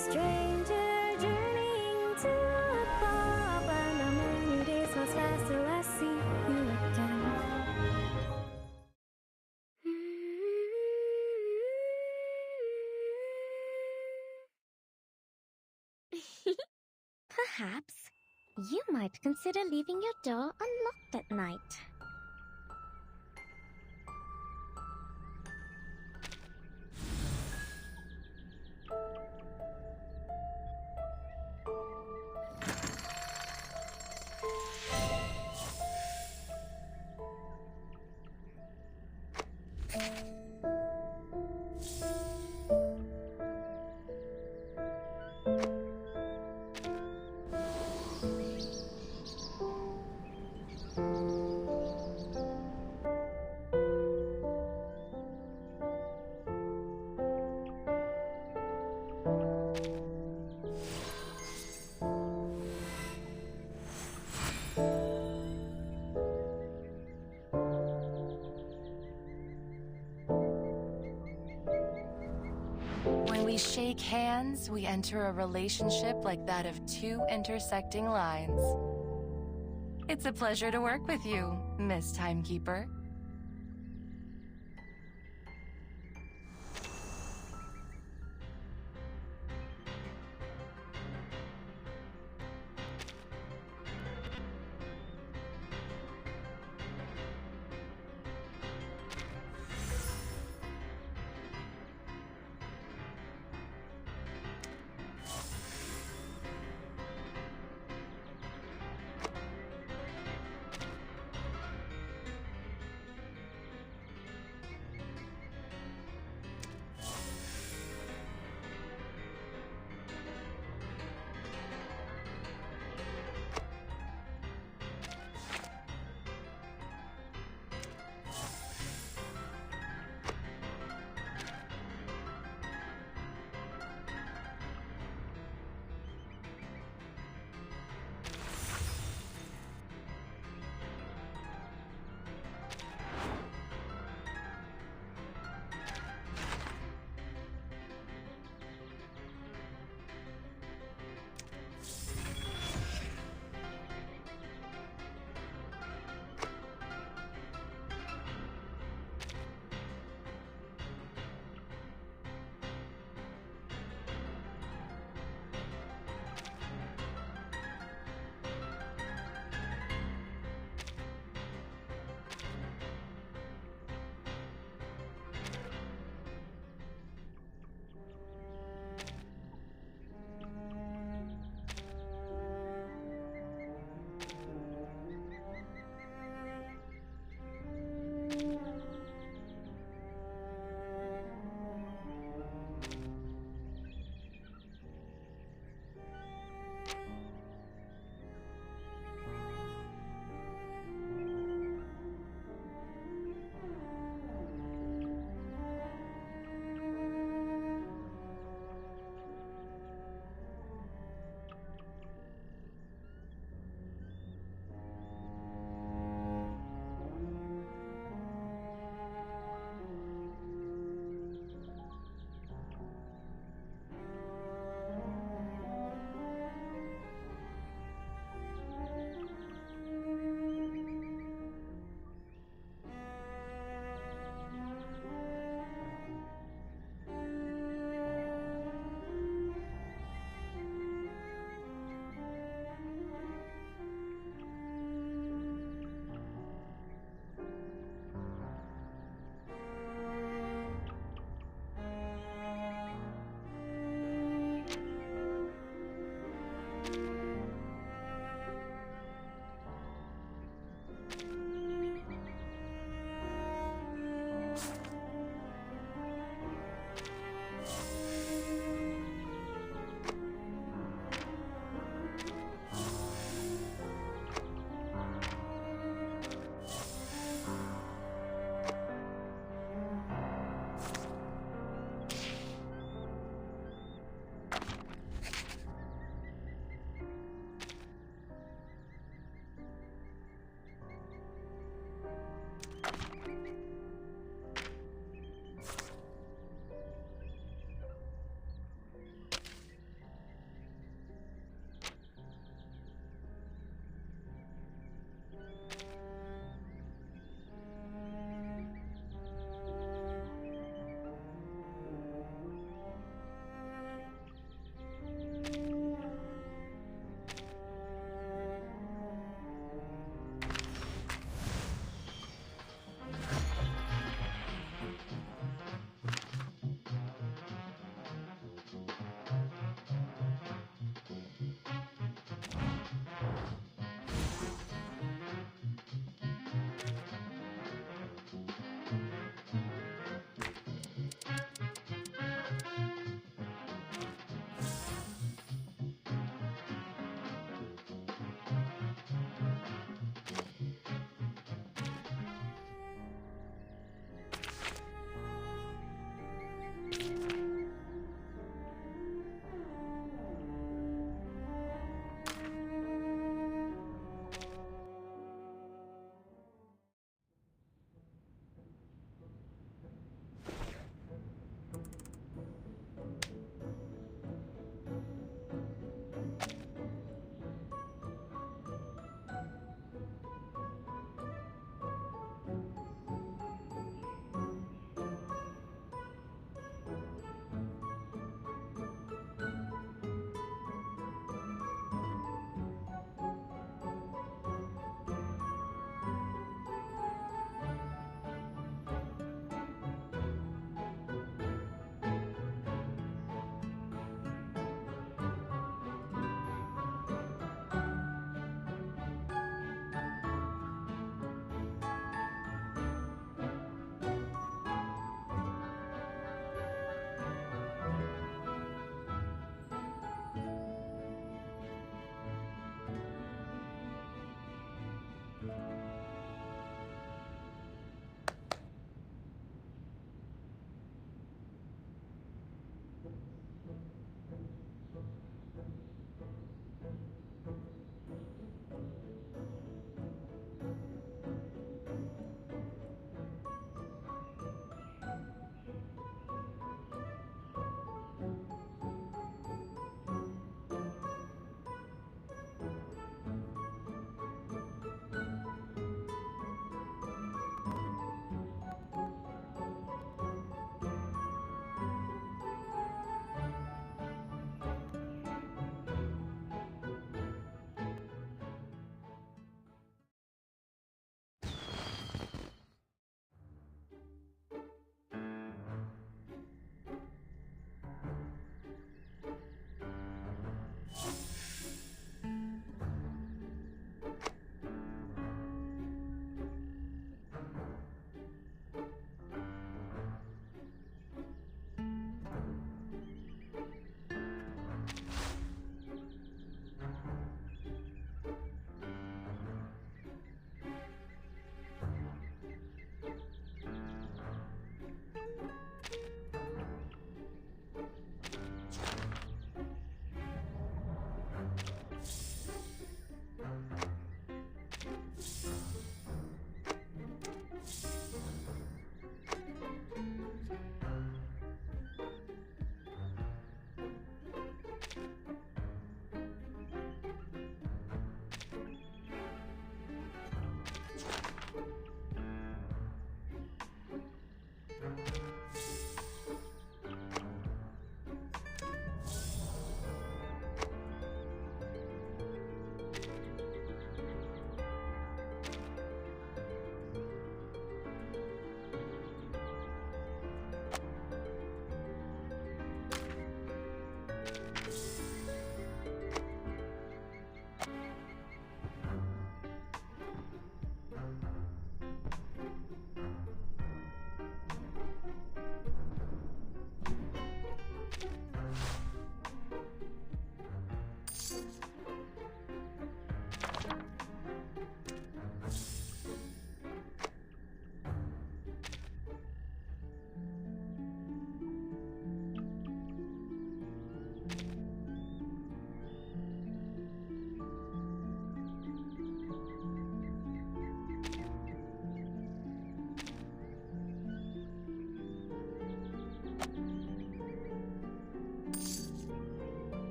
Stranger journeying to a bar, but now many days pass fast till I see you again. Perhaps you might consider leaving your door unlocked at night. When we shake hands, we enter a relationship like that of two intersecting lines. It's a pleasure to work with you, Miss Timekeeper.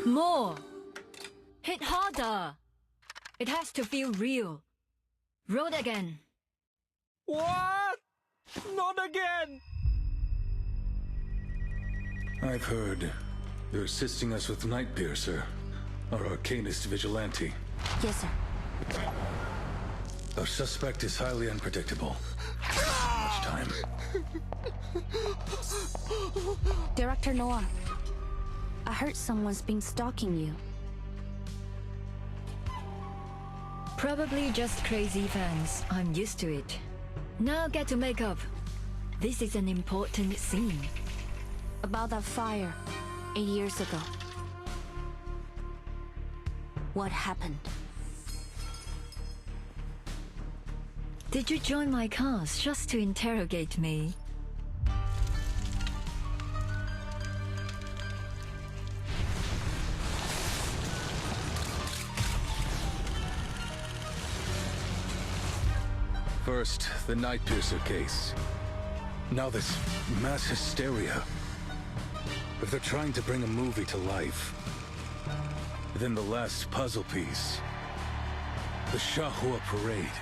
More! Hit harder! It has to feel real. Roll again. What? Not again! I've heard you're assisting us with Nightpiercer, our arcanist vigilante. Yes, sir. Our suspect is highly unpredictable. Much time. Director Noah, I heard someone's been stalking you. Probably just crazy fans. I'm used to it. Now get to makeup. This is an important scene. About that fire 8 years ago. What happened? Did you join my cast just to interrogate me? First, the Nightpiercer case. Now this mass hysteria. If they're trying to bring a movie to life, then the last puzzle piece. The Shahua Parade.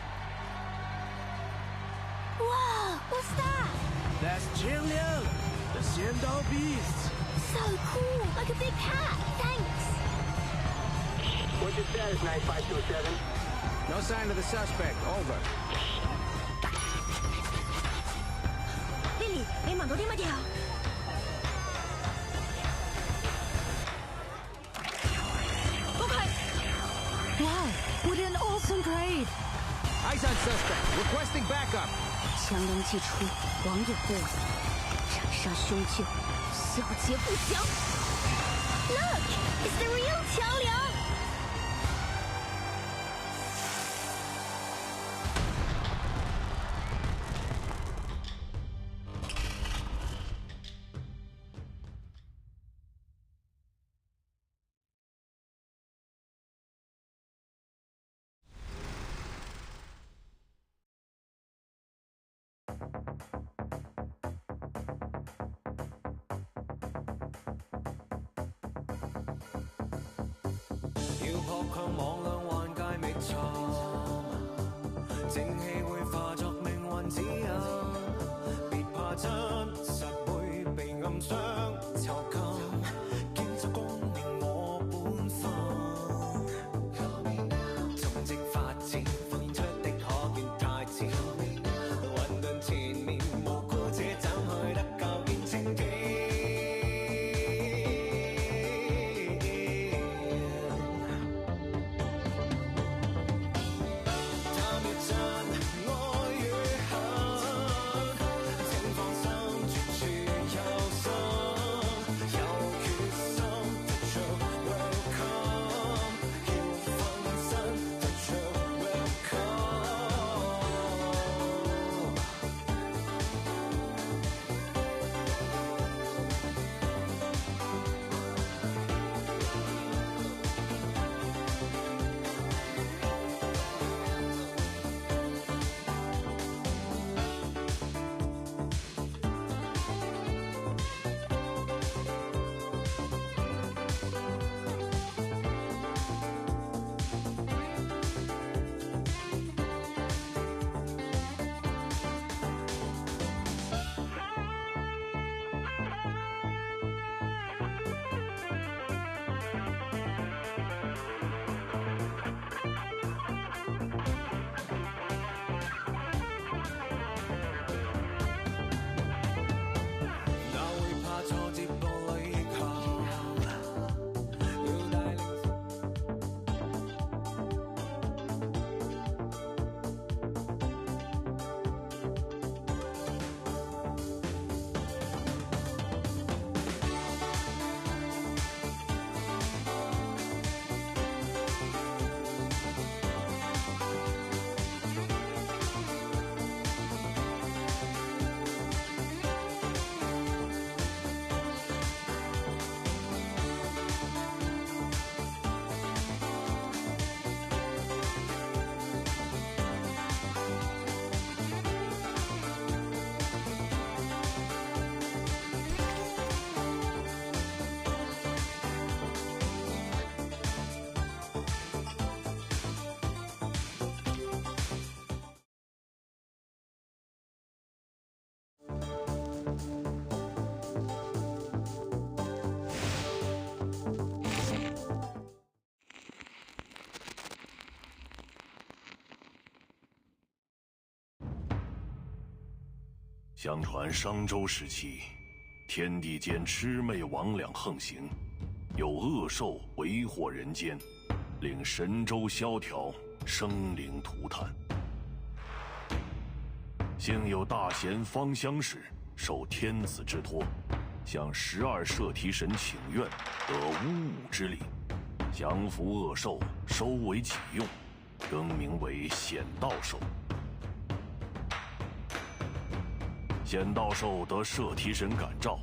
Wow, what's that? That's Jinliang, the Xiandao beast. So cool, like a big cat. Thanks. What's your status, 9527? No sign of the suspect. Over. 丽丽，你望到啲乜嘢啊？ Wow, what an awesome parade! Eyes on suspect. Requesting backup. 强龙既出，王有过，斩杀凶旧，小节不详。Look, it's the real 桥梁。要撲向網兩環界覓尋，正氣會化作命運指引。別怕真實會被暗傷囚禁，建築光明我本分。從政發展發現出的可見太遲，混沌前面無辜者斬去得較見清潔。 愛與恨，請放心，絕處有心。相传商周时期，天地间魑魅魍魉横行，有恶兽为祸人间，令神州萧条，生灵涂炭。幸有大贤方相氏受天子之托，向12摄提神请愿，得巫武之力，降服恶兽，收为己用，更名为显道兽。显道兽得摄提神感召，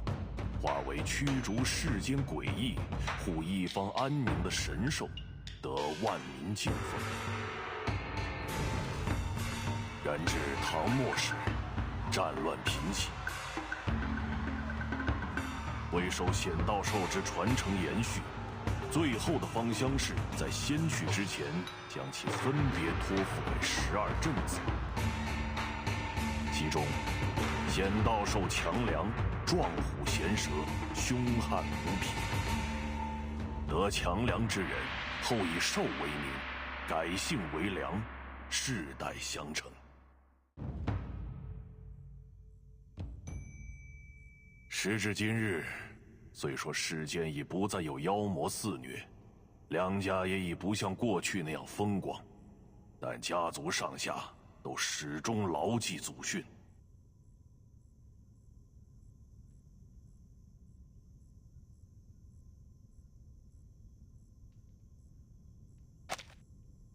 化为驱逐世间诡异、护一方安宁的神兽，得万民敬奉。然至唐末时，战乱频起，为受显道兽之传承延续，最后的方相氏在先去之前，将其分别托付给12镇子，其中显道兽强梁，壮虎衔蛇，凶悍无匹。得强梁之人，后以兽为名，改姓为梁，世代相承。时至今日，虽说世间已不再有妖魔肆虐，梁家也已不像过去那样风光，但家族上下都始终牢记祖训。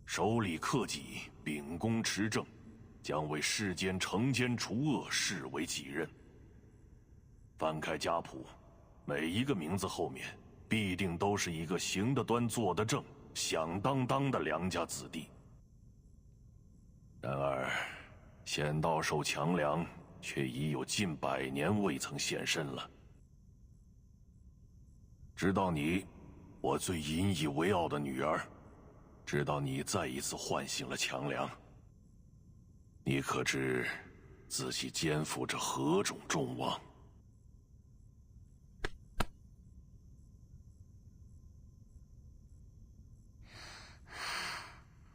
守礼克己，秉公持政，将为世间惩奸除恶视为己任。翻开家谱，每一个名字后面必定都是一个行得端、坐得正、响当当的良家子弟。然而，显道兽强梁却已有近100年未曾现身了。直到你，我最引以为傲的女儿，直到你再一次唤醒了强梁，你可知自己肩负着何种重望？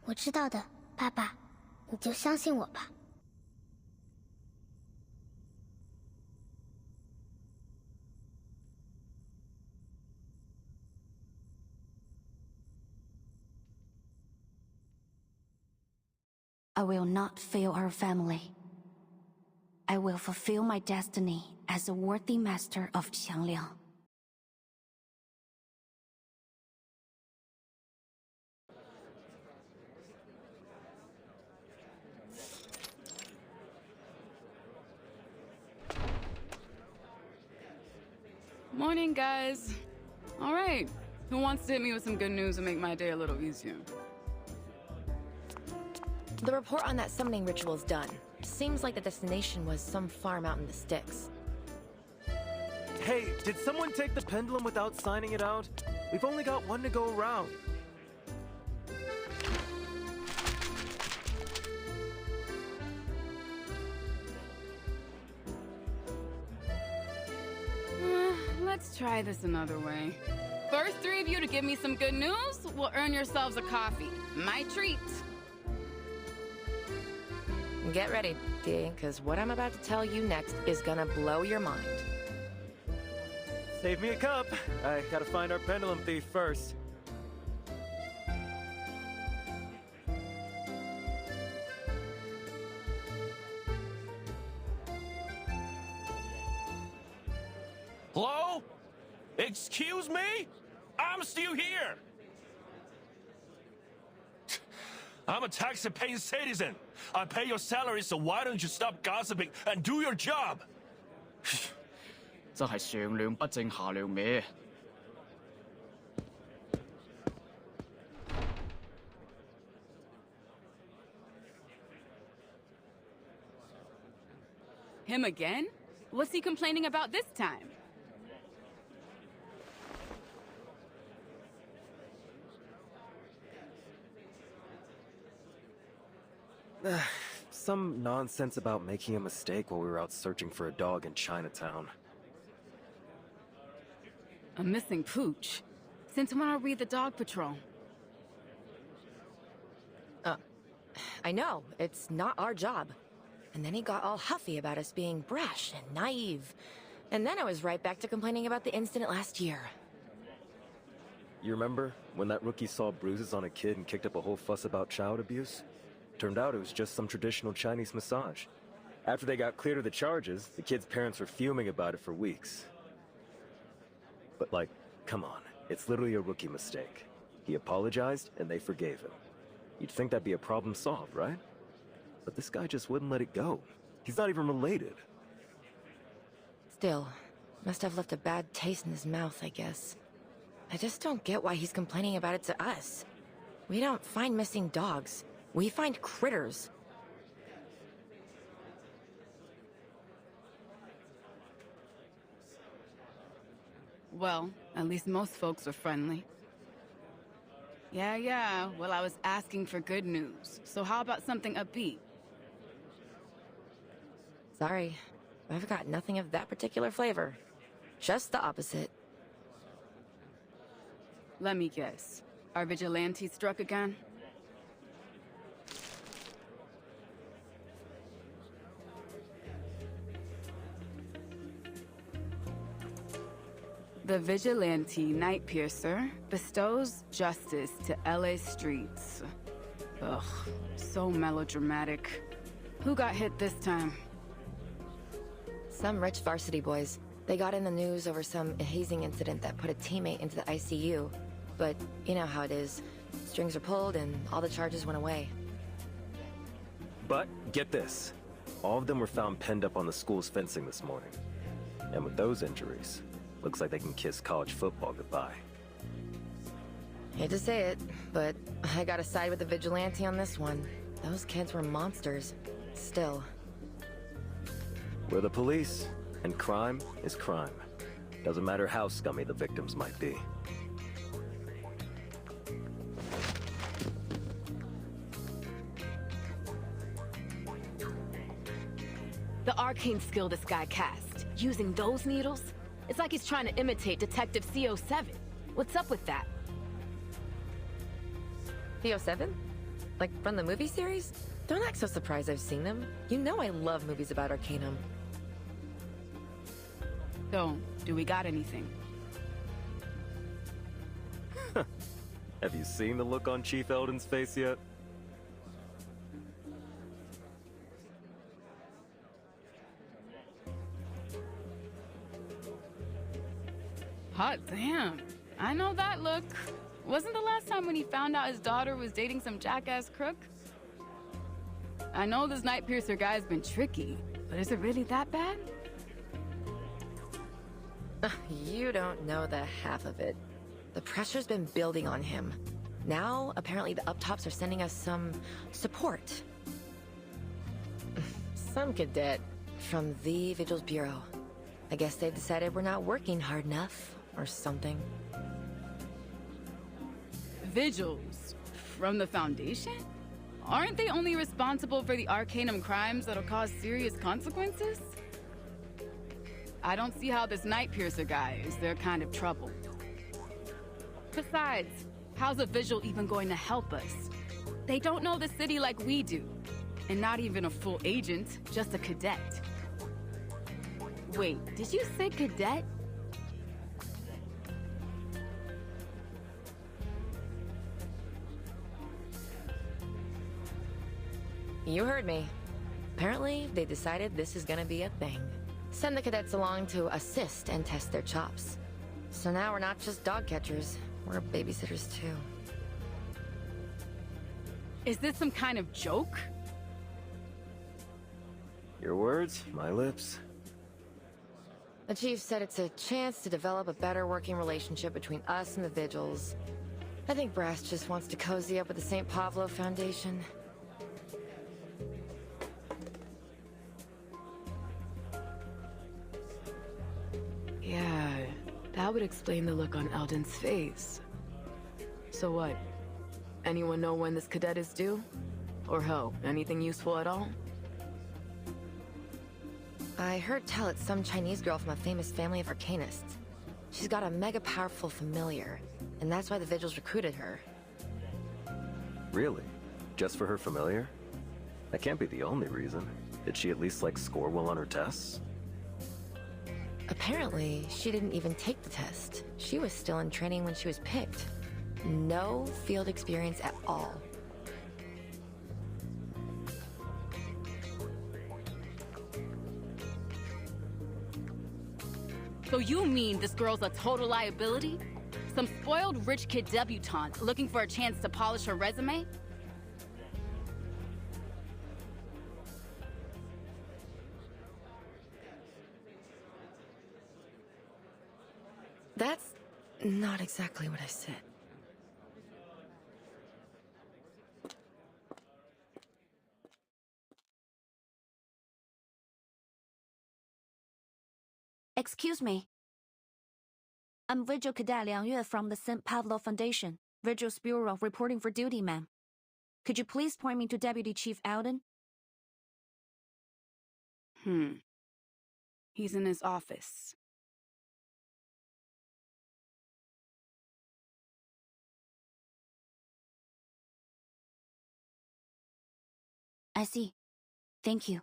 我知道的，爸爸，你就相信我吧。I will not fail our family. I will fulfill my destiny as a worthy master of Qiangliang. Morning, guys. All right, who wants to hit me with some good news and make my day a little easier? The report on that summoning ritual is done. Seems like the destination was some farm out in the sticks. Hey, did someone take the pendulum without signing it out? We've only got one to go around. Let's try this another way. First 3 of you to give me some good news will earn yourselves a coffee. My treat. Get ready, Dee, because what I'm about to tell you next is gonna blow your mind. Save me a cup. I gotta find our pendulum thief first. Hello? Excuse me? I'm still here. I'm a tax-paying citizen. I pay your salary, so why don't you stop gossiping and do your job? 真係上梁不正下梁歪。Him again? What's he complaining about this time? Some nonsense about making a mistake while we were out searching for a dog in Chinatown. A missing pooch? Since when are we the dog patrol? I know, it's not our job. and then he got all huffy about us being brash and naive. And then I was right back to complaining about the incident last year. You remember when that rookie saw bruises on a kid and kicked up a whole fuss about child abuse? Turned out it was just some traditional Chinese massage. After they got cleared of the charges, the kid's parents were fuming about it for weeks. But like, come on, it's literally a rookie mistake. He apologized and they forgave him. You'd think that'd be a problem solved, right? But this guy just wouldn't let it go. He's not even related. Still, must have left a bad taste in his mouth, I guess. I just don't get why he's complaining about it to us. We don't find missing dogs. We find critters. Well, at least most folks are friendly. Yeah, well, I was asking for good news. So how about something upbeat? Sorry, I've got nothing of that particular flavor. Just the opposite. Let me guess. Our vigilante struck again? The vigilante Nightpiercer bestows justice to LA streets. Ugh, so melodramatic. Who got hit this time? Some rich varsity boys. They got in the news over some hazing incident that put a teammate into the ICU. But you know how it is. Strings are pulled and all the charges went away. But get this. All of them were found penned up on the school's fencing this morning. And with those injuries, looks like they can kiss college football goodbye. Hate to say it, but I gotta side with the vigilante on this one. Those kids were monsters. Still. We're the police, and crime is crime. Doesn't matter how scummy the victims might be. The arcane skill this guy cast, using those needles, it's like he's trying to imitate Detective CO7. What's up with that? CO7? Like from the movie series? Don't act so surprised I've seen them. You know I love movies about Arcanum. So, do we got anything? Have you seen the look on Chief Eldon's face yet? Hot damn. I know that look. Wasn't the last time when he found out his daughter was dating some jackass crook? I know this Nightpiercer guy's been tricky, but is it really that bad? You don't know the half of it. The pressure's been building on him. Now, apparently the up-tops are sending us some support. Some cadet from the Vigils Bureau. I guess they've decided we're not working hard enough, or something. Vigils? From the Foundation? Aren't they only responsible for the Arcanum crimes that'll cause serious consequences? I don't see how this Nightpiercer guy is their kind of trouble. Besides, how's a Vigil even going to help us? They don't know the city like we do. And not even a full agent, just a cadet. Wait, did you say cadet? You heard me. Apparently, they decided this is gonna be a thing. Send the cadets along to assist and test their chops. So now we're not just dog catchers, we're babysitters too. Is this some kind of joke? Your words, my lips. The chief said it's a chance to develop a better working relationship between us and the Vigils. I think Brass just wants to cozy up with the St. Pavlo Foundation. Yeah, that would explain the look on Eldon's face. So what? Anyone know when this cadet is due? Or hell, anything useful at all? I heard tell it's some Chinese girl from a famous family of arcanists. She's got a mega powerful familiar, and that's why the Vigils recruited her. Really? Just for her familiar? That can't be the only reason. Did she at least, like, score well on her tests? Apparently, she didn't even take the test. She was still in training when she was picked. No field experience at all. So you mean this girl's a total liability? Some spoiled rich kid debutante looking for a chance to polish her resume? That's not exactly what I said. Excuse me. I'm Vigil Cadet Liang Yue from the St. Pavlo Foundation, Vigil's Bureau, reporting for duty, ma'am. Could you please point me to Deputy Chief Alden? He's in his office. I see. Thank you.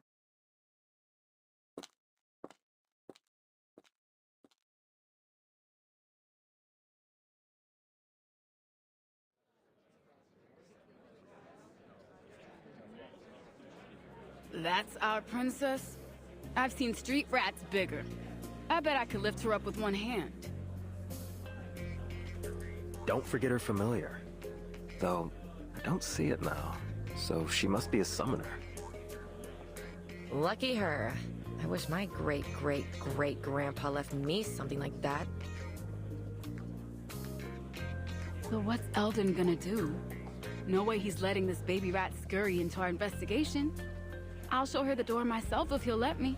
That's our princess? I've seen street rats bigger. I bet I could lift her up with one hand. Don't forget her familiar. Though, I don't see it now, so she must be a summoner. Lucky her. I wish my great-great-great-grandpa left me something like that. So what's Eldon gonna do? No way he's letting this baby rat scurry into our investigation. I'll show her the door myself if he'll let me.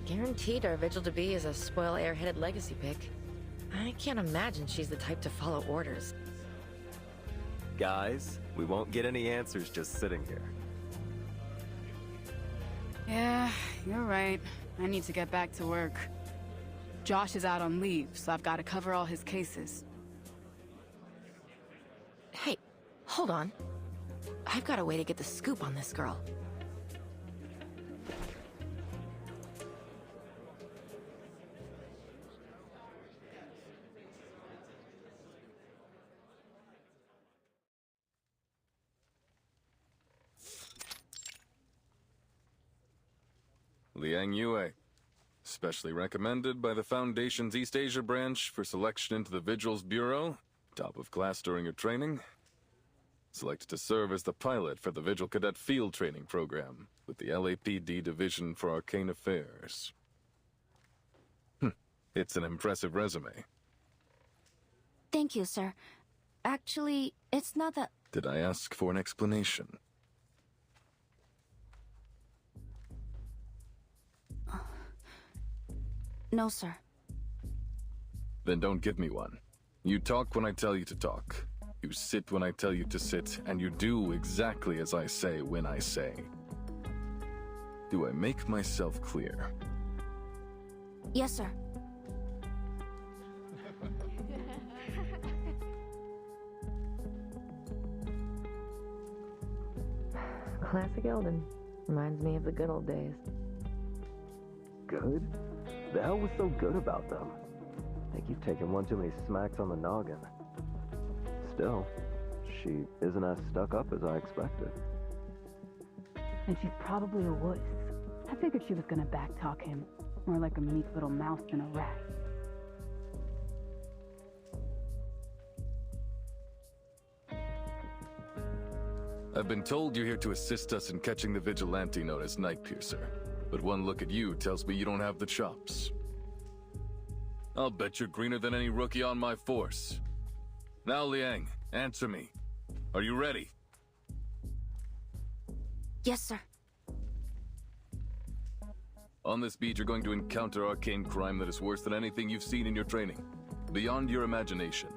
Guaranteed our Vigil to be is a spoil airheaded legacy pick. I can't imagine she's the type to follow orders. Guys, we won't get any answers just sitting here. Yeah, you're right. I need to get back to work. Josh is out on leave, so I've got to cover all his cases. Hey, hold on. I've got a way to get the scoop on this girl. Liang Yue. Specially recommended by the Foundation's East Asia branch for selection into the Vigil's Bureau. Top of class during your training. Selected to serve as the pilot for the Vigil Cadet Field Training Program with the LAPD Division for Arcane Affairs. It's an impressive resume. Thank you, sir. Actually, it's not that... Did I ask for an explanation? No, sir. Then don't give me one. You talk when I tell you to talk. You sit when I tell you to sit, and you do exactly as I say when I say. Do I make myself clear? Yes, sir. Classic Eldon. Reminds me of the good old days. Good? The hell was so good about them? I think you've taken one too many smacks on the noggin. Still, she isn't as stuck up as I expected. And she's probably a wuss. I figured she was gonna backtalk him. More like a meek little mouse than a rat. I've been told you're here to assist us in catching the vigilante known as Nightpiercer. But one look at you tells me you don't have the chops. I'll bet you're greener than any rookie on my force. Now, Liang, answer me. Are you ready? Yes, sir. On this beat, you're going to encounter arcane crime that is worse than anything you've seen in your training. Beyond your imagination.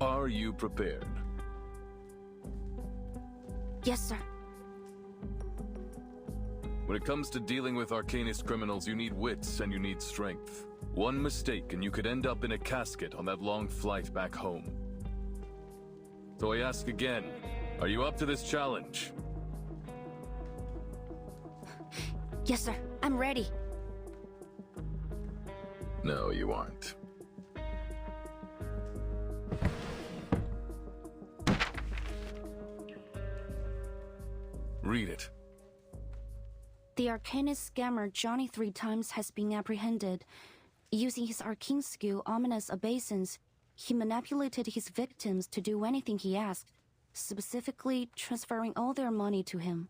Are you prepared? Yes, sir. When it comes to dealing with arcanist criminals, you need wits and you need strength. One mistake and you could end up in a casket on that long flight back home. So I ask again, are you up to this challenge? Yes, sir. I'm ready. No, you aren't. Read it. The arcanist scammer Johnny 3 times has been apprehended. Using his arcane skill, ominous obeisance, he manipulated his victims to do anything he asked, specifically transferring all their money to him.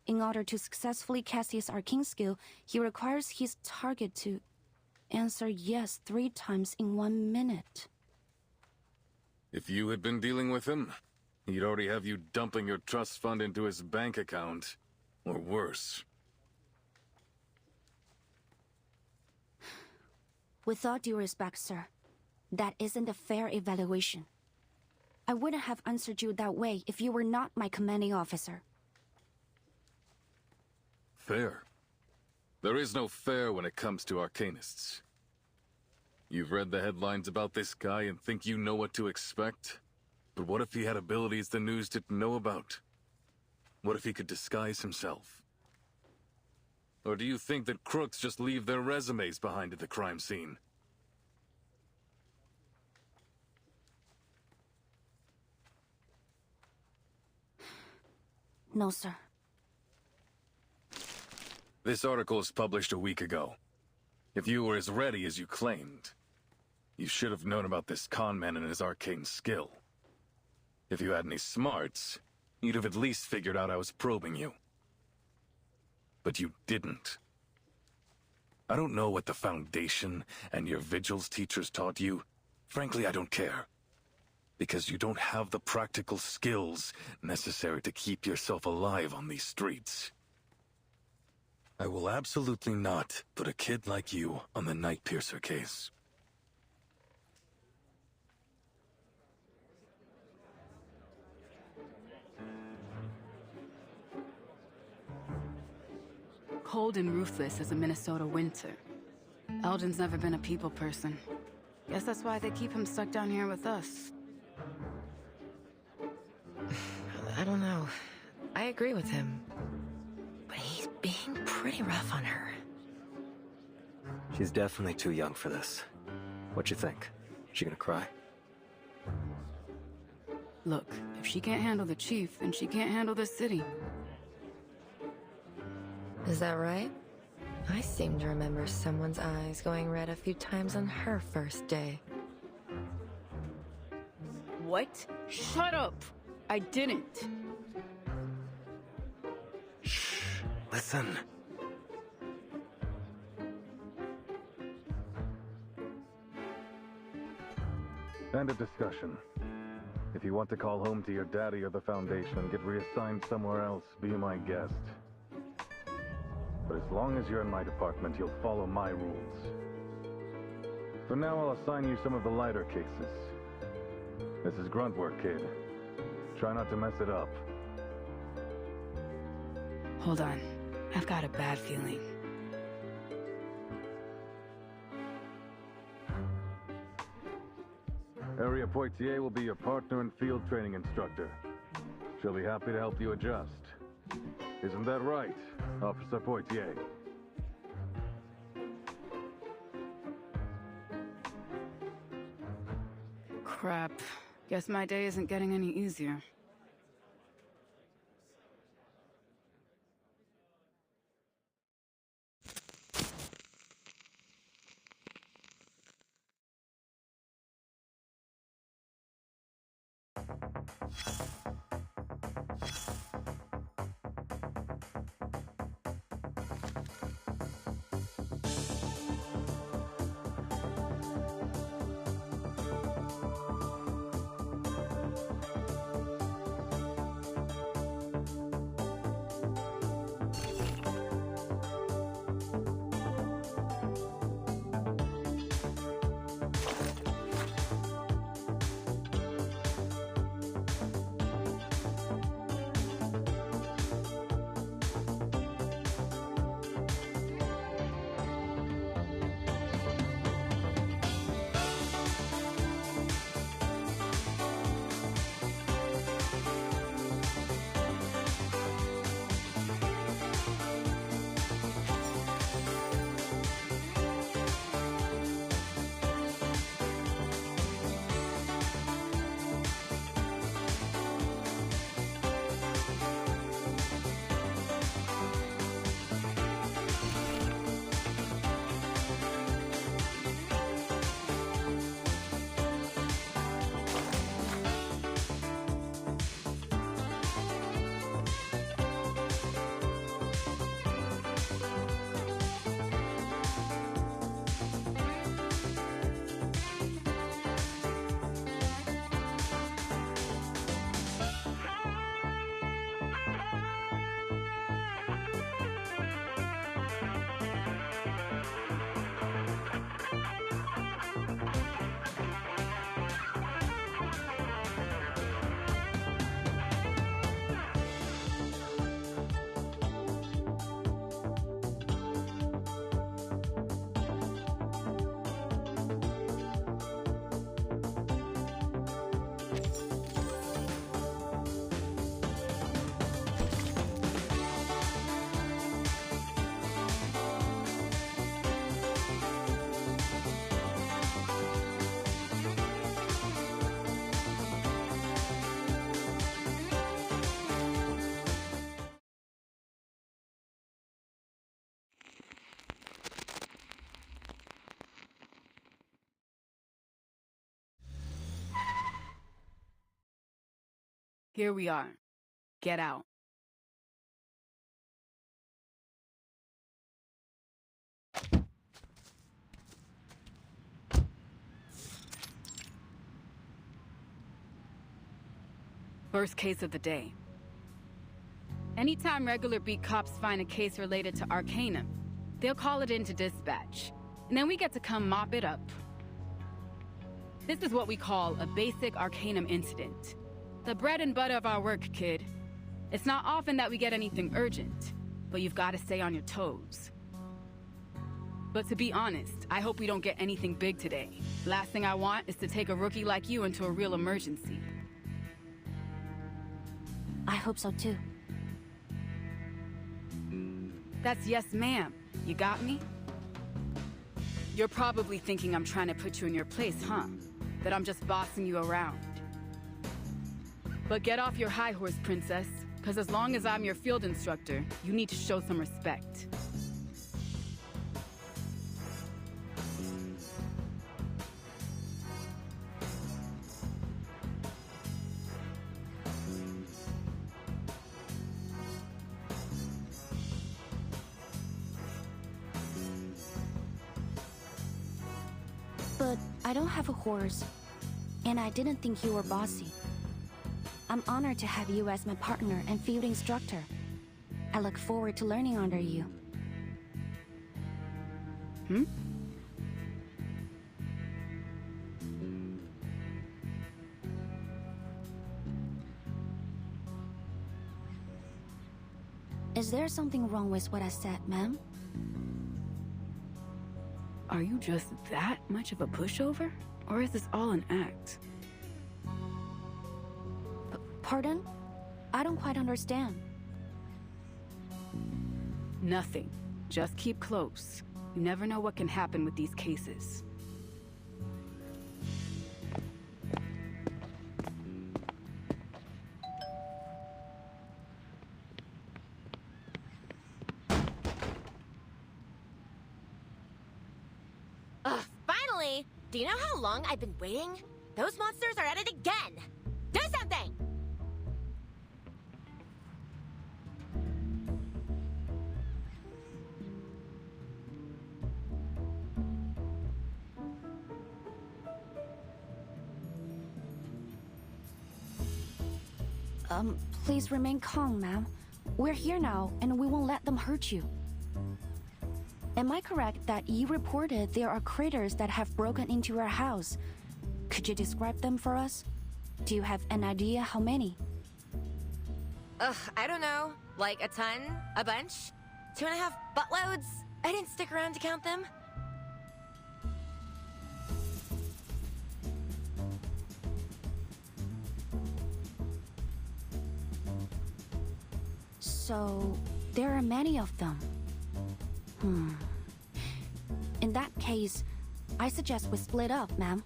In order to successfully cast his arcane skill, he requires his target to answer yes 3 times in 1 minute. If you had been dealing with him, he'd already have you dumping your trust fund into his bank account, or worse. With all due respect, sir, that isn't a fair evaluation. I wouldn't have answered you that way if you were not my commanding officer. Fair? There is no fair when it comes to arcanists. You've read the headlines about this guy and think you know what to expect? But what if he had abilities the news didn't know about? What if he could disguise himself? Or do you think that crooks just leave their resumes behind at the crime scene? No, sir. This article was published a week ago. If you were as ready as you claimed, you should have known about this con man and his arcane skill. If you had any smarts, you'd have at least figured out I was probing you. But you didn't. I don't know what the Foundation and your vigils teachers taught you. Frankly, I don't care. Because you don't have the practical skills necessary to keep yourself alive on these streets. I will absolutely not put a kid like you on the Nightpiercer case. Cold and ruthless as a Minnesota winter. Eldon's never been a people person. Guess that's why they keep him stuck down here with us. I don't know. I agree with him. But he's being pretty rough on her. She's definitely too young for this. What you think? She gonna cry? Look, if she can't handle the chief, then she can't handle this city. Is that right? I seem to remember someone's eyes going red a few times on her first day. What? Shut up! I didn't. Shh. Listen. End of discussion. If you want to call home to your daddy or the Foundation and get reassigned somewhere else, be my guest. But as long as you're in my department, you'll follow my rules. For now, I'll assign you some of the lighter cases. This is grunt work, kid. Try not to mess it up. Hold on. I've got a bad feeling. Area Poitier will be your partner and field training instructor. She'll be happy to help you adjust. Isn't that right, Officer Poitier? Crap. Guess my day isn't getting any easier. Here we are. Get out. First case of the day. Anytime regular beat cops find a case related to Arcanum, they'll call it into dispatch, and then we get to come mop it up. This is what we call a basic Arcanum incident. The bread and butter of our work, kid. It's not often that we get anything urgent, but you've got to stay on your toes. But to be honest, I hope we don't get anything big today. Last thing I want is to take a rookie like you into a real emergency. I hope so too. That's yes, ma'am. You got me? You're probably thinking I'm trying to put you in your place, huh? That I'm just bossing you around. But get off your high horse, princess, because as long as I'm your field instructor, you need to show some respect. But I don't have a horse, and I didn't think you were bossy. I'm honored to have you as my partner and field instructor. I look forward to learning under you. Hmm? Is there something wrong with what I said, ma'am? Are you just that much of a pushover? Or is this all an act? Pardon? I don't quite understand. Nothing. Just keep close. You never know what can happen with these cases. Finally! Do you know how long I've been waiting? Those monsters are at it again! Do something! Please remain calm, ma'am. We're here now, and we won't let them hurt you. Am I correct that you reported there are critters that have broken into your house? Could you describe them for us? Do you have an idea how many? I don't know. Like a ton? A bunch? 2.5 buttloads? I didn't stick around to count them. So, there are many of them. In that case, I suggest we split up, ma'am.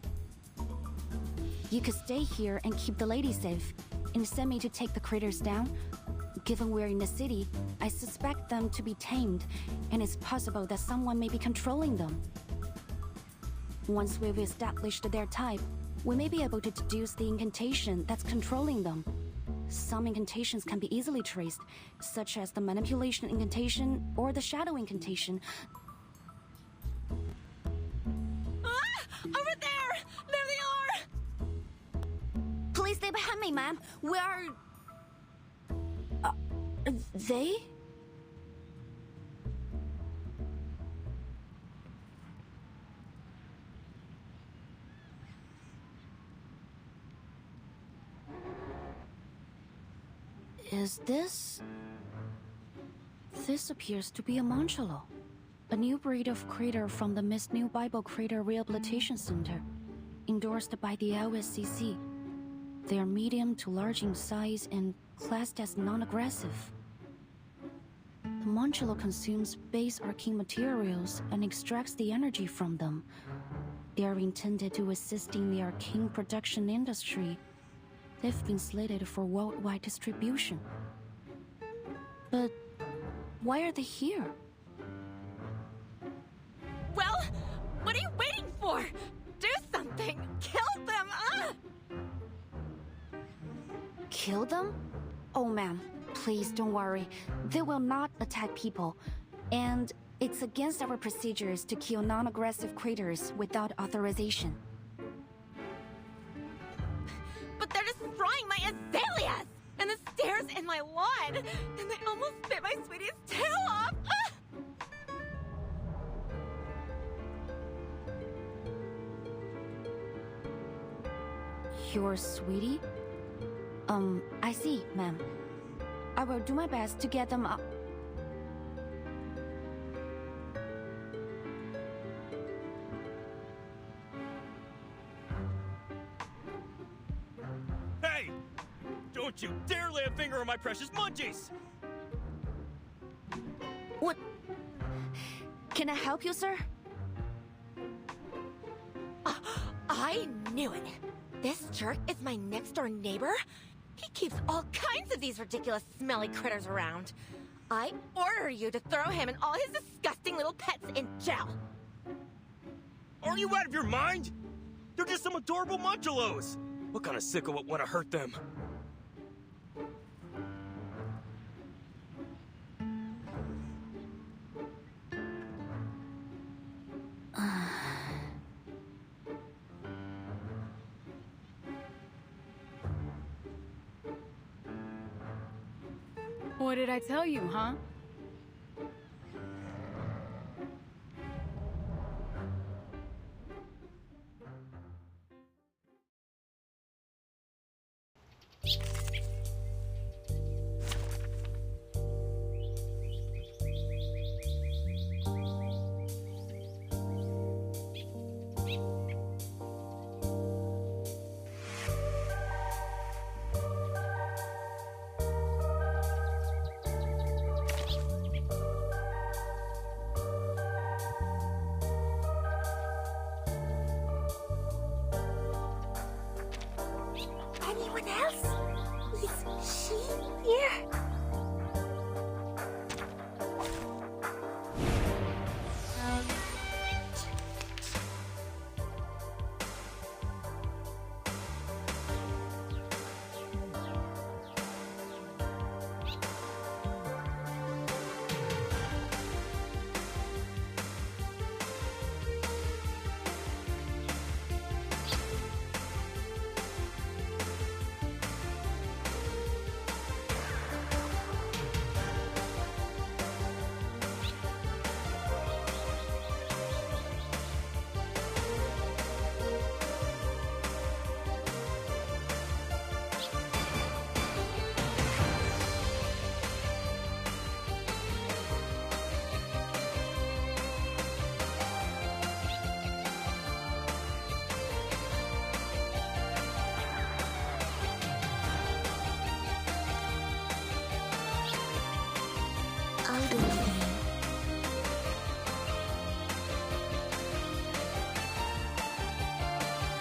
You could stay here and keep the lady safe, and send me to take the critters down. Given we're in the city, I suspect them to be tamed, and it's possible that someone may be controlling them. Once we've established their type, we may be able to deduce the incantation that's controlling them. Some incantations can be easily traced, such as the manipulation incantation or the shadow incantation. Over there! There they are! Please stay behind me, ma'am. We are... they? Is this... This appears to be a Moncelo. A new breed of crater from the Miss New Bible Crater Rehabilitation Center, endorsed by the LSCC. They are medium to large in size and classed as non-aggressive. The Moncelo consumes base arcane materials and extracts the energy from them. They are intended to assist in the arcane production industry. They've been slated for worldwide distribution. But why are they here? Well, what are you waiting for? Do something! Kill them! Kill them? Oh, ma'am, please don't worry. They will not attack people. And it's against our procedures to kill non-aggressive critters without authorization. But they're destroying my azaleas! And the stairs in my lawn! And they almost bit my sweetie's tail off! Ah! Your sweetie? I see, ma'am. I will do my best to get them up. Hey! Don't you dare lay a finger on my precious munchies! What? Can I help you, sir? I knew it! This jerk is my next-door neighbor? He keeps all kinds of these ridiculous smelly critters around. I order you to throw him and all his disgusting little pets in jail. Are you out of your mind? They're just some adorable munchalos! What kind of sicko would want to hurt them? What did I tell you, huh? Anyone else? Is she here?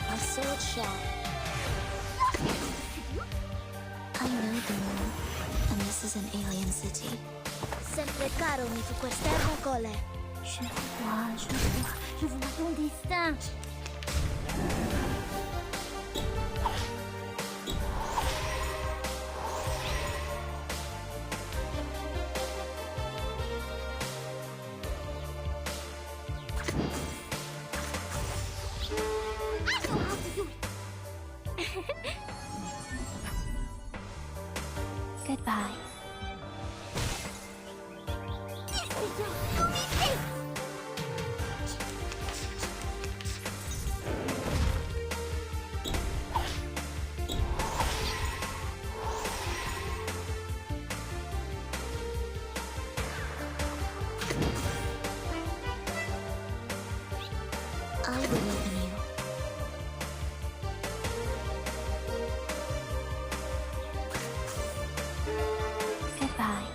A sword shot. I know the moon, and this is an alien city. Sempre caro mi fu quest'ermo cole. Je vois ton destin. Goodbye. I believe in you. Goodbye.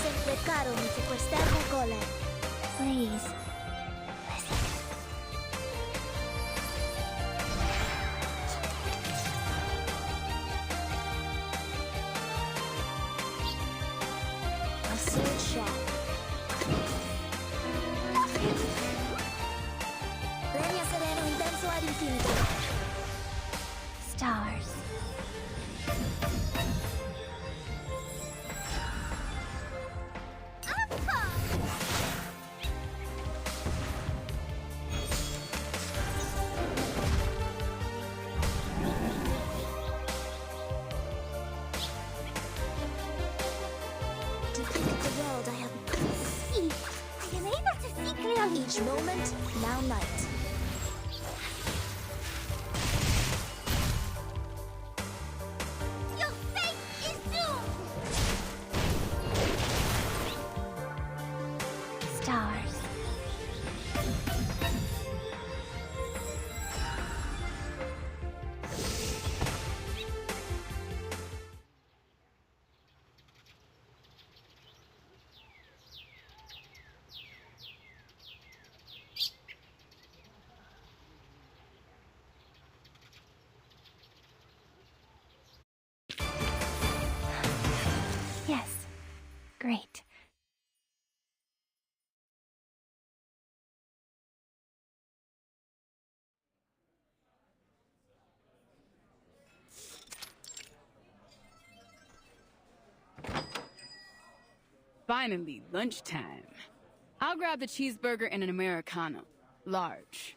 Sempre caro mi fu quest'ermo cole. Please. A sword shot. Legna sereno intenso ad infinito. Each moment, now night. Your fate is doomed! Stars. Yes. Great. Finally, lunchtime. I'll grab the cheeseburger and an Americano. Large.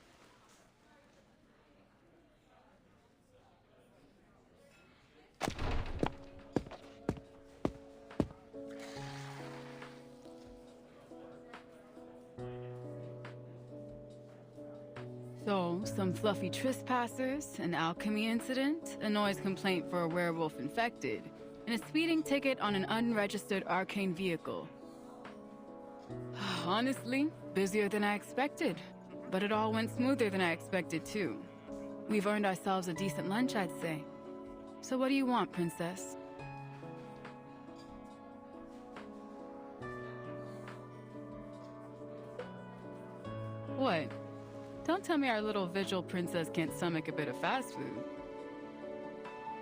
So, some fluffy trespassers, an alchemy incident, a noise complaint for a werewolf infected, and a speeding ticket on an unregistered arcane vehicle. Honestly, busier than I expected. But it all went smoother than I expected, too. We've earned ourselves a decent lunch, I'd say. So what do you want, Princess? What? Don't tell me our little vigil princess can't stomach a bit of fast food.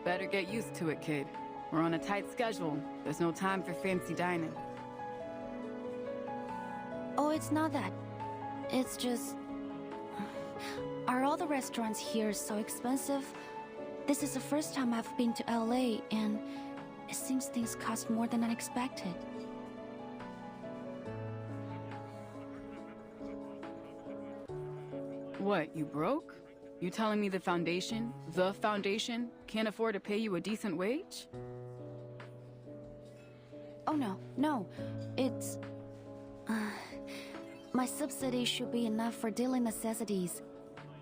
Better get used to it, kid. We're on a tight schedule. There's no time for fancy dining. Oh, it's not that. It's just... Are all the restaurants here so expensive? This is the first time I've been to LA, and it seems things cost more than I expected. What, you broke? You telling me the Foundation, can't afford to pay you a decent wage? Oh no. It's... my subsidy should be enough for daily necessities.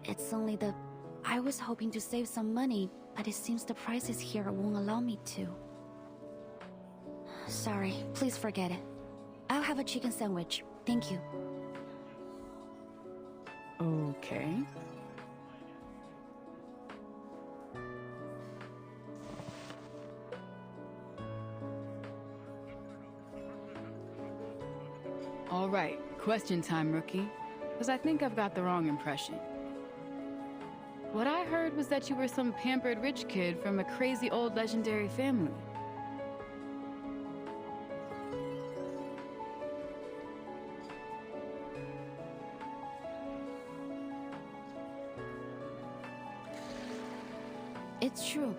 It's only the... I was hoping to save some money, but it seems the prices here won't allow me to. Sorry, please forget it. I'll have a chicken sandwich. Thank you. Okay. All right, question time, rookie. Because I think I've got the wrong impression. What I heard was that you were some pampered rich kid from a crazy old legendary family. It's true.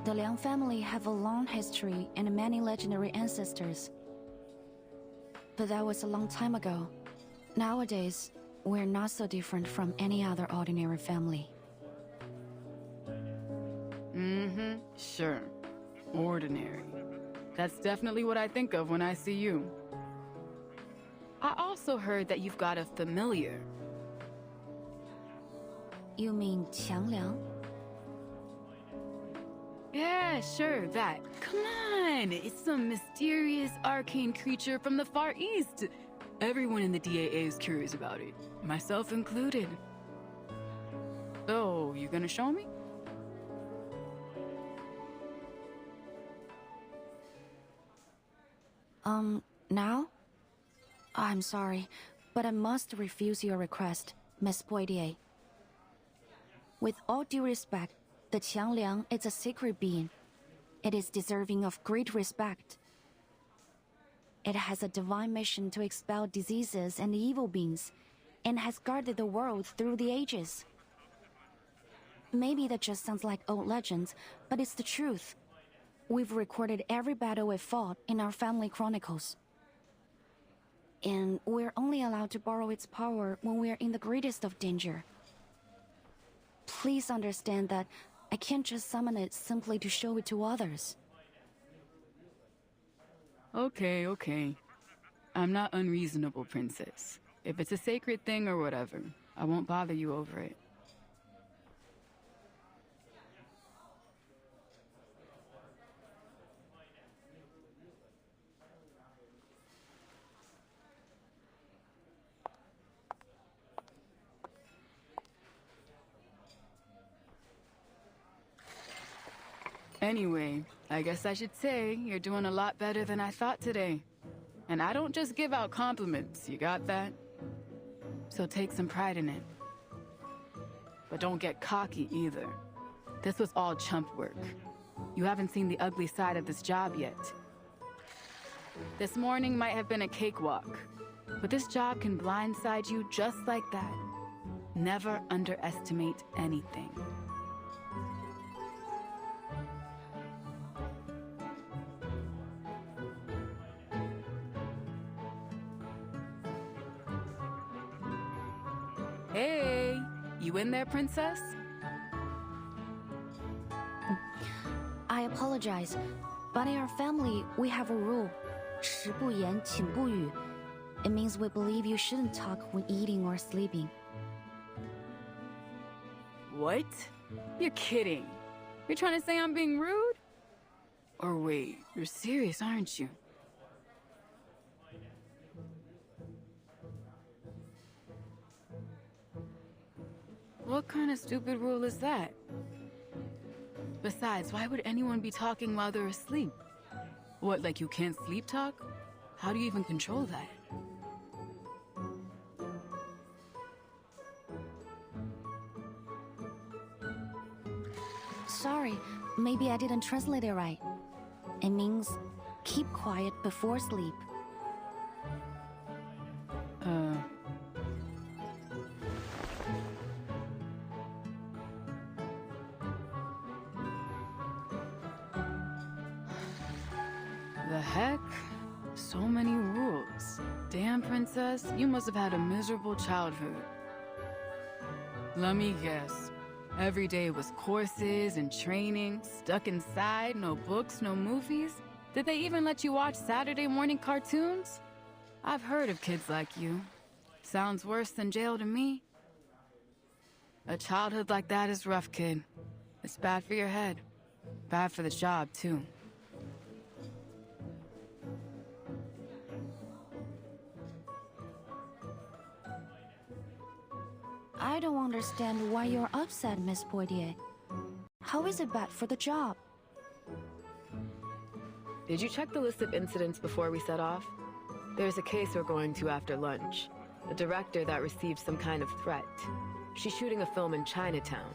The Liang family have a long history and many legendary ancestors. But that was a long time ago. Nowadays, we're not so different from any other ordinary family. Sure. Ordinary. That's definitely what I think of when I see you. I also heard that you've got a familiar. You mean Qiangliang? Yeah, sure, that. Come on! It's some mysterious arcane creature from the Far East. Everyone in the DAA is curious about it, myself included. So, you gonna show me? Now? I'm sorry, but I must refuse your request, Miss Poitier. With all due respect, the Qiangliang is a sacred being. It is deserving of great respect. It has a divine mission to expel diseases and evil beings, and has guarded the world through the ages. Maybe that just sounds like old legends, but it's the truth. We've recorded every battle we fought in our family chronicles. And we're only allowed to borrow its power when we're in the greatest of danger. Please understand that I can't just summon it simply to show it to others. Okay. I'm not unreasonable, Princess. If it's a sacred thing or whatever, I won't bother you over it. Anyway, I guess I should say you're doing a lot better than I thought today. And I don't just give out compliments, you got that? So take some pride in it. But don't get cocky either. This was all chump work. You haven't seen the ugly side of this job yet. This morning might have been a cakewalk, but this job can blindside you just like that. Never underestimate anything. Hey, you in there, princess? I apologize, but in our family, we have a rule. 食不言，寝不语. It means we believe you shouldn't talk when eating or sleeping. What? You're kidding. You're trying to say I'm being rude? Or wait, you're serious, aren't you? What kind of stupid rule is that? Besides, why would anyone be talking while they're asleep? What, like you can't sleep talk? How do you even control that? Sorry, maybe I didn't translate it right. It means keep quiet before sleep. The heck? So many rules. Damn, princess, you must have had a miserable childhood. Let me guess. Every day was courses and training, stuck inside, no books, no movies. Did they even let you watch Saturday morning cartoons? I've heard of kids like you. Sounds worse than jail to me. A childhood like that is rough, kid. It's bad for your head. Bad for the job, too. I don't understand why you're upset, Miss Poitier. How is it bad for the job? Did you check the list of incidents before we set off? There's a case we're going to after lunch. A director that received some kind of threat. She's shooting a film in Chinatown.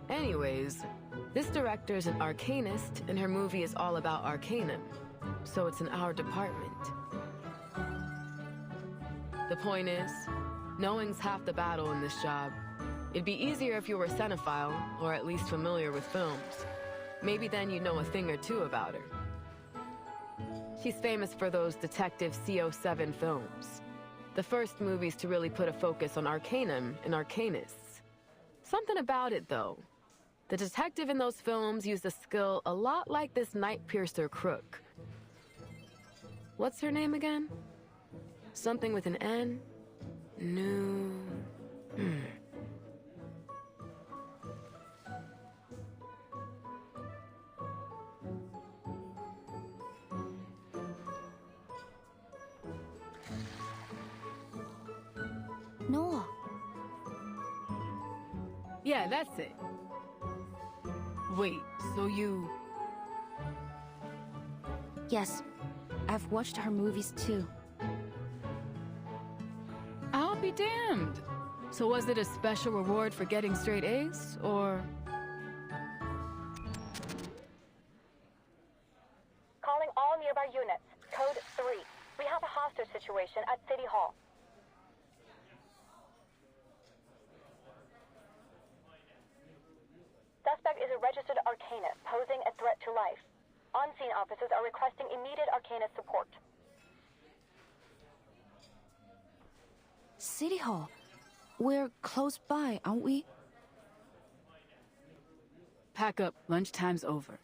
Anyways, this director's an arcanist, and her movie is all about arcanum. So it's in our department. The point is, knowing's half the battle in this job. It'd be easier if you were a cinephile, or at least familiar with films. Maybe then you'd know a thing or two about her. She's famous for those Detective CO7 films. The first movies to really put a focus on arcanum and arcanists. Something about it, though. The detective in those films used a skill a lot like this Nightpiercer crook. What's her name again? Something with an N? No. Noah. Yeah, that's it. Wait, so you... Yes, I've watched her movies too. I'll be damned. So was it a special reward for getting straight A's, or... Calling all nearby units. Code 3. We have a hostage situation at City Hall. Suspect is a registered arcanist, posing a threat to life. On-scene officers are requesting immediate arcanist support. City Hall. We're close by, aren't we? Pack up. Lunchtime's over.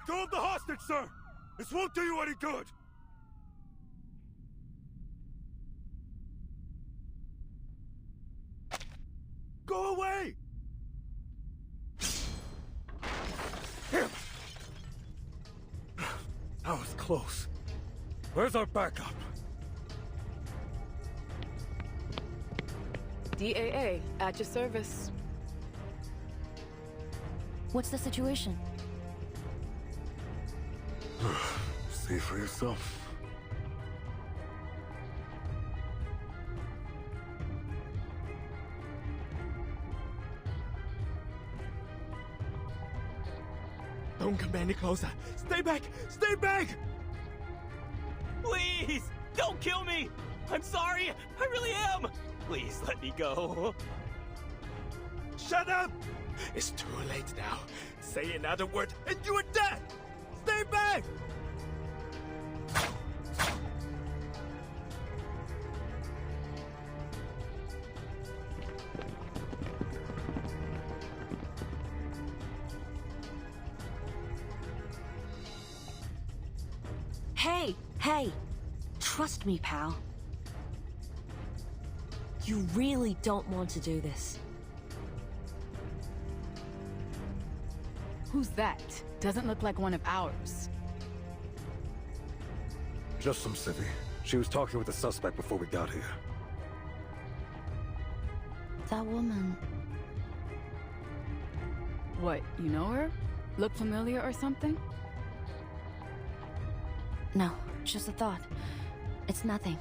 Let go of the hostage, sir! This won't do you any good! Go away! Damn! That was close. Where's our backup? DAA, at your service. What's the situation? See for yourself. Don't come any closer. Stay back! Stay back! Please! Don't kill me! I'm sorry! I really am! Please let me go. Shut up! It's too late now. Say another word and you are dead! Stay back! Hey! Trust me, pal. You really don't want to do this. Who's that? Doesn't look like one of ours. Just some civvy. She was talking with the suspect before we got here. That woman... What, you know her? Look familiar or something? No, just a thought. It's nothing.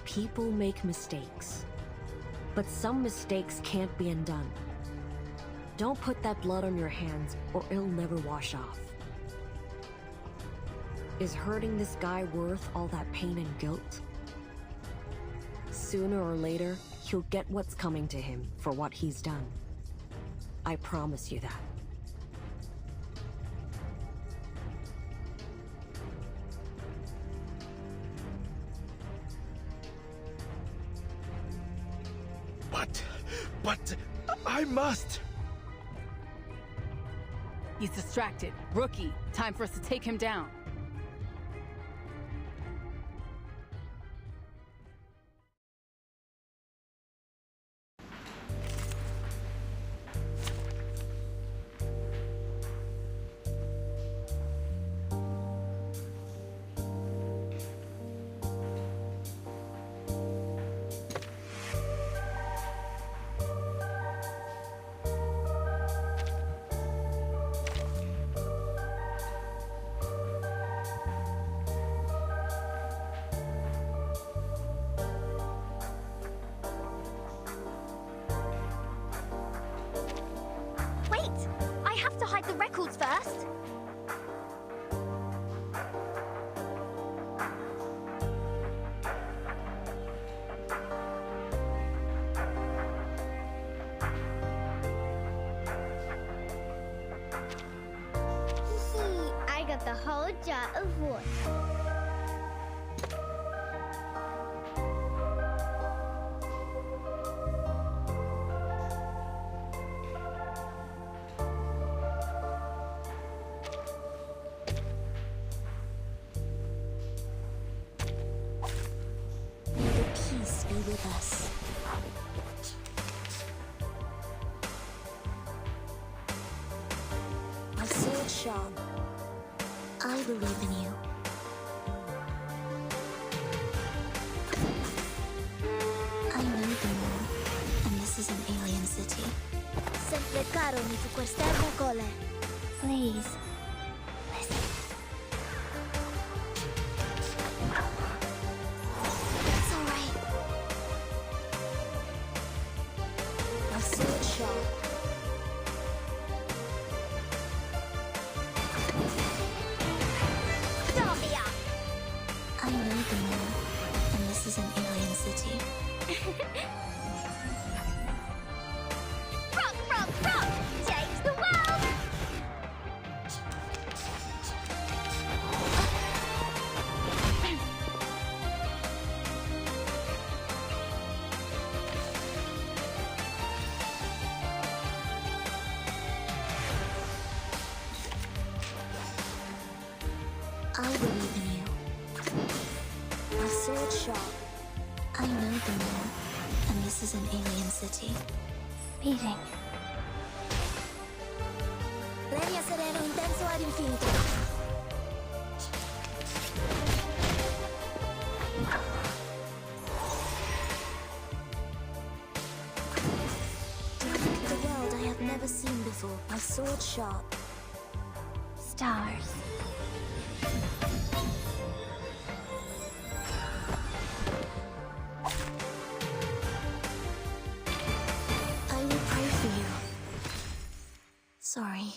People make mistakes. But some mistakes can't be undone. Don't put that blood on your hands, or it'll never wash off. Is hurting this guy worth all that pain and guilt? Sooner or later, he'll get what's coming to him for what he's done. I promise you that. But... I must! He's distracted. Rookie, time for us to take him down. hide the records first. I got the whole jar of wood. Peace be with us. I see it, Sean. I believe in you. I know the moon, and this is an alien city. Sempre caro mi tu quest'erba cole. Please. It's all right. I see it, Sean. I know the moon, and this is an alien city. Rock, rock, rock! Change the world! I believe in you. A sword shop. I know the moon, and this is an alien city. Meeting. Legna sereno intenso ad infinito. The world I have never seen before. A sword shop. Stars. I will pray for you. Sorry.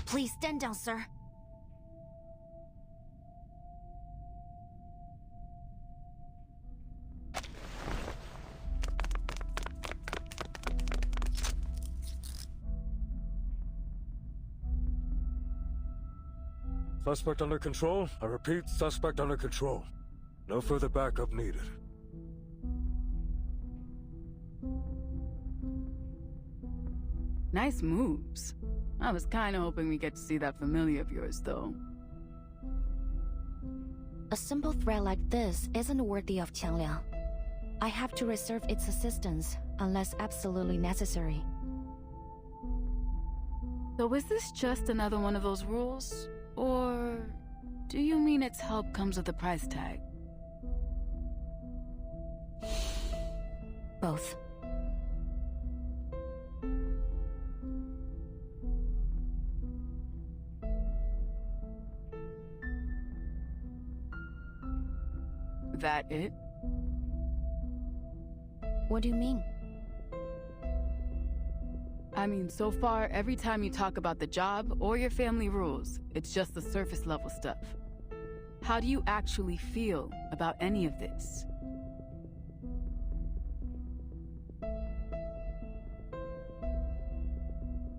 Please stand down, sir. Suspect under control. I repeat, suspect under control. No further backup needed. Nice moves. I was kinda hoping we get to see that familiar of yours, though. A simple threat like this isn't worthy of Qiangliang. I have to reserve its assistance unless absolutely necessary. So is this just another one of those rules? Or do you mean its help comes with a price tag? Both. That it? What do you mean? I mean, so far, every time you talk about the job or your family rules, it's just the surface level stuff. How do you actually feel about any of this?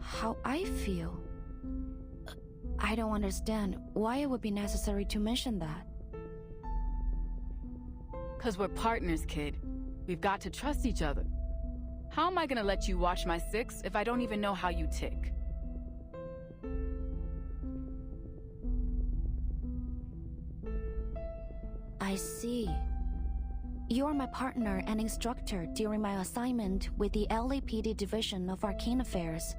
How I feel? I don't understand why it would be necessary to mention that. 'Cause we're partners, kid. We've got to trust each other. How am I gonna let you watch my six if I don't even know how you tick? I see. You're my partner and instructor during my assignment with the LAPD Division of Arcane Affairs.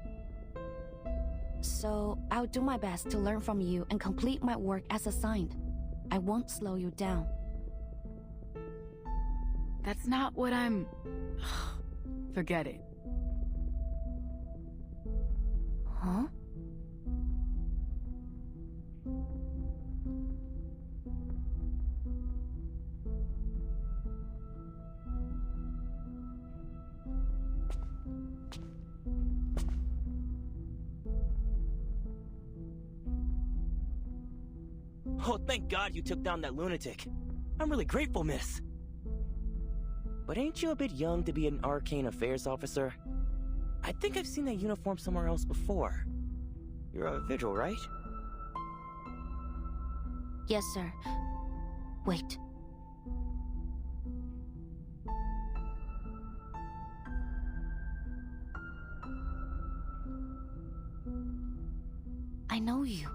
So, I'll do my best to learn from you and complete my work as assigned. I won't slow you down. That's not what I'm... Forget it. Huh? Oh, thank God you took down that lunatic. I'm really grateful, miss. But ain't you a bit young to be an arcane affairs officer? I think I've seen that uniform somewhere else before. You're a vigil, right? Yes, sir. Wait. I know you.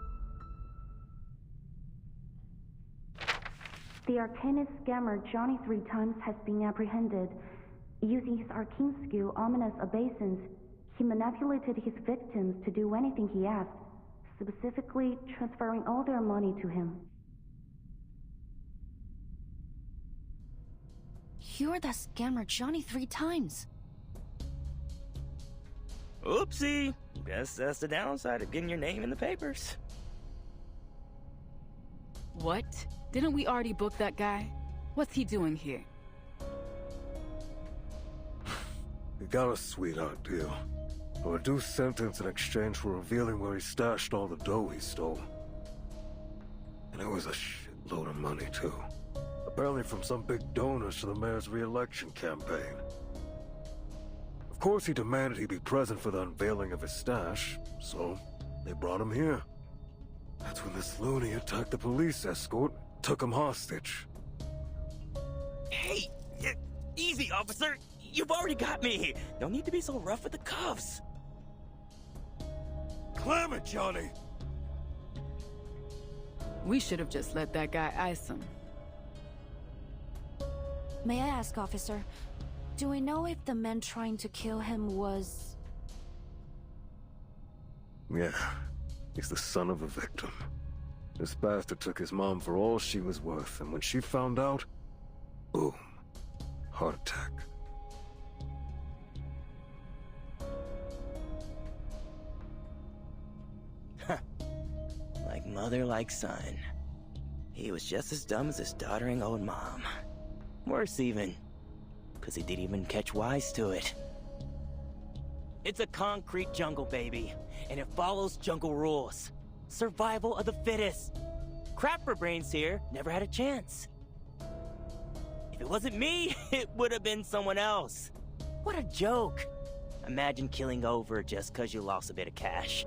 The arcanist scammer Johnny 3 times has been apprehended. Using his arcane skill, ominous obeisance, he manipulated his victims to do anything he asked, specifically transferring all their money to him. You're that scammer Johnny 3 times. Oopsie. Guess that's the downside of getting your name in the papers. What? Didn't we already book that guy? What's he doing here? We got a sweetheart deal. A reduced sentence in exchange for revealing where he stashed all the dough he stole. And it was a shitload of money, too. Apparently from some big donors to the mayor's re-election campaign. Of course he demanded he be present for the unveiling of his stash, so they brought him here. That's when this loony attacked the police escort, took him hostage. officer. You've already got me. No need to be so rough with the cuffs. Clam it, Johnny! We should have just let that guy ice him. May I ask, officer, do we know if the man trying to kill him was... Yeah, he's the son of a victim. This bastard took his mom for all she was worth, and when she found out, boom, heart attack. Like mother, like son. He was just as dumb as his doddering old mom. Worse even, because he didn't even catch wise to it. It's a concrete jungle, baby, and it follows jungle rules. Survival of the fittest. Crapper brains here never had a chance. If it wasn't me, it would have been someone else. What a joke. Imagine killing over just because you lost a bit of cash.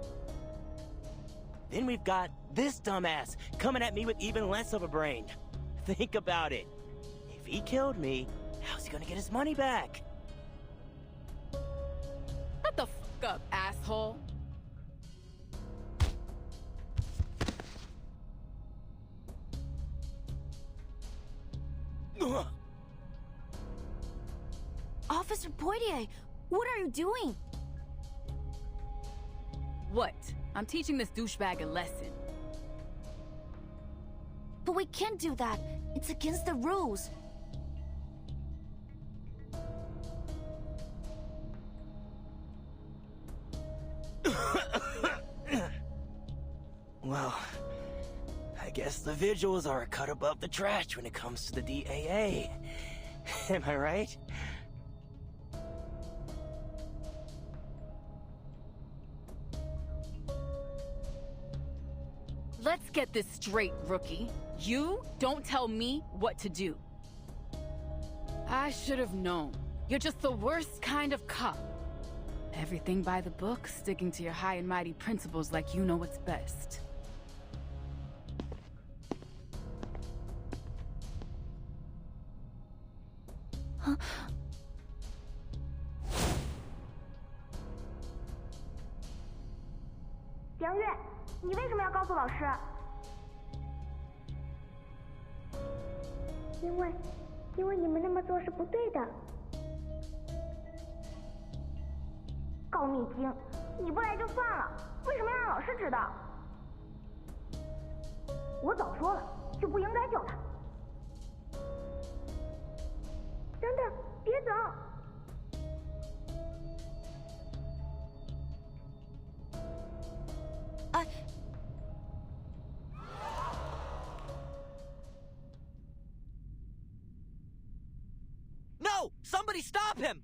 Then we've got this dumbass coming at me with even less of a brain. Think about it. If he killed me, how's he gonna get his money back? Shut the fuck up, asshole. Officer Poitier, what are you doing? What? I'm teaching this douchebag a lesson. But we can't do that. It's against the rules. Well, I guess the vigils are a cut above the trash when it comes to the DAA. Am I right? Let's get this straight, rookie. You don't tell me what to do. I should have known. You're just the worst kind of cop. Everything by the book, sticking to your high and mighty principles like you know what's best. Huh? 杨月，你为什么要告诉老师？因为你们那么做是不对的。告密精，你不来就算了，为什么要让老师知道？我早说了，就不应该救他。等等，别走。 No! Somebody stop him!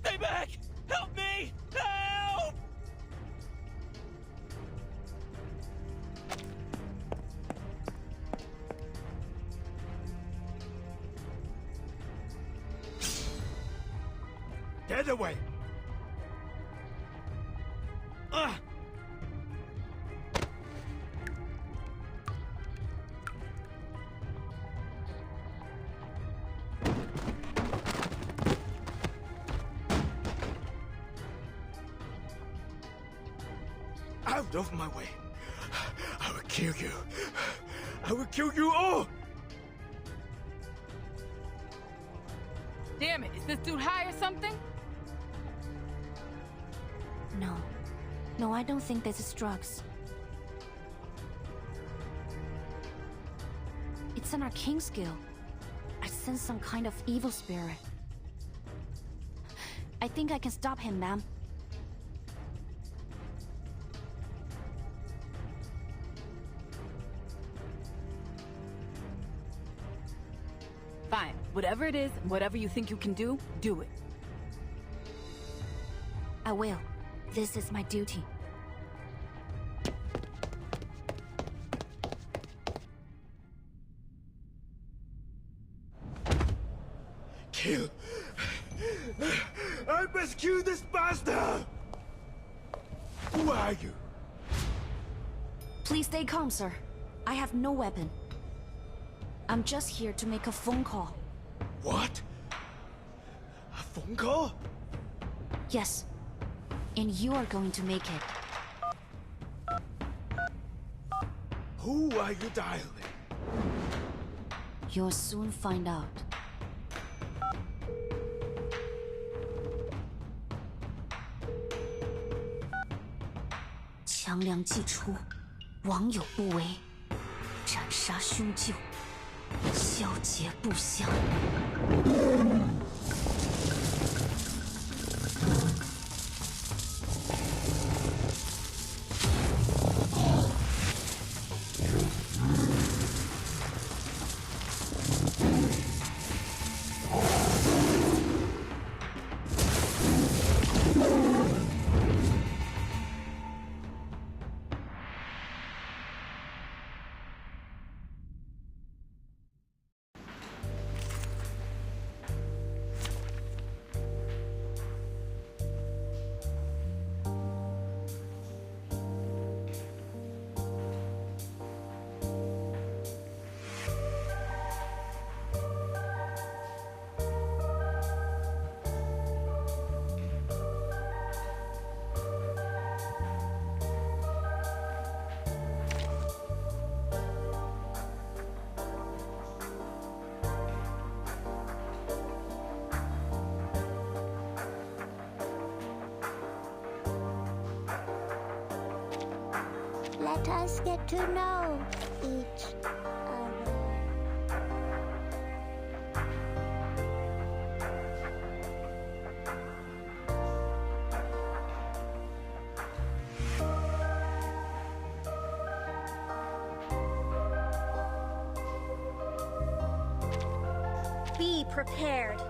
Stay back! Help me! Help! Get away! Out of my way. I will kill you. I will kill you all! Damn it, is this dude high or something? No. No, I don't think this is drugs. It's an arcane skill. I sense some kind of evil spirit. I think I can stop him, ma'am. Fine. Whatever it is, whatever you think you can do, do it. I will. This is my duty. Kill. I must kill this bastard! Who are you? Please stay calm, sir. I have no weapon. I'm just here to make a phone call. What? A phone call? Yes. And you are going to make it. Who are you dialing? You'll soon find out. 强梁既出，王有不为，斩杀凶旧，消劫不祥。Let us get to know each other. Be prepared.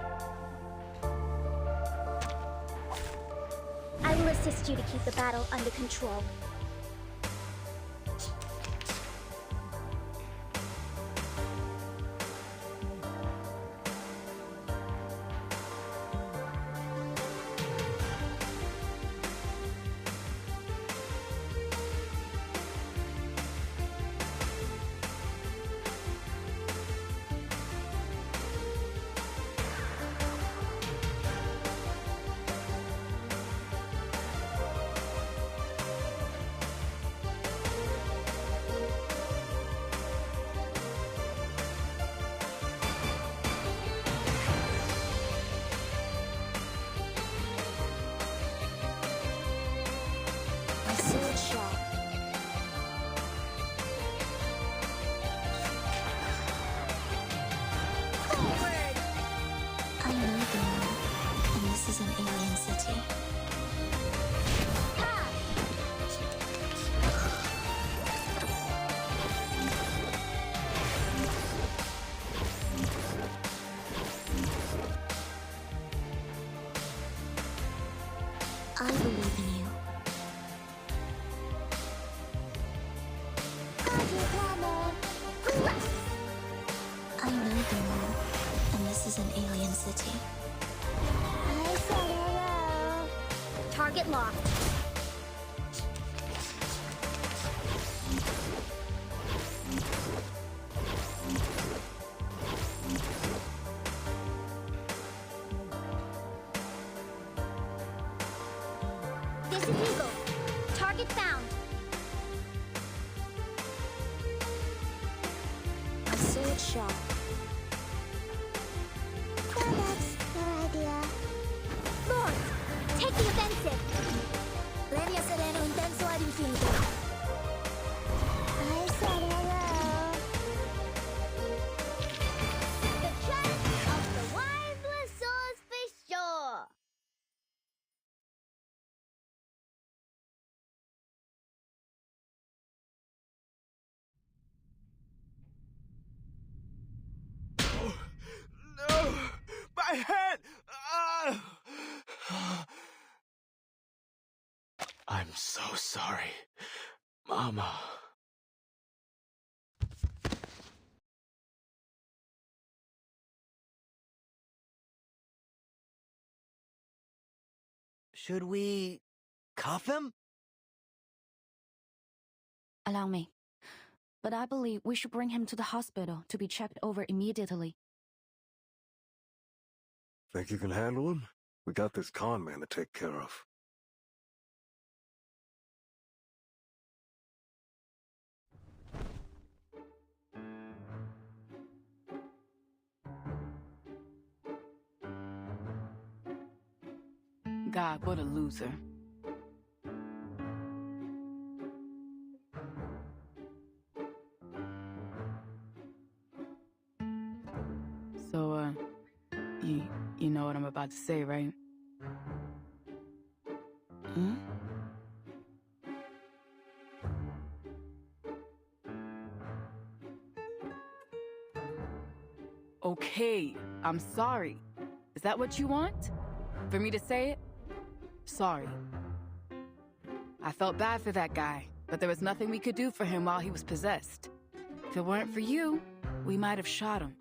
I will assist you to keep the battle under control. I believe in you. I know the moon, and this is an alien city. I said hello. Target locked. This is Eagle. Target found. How do you feel about it? I said hello. The trunk of the Wireless Sauce Fish Store. No! My head! I'm so sorry, Mama. Should we cuff him? Allow me. But I believe we should bring him to the hospital to be checked over immediately. Think you can handle him? We got this con man to take care of. God, what a loser. So, you know what I'm about to say, right? Hmm? Okay, I'm sorry. Is that what you want? For me to say it? Sorry. I felt bad for that guy, but there was nothing we could do for him while he was possessed. If it weren't for you, we might have shot him.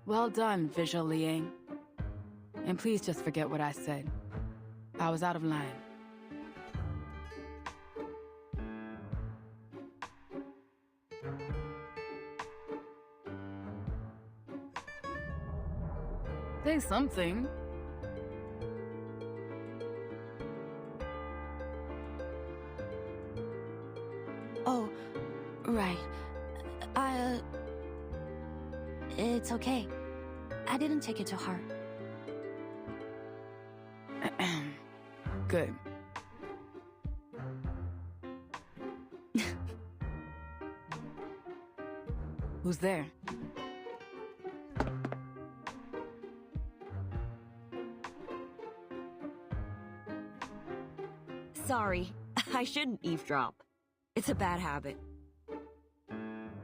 Well done, Visual Liang. And please just forget what I said. I was out of line. Say something. Oh, right. It's okay. I didn't take it to heart. Good. Who's there? Sorry, I shouldn't eavesdrop. It's a bad habit.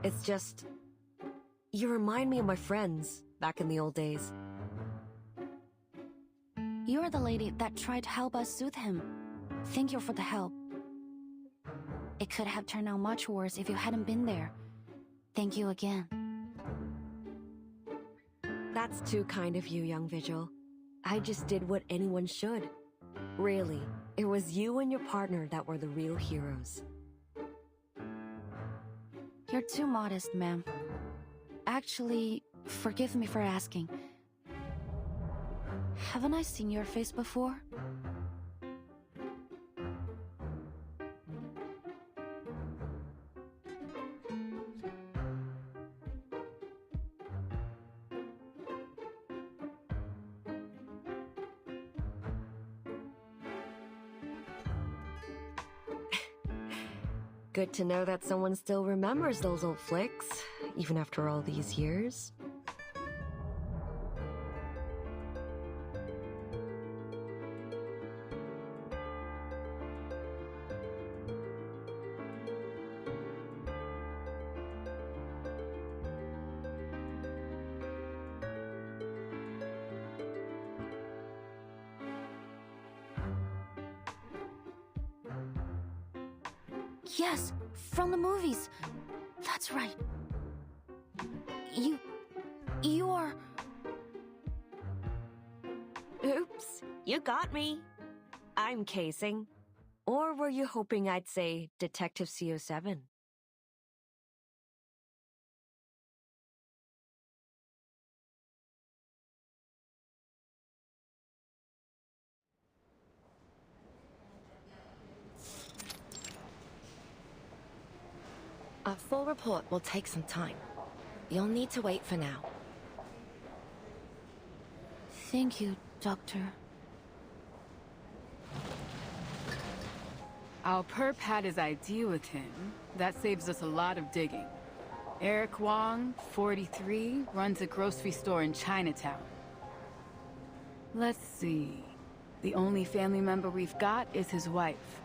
It's just... You remind me of my friends back in the old days. You're the lady that tried to help us soothe him. Thank you for the help. It could have turned out much worse if you hadn't been there. Thank you again. That's too kind of you, young Vigil. I just did what anyone should. Really, it was you and your partner that were the real heroes. You're too modest, ma'am. Actually, forgive me for asking. Haven't I seen your face before? Good to know that someone still remembers those old flicks, even after all these years. Yes, from the movies. That's right. You are... Oops, you got me. I'm casing. Or were you hoping I'd say Detective CO7? A full report will take some time. You'll need to wait for now. Thank you, Doctor. Our perp had his ID with him. That saves us a lot of digging. Eric Wong, 43, runs a grocery store in Chinatown. Let's see. The only family member we've got is his wife,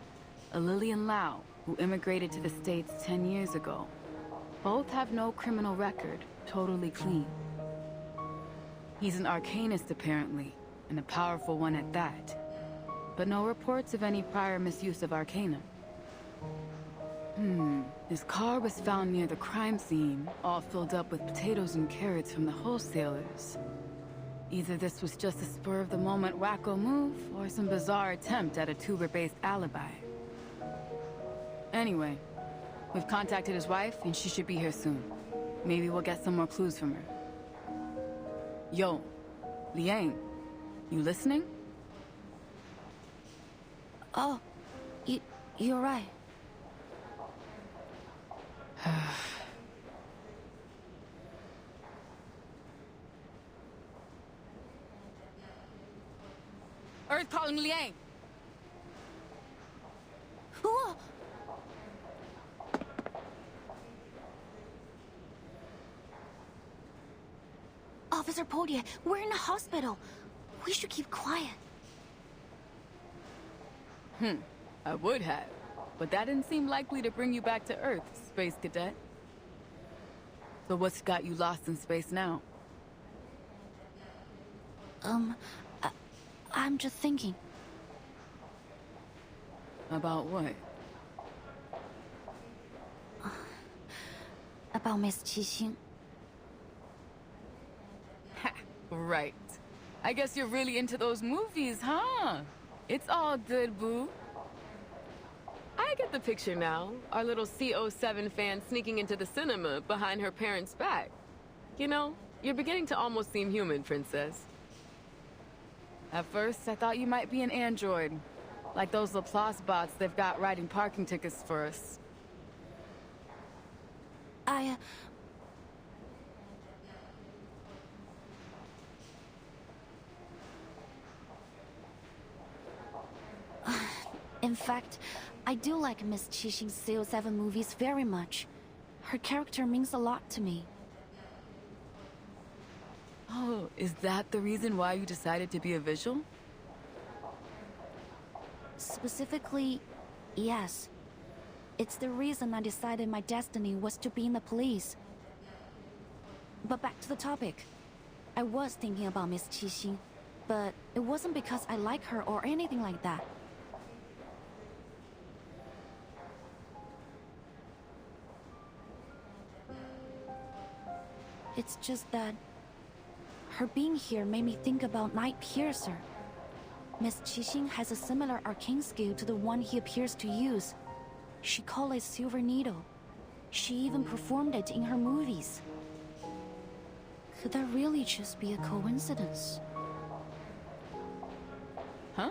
a Lillian Lau, who immigrated to the States 10 years ago. Both have no criminal record, totally clean. He's an arcanist, apparently, and a powerful one at that. But no reports of any prior misuse of arcana. His car was found near the crime scene, all filled up with potatoes and carrots from the wholesalers. Either this was just a spur-of-the-moment wacko move, or some bizarre attempt at a tuber-based alibi. Anyway, we've contacted his wife, and she should be here soon. Maybe we'll get some more clues from her. Yo, Liang, you listening? Oh, you're right. Earth calling Liang. Who? Officer Podie, we're in a hospital. We should keep quiet. I would have, but that didn't seem likely to bring you back to Earth, Space Cadet. So what's got you lost in space now? I'm just thinking. About what? About Miss Qixing. Right. I guess you're really into those movies, huh? It's all good, boo. I get the picture now. Our little CO7 fan sneaking into the cinema behind her parents' back. You know, you're beginning to almost seem human, Princess. At first, I thought you might be an android. Like those Laplace bots they've got writing parking tickets for us. In fact, I do like Miss Qixing's CO7 movies very much. Her character means a lot to me. Oh, is that the reason why you decided to be a visual? Specifically, yes. It's the reason I decided my destiny was to be in the police. But back to the topic. I was thinking about Miss Qixing, but it wasn't because I like her or anything like that. It's just that her being here made me think about Nightpiercer. Miss Qixing has a similar arcane skill to the one he appears to use. She called it Silver Needle. She even performed it in her movies. Could that really just be a coincidence? Huh?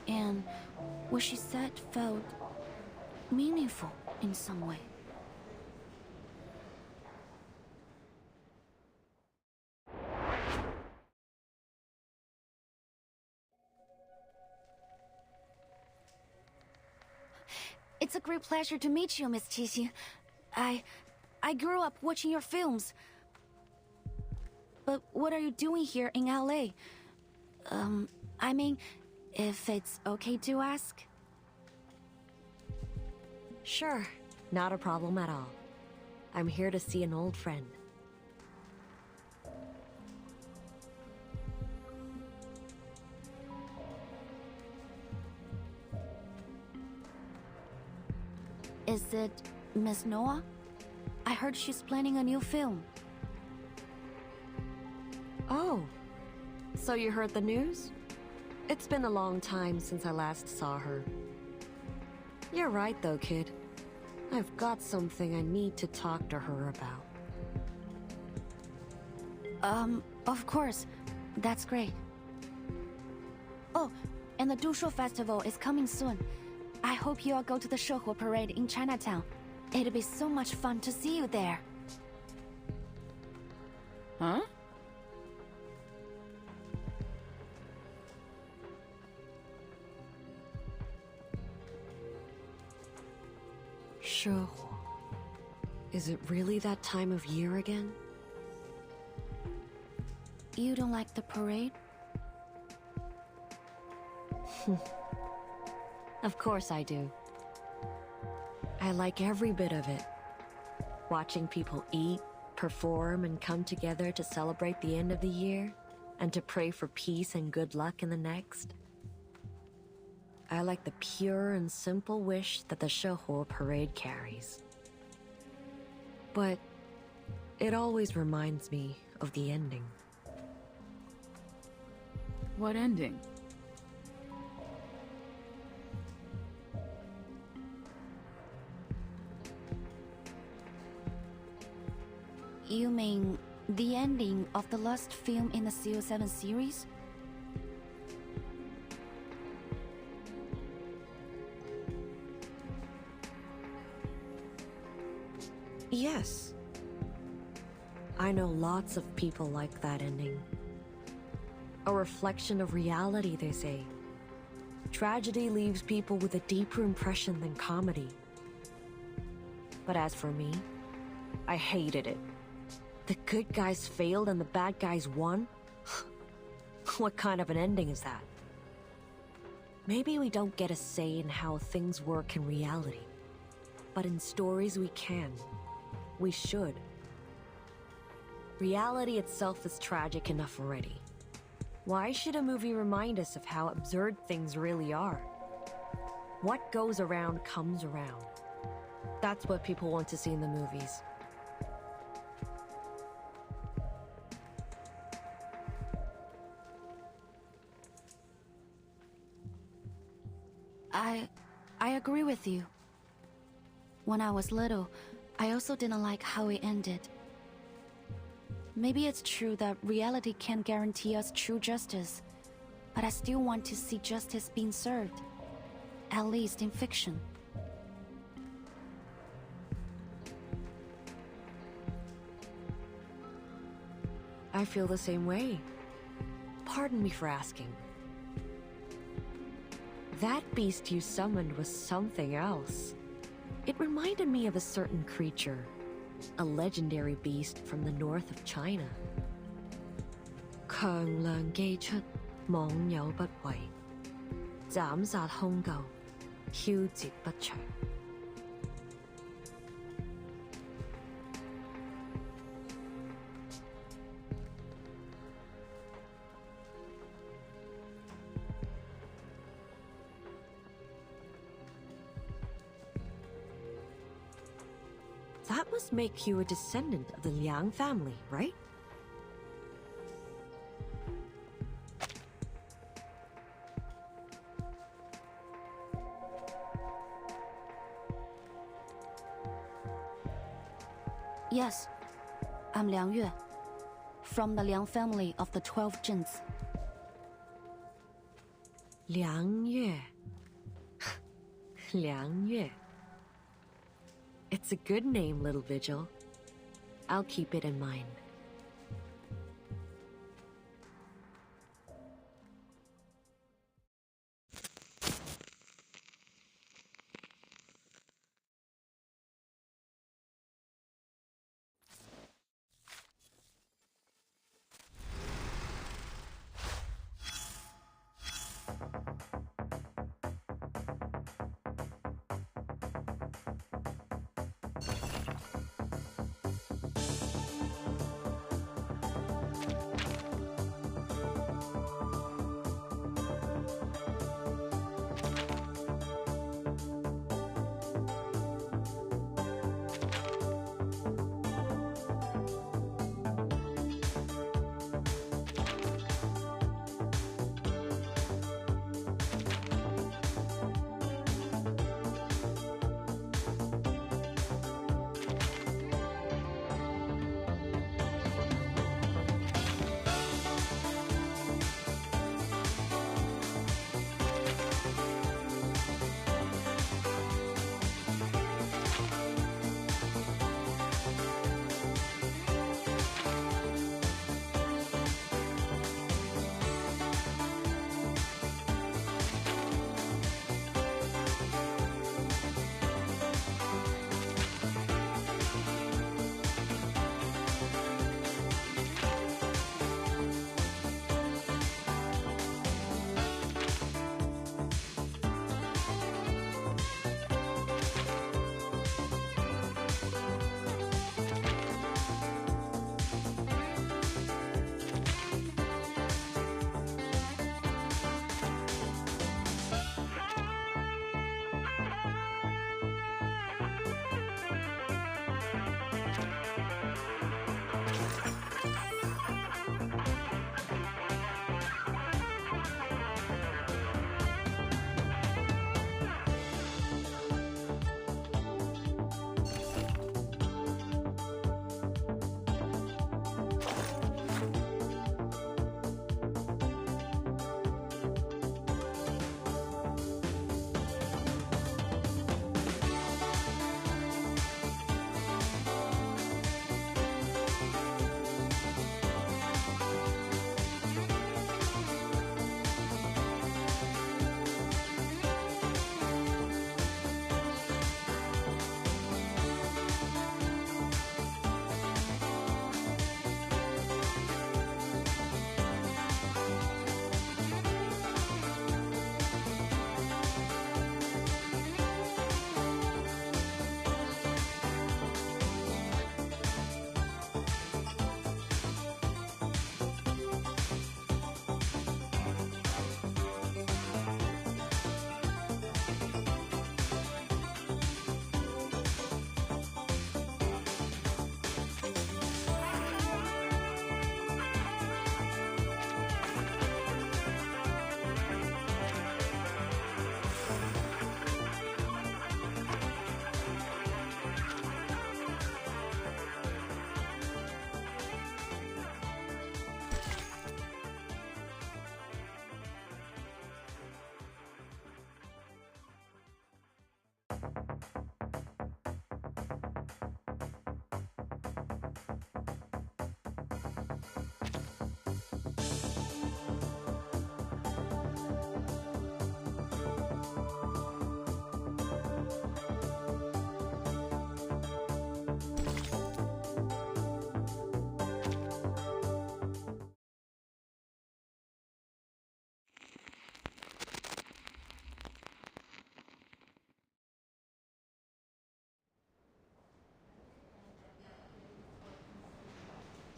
And what she said felt meaningful in some way. It's a great pleasure to meet you, Miss Qixing. I grew up watching your films. But what are you doing here in LA? I mean, if it's okay to ask? Sure, not a problem at all. I'm here to see an old friend. Is it Miss Noah? I heard she's planning a new film. Oh, so you heard the news? It's been a long time since I last saw her. You're right though, kid. I've got something I need to talk to her about. Of course. That's great. Oh, and the Dushu Festival is coming soon. I hope you all go to the Shehe parade in Chinatown. It'll be so much fun to see you there. Huh? Sure. Is it really that time of year again? You don't like the parade? Of course I do. I like every bit of it. Watching people eat, perform, and come together to celebrate the end of the year, and to pray for peace and good luck in the next. I like the pure and simple wish that the Shehuo parade carries. But it always reminds me of the ending. What ending? You mean the ending of the last film in the CO7 series? Yes. I know lots of people like that ending. A reflection of reality, they say. Tragedy leaves people with a deeper impression than comedy. But as for me, I hated it. The good guys failed and the bad guys won? What kind of an ending is that? Maybe we don't get a say in how things work in reality. But in stories we can. We should. Reality itself is tragic enough already. Why should a movie remind us of how absurd things really are? What goes around comes around. That's what people want to see in the movies. I agree with you. When I was little, I also didn't like how it ended. Maybe it's true that reality can't guarantee us true justice, but I still want to see justice being served, at least in fiction. I feel the same way. Pardon me for asking. That beast you summoned was something else. It reminded me of a certain creature, a legendary beast from the north of China. 強梁既出，網友不為，斬殺兇舊，梟截不詳。That must make you a descendant of the Liang family, right? Yes, I'm Liang Yue, from the Liang family of the 12 Jins. Liang Yue. Liang Yue. It's a good name, little Vigil. I'll keep it in mind.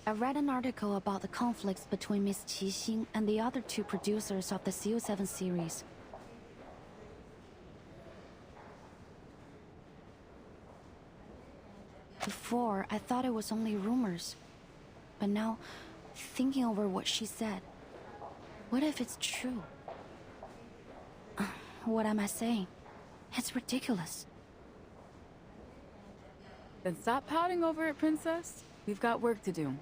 I read an article about the conflicts between Miss Qixing and the other two producers of the CO7 series. Before, I thought it was only rumors. But now, thinking over what she said, what if it's true? What am I saying? It's ridiculous. Then stop pouting over it, Princess. We've got work to do.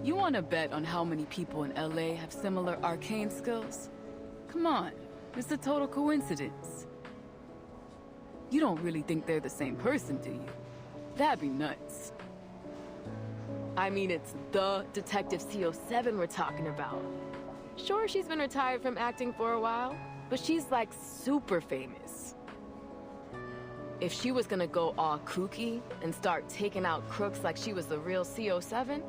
You want to bet on how many people in LA have similar arcane skills? Come on, it's a total coincidence. You don't really think they're the same person, do you? That'd be nuts. I mean, it's the Detective CO7 we're talking about. Sure, she's been retired from acting for a while, but she's like super famous. If she was gonna go all kooky and start taking out crooks like she was the real CO7,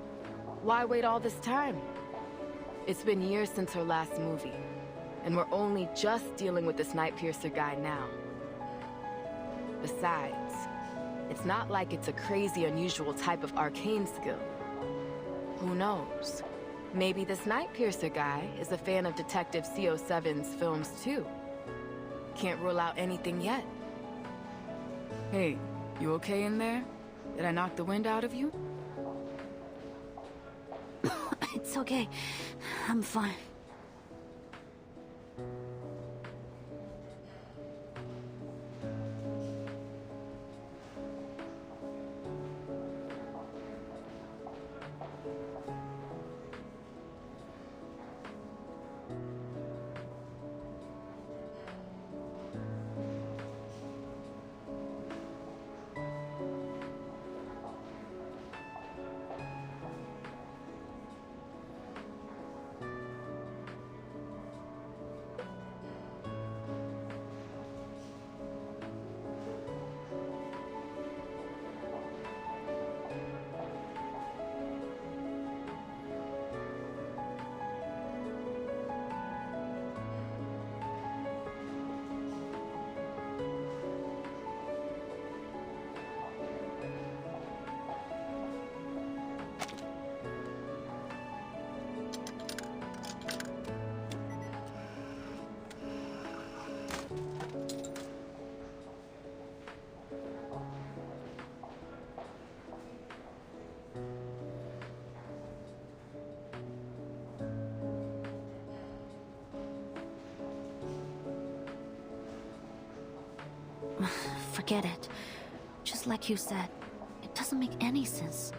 why wait all this time? It's been years since her last movie, and we're only just dealing with this Nightpiercer guy now. Besides, it's not like it's a crazy, unusual type of arcane skill. Who knows? Maybe this Nightpiercer guy is a fan of Detective CO7's films too. Can't rule out anything yet. Hey, you okay in there? Did I knock the wind out of you? It's okay. I'm fine. Forget it. Just like you said, it doesn't make any sense.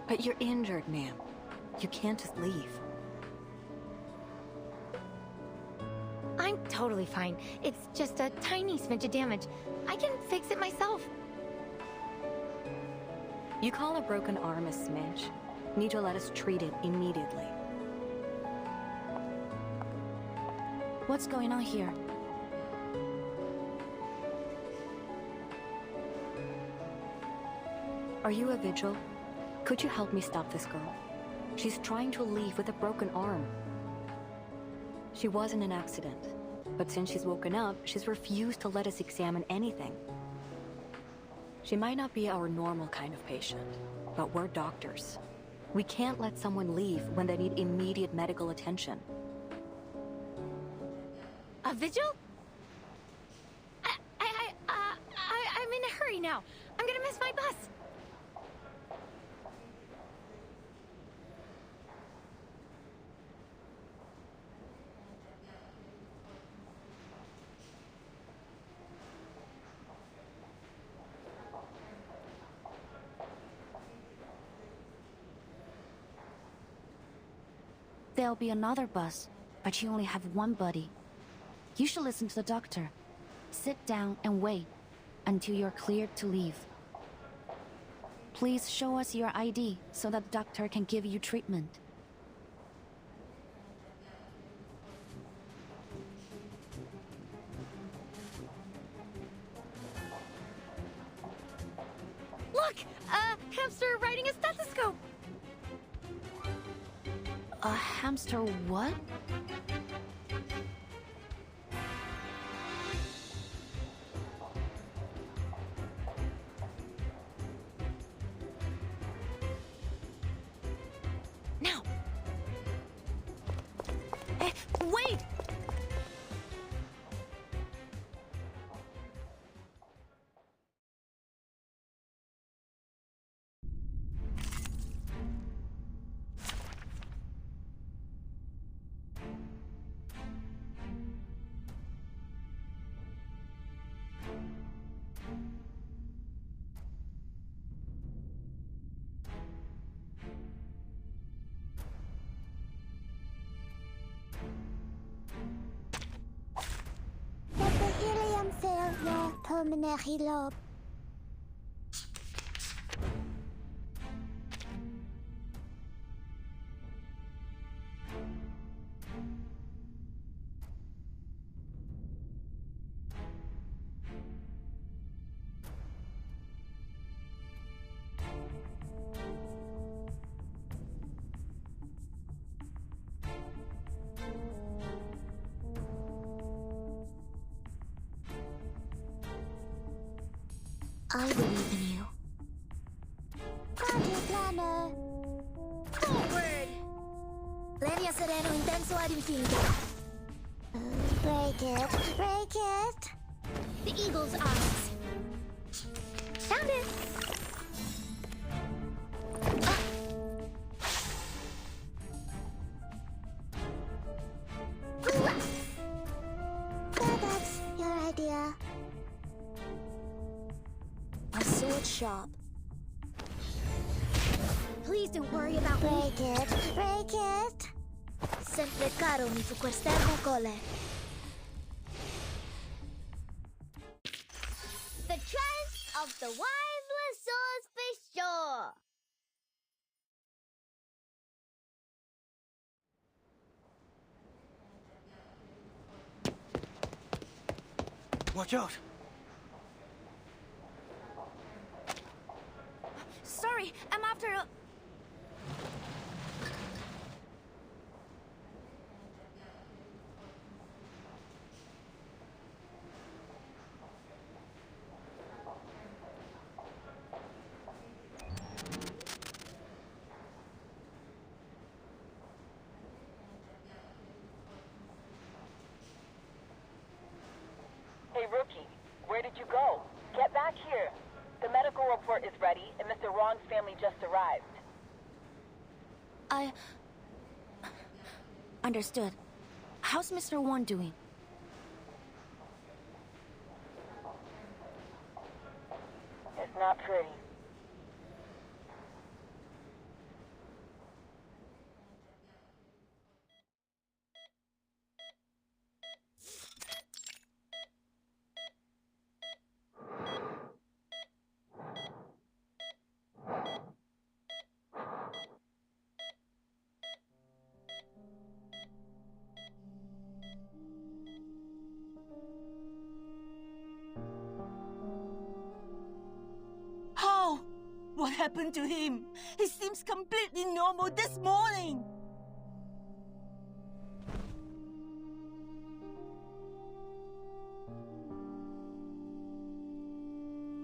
But you're injured, ma'am. You can't just leave. I'm totally fine. It's just a tiny smidge of damage. I can fix it myself. You call a broken arm a smidge? Need to let us treat it immediately. What's going on here? Are you a vigil? Could you help me stop this girl? She's trying to leave with a broken arm. She was in an accident, but since she's woken up, she's refused to let us examine anything. She might not be our normal kind of patient, but we're doctors. We can't let someone leave when they need immediate medical attention. A vigil? I'm in a hurry now. I'm gonna miss my bus. There'll be another bus, but you only have one buddy. You should listen to the doctor. Sit down and wait until you're cleared to leave. Please show us your ID so that the doctor can give you treatment. Look! A hamster riding a stethoscope! A hamster what? Now! Wait! Helium failure, pulmonary lobe. I believe in you. Party planner. Forward! Lenia sereno intenso ad infinito. Break it, break it. The eagle's eyes. Found it. That's your idea. A sword shop. Please don't worry about me. Break it, break it. Sempre caro mi su quest'ermo cole. The Trance of the Wireless Source for sure. Watch out! Sorry, I'm after a... Hey, Rookie, where did you go? Get back here. The medical report is ready, and Mr. Wong's family just arrived. Understood. How's Mr. Wong doing? It's not pretty. How? What happened to him? He seems completely normal this morning.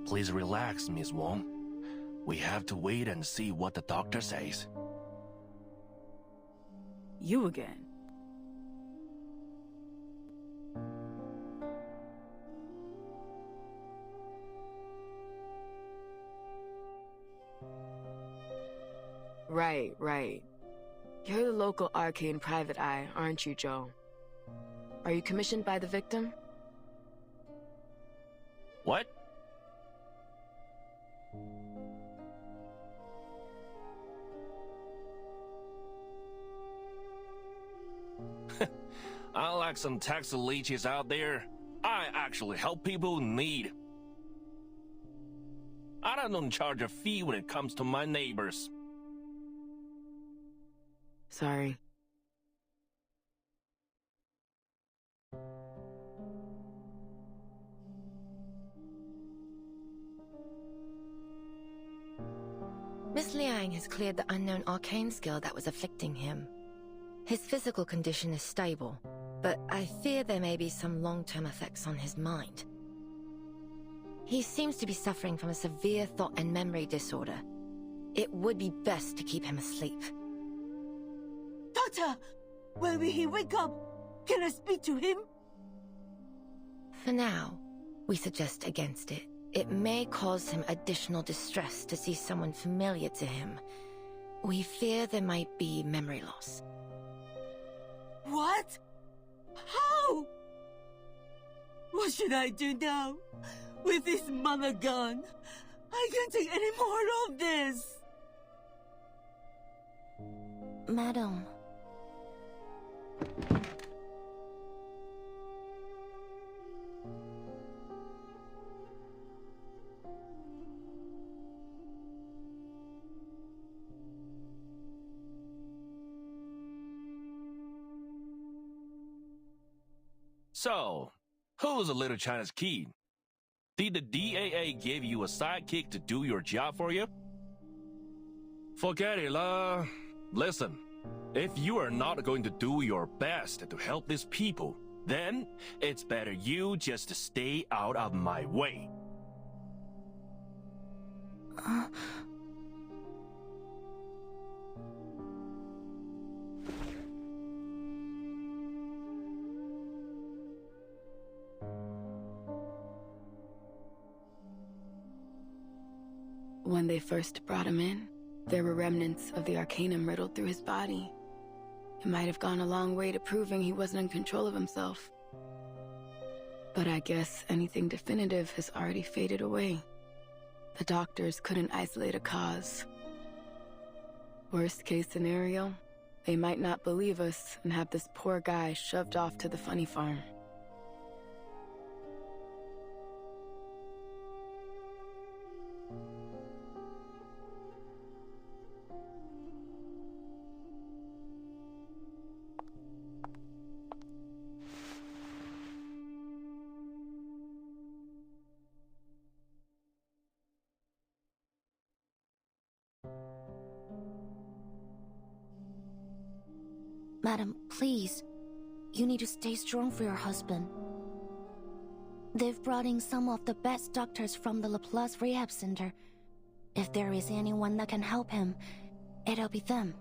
Please relax, Miss Wong. We have to wait and see what the doctor says. You again. Right. You're the local arcane private eye, aren't you, Joe? Are you commissioned by the victim? What? Unlike some taxi leeches out there, I actually help people in need. I don't charge a fee when it comes to my neighbors. Sorry. Miss Liang has cleared the unknown arcane skill that was afflicting him. His physical condition is stable, but I fear there may be some long-term effects on his mind. He seems to be suffering from a severe thought and memory disorder. It would be best to keep him asleep. Doctor! When will he wake up? Can I speak to him? For now, we suggest against it. It may cause him additional distress to see someone familiar to him. We fear there might be memory loss. What? How? What should I do now? With this mother gone, I can't take any more of this. Madam. So, who's a little China's kid? Did the DAA give you a sidekick to do your job for you? Forget it, lah. Listen, if you are not going to do your best to help these people, then it's better you just stay out of my way. When they first brought him in, there were remnants of the arcanum riddled through his body. It might have gone a long way to proving he wasn't in control of himself. But I guess anything definitive has already faded away. The doctors couldn't isolate a cause. Worst case scenario, they might not believe us and have this poor guy shoved off to the funny farm. Madam, please. You need to stay strong for your husband. They've brought in some of the best doctors from the Laplace Rehab Center. If there is anyone that can help him, it'll be them.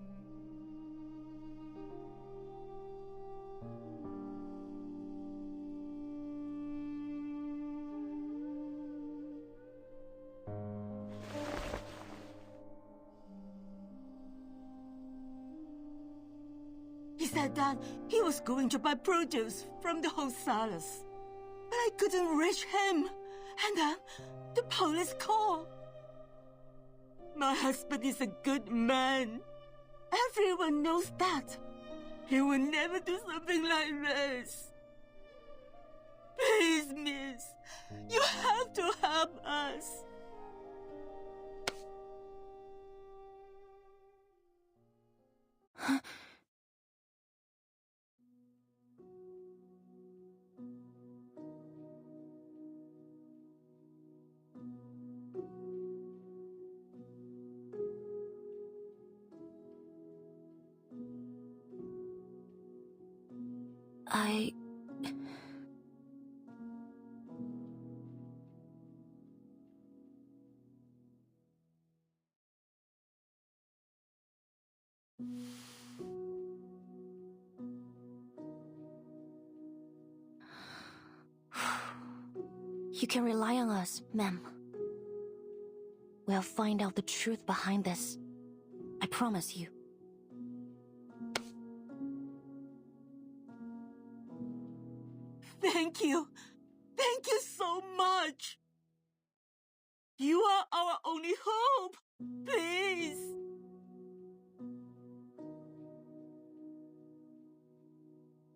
He said that he was going to buy produce from the wholesalers. But I couldn't reach him. And then the police called. My husband is a good man. Everyone knows that. He will never do something like this. Please, miss. You have to help us. You can rely on us, ma'am. We'll find out the truth behind this. I promise you. Thank you. Thank you so much. You are our only hope. Please. —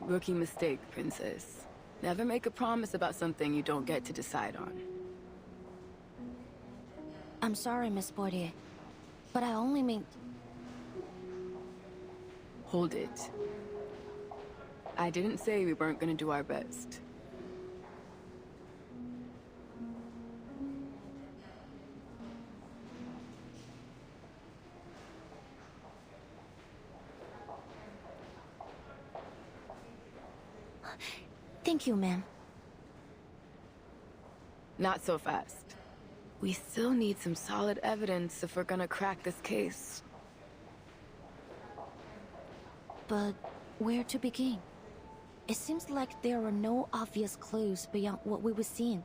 Rookie mistake, Princess. Never make a promise about something you don't get to decide on. I'm sorry, Miss Portier, but I only mean... Hold it. I didn't say we weren't gonna do our best. Thank you, ma'am. Not so fast. We still need some solid evidence if we're gonna crack this case. But where to begin? It seems like there are no obvious clues beyond what we were seeing.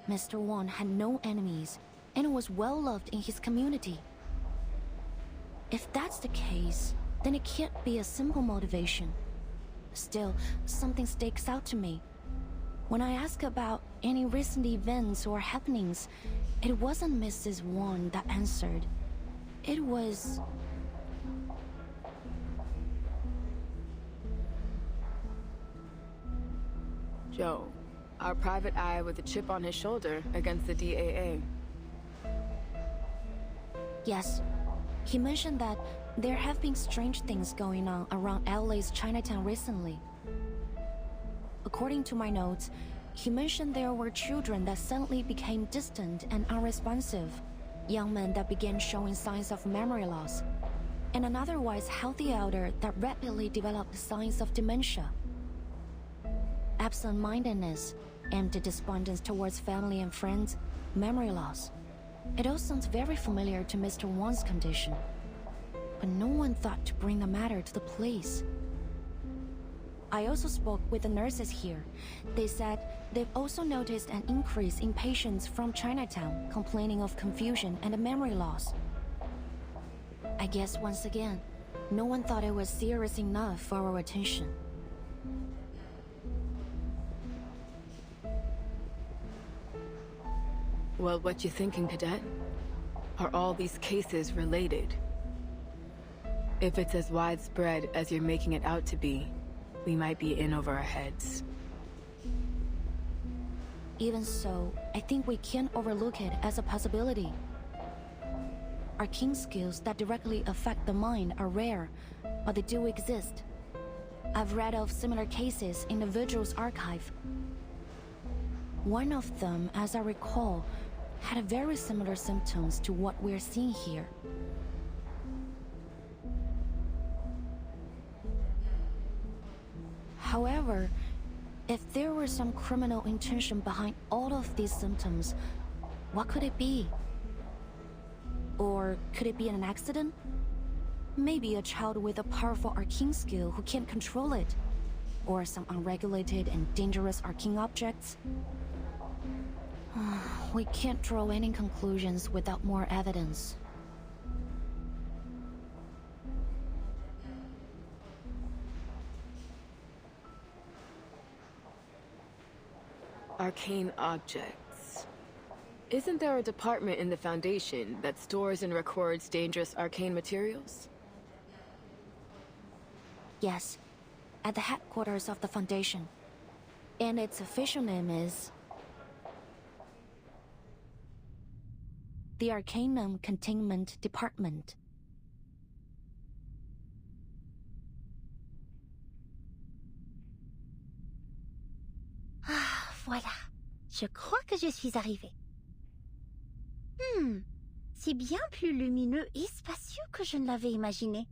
Mr. Wong had no enemies and was well loved in his community. If that's the case, then it can't be a simple motivation. Still, something sticks out to me. When I ask about any recent events or happenings, it wasn't Mrs. Wong that answered. It was... Joe, our private eye with a chip on his shoulder against the DAA. Yes. He mentioned that there have been strange things going on around LA's Chinatown recently. According to my notes, he mentioned there were children that suddenly became distant and unresponsive, young men that began showing signs of memory loss, and an otherwise healthy elder that rapidly developed signs of dementia. Absent-mindedness, empty despondence towards family and friends, memory loss. It all sounds very familiar to Mr. Wong's condition. But no one thought to bring the matter to the police. I also spoke with the nurses here. They said they've also noticed an increase in patients from Chinatown complaining of confusion and memory loss. I guess once again, no one thought it was serious enough for our attention. Well, what you thinking, Cadet? Are all these cases related? If it's as widespread as you're making it out to be, we might be in over our heads. Even so, I think we can't overlook it as a possibility. Arcane skills that directly affect the mind are rare, but they do exist. I've read of similar cases in the Vigil's archive. One of them, as I recall, had very similar symptoms to what we're seeing here. However, if there were some criminal intention behind all of these symptoms, what could it be? Or could it be an accident? Maybe a child with a powerful arcane skill who can't control it. Or some unregulated and dangerous arcane objects. We can't draw any conclusions without more evidence. Arcane objects. Isn't there a department in the Foundation that stores and records dangerous arcane materials? Yes, at the headquarters of the Foundation. And its official name is... the Arcanum Containment Department. Ah, voilà. Je crois que je suis arrivée. C'est bien plus lumineux et spacieux que je ne l'avais imaginé.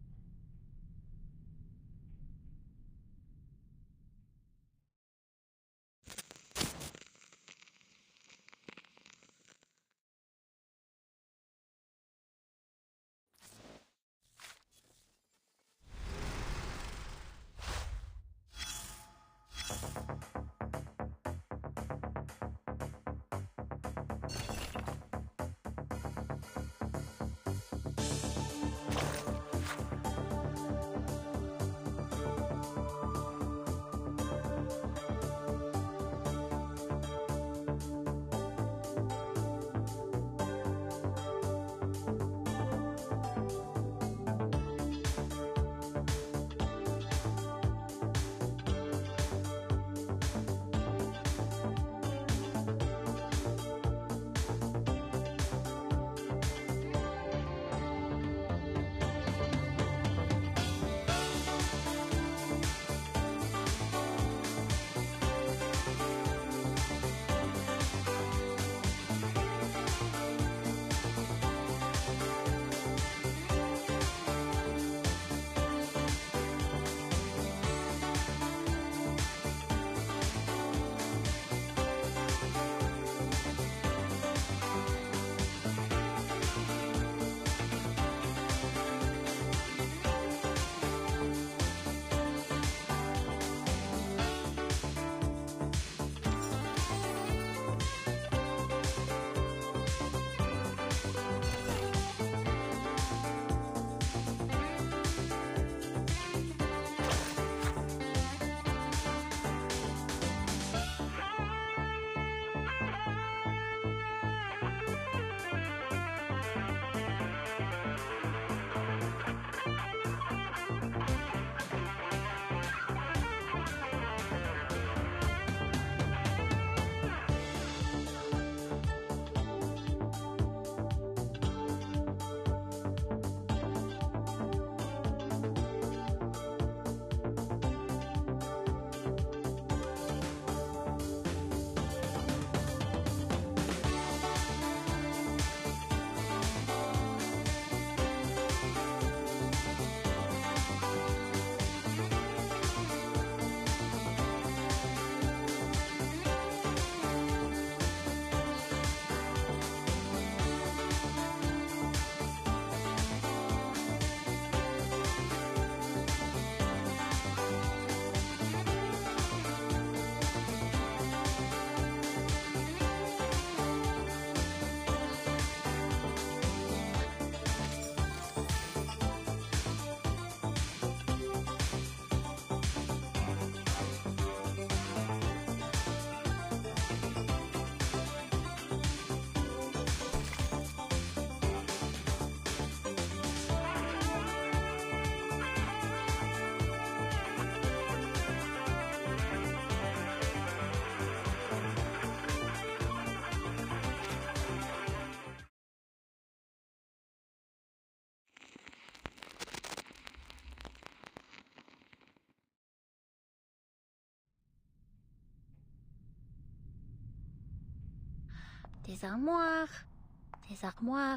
Des armoires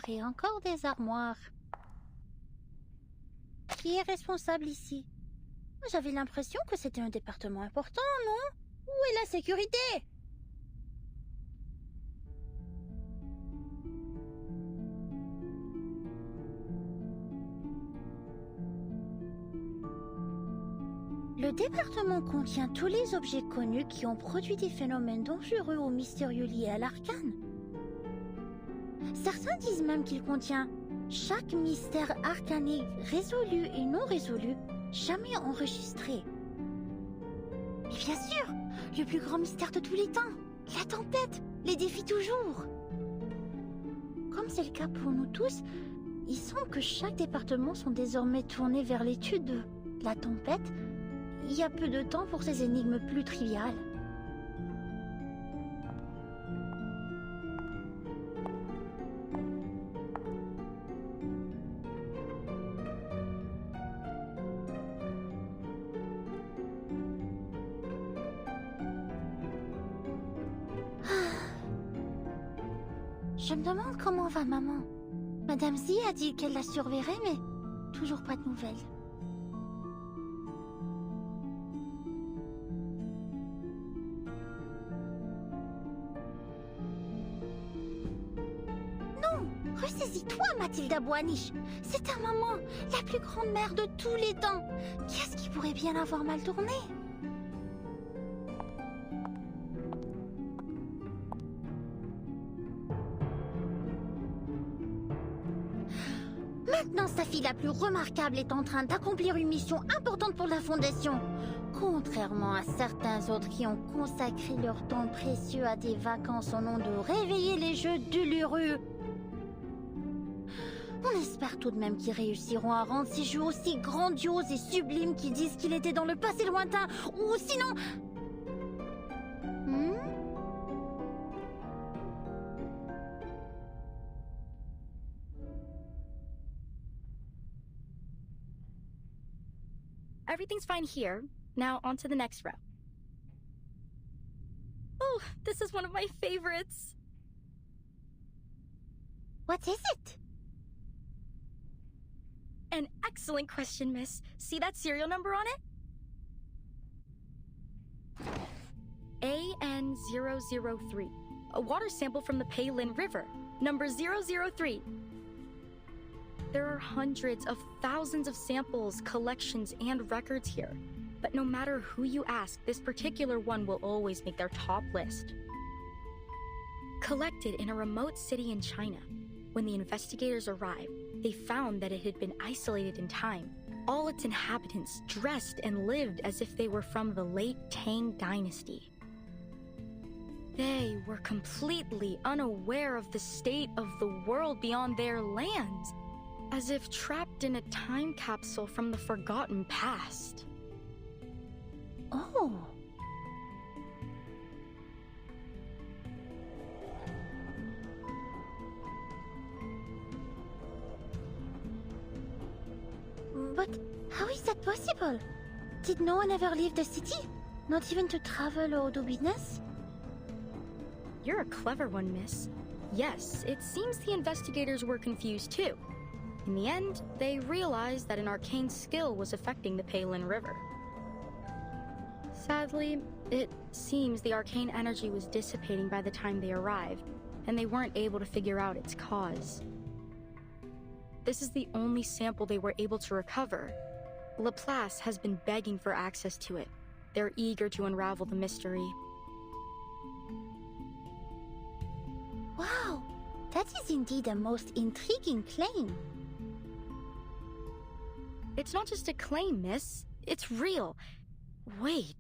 et encore des armoires. Qui est responsable ici? J'avais l'impression que c'était un département important, non? Où est la sécurité? Le département contient tous les objets connus qui ont produit des phénomènes dangereux ou mystérieux liés à l'arcane. Certains disent même qu'il contient chaque mystère arcanique résolu et non résolu, jamais enregistré. Et bien sûr, le plus grand mystère de tous les temps, la tempête, les défie toujours. Comme c'est le cas pour nous tous, il semble que chaque département sont désormais tournés vers l'étude de la tempête. Il y a peu de temps pour ces énigmes plus triviales. Je me demande comment va maman. Madame Z a dit qu'elle la surveillerait, mais toujours pas de nouvelles. Non, ressaisis-toi, Mathilda Boaniche. C'est ta maman, la plus grande mère de tous les temps. Qu'est-ce qui pourrait bien avoir mal tourné? Maintenant, sa fille la plus remarquable est en train d'accomplir une mission importante pour la Fondation. Contrairement à certains autres qui ont consacré leur temps précieux à des vacances au nom de réveiller les jeux d'Uluru. On espère tout de même qu'ils réussiront à rendre ces jeux aussi grandioses et sublimes qu'ils disent qu'il était dans le passé lointain, ou sinon... Everything's fine here. Now on to the next row. Oh, this is one of my favorites. What is it? An excellent question, miss. See that serial number on it? AN003. A water sample from the Peilin River. Number 003. There are hundreds of thousands of samples, collections, and records here. But no matter who you ask, this particular one will always make their top list. Collected in a remote city in China, when the investigators arrived, they found that it had been isolated in time. All its inhabitants dressed and lived as if they were from the late Tang Dynasty. They were completely unaware of the state of the world beyond their lands, as if trapped in a time capsule from the forgotten past. Oh. But how is that possible? Did no one ever leave the city? Not even to travel or do business? You're a clever one, miss. Yes, it seems the investigators were confused too. In the end, they realized that an arcane skill was affecting the Peilin River. Sadly, it seems the arcane energy was dissipating by the time they arrived, and they weren't able to figure out its cause. This is the only sample they were able to recover. Laplace has been begging for access to it. They're eager to unravel the mystery. Wow, that is indeed a most intriguing claim. It's not just a claim, miss. It's real. Wait.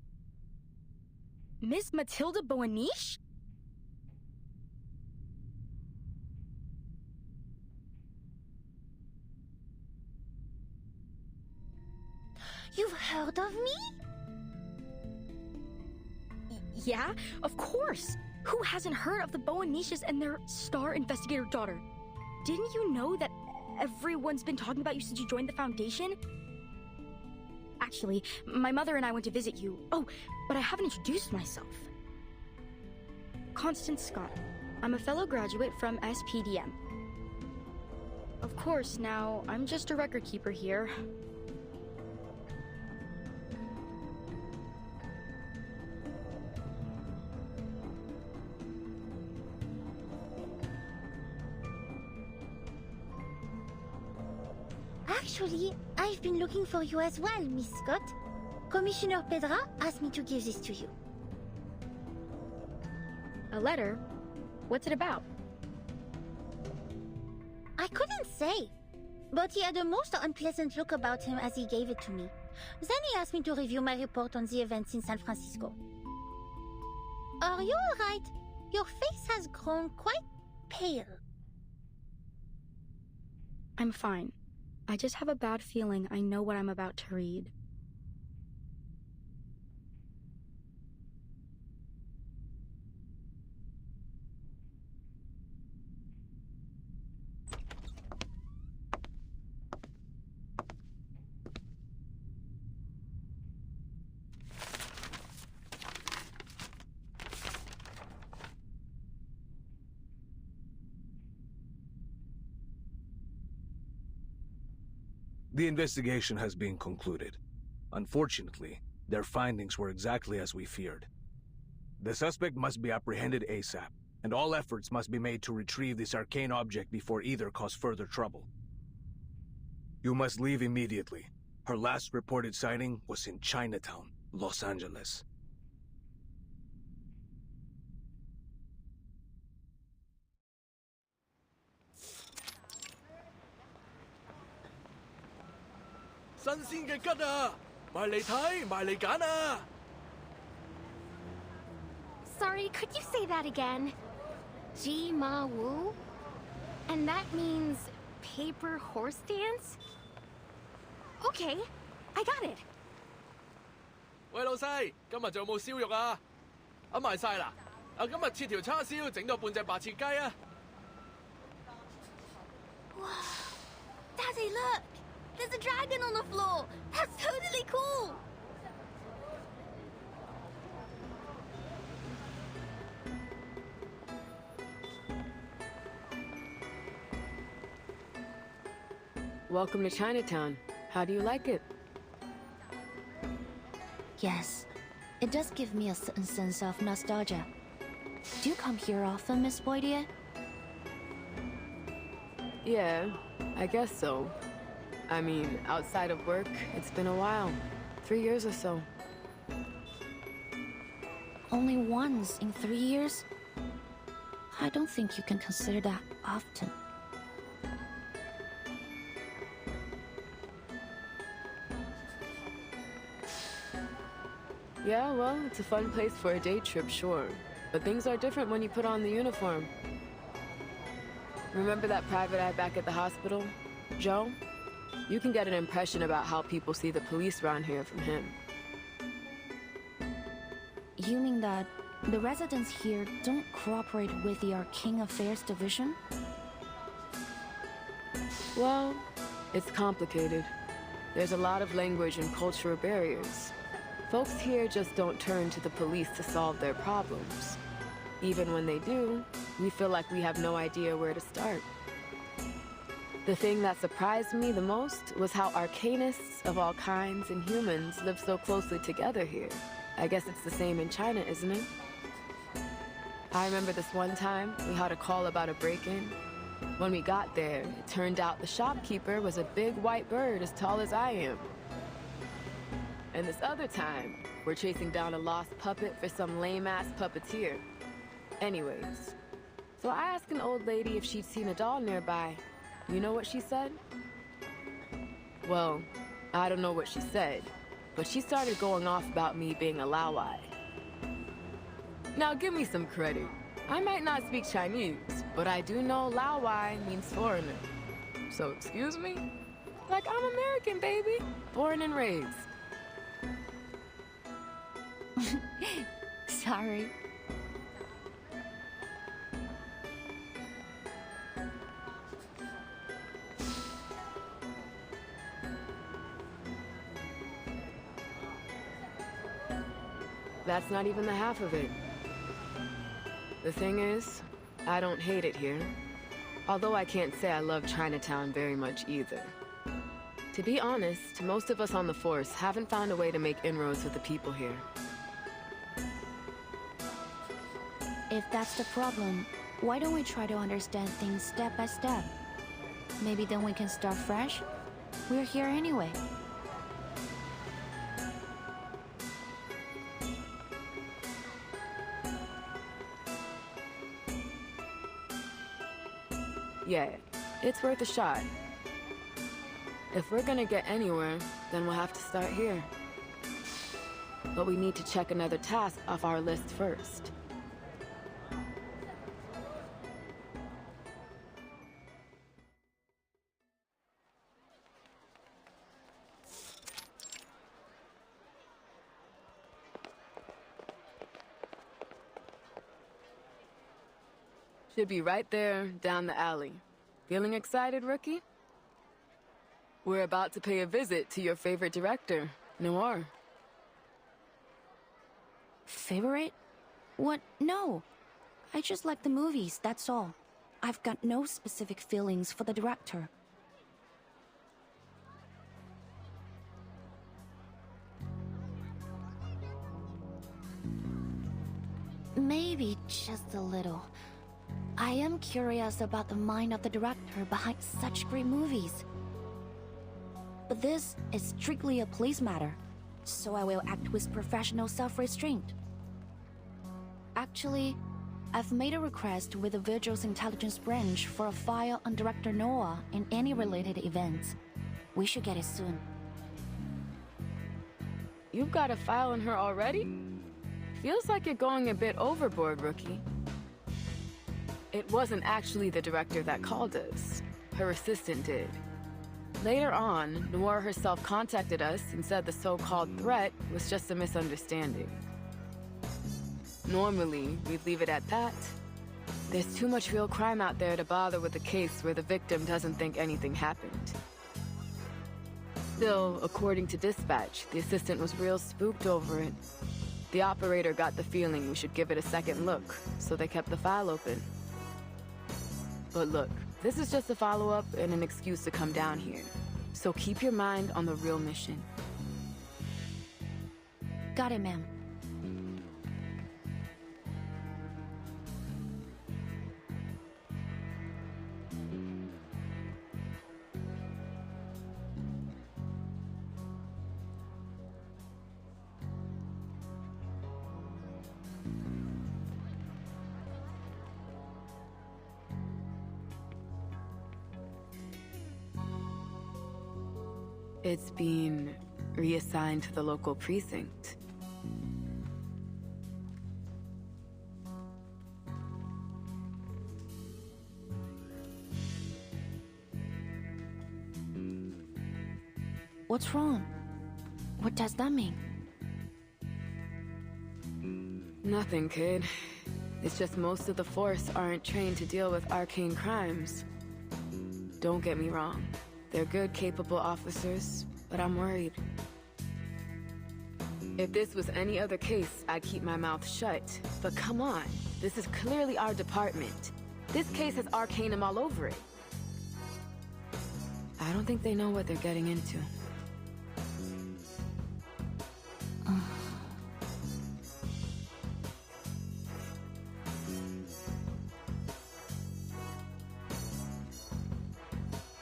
Miss Matilda Boaniche? You've heard of me? Yeah, of course. Who hasn't heard of the Boaniches and their star investigator daughter? Didn't you know that everyone's been talking about you since you joined the Foundation? Actually, my mother and I went to visit you. Oh, but I haven't introduced myself. Constance Scott, I'm a fellow graduate from SPDM. Of course, now, I'm just a record keeper here. Actually, I've been looking for you as well, Miss Scott. Commissioner Pedra asked me to give this to you. A letter? What's it about? I couldn't say, but he had a most unpleasant look about him as he gave it to me. Then he asked me to review my report on the events in San Francisco. Are you alright? Your face has grown quite pale. I'm fine. I just have a bad feeling I know what I'm about to read. The investigation has been concluded. Unfortunately, their findings were exactly as we feared. The suspect must be apprehended ASAP, and all efforts must be made to retrieve this arcane object before either cause further trouble. You must leave immediately. Her last reported sighting was in Chinatown, Los Angeles. Sorry, could you say that again? Ji Ma Wu? And that means paper horse dance? Okay, I got it. 喂，老細，今日仲有冇燒肉啊？賣晒啦！今日切條叉燒，整多半隻白切雞啊！ Daddy, look! There's a dragon on the floor! That's totally cool! Welcome to Chinatown. How do you like it? Yes, it does give me a certain sense of nostalgia. Do you come here often, Miss Boydier? Yeah, I guess so. I mean, outside of work, it's been a while. 3 years or so. Only once in 3 years? I don't think you can consider that often. Yeah, well, it's a fun place for a day trip, sure. But things are different when you put on the uniform. Remember that private eye back at the hospital, Joe? You can get an impression about how people see the police around here from him. You mean that the residents here don't cooperate with the Arcane Affairs Division? Well, it's complicated. There's a lot of language and cultural barriers. Folks here just don't turn to the police to solve their problems. Even when they do, we feel like we have no idea where to start. The thing that surprised me the most was how arcanists of all kinds and humans live so closely together here. I guess it's the same in China, isn't it? I remember this one time we had a call about a break-in. When we got there, it turned out the shopkeeper was a big white bird as tall as I am. And this other time, we're chasing down a lost puppet for some lame-ass puppeteer. Anyways, so I asked an old lady if she'd seen a doll nearby. You know what she said? Well, I don't know what she said, but she started going off about me being a Laowai. Now give me some credit. I might not speak Chinese, but I do know Laowai means foreigner. So excuse me? Like I'm American, baby. Born and raised. Sorry. That's not even the half of it. The thing is, I don't hate it here. Although I can't say I love Chinatown very much either. To be honest, most of us on the force haven't found a way to make inroads with the people here. If that's the problem, why don't we try to understand things step by step? Maybe then we can start fresh? We're here anyway. Yeah, it's worth a shot. If we're gonna get anywhere, then we'll have to start here. But we need to check another task off our list first. Should be right there, down the alley. Feeling excited, rookie? We're about to pay a visit to your favorite director, Noir. Favorite? What? No. I just like the movies, that's all. I've got no specific feelings for the director. Maybe just a little. I am curious about the mind of the director behind such great movies. But this is strictly a police matter, so I will act with professional self-restraint. Actually, I've made a request with the Visuals Intelligence Branch for a file on Director Noah and any related events. We should get it soon. You've got a file on her already? Feels like you're going a bit overboard, rookie. It wasn't actually the director that called us. Her assistant did. Later on, Noir herself contacted us and said the so-called threat was just a misunderstanding. Normally, we'd leave it at that. There's too much real crime out there to bother with a case where the victim doesn't think anything happened. Still, according to dispatch, the assistant was real spooked over it. The operator got the feeling we should give it a second look, so they kept the file open. But look, this is just a follow-up and an excuse to come down here. So keep your mind on the real mission. Got it, ma'am. It's been reassigned to the local precinct. What's wrong? What does that mean? Nothing, kid. It's just most of the force aren't trained to deal with arcane crimes. Don't get me wrong. They're good, capable officers, but I'm worried. If this was any other case, I'd keep my mouth shut. But come on, this is clearly our department. This case has arcanum all over it. I don't think they know what they're getting into.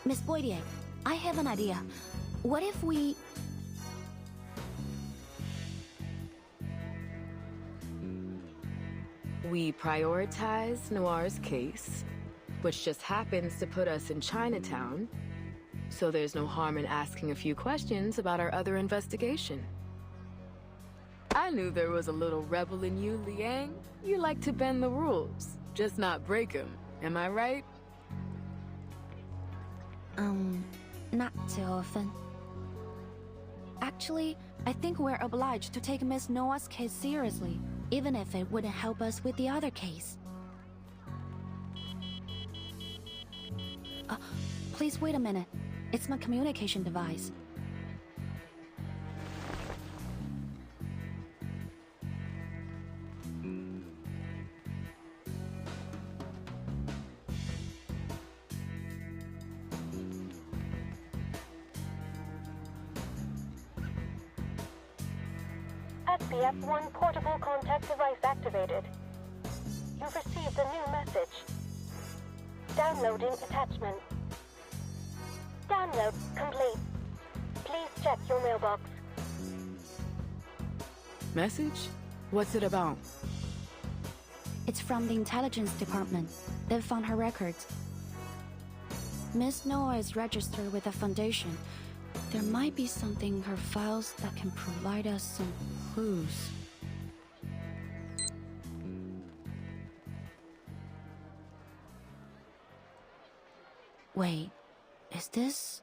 Miss Boydier, I have an idea. What if we... We prioritize Noir's case, which just happens to put us in Chinatown, so there's no harm in asking a few questions about our other investigation. I knew there was a little rebel in you, Liang. You like to bend the rules, just not break them. Am I right? Not too often. Actually, I think we're obliged to take Miss Noah's case seriously, even if it wouldn't help us with the other case. Please wait a minute. It's my communication device. The F1 portable contact device activated. You've received a new message. Downloading attachment. Download complete. Please check your mailbox. Message? What's it about? It's from the intelligence department. They've found her records. Miss Noah is registered with the foundation. There might be something in her files that can provide us some clues. Wait, is this...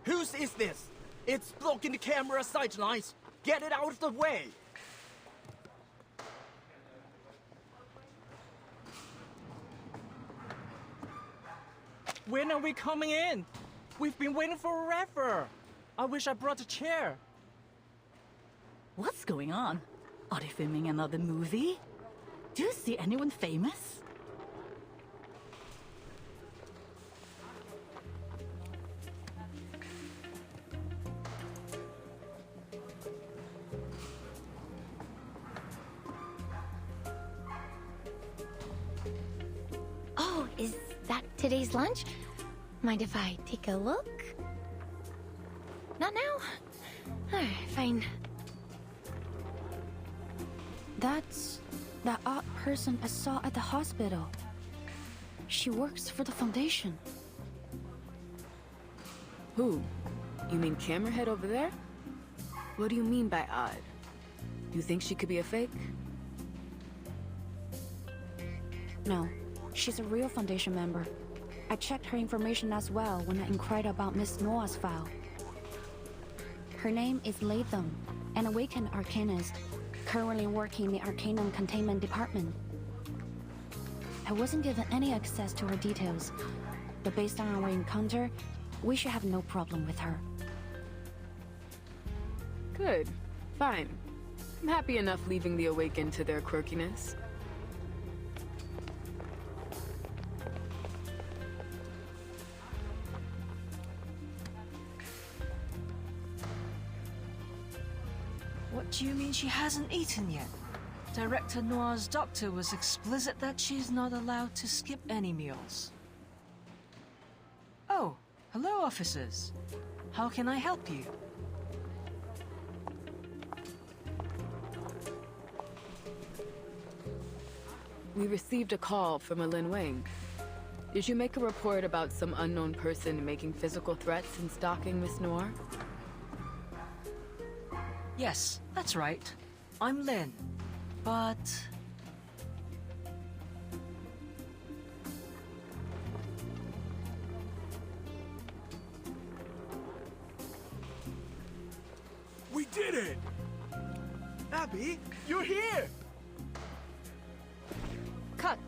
Whose is this? It's blocking the camera sightlines. Get it out of the way. When are we coming in? We've been waiting forever. I wish I brought a chair. What's going on? Are they filming another movie? Do you see anyone famous? Oh, is that today's lunch? Mind if I take a look? Not now? Alright, fine. That's that odd person I saw at the hospital. She works for the foundation. Who? You mean Camerahead over there? What do you mean by odd? You think she could be a fake? No, she's a real foundation member. I checked her information as well when I inquired about Miss Noah's file. Her name is Latham, an awakened arcanist, currently working in the Arcanum Containment Department. I wasn't given any access to her details, but based on our encounter, we should have no problem with her. Good. Fine. I'm happy enough leaving the Awakened to their quirkiness. What do you mean she hasn't eaten yet? Director Noir's doctor was explicit that she's not allowed to skip any meals. Hello, officers. How can I help you? We received a call from a Lin Wang. Did you make a report about some unknown person making physical threats and stalking Miss Noir? Yes, that's right. I'm Lin. But... We did it! Abby, you're here! Cut.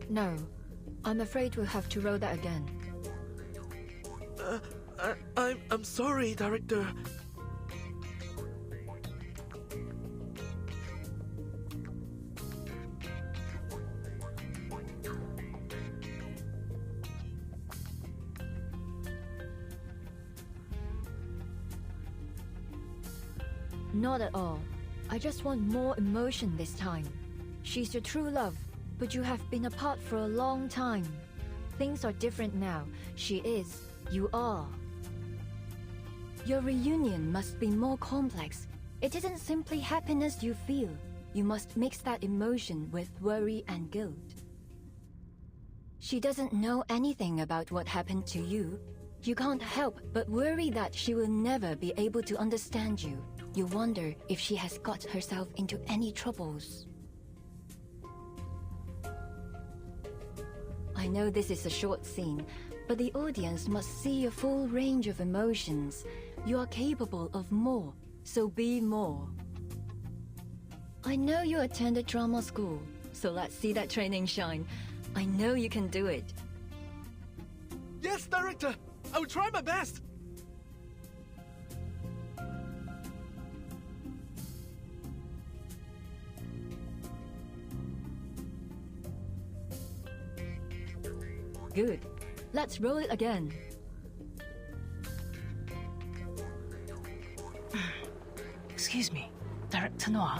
No, I'm afraid we'll have to roll that again. I'm sorry, Director. Not at all. I just want more emotion this time. She's your true love, but you have been apart for a long time. Things are different now. She is. You are. Your reunion must be more complex. It isn't simply happiness you feel. You must mix that emotion with worry and guilt. She doesn't know anything about what happened to you. You can't help but worry that she will never be able to understand you. You wonder if she has got herself into any troubles. I know this is a short scene, but the audience must see a full range of emotions. You are capable of more, so be more. I know you attended drama school, so let's see that training shine. I know you can do it. Yes, Director! I will try my best! Good. Let's roll it again. Excuse me, Director Noir.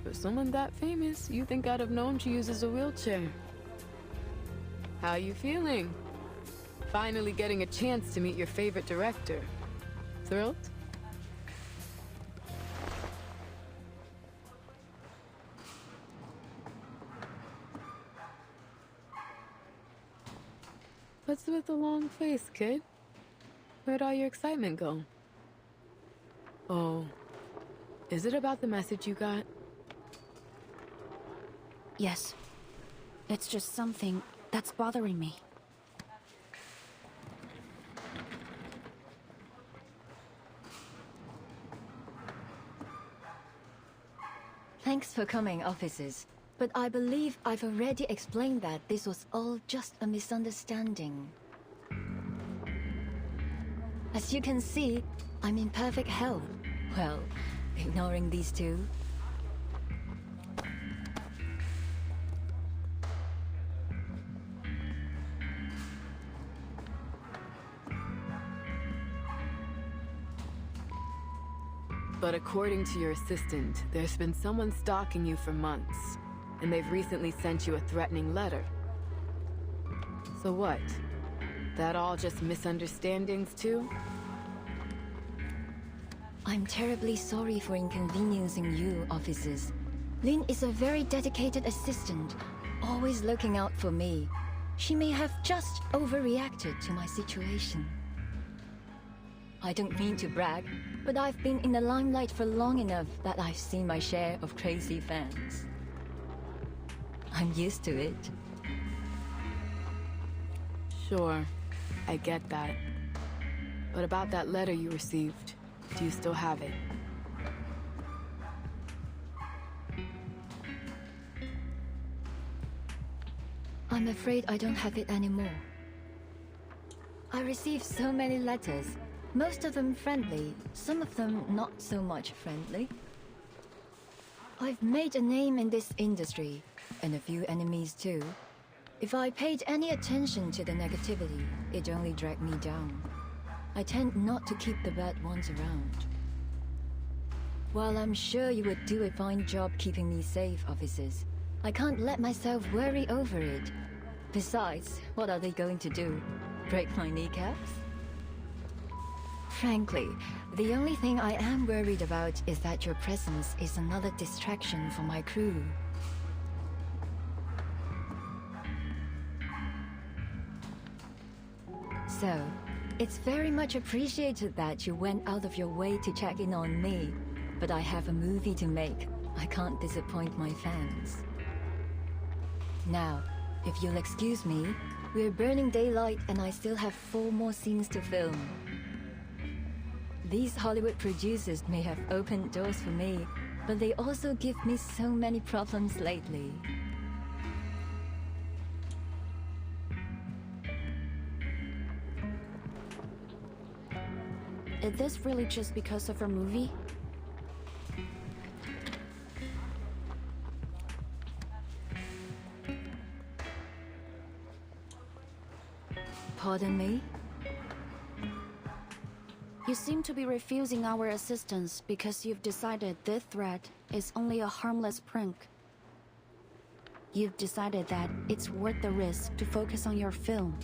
For someone that famous, you think I'd have known she uses a wheelchair. How you feeling? Finally getting a chance to meet your favorite director. Thrilled? What's with the long face, kid? Where'd all your excitement go? Oh, is it about the message you got? Yes. It's just something that's bothering me. Thanks for coming, officers. But I believe I've already explained that this was all just a misunderstanding. As you can see, I'm in perfect health. Well, ignoring these two. But according to your assistant, there's been someone stalking you for months, and they've recently sent you a threatening letter. So what? That all just misunderstandings too? I'm terribly sorry for inconveniencing you, officers. Lin is a very dedicated assistant, always looking out for me. She may have just overreacted to my situation. I don't mean to brag, but I've been in the limelight for long enough that I've seen my share of crazy fans. I'm used to it. Sure, I get that. But about that letter you received, do you still have it? I'm afraid I don't have it anymore. I received so many letters, most of them friendly, some of them not so much friendly. I've made a name in this industry, and a few enemies too. If I paid any attention to the negativity, it only dragged me down. I tend not to keep the bad ones around. While I'm sure you would do a fine job keeping me safe, officers, I can't let myself worry over it. Besides, what are they going to do? Break my kneecaps? Frankly, the only thing I am worried about is that your presence is another distraction for my crew. So, it's very much appreciated that you went out of your way to check in on me, but I have a movie to make. I can't disappoint my fans. Now, if you'll excuse me, we're burning daylight and I still have 4 more scenes to film. These Hollywood producers may have opened doors for me, but they also give me so many problems lately. Is this really just because of her movie? Pardon me? You seem to be refusing our assistance because you've decided this threat is only a harmless prank. You've decided that it's worth the risk to focus on your film.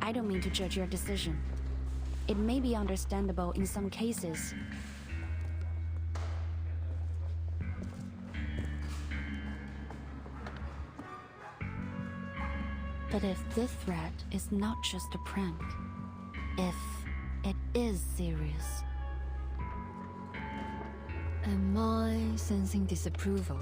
I don't mean to judge your decision. It may be understandable in some cases. But if this threat is not just a prank, if it is serious... Am I sensing disapproval?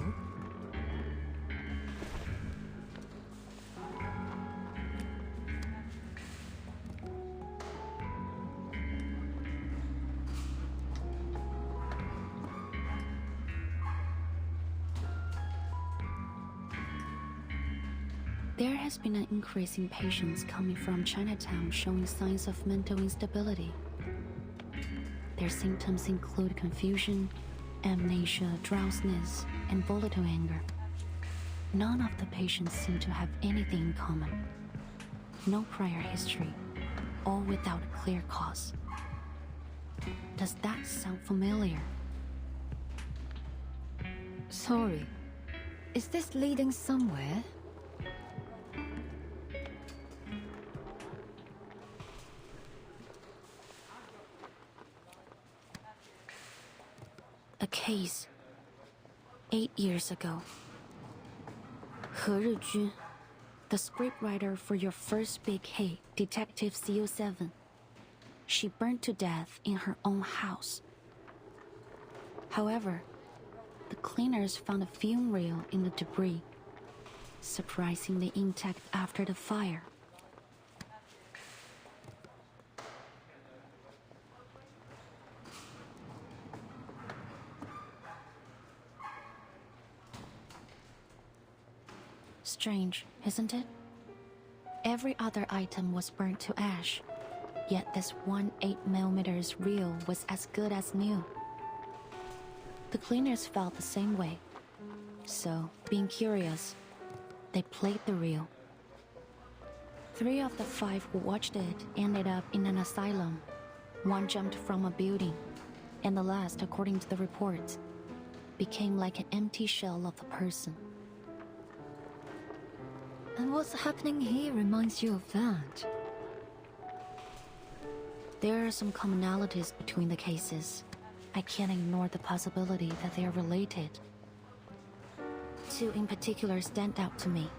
There has been an increase in patients coming from Chinatown showing signs of mental instability. Their symptoms include confusion, amnesia, drowsiness, and volatile anger. None of the patients seem to have anything in common. No prior history, all without a clear cause. Does that sound familiar? Sorry. Is this leading somewhere? A case 8 years ago. He Rijun, the scriptwriter for your first big hit, Detective CO7. She burned to death in her own house. However, the cleaners found a fume reel in the debris, surprisingly intact after the fire. Strange, isn't it? Every other item was burnt to ash, yet this one 8mm reel was as good as new. The cleaners felt the same way, so, being curious, they played the reel. 3 of the 5 who watched it ended up in an asylum. 1 jumped from a building, and the last, according to the reports, became like an empty shell of a person. And what's happening here reminds you of that? There are some commonalities between the cases. I can't ignore the possibility that they are related. 2 in particular stand out to me.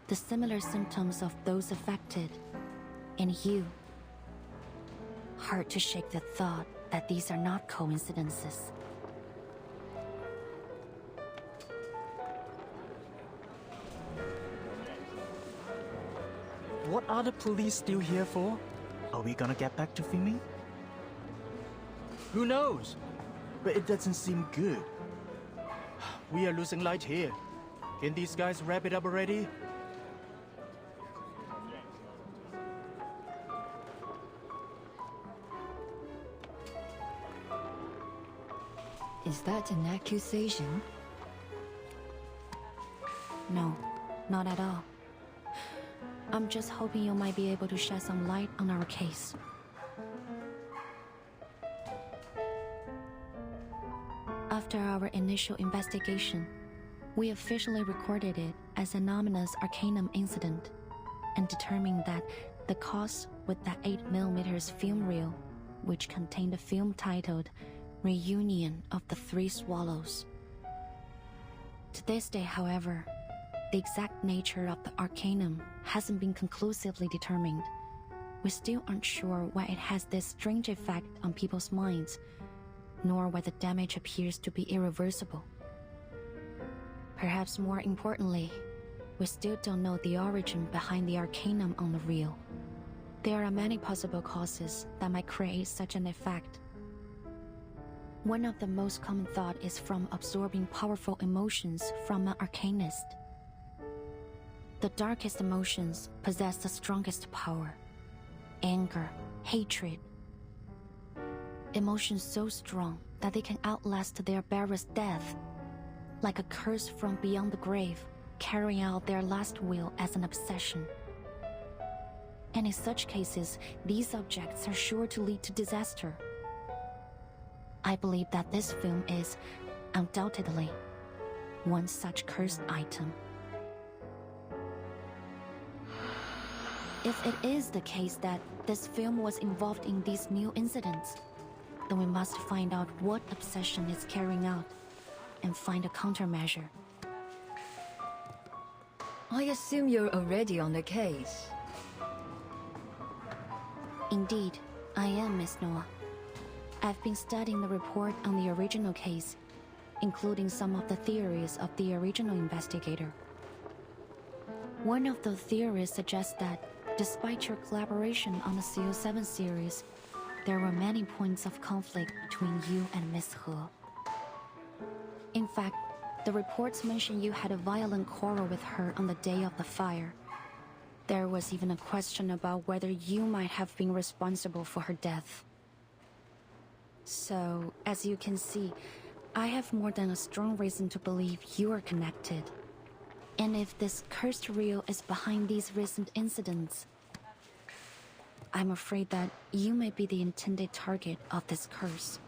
The similar symptoms of those affected, and you. Hard to shake the thought that these are not coincidences. What are the police still here for? Are we gonna get back to filming? Who knows? But it doesn't seem good. We are losing light here. Can these guys wrap it up already? Is that an accusation? No, not at all. I'm just hoping you might be able to shed some light on our case. After our initial investigation, we officially recorded it as an ominous Arcanum incident and determined that the cause was that 8mm film reel, which contained a film titled Reunion of the Three Swallows. To this day, however, the exact nature of the Arcanum hasn't been conclusively determined. We still aren't sure why it has this strange effect on people's minds, nor why the damage appears to be irreversible. Perhaps more importantly, we still don't know the origin behind the Arcanum on the reel. There are many possible causes that might create such an effect. One of the most common thought is from absorbing powerful emotions from an Arcanist. The darkest emotions possess the strongest power. Anger, hatred. Emotions so strong that they can outlast their bearer's death, like a curse from beyond the grave, carrying out their last will as an obsession. And in such cases, these objects are sure to lead to disaster. I believe that this film is, undoubtedly, one such cursed item. If it is the case that this film was involved in these new incidents, then we must find out what obsession it's carrying out and find a countermeasure. I assume you're already on the case. Indeed, I am, Miss Noah. I've been studying the report on the original case, including some of the theories of the original investigator. One of the theories suggests that, despite your collaboration on the CO7 series, there were many points of conflict between you and Miss He. In fact, the reports mention you had a violent quarrel with her on the day of the fire. There was even a question about whether you might have been responsible for her death. So, as you can see, I have more than a strong reason to believe you are connected. And if this cursed reel is behind these recent incidents, I'm afraid that you may be the intended target of this curse.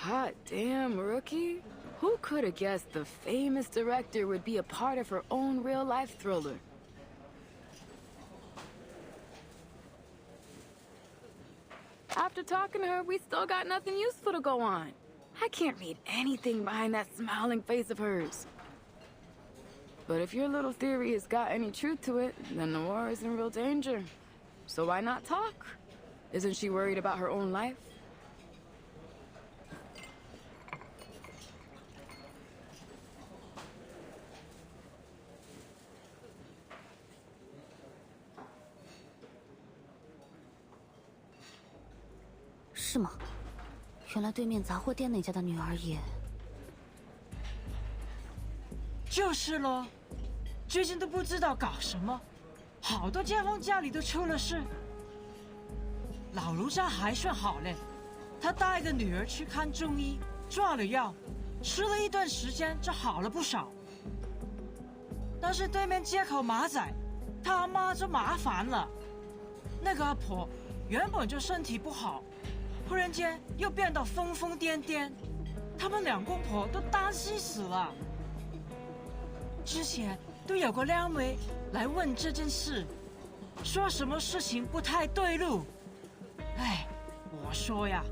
Hot damn, rookie. Who could have guessed the famous director would be a part of her own real-life thriller? After talking to her, we still got nothing useful to go on. I can't read anything behind that smiling face of hers. But if your little theory has got any truth to it, then the war is in real danger. So why not talk? Isn't she worried about her own life?是吗？原来对面杂货店那家的女儿也……就是咯，最近都不知道搞什么，好多街坊家里都出了事。老卢家还算好嘞，他带个女儿去看中医，抓了药，吃了一段时间就好了不少。但是对面街口马仔，他妈就麻烦了。那个阿婆原本就身体不好，忽然间又变得疯疯癫癫，他们两公婆都担心死了。之前都有个靓妹来问这件事，说什么事情不太对路。哎，我说呀，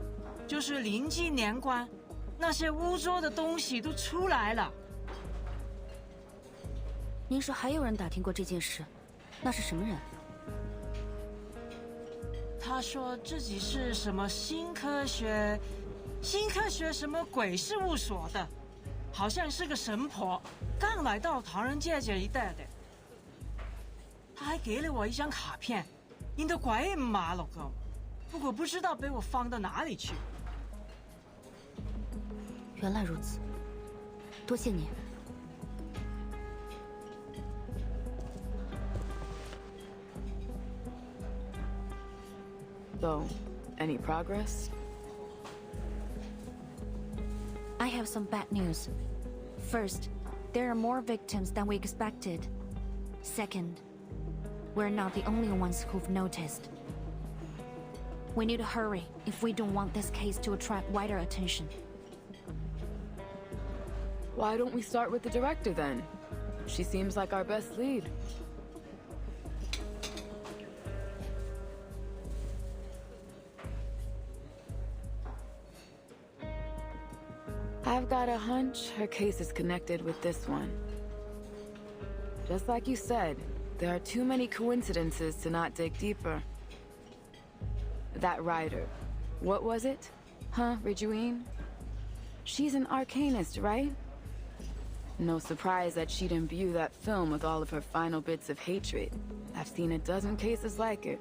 就是临近年关，那些污浊的东西都出来了。您说还有人打听过这件事，那是什么人？他说自己是什么新科学什么鬼事务所的，好像是个神婆，刚来到唐人街这一带的。他还给了我一张卡片，印得鬼马了个，不过不知道被我放到哪里去。原来如此，多谢你。So, any progress? I have some bad news. First, there are more victims than we expected. Second, we're not the only ones who've noticed. We need to hurry if we don't want this case to attract wider attention. Why don't we start with the director then? She seems like our best lead. I've got a hunch her case is connected with this one. Just like you said, there are too many coincidences to not dig deeper. That writer, what was it? Huh, Ridgewine? She's an arcanist, right? No surprise that she'd imbue that film with all of her final bits of hatred. I've seen a dozen cases like it.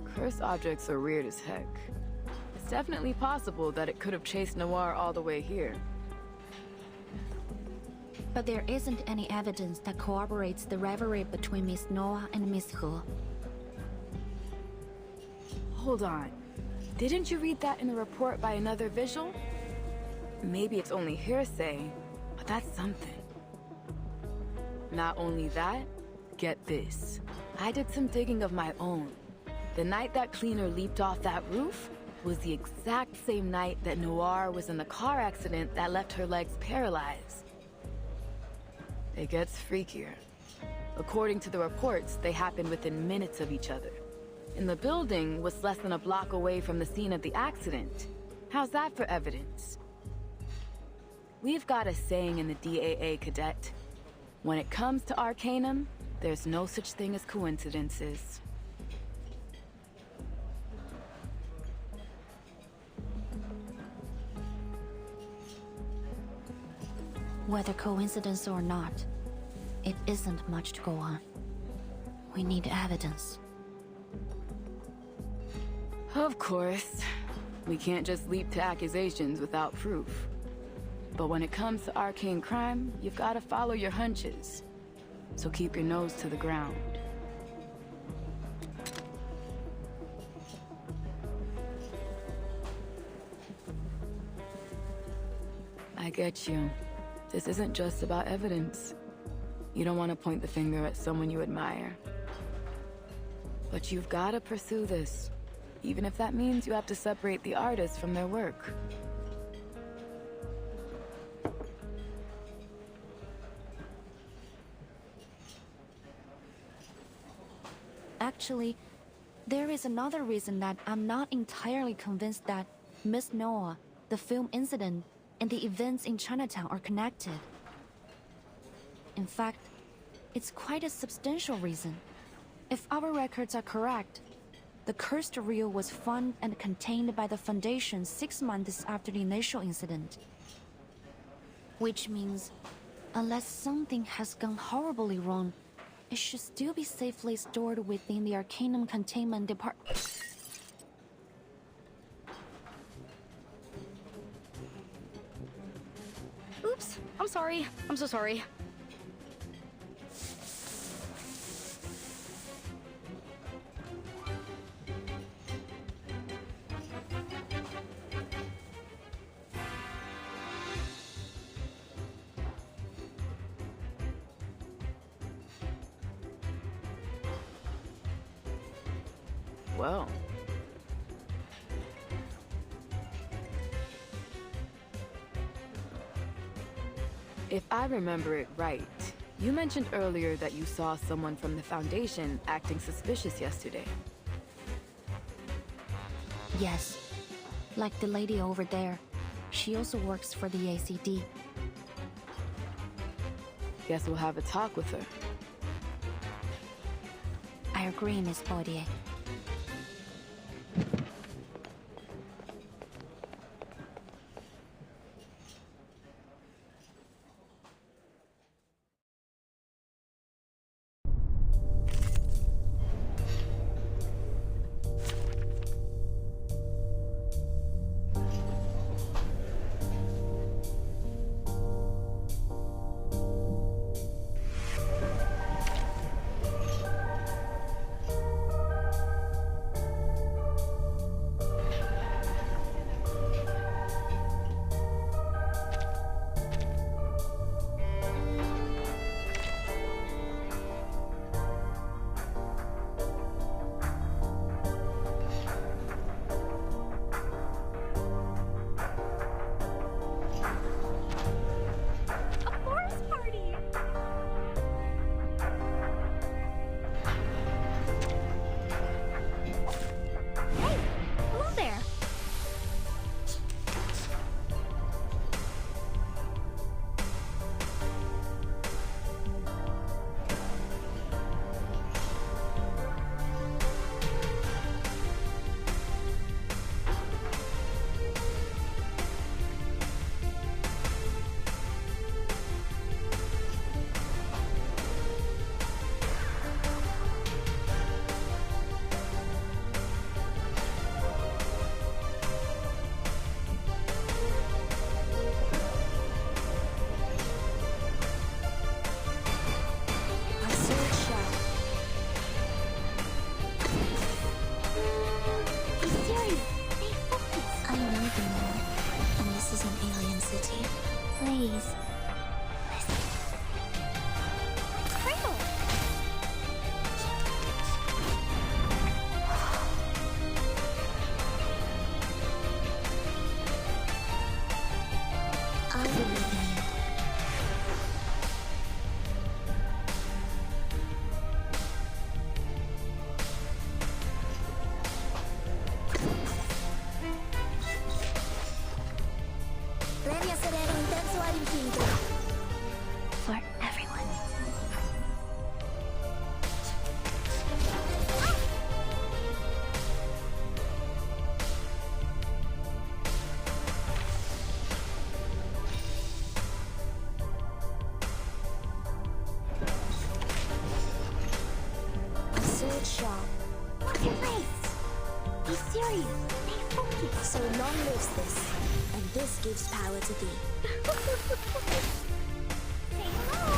Cursed objects are weird as heck. It's definitely possible that it could have chased Noir all the way here. But there isn't any evidence that corroborates the rivalry between Miss Noah and Miss He. Hold on. Didn't you read that in a report by another visual? Maybe it's only hearsay, but that's something. Not only that, get this. I did some digging of my own. The night that cleaner leaped off that roof was the exact same night that Noir was in the car accident that left her legs paralyzed. It gets freakier. According to the reports, they happened within minutes of each other. And the building was less than a block away from the scene of the accident. How's that for evidence? We've got a saying in the DAA, Cadet. When it comes to Arcanum, there's no such thing as coincidences. Whether coincidence or not, it isn't much to go on. We need evidence. Of course. We can't just leap to accusations without proof. But when it comes to arcane crime, you've got to follow your hunches. So keep your nose to the ground. I get you. This isn't just about evidence. You don't want to point the finger at someone you admire. But you've got to pursue this, even if that means you have to separate the artists from their work. Actually, there is another reason that I'm not entirely convinced that Miss Noah, the film incident, and the events in Chinatown are connected. In fact, it's quite a substantial reason. If our records are correct, the cursed reel was found and contained by the Foundation 6 months after the initial incident. Which means, unless something has gone horribly wrong, it should still be safely stored within the Arcanum Containment Department. Oops, I'm I'm sorry. I'm so sorry. Well. If I remember it right, you mentioned earlier that you saw someone from the Foundation acting suspicious yesterday. Yes. Like the lady over there. She also works for the ACD. Guess we'll have a talk with her. I agree, Miss Baudier. For everyone. A sword shop. What's your race? Be serious. Stay focused. So long lives this, and this gives power to thee. Say hello.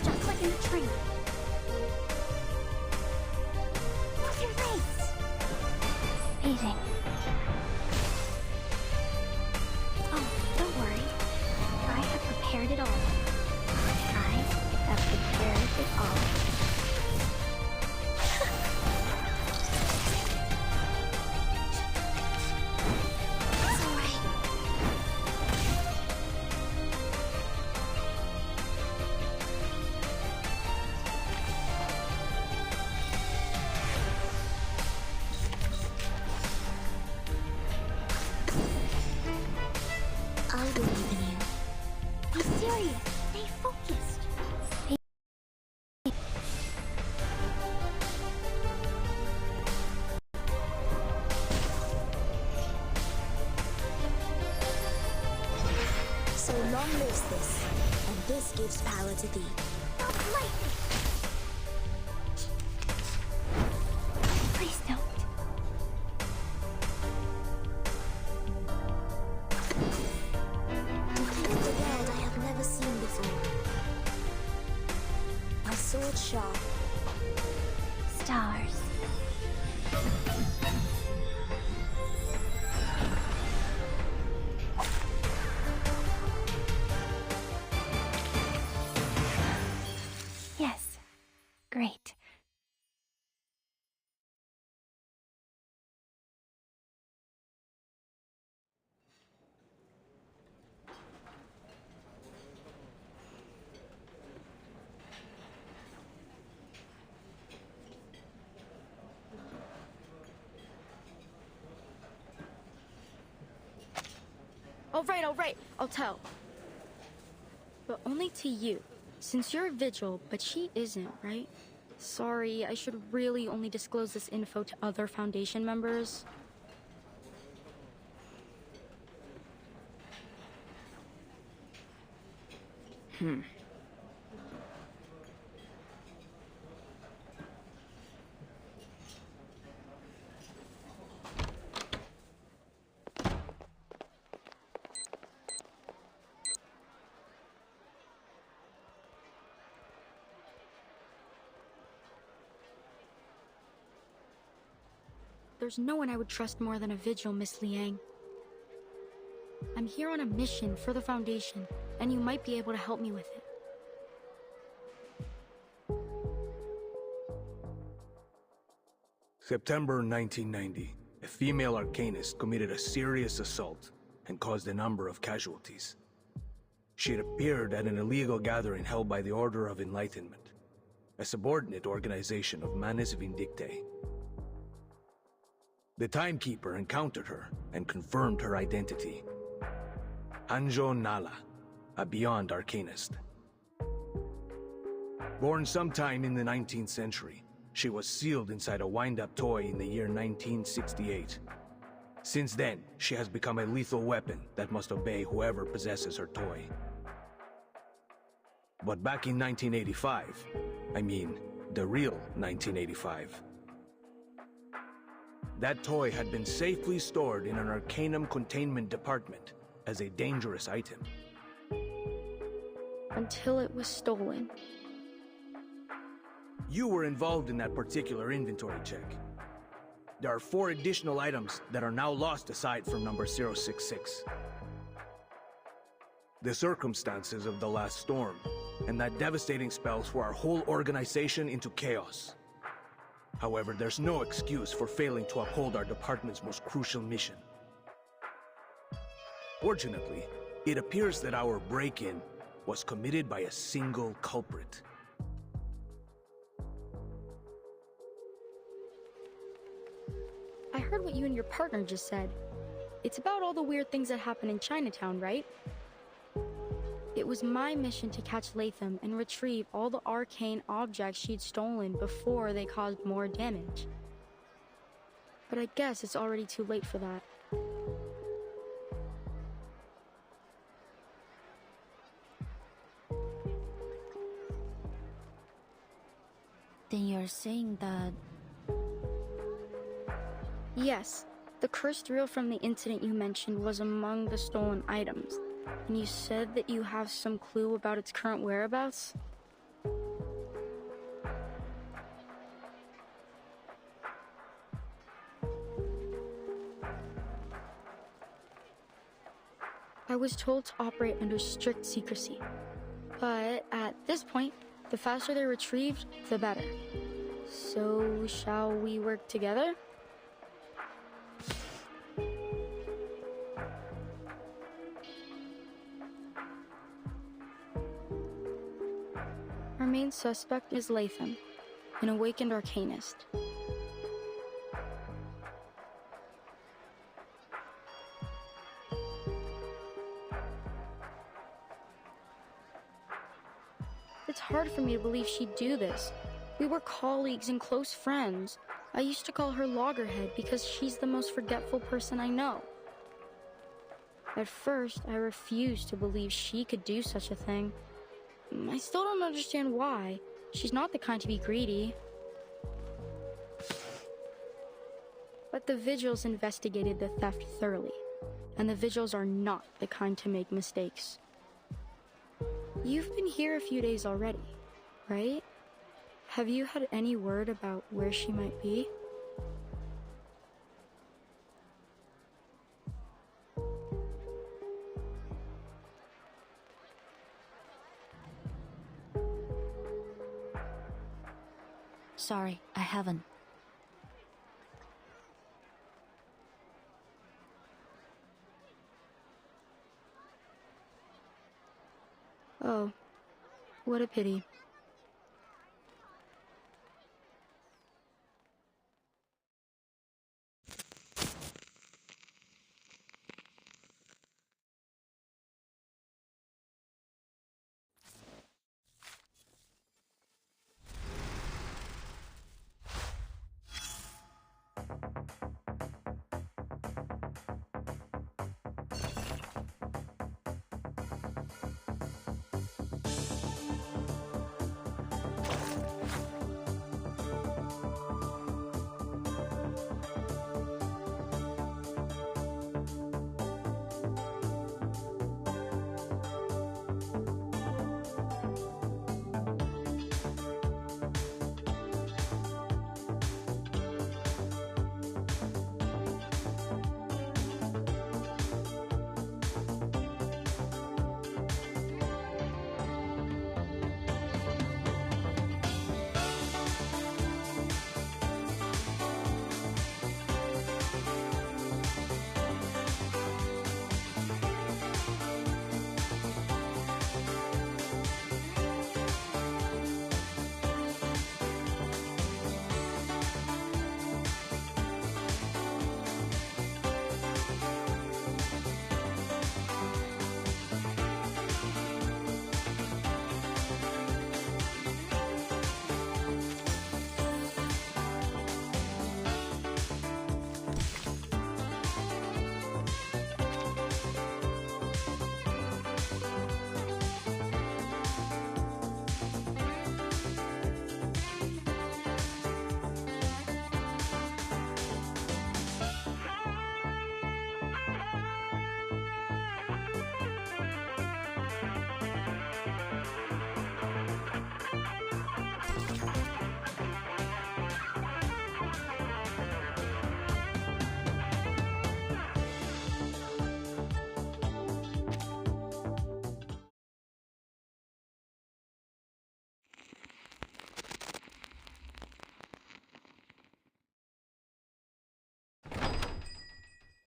Just like in a train. What's your race? Eating. Oh, don't worry. I have prepared it all. I have prepared it all. It's all right. I believe in you. Be serious. Stay focused. So long lives this, and this gives power to thee. Stop lightning. job. Stars. Yes. Great. All right, I'll tell. But only to you, since you're a vigil, but she isn't, right? Sorry, I should really only disclose this info to other Foundation members. There's no one I would trust more than a vigil, Miss Liang. I'm here on a mission for the Foundation, and you might be able to help me with it. September 1990, a female arcanist committed a serious assault and caused a number of casualties. She had appeared at an illegal gathering held by the Order of Enlightenment, a subordinate organization of Manes Vindictae. The Timekeeper encountered her and confirmed her identity. Anjo Nala, a Beyond Arcanist. Born sometime in the 19th century, she was sealed inside a wind-up toy in the year 1968. Since then, she has become a lethal weapon that must obey whoever possesses her toy. But back in 1985, I mean, the real 1985, that toy had been safely stored in an Arcanum containment department as a dangerous item. Until it was stolen. You were involved in that particular inventory check. There are 4 additional items that are now lost aside from number 066. The circumstances of the last storm and that devastating spell threw our whole organization into chaos. However, there's no excuse for failing to uphold our department's most crucial mission. Fortunately, it appears that our break-in was committed by a single culprit. I heard what you and your partner just said. It's about all the weird things that happen in Chinatown, right? It was my mission to catch Latham and retrieve all the arcane objects she'd stolen before they caused more damage. But I guess it's already too late for that. Then you're saying that... Yes, the cursed reel from the incident you mentioned was among the stolen items. And you said that you have some clue about its current whereabouts? I was told to operate under strict secrecy. But at this point, the faster they're retrieved, the better. So, shall we work together? Our main suspect is Latham, an awakened arcanist. It's hard for me to believe she'd do this. We were colleagues and close friends. I used to call her Loggerhead because she's the most forgetful person I know. At first, I refused to believe she could do such a thing. I still don't understand why. She's not the kind to be greedy. But the Vigils investigated the theft thoroughly, and the Vigils are not the kind to make mistakes. You've been here a few days already, right? Have you had any word about where she might be? Sorry, I haven't. Oh, what a pity.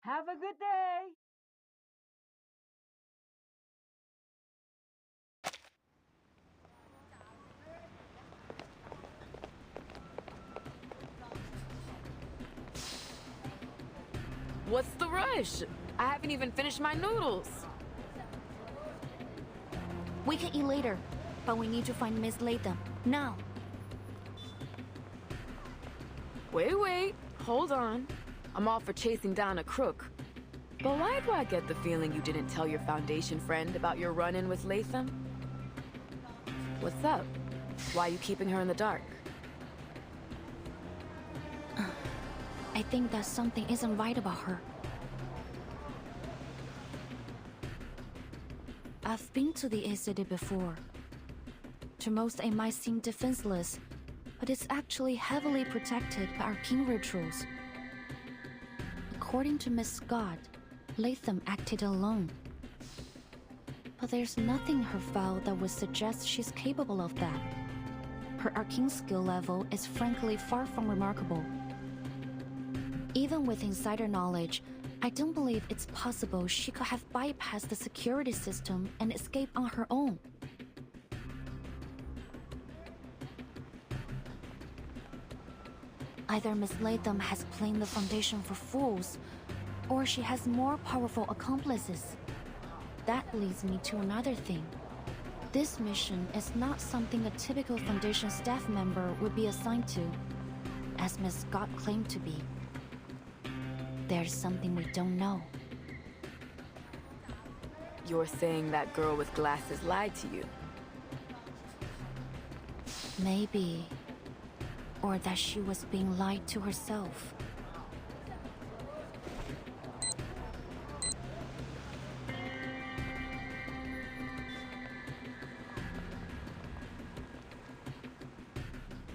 Have a good day! What's the rush? I haven't even finished my noodles. We can eat later, but we need to find Miss Latham, now. Wait, hold on. I'm all for chasing down a crook. But why do I get the feeling you didn't tell your Foundation friend about your run-in with Latham? What's up? Why are you keeping her in the dark? I think that something isn't right about her. I've been to the A City before. To most, it might seem defenseless, but it's actually heavily protected by arcane rituals. According to Miss Scott, Latham acted alone. But there's nothing in her file that would suggest she's capable of that. Her arcane skill level is frankly far from remarkable. Even with insider knowledge, I don't believe it's possible she could have bypassed the security system and escaped on her own. Either Miss Latham has played the Foundation for fools, or she has more powerful accomplices. That leads me to another thing. This mission is not something a typical Foundation staff member would be assigned to, as Miss Scott claimed to be. There's something we don't know. You're saying that girl with glasses lied to you? Maybe. Or that she was being lied to herself.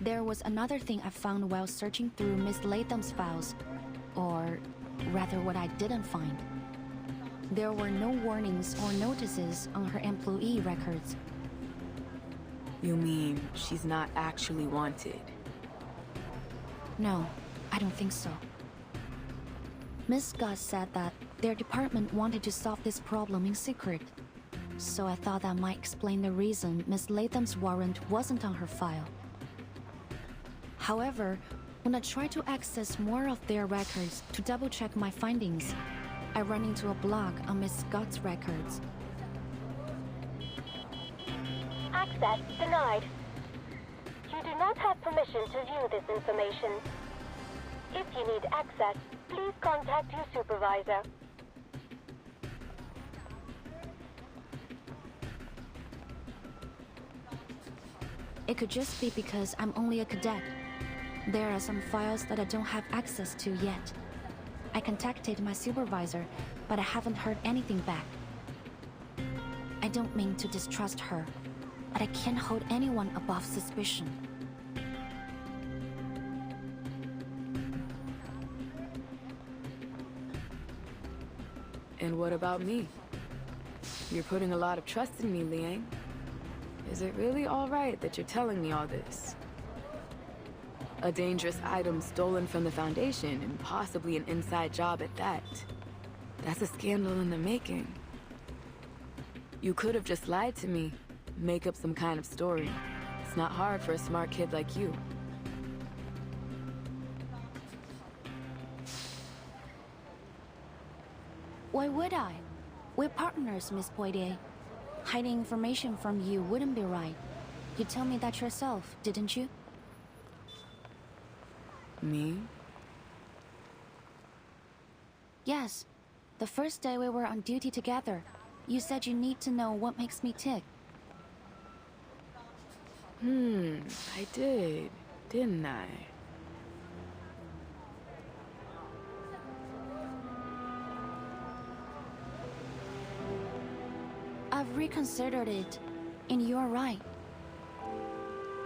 There was another thing I found while searching through Miss Latham's files. Or rather, what I didn't find. There were no warnings or notices on her employee records. You mean she's not actually wanted? No, I don't think so. Miss Scott said that their department wanted to solve this problem in secret. So I thought that might explain the reason Miss Latham's warrant wasn't on her file. However, when I tried to access more of their records to double-check my findings, I ran into a block on Miss Scott's records. Access denied. You do not have permission to view this information. If you need access, please contact your supervisor. It could just be because I'm only a cadet. There are some files that I don't have access to yet. I contacted my supervisor, but I haven't heard anything back. I don't mean to distrust her, but I can't hold anyone above suspicion. And what about me? You're putting a lot of trust in me, Liang. Is it really all right that you're telling me all this? A dangerous item stolen from the Foundation, and possibly an inside job at that. That's a scandal in the making. You could have just lied to me, make up some kind of story. It's not hard for a smart kid like you. Why would I? We're partners, Miss Poitier. Hiding information from you wouldn't be right. You told me that yourself, didn't you? Me? Yes. The first day we were on duty together, you said you need to know what makes me tick. I did, didn't I? I've reconsidered it, and you're right.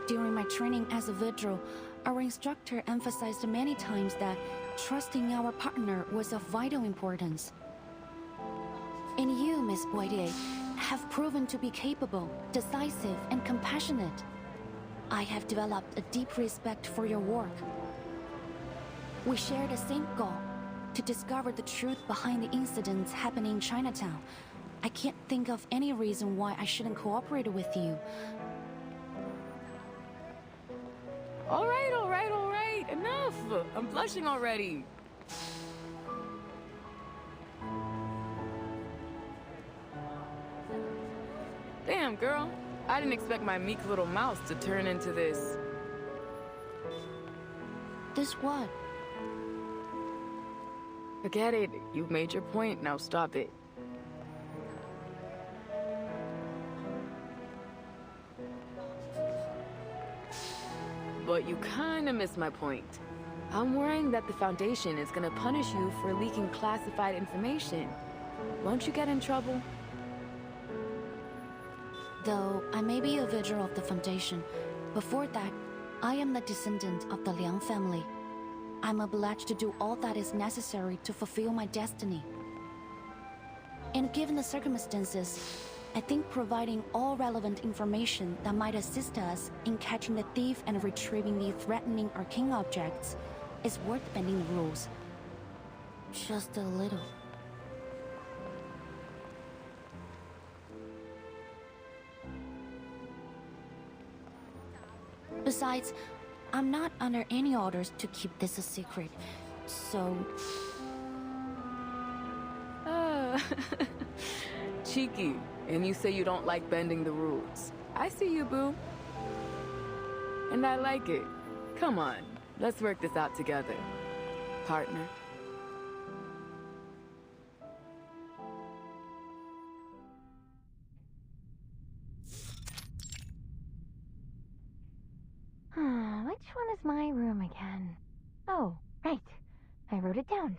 During my training as a vigil, our instructor emphasized many times that trusting our partner was of vital importance. And you, Miss Poitier, have proven to be capable, decisive, and compassionate. I have developed a deep respect for your work. We share the same goal, to discover the truth behind the incidents happening in Chinatown. I can't think of any reason why I shouldn't cooperate with you. All right, enough! I'm blushing already. Damn, girl. I didn't expect my meek little mouse to turn into this. This what? Forget it. You've made your point. Now stop it. But you kinda missed my point. I'm worrying that the Foundation is gonna punish you for leaking classified information. Won't you get in trouble? Though I may be a vigil of the Foundation, before that, I am the descendant of the Liang family. I'm obliged to do all that is necessary to fulfill my destiny. And given the circumstances, I think providing all relevant information that might assist us in catching the thief and retrieving the threatening arcane objects is worth bending the rules. Just a little. Besides, I'm not under any orders to keep this a secret, so... Cheeky. And you say you don't like bending the rules. I see you, boo. And I like it. Come on, let's work this out together, partner. Which one is my room again? Oh, right. I wrote it down.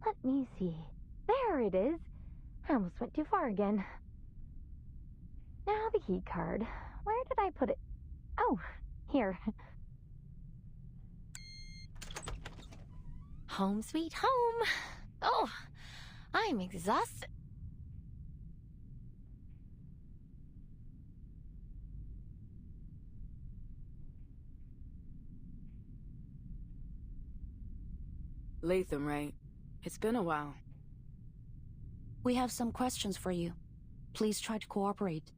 Let me see. There it is. I almost went too far again. Now the key card. Where did I put it? Oh, here. Home sweet home. Oh, I'm exhausted. Latham, right? It's been a while. We have some questions for you. Please try to cooperate.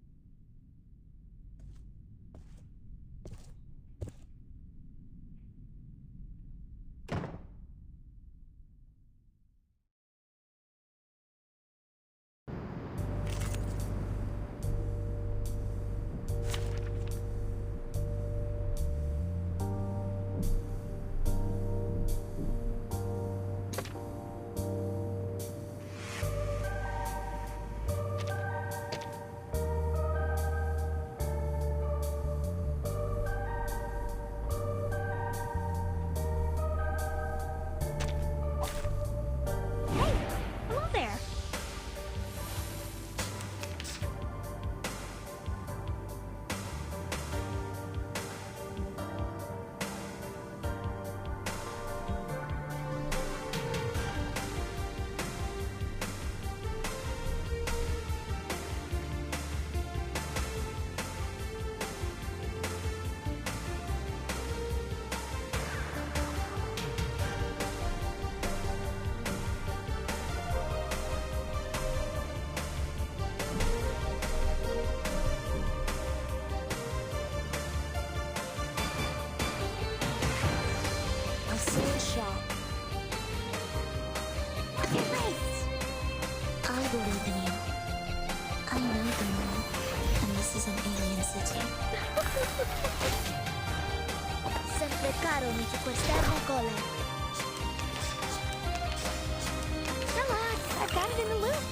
Relax, I've got it in the loop.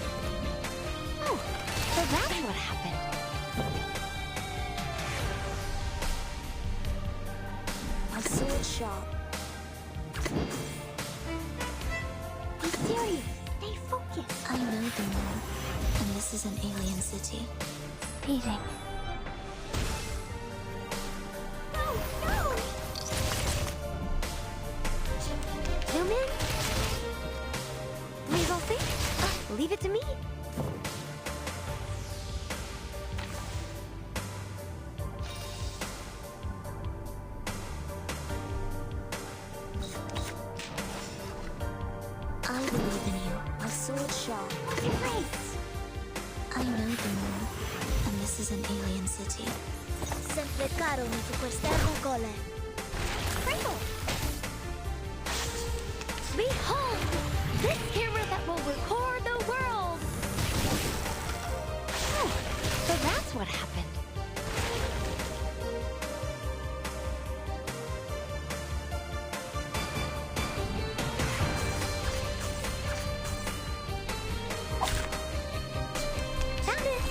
Oh, so that's what happened. I saw it sharp. Be serious. Stay focused. I know the moon, and this is an alien city. Beating. Zoom in. Mise en scène. Leave it to me. I believe in you. I saw it sharp. Erase. I know the moon, and this is an alien city. Sempre caro mi su quest'erbo gole. Pringle. Behold, this camera that will record the world. Oh, so that's what happened. Found it.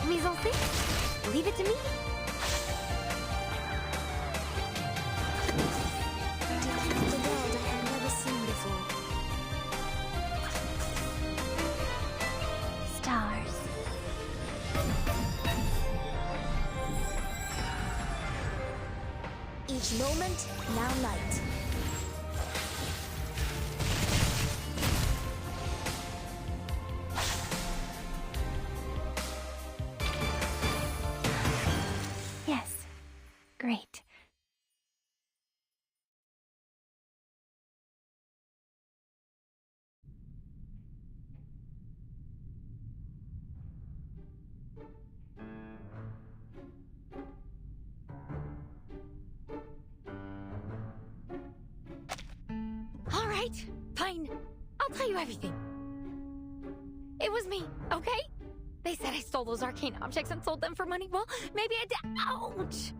Mise en scène. Leave it to me. The world I have never seen before. Stars. Each moment, now light. Yes. Great. All right, fine. I'll tell you everything. It was me, okay? They said I stole those arcane objects and sold them for money. Well, maybe I did. Ouch!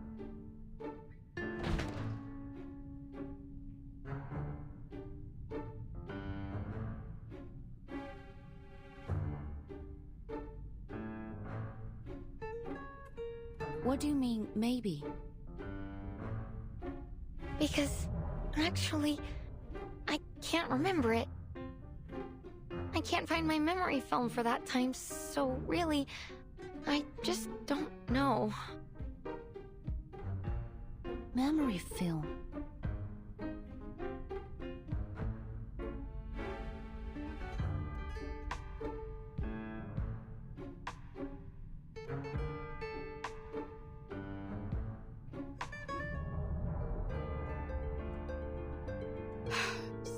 What do you mean, maybe? Because, actually, I can't remember it. I can't find my memory film for that time, so really, I just don't know. Memory film?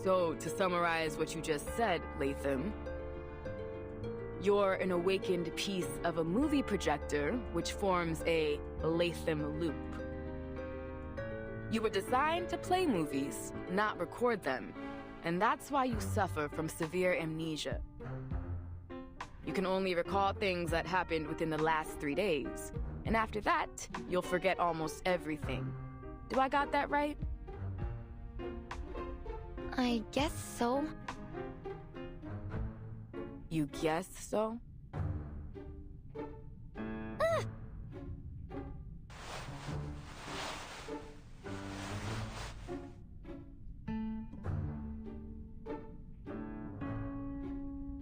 So, to summarize what you just said, Latham, you're an awakened piece of a movie projector, which forms a Latham loop. You were designed to play movies, not record them, and that's why you suffer from severe amnesia. You can only recall things that happened within the last 3 days, and after that, you'll forget almost everything. Do I got that right? I guess so. You guess so?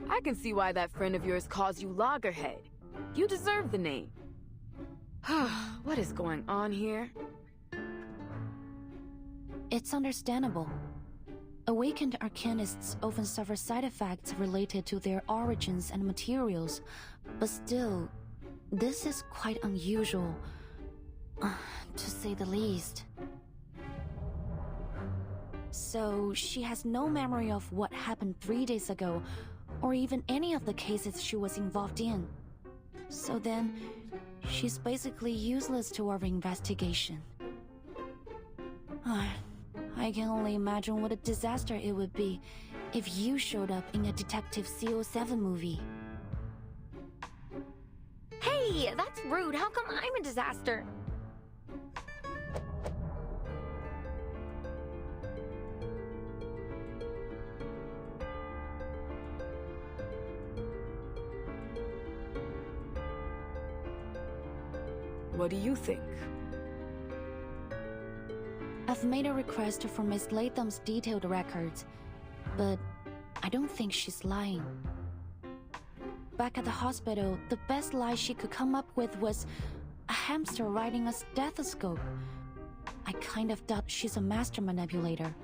I can see why that friend of yours calls you Loggerhead. You deserve the name. What is going on here? It's understandable. Awakened arcanists often suffer side effects related to their origins and materials, but still, this is quite unusual, to say the least. So, she has no memory of what happened 3 days ago, or even any of the cases she was involved in. So then, she's basically useless to our investigation. I can only imagine what a disaster it would be if you showed up in a Detective CO7 movie. Hey, that's rude. How come I'm a disaster? What do you think? I've made a request for Miss Latham's detailed records, but I don't think she's lying. Back at the hospital, the best lie she could come up with was a hamster riding a stethoscope. I kind of doubt she's a master manipulator.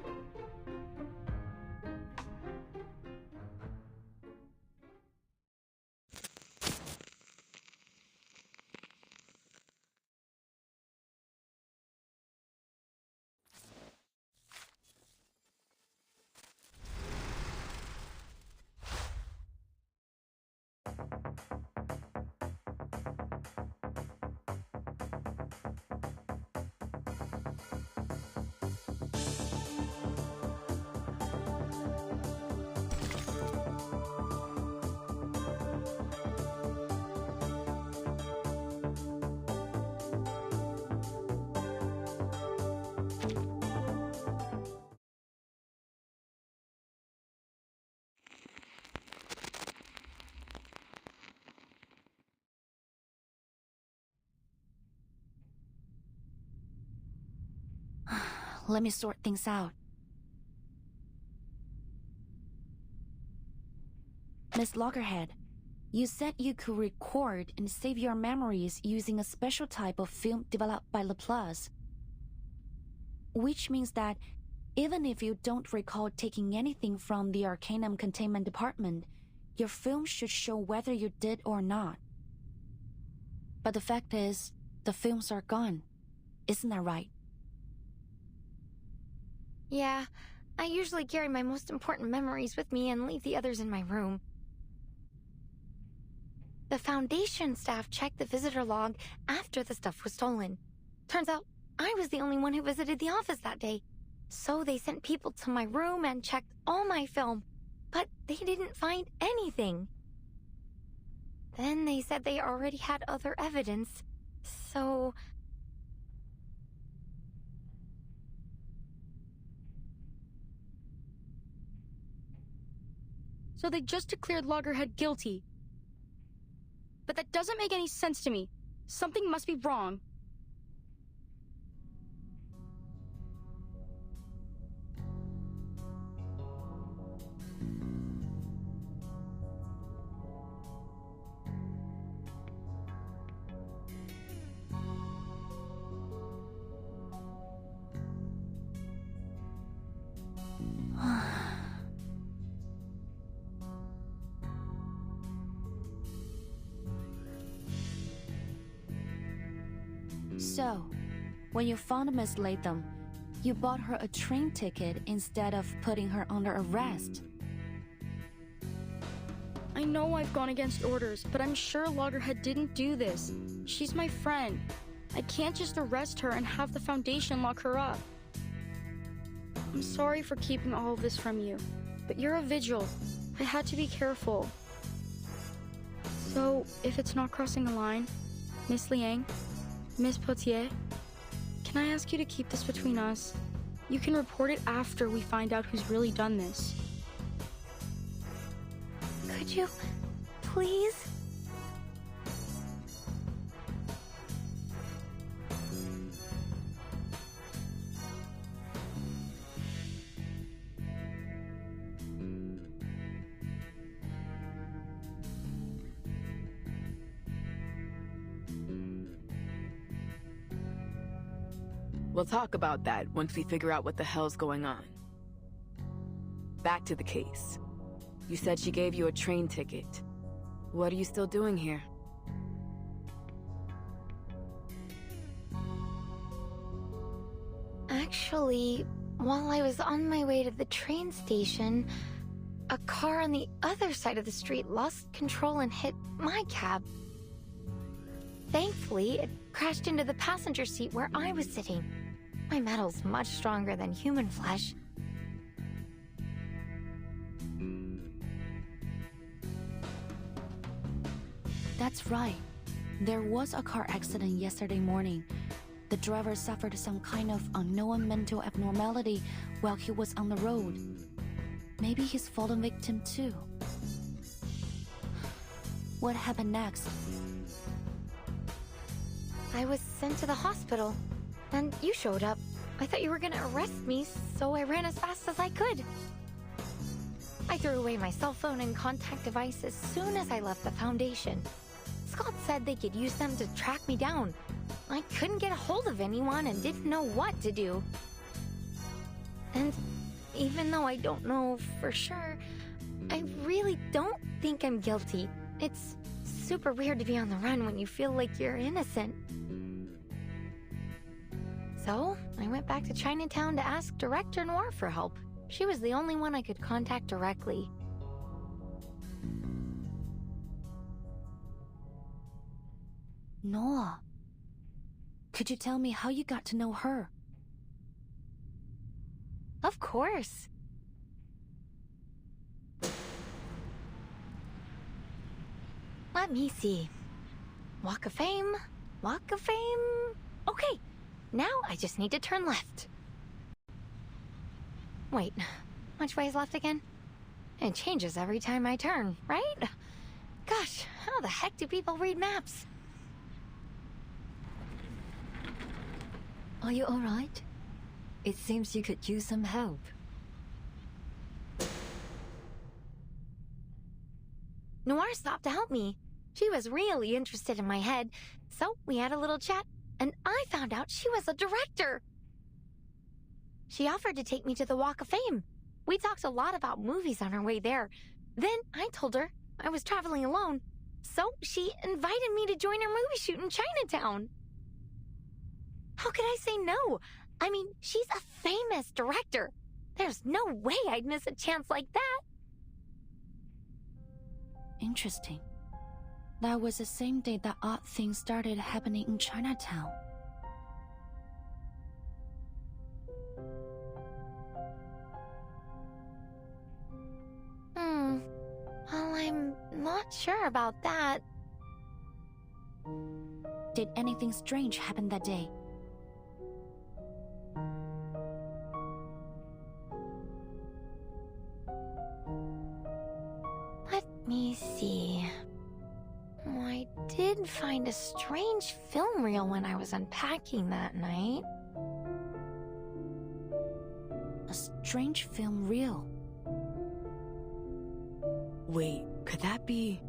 Let me sort things out. Miss Loggerhead, you said you could record and save your memories using a special type of film developed by Laplace. Which means that even if you don't recall taking anything from the Arcanum Containment Department, your film should show whether you did or not. But the fact is, the films are gone. Isn't that right? Yeah, I usually carry my most important memories with me and leave the others in my room. The Foundation staff checked the visitor log after the stuff was stolen. Turns out, I was the only one who visited the office that day. So they sent people to my room and checked all my film, but they didn't find anything. Then they said they already had other evidence, so... So they just declared Loggerhead guilty. But that doesn't make any sense to me. Something must be wrong. So, when you found Miss Latham, You bought her a train ticket instead of putting her under arrest. I know I've gone against orders, but I'm sure Loggerhead didn't do this. She's my friend. I can't just arrest her and have the Foundation lock her up. I'm sorry for keeping all of this from you, but you're a vigil. I had to be careful. So, if it's not crossing the line, Miss Liang, Miss Potier, can I ask you to keep this between us? You can report it after we find out who's really done this. Could you, please? We'll talk about that once we figure out what the hell's going on. Back to the case. You said she gave you a train ticket. What are you still doing here? Actually, while I was on my way to the train station, a car on the other side of the street lost control and hit my cab. Thankfully, it crashed into the passenger seat where I was sitting. My metal's much stronger than human flesh. That's right. There was a car accident yesterday morning. The driver suffered some kind of unknown mental abnormality while he was on the road. Maybe he's fallen victim too. What happened next? I was sent to the hospital, and you showed up. I thought you were gonna arrest me, so I ran as fast as I could. I threw away my cell phone and contact device as soon as I left the Foundation. Scott said they could use them to track me down. I couldn't get a hold of anyone and didn't know what to do. And even though I don't know for sure, I really don't think I'm guilty. It's super weird to be on the run when you feel like you're innocent. So, I went back to Chinatown to ask Director Noir for help. She was the only one I could contact directly. Noah, could you tell me how you got to know her? Of course. Let me see. Walk of Fame, Walk of Fame. Okay, now I just need to turn left. Wait, which way is left again? It changes every time I turn, right? Gosh, how the heck do people read maps? Are you alright? It seems you could use some help. Noir stopped to help me. She was really interested in my head, so we had a little chat, and I found out she was a director. She offered to take me to the Walk of Fame. We talked a lot about movies on our way there. Then I told her I was traveling alone, so she invited me to join her movie shoot in Chinatown. How could I say no? I mean, she's a famous director. There's no way I'd miss a chance like that. Interesting. That was the same day that odd things started happening in Chinatown. Well, I'm not sure about that. Did anything strange happen that day? Let me see. I did find a strange film reel when I was unpacking that night. A strange film reel? Wait, could that be...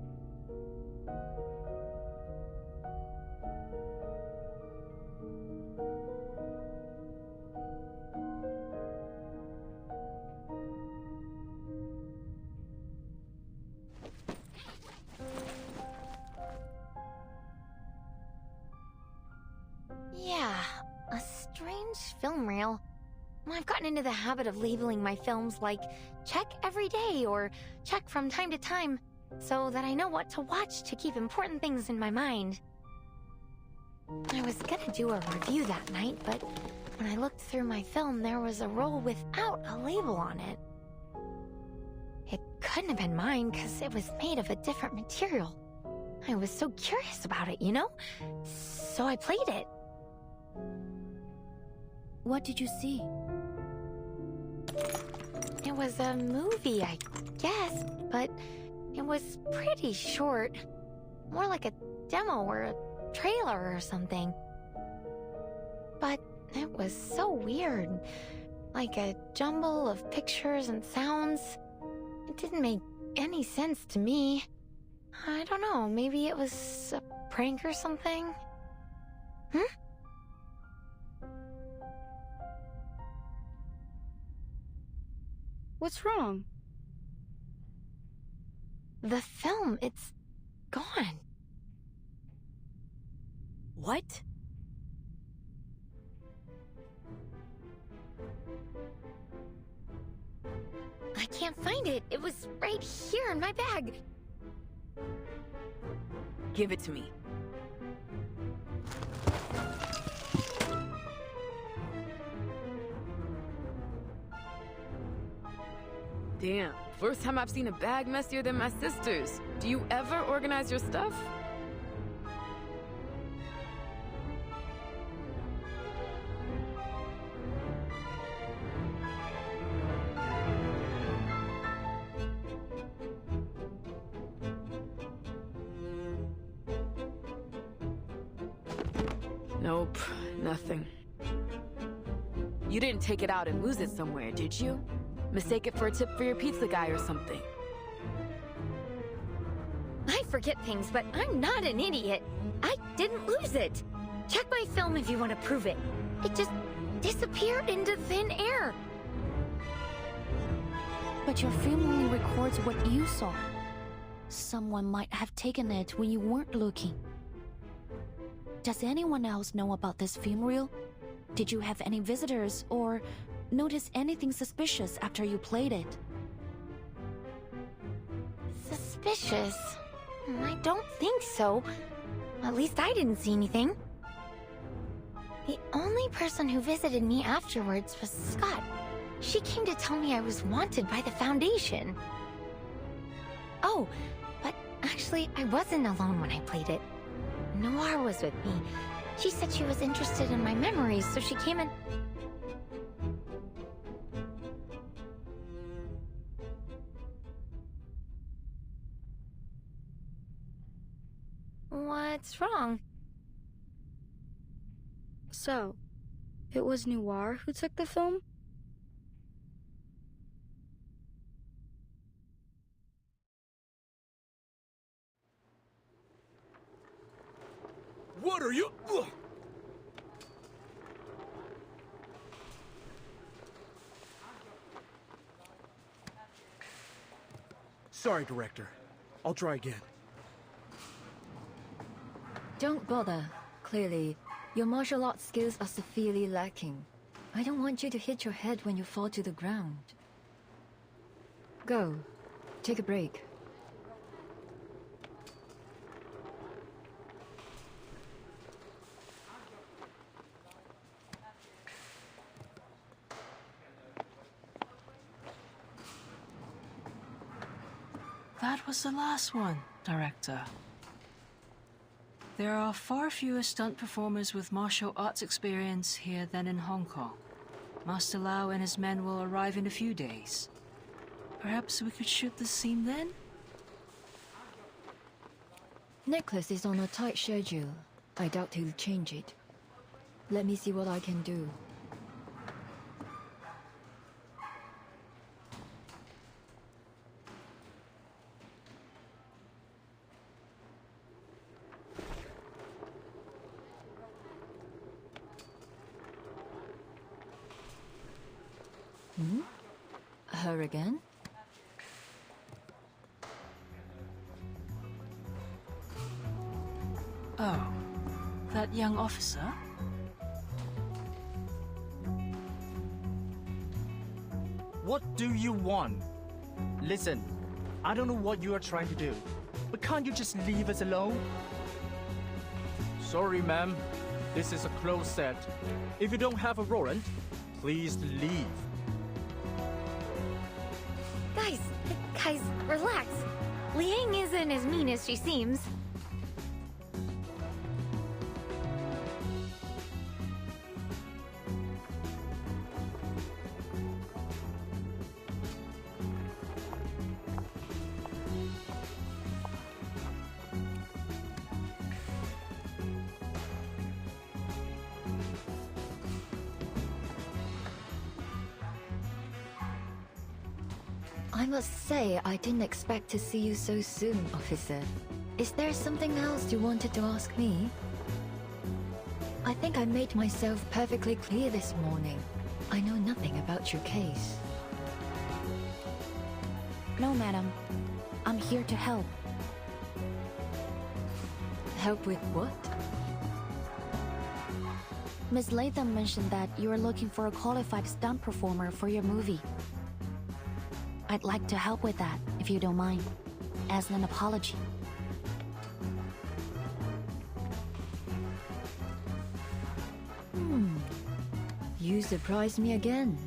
Yeah, a strange film reel. I've gotten into the habit of labeling my films like check every day or check from time to time, so that I know what to watch to keep important things in my mind. I was gonna do a review that night, but when I looked through my film, there was a roll without a label on it. It couldn't have been mine because it was made of a different material. I was so curious about it, you know? So I played it. What did you see? It was a movie, I guess, but it was pretty short. More like a demo or a trailer or something. But it was so weird. Like a jumble of pictures and sounds. It didn't make any sense to me. I don't know, maybe it was a prank or something? What's wrong? The film, it's gone. What? I can't find it. It was right here in my bag. Give it to me. Damn, first time I've seen a bag messier than my sister's. Do you ever organize your stuff? Nope, nothing. You didn't take it out and lose it somewhere, did you? Mistake it for a tip for your pizza guy or something. I forget things, but I'm not an idiot. I didn't lose it. Check my film if you want to prove it. It just disappeared into thin air. But your film only records what you saw. Someone might have taken it when you weren't looking. Does anyone else know about this film reel? Did you have any visitors or notice anything suspicious after you played it? Suspicious? I don't think so. At least I didn't see anything. The only person who visited me afterwards was Scott. She came to tell me I was wanted by the Foundation. Oh, but actually, I wasn't alone when I played it. Noir was with me. She said she was interested in my memories, so she came and... What's wrong? So, it was Noir who took the film? What are you? Ugh. Sorry, Director. I'll try again. Don't bother. Clearly, your martial arts skills are severely lacking. I don't want you to hit your head when you fall to the ground. Go. Take a break. That was the last one, Director. There are far fewer stunt performers with martial arts experience here than in Hong Kong. Master Lau and his men will arrive in a few days. Perhaps we could shoot the scene then? Nicholas is on a tight schedule. I doubt he'll change it. Let me see what I can do. Her again? Oh, that young officer? What do you want? Listen, I don't know what you are trying to do, but can't you just leave us alone? Sorry, ma'am. This is a closed set. If you don't have a warrant, please leave. Guys, relax. Liang isn't as mean as she seems. I must say, I didn't expect to see you so soon, officer. Is there something else you wanted to ask me? I think I made myself perfectly clear this morning. I know nothing about your case. No, madam. I'm here to help. Help with what? Miss Latham mentioned that you are looking for a qualified stunt performer for your movie. I'd like to help with that, if you don't mind, as an apology. You surprised me again.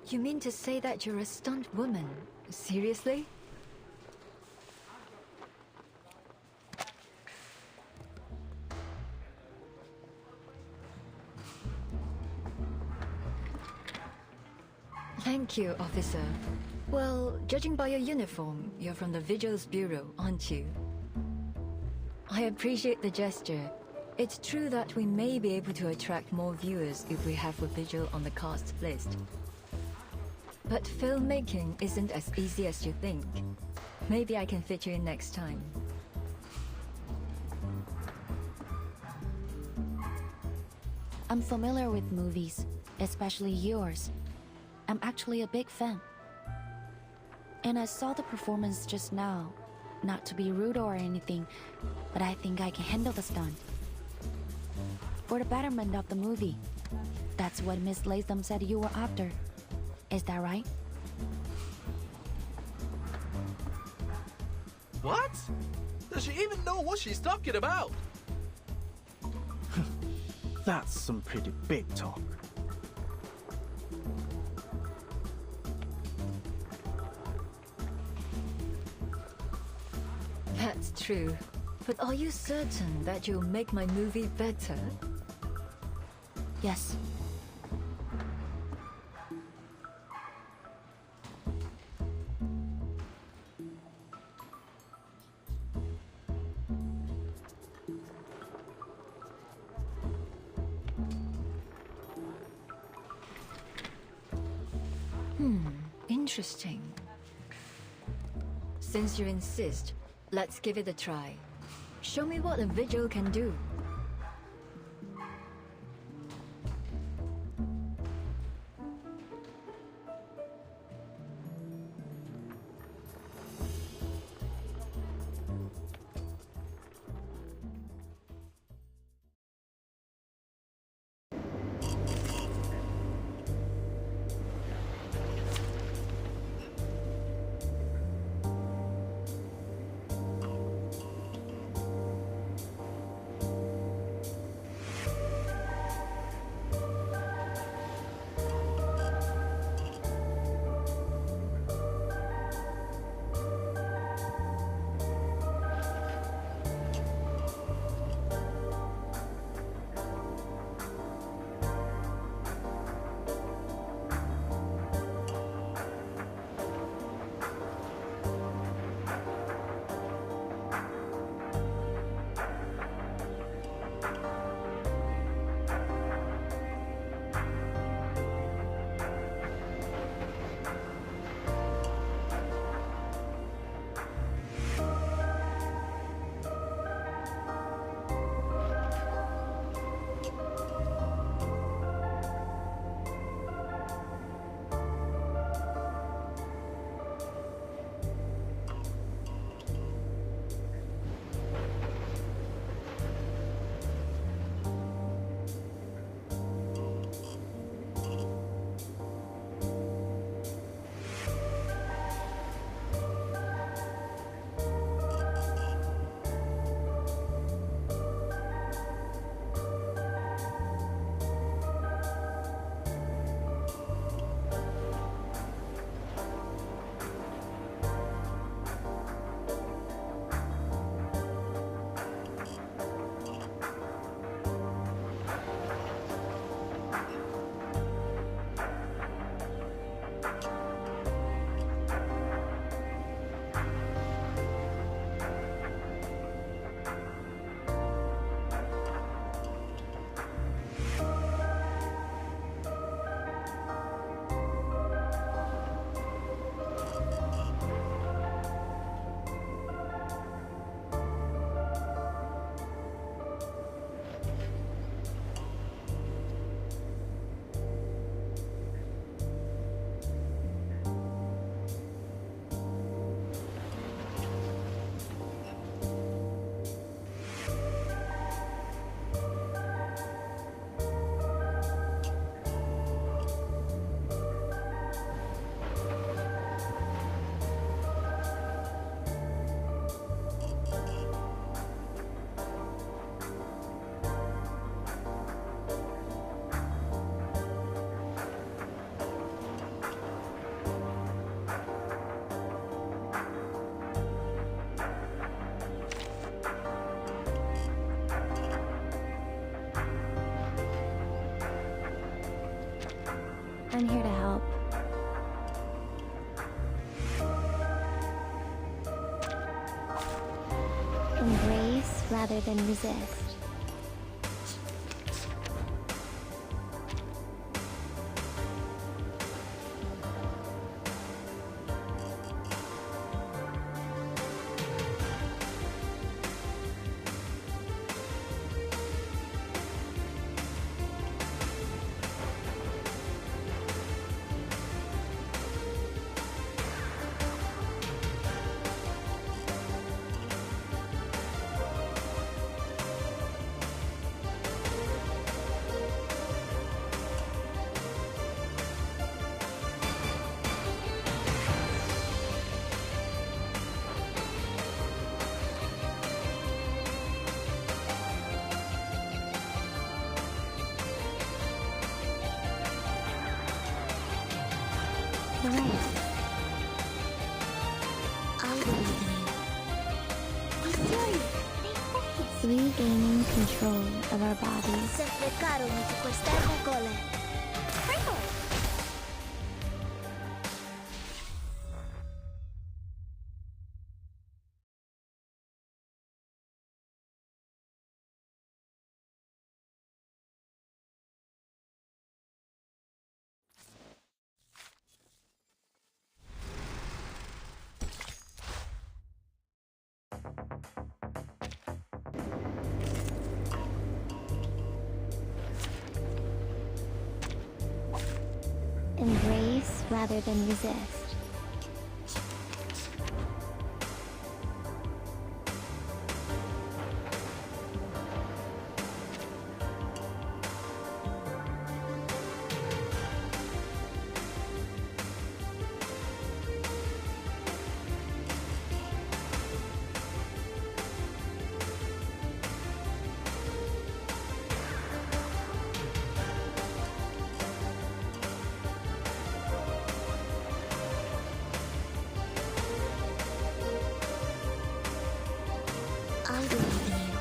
You mean to say that you're a stunt woman? Seriously? Thank you, officer. Well, judging by your uniform, you're from the Vigils Bureau, aren't you? I appreciate the gesture. It's true that we may be able to attract more viewers if we have a Vigil on the cast list. But filmmaking isn't as easy as you think. Maybe I can fit you in next time. I'm familiar with movies, especially yours. I'm actually a big fan. And I saw the performance just now. Not to be rude or anything, but I think I can handle the stunt. For the betterment of the movie. That's what Miss Latham said you were after. Is that right? What? Does she even know what she's talking about? That's some pretty big talk. That's true. But are you certain that you'll make my movie better? Yes. Interesting. Since you insist, let's give it a try. Show me what a visual can do. I'm here to help. Embrace rather than resist. The race. I believe in you. Be serious. Stay focused. Regaining control of our bodies. Sempre caro mi tu quest'ermo gole. Prego. Embrace rather than resist. I believe in you.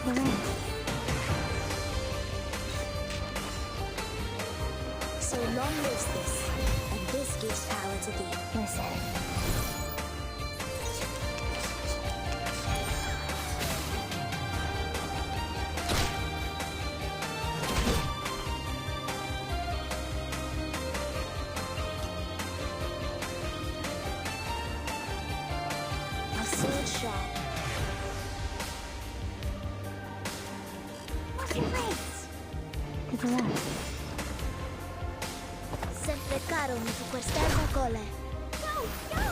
The race. So long lives this, and this gives power to thee. Listen. A sword sharp. Race. To the left. Sempre caro mi tu quest'ermo gole. Go, go!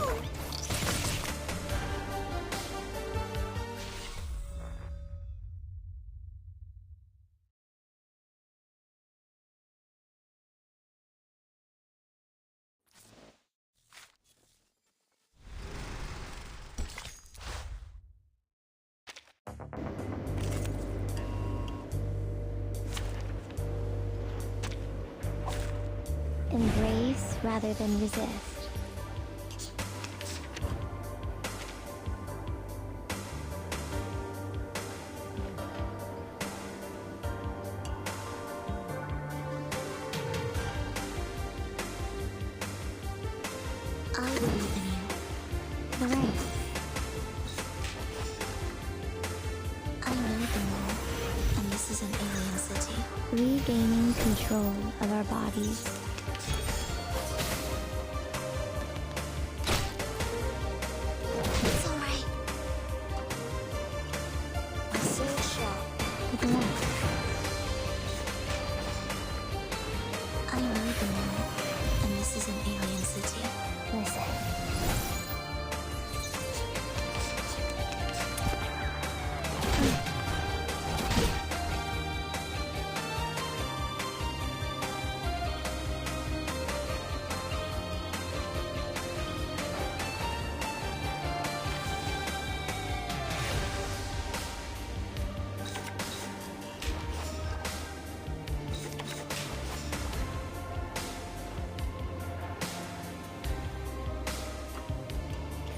Embrace rather than resist. I believe in you. The race. I know them all, and this is an alien city. Regaining control of our bodies. It's alright. A sword sharp. To the left. I know them all, and this is an alien city. Listen.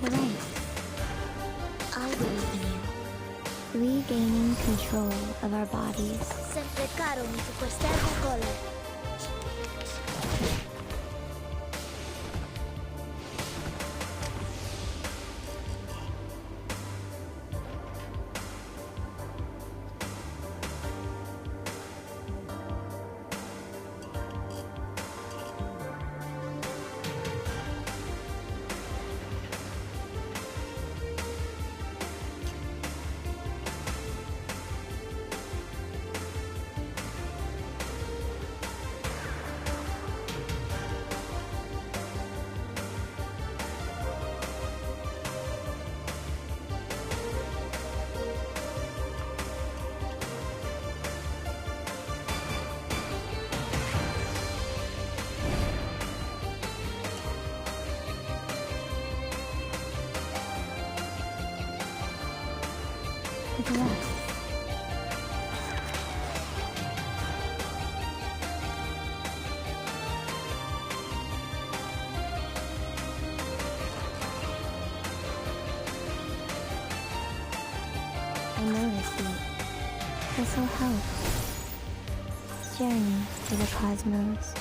The race. I believe in you. Regaining control of our bodies. Sempre caro mi tu quest'ermo gole. To the left. no receipt. This will help. Journey to the cosmos.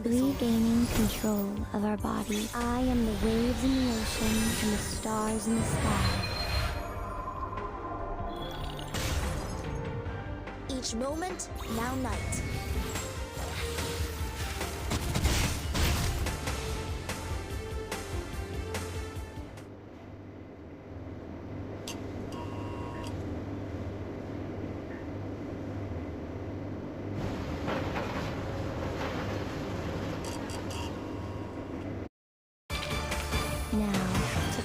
Regaining control of our body. I am the waves in the ocean and the stars in the sky. Each moment, now night.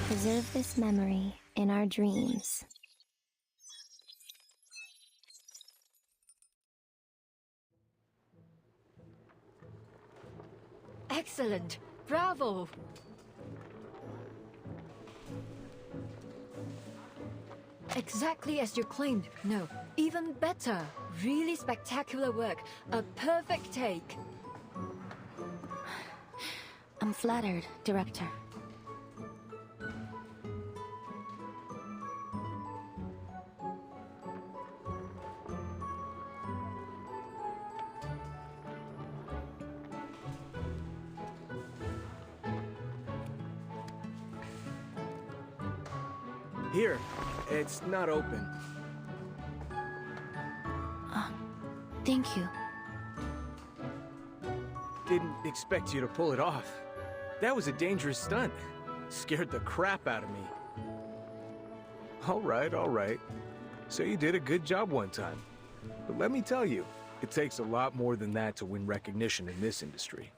Preserve this memory in our dreams. Excellent! Bravo! Exactly as you claimed. No, even better. Really spectacular work. A perfect take. I'm flattered, Director. Here, it's not open. Thank you. Didn't expect you to pull it off. That was a dangerous stunt. Scared the crap out of me. All right. So you did a good job one time. But let me tell you, it takes a lot more than that to win recognition in this industry.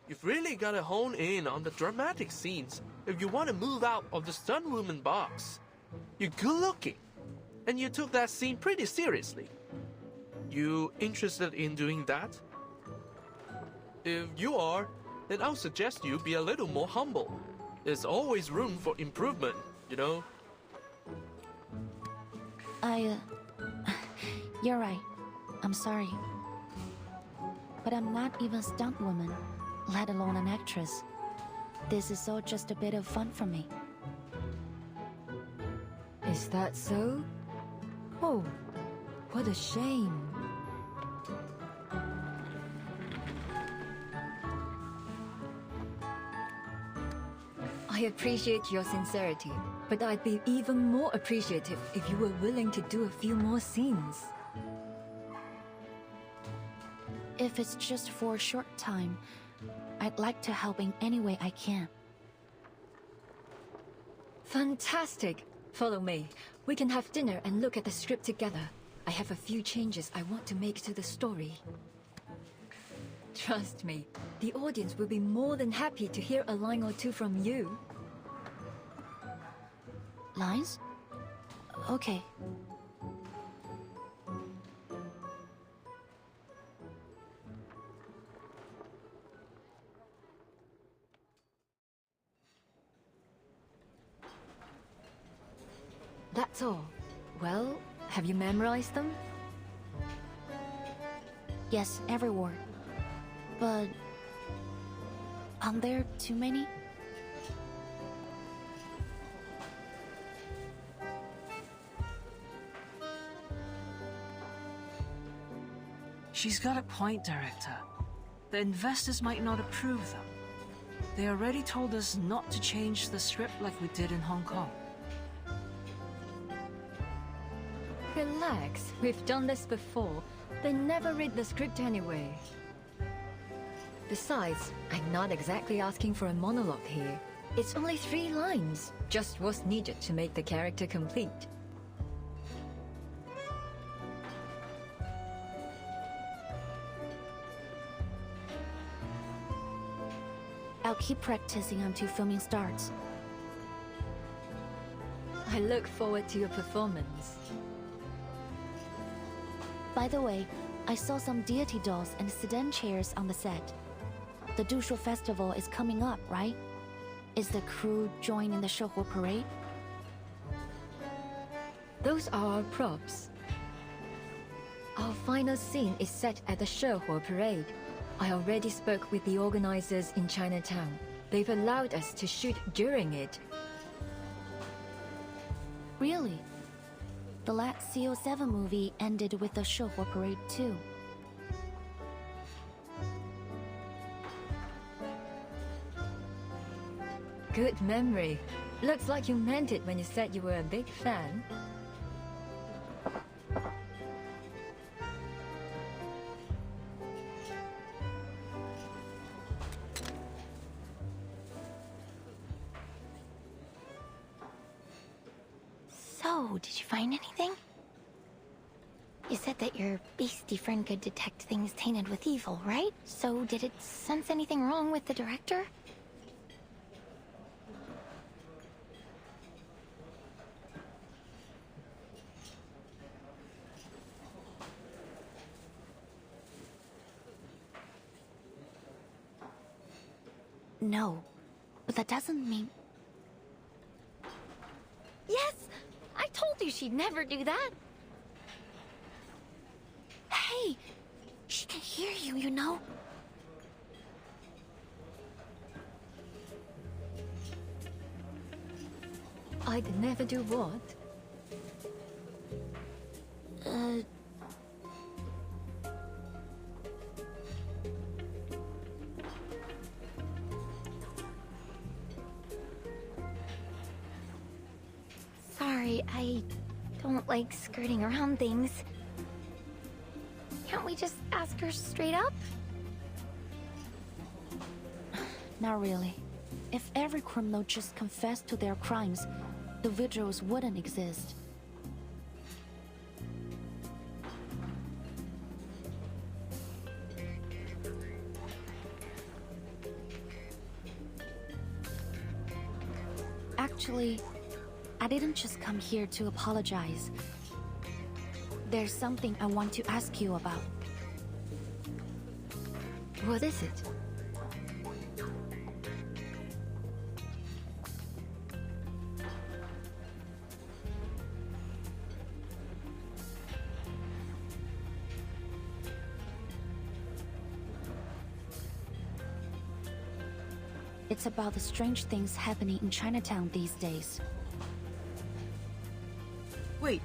You've really got to hone in on the dramatic scenes if you want to move out of the stunt woman box. You're good looking, and you took that scene pretty seriously. You interested in doing that? If you are, then I'll suggest you be a little more humble. There's always room for improvement, you know? You're right. I'm sorry. But I'm not even a stunt woman, let alone an actress. This is all just a bit of fun for me. Is that so? Oh, what a shame. I appreciate your sincerity, but I'd be even more appreciative if you were willing to do a few more scenes. If it's just for a short time, I'd like to help in any way I can. Fantastic! Follow me. We can have dinner and look at the script together. I have a few changes I want to make to the story. Trust me, the audience will be more than happy to hear a line or two from you. Lines? Okay. That's all. Well, have you memorized them? Yes, every word. But... aren't there too many? She's got a point, Director. The investors might not approve them. They already told us not to change the script like we did in Hong Kong. Relax, we've done this before. They never read the script anyway. Besides, I'm not exactly asking for a monologue here. It's only 3 lines, just what's needed to make the character complete. I'll keep practicing until filming starts. I look forward to your performance. By the way, I saw some deity dolls and sedan chairs on the set. The Dushu Festival is coming up, right? Is the crew joining the Shehua parade? Those are our props. Our final scene is set at the Shehua parade. I already spoke with the organizers in Chinatown. They've allowed us to shoot during it. Really? The last CO7 movie ended with the Shehua parade too. Good memory. Looks like you meant it when you said you were a big fan. So, did you find anything? You said that your beastie friend could detect things tainted with evil, right? So, did it sense anything wrong with the director? No, but that doesn't mean... Yes! I told you she'd never do that! Hey! She can hear you, you know? I'd never do what? Sorry, I don't like skirting around things. Can't we just ask her straight up? Not really. If every criminal just confessed to their crimes, the vigils wouldn't exist. Actually, I didn't just come here to apologize. There's something I want to ask you about. What is it? It's about the strange things happening in Chinatown these days. Wait,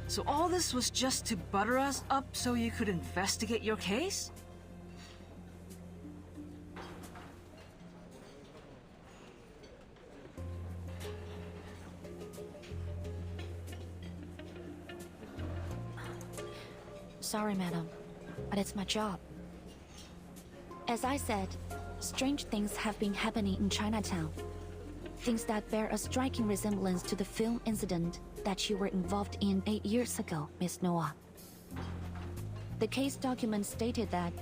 so all this was just to butter us up so you could investigate your case? Sorry, madam, but it's my job. As I said, strange things have been happening in Chinatown. Things that bear a striking resemblance to the film incident that you were involved in 8 years ago, Miss Noah. The case document stated that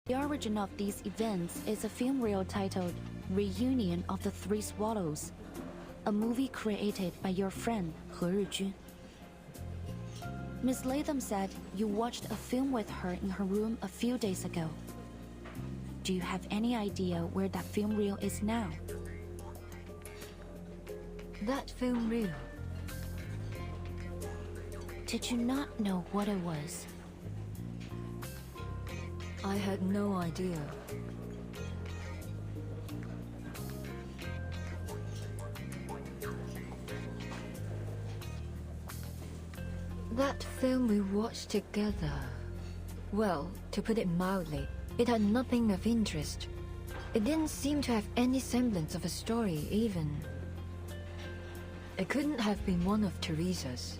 the origin of these events is a film reel titled Reunion of the Three Swallows, a movie created by your friend He Rijun. Miss Latham said you watched a film with her in her room a few days ago. Do you have any idea where that film reel is now? That film reel? Did you not know what it was? I had no idea. That film we watched together... Well, to put it mildly, it had nothing of interest. It didn't seem to have any semblance of a story, even. It couldn't have been one of Teresa's.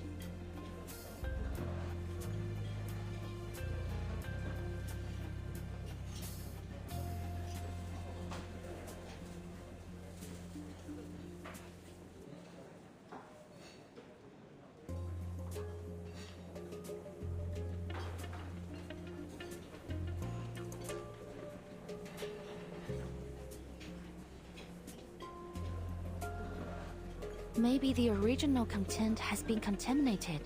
Maybe the original content has been contaminated.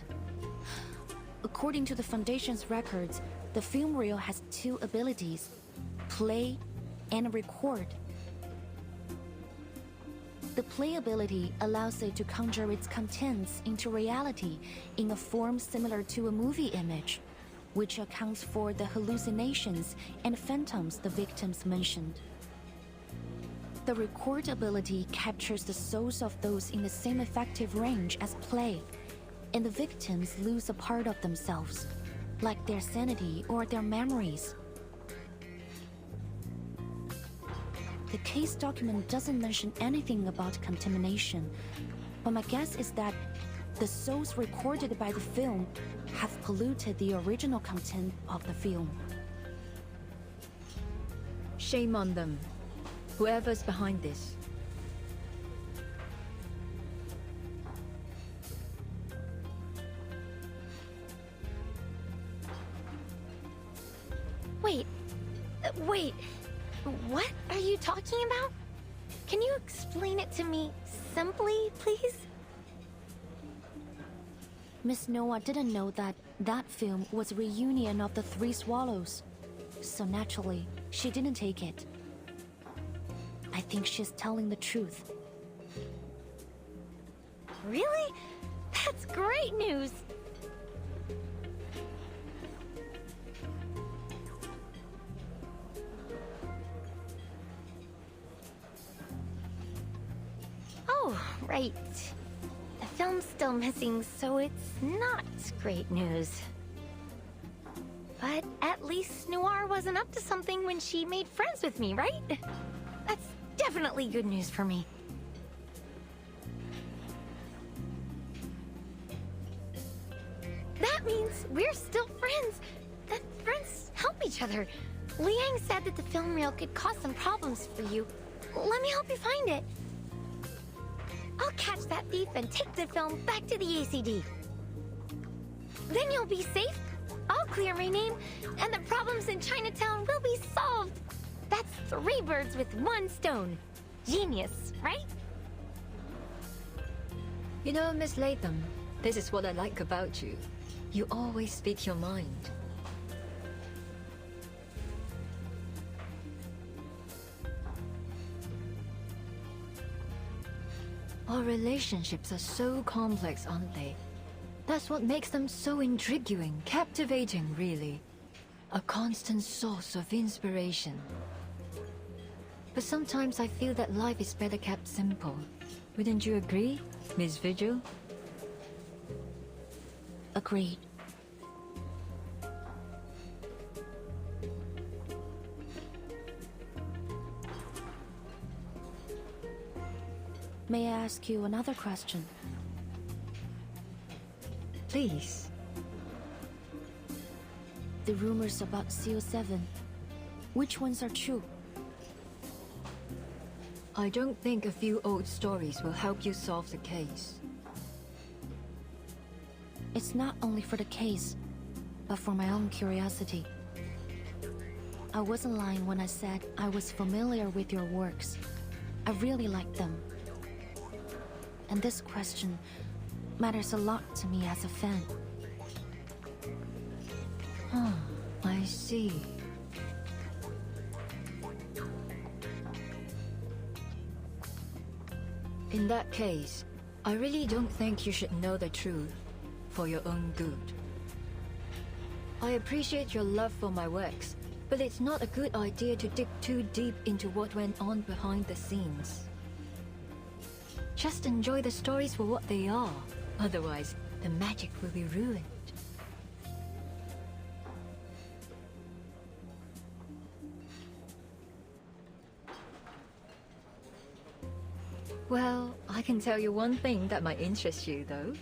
According to the Foundation's records, the film reel has two abilities: play and record. The play ability allows it to conjure its contents into reality in a form similar to a movie image, which accounts for the hallucinations and phantoms the victims mentioned. The record ability captures the souls of those in the same effective range as play, and the victims lose a part of themselves, like their sanity or their memories. The case document doesn't mention anything about contamination, but my guess is that the souls recorded by the film have polluted the original content of the film. Shame on them, whoever's behind this. Wait, what are you talking about? Can you explain it to me simply, please? Miss Noah didn't know that that film was a reunion of the Three Swallows, so naturally, she didn't take it. I think she's telling the truth. Really? That's great news! Oh, right. The film's still missing, so it's not great news. But at least Noir wasn't up to something when she made friends with me, right? That's definitely good news for me. That means we're still friends. That friends help each other. Liang said that the film reel could cause some problems for you. Let me help you find it. I'll catch that thief and take the film back to the ACD. Then you'll be safe, I'll clear my name, and the problems in Chinatown will be solved. That's 3 birds with 1 stone. Genius, right? You know, Miss Latham, this is what I like about you. You always speak your mind. Our relationships are so complex, aren't they? That's what makes them so intriguing, captivating, really. A constant source of inspiration. But sometimes I feel that life is better kept simple. Wouldn't you agree, Miss Vigil? Agreed. May I ask you another question? Please. The rumors about CO7, which ones are true? I don't think a few old stories will help you solve the case. It's not only for the case, but for my own curiosity. I wasn't lying when I said I was familiar with your works. I really like them. And this question matters a lot to me as a fan. Oh, I see. In that case, I really don't think you should know the truth for your own good. I appreciate your love for my works, but it's not a good idea to dig too deep into what went on behind the scenes. Just enjoy the stories for what they are. Otherwise, the magic will be ruined. Well, I can tell you one thing that might interest you, though.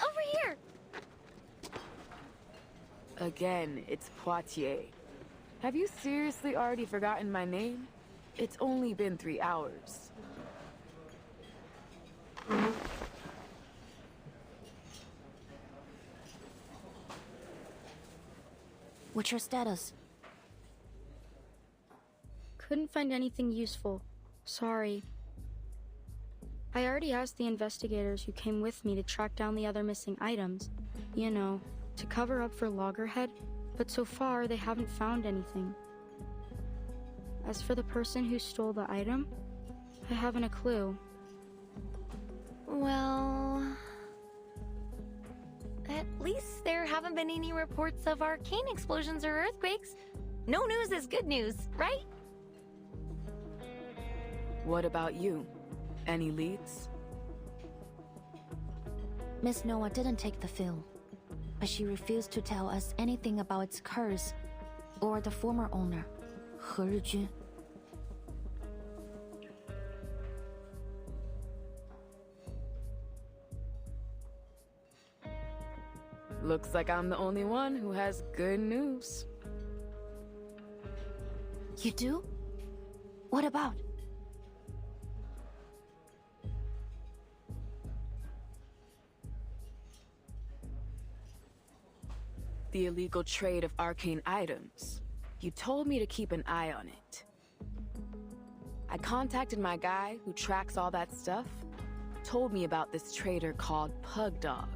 Over here! Again, it's Poitiers. Have you seriously already forgotten my name? It's only been 3 hours. What's your status? Couldn't find anything useful. Sorry. I already asked the investigators who came with me to track down the other missing items. You know, to cover up for Loggerhead, but so far they haven't found anything. As for the person who stole the item, I haven't a clue. Well... at least there haven't been any reports of arcane explosions or earthquakes. No news is good news, right? What about you? Any leads? Miss Noah didn't take the film, but she refused to tell us anything about its curse or the former owner, He Rijun. Looks like I'm the only one who has good news. You do? What about? The illegal trade of arcane items. You told me to keep an eye on it. I contacted my guy who tracks all that stuff, told me about this trader called Pug Dog,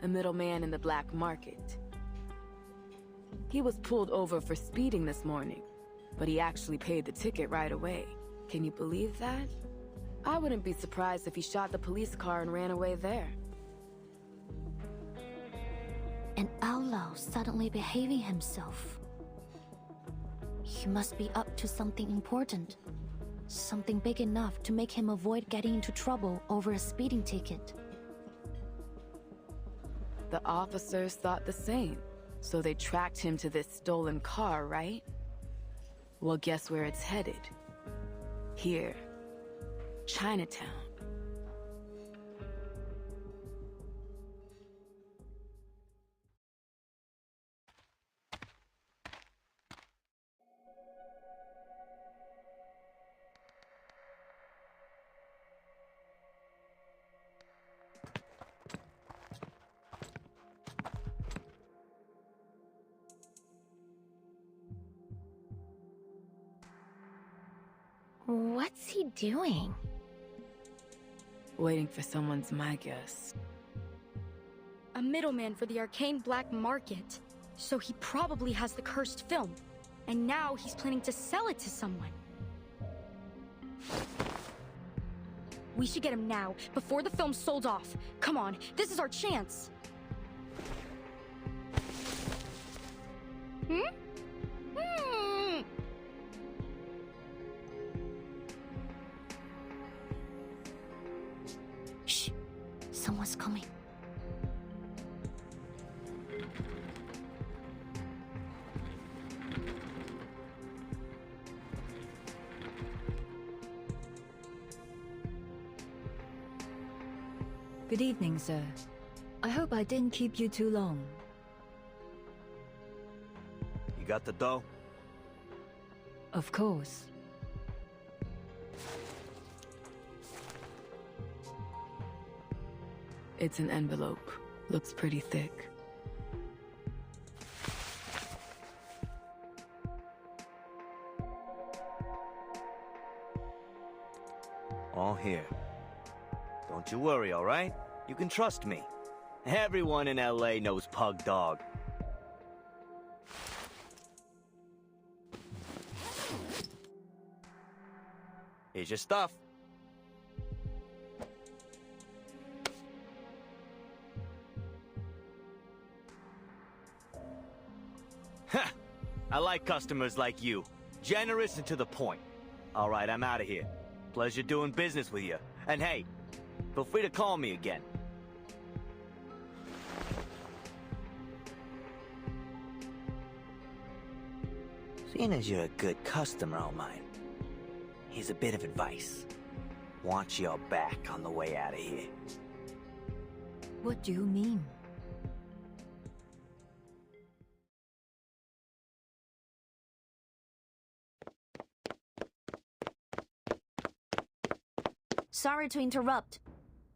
a middleman in the black market. He was pulled over for speeding this morning, but he actually paid the ticket right away. Can you believe that? I wouldn't be surprised if he shot the police car and ran away there. An outlaw suddenly behaving himself. He must be up to something important. Something big enough to make him avoid getting into trouble over a speeding ticket. The officers thought the same, so they tracked him to this stolen car, right? Well, guess where it's headed? Here. Chinatown. What's he doing? Waiting for someone's my guess. A middleman for the arcane black market. So he probably has the cursed film. And now he's planning to sell it to someone. We should get him now, before the film's sold off. Come on, this is our chance. Hmm? Shh! Someone's coming. Good evening, sir. I hope I didn't keep you too long. You got the dough? Of course. It's an envelope. Looks pretty thick. All here. Don't you worry, all right? You can trust me. Everyone in LA knows Pug Dog. Here's your stuff. Ha! I like customers like you. Generous and to the point. All right, I'm out of here. Pleasure doing business with you. And hey, feel free to call me again. Seeing as you're a good customer of mine, here's a bit of advice. Watch your back on the way out of here. What do you mean? Sorry to interrupt,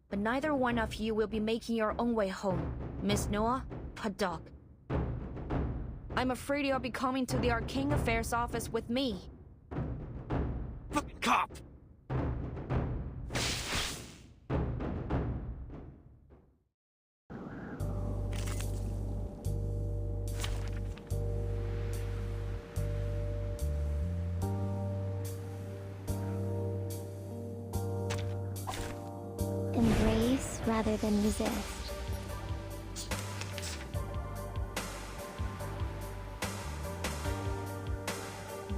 but neither one of you will be making your own way home. Miss Noah, Paddock. I'm afraid you'll be coming to the Arcane Affairs office with me. Fucking cop! Embrace rather than resist.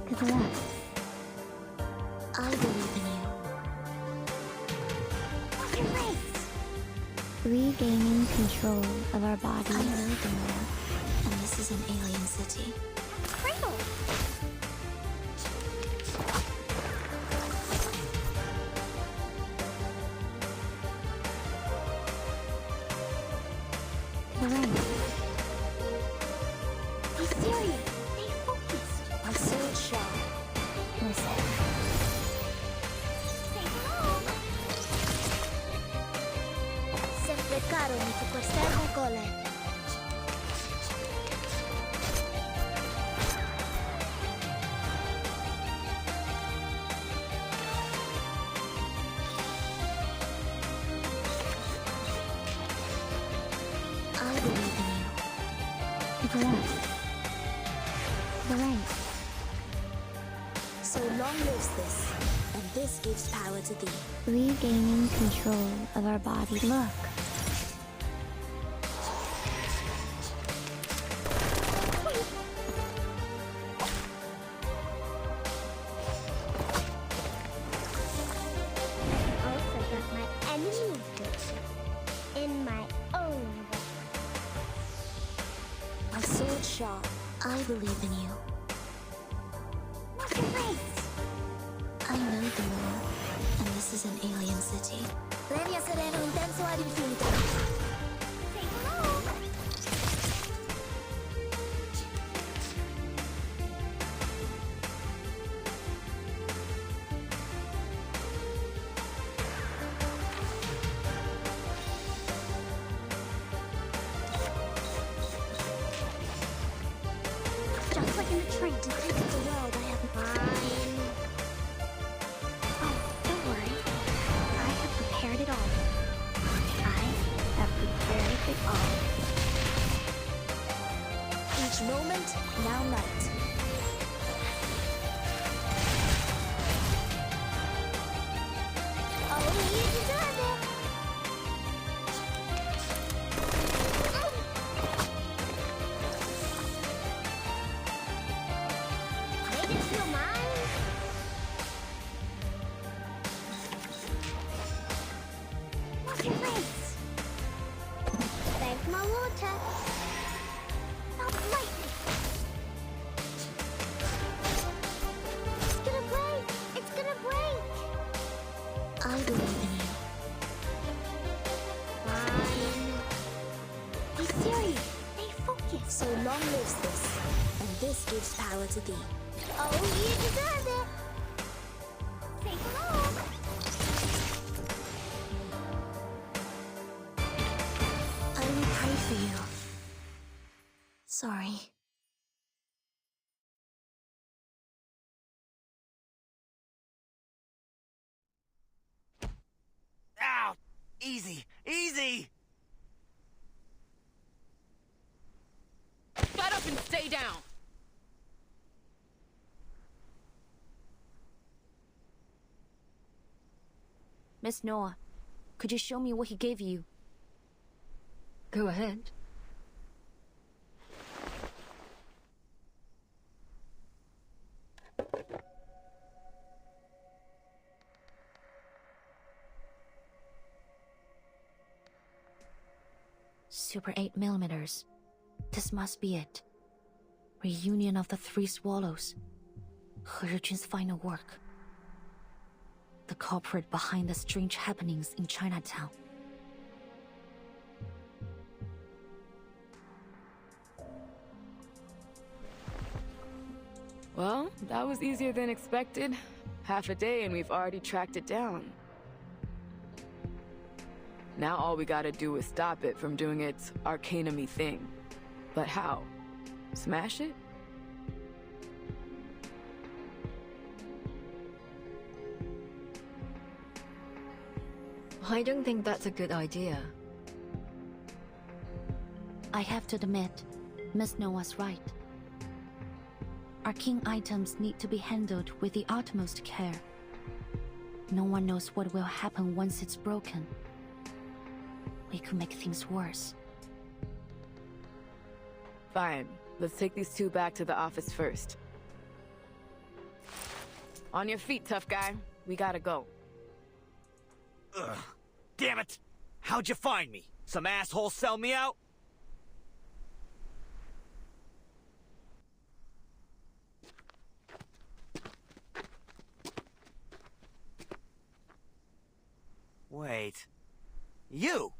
Good luck. I believe in you. Embrace! Regaining control of our bodies. I know the more, and this is an alien city. Cradle! The ring. Be serious. Stay focused. My sword shot. Listen. Say hello. Sempre caro mi fu quest'ermo cole. I believe in you. The left. The right. So long lives this, and this gives power to thee. Regaining control of our body. Look. Also got my enemy in my own way. My sword sharp. I believe in you. What's your race? I know the more, and this is an alien city. Levi a sereno intenso ad infinito. Say hello. Just like in the train to conquer the world, I have mine. Oh, don't worry. I have prepared it all. I have prepared it all. Each moment, now night. Oh, you deserve it! Made it feel mine. What's your race? Thank my water. Not lightly. It's gonna break. It's gonna break. I believe in you. Fine. Be serious. Stay focused. So long lives this, and this gives power to thee. Oh, you deserve it. Say hello. I will pray for you. Sorry. Ow! Easy! Easy! Shut up and stay down! Miss Noah, could you show me what he gave you? Go ahead. Super 8mm. This must be it. Reunion of the Three Swallows. He Zhijun's final work. The culprit behind the strange happenings in Chinatown. Well, that was easier than expected. Half a day and we've already tracked it down. Now all we gotta do is stop it from doing its arcanum-y thing. But how? Smash it? I don't think that's a good idea. I have to admit, Miss Noah's right. Arcane items need to be handled with the utmost care. No one knows what will happen once it's broken. We could make things worse. Fine. Let's take these two back to the office first. On your feet, tough guy. We gotta go. Ugh. Damn it! How'd you find me? Some asshole sell me out? Wait. You!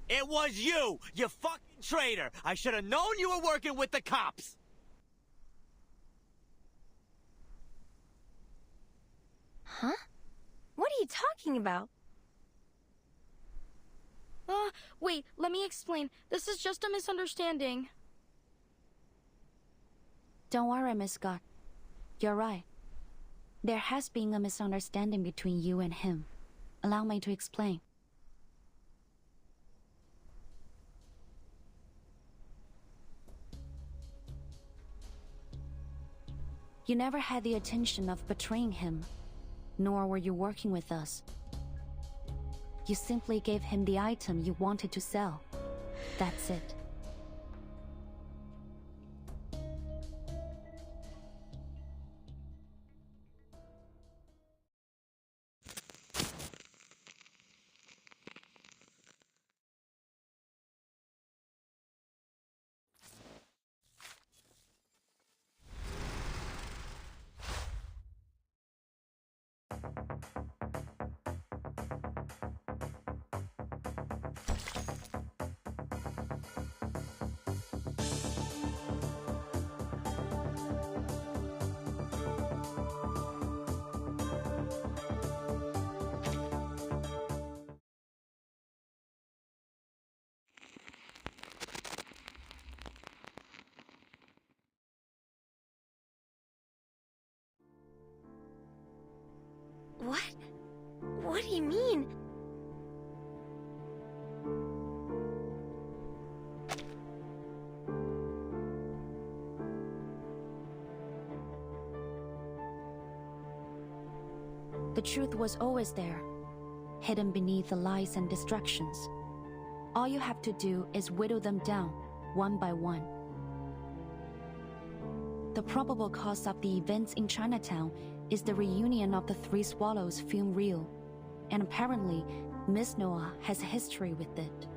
It was you! You fucking traitor! I should have known you were working with the cops! Huh? What are you talking about? Wait, let me explain. This is just a misunderstanding. Don't worry, Miss Scott. You're right. There has been a misunderstanding between you and him. Allow me to explain. You never had the intention of betraying him, nor were you working with us. You simply gave him the item you wanted to sell. That's it. What? What do you mean? The truth was always there, hidden beneath the lies and distractions. All you have to do is whittle them down, one by one. The probable cause of the events in Chinatown is the reunion of the Three Swallows film reel, and apparently, Miss Noah has a history with it.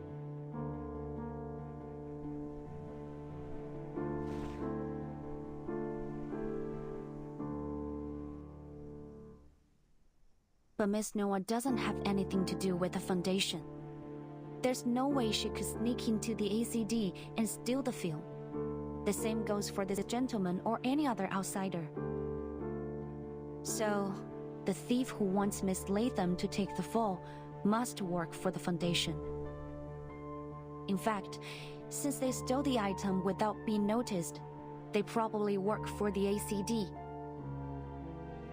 But Miss Noah doesn't have anything to do with the Foundation. There's no way she could sneak into the ACD and steal the film. The same goes for this gentleman or any other outsider. So, the thief who wants Miss Latham to take the fall must work for the Foundation. In fact, since they stole the item without being noticed, they probably work for the ACD.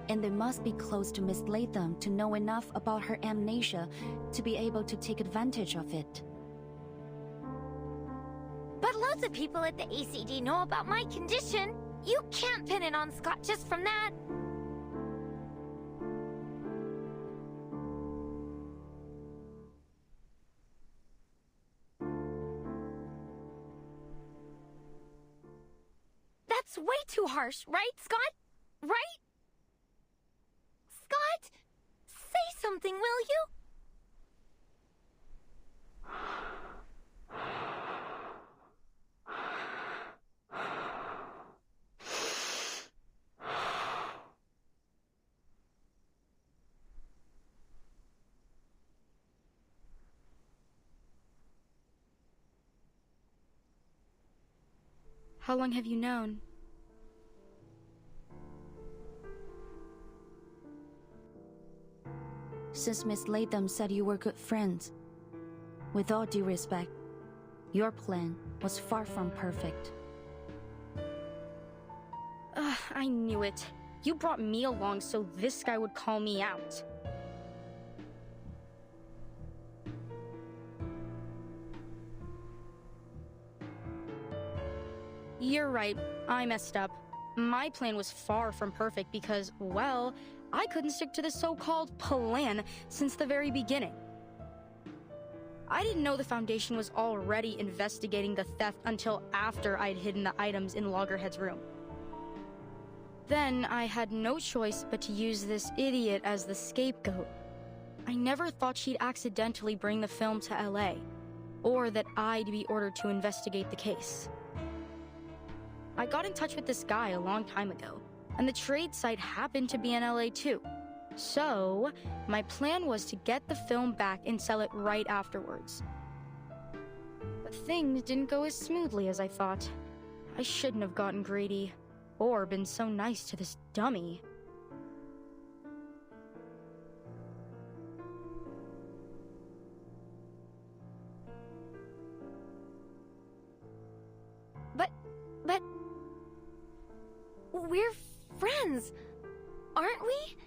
And they must be close to Miss Latham to know enough about her amnesia to be able to take advantage of it. But loads of people at the ACD know about my condition. You can't pin it on Scott just from that. That's way too harsh, right, Scott? Right? Scott? Say something, will you? How long have you known? Since Miss Latham said you were good friends. With all due respect, your plan was far from perfect. I knew it. You brought me along so this guy would call me out. You're right, I messed up. My plan was far from perfect because, well, I couldn't stick to the so-called plan since the very beginning. I didn't know the Foundation was already investigating the theft until after I'd hidden the items in Loggerhead's room. Then I had no choice but to use this idiot as the scapegoat. I never thought she'd accidentally bring the film to LA, or that I'd be ordered to investigate the case. I got in touch with this guy a long time ago, and the trade site happened to be in LA too. So, my plan was to get the film back and sell it right afterwards. But things didn't go as smoothly as I thought. I shouldn't have gotten greedy, or been so nice to this dummy. But... we're friends, aren't we?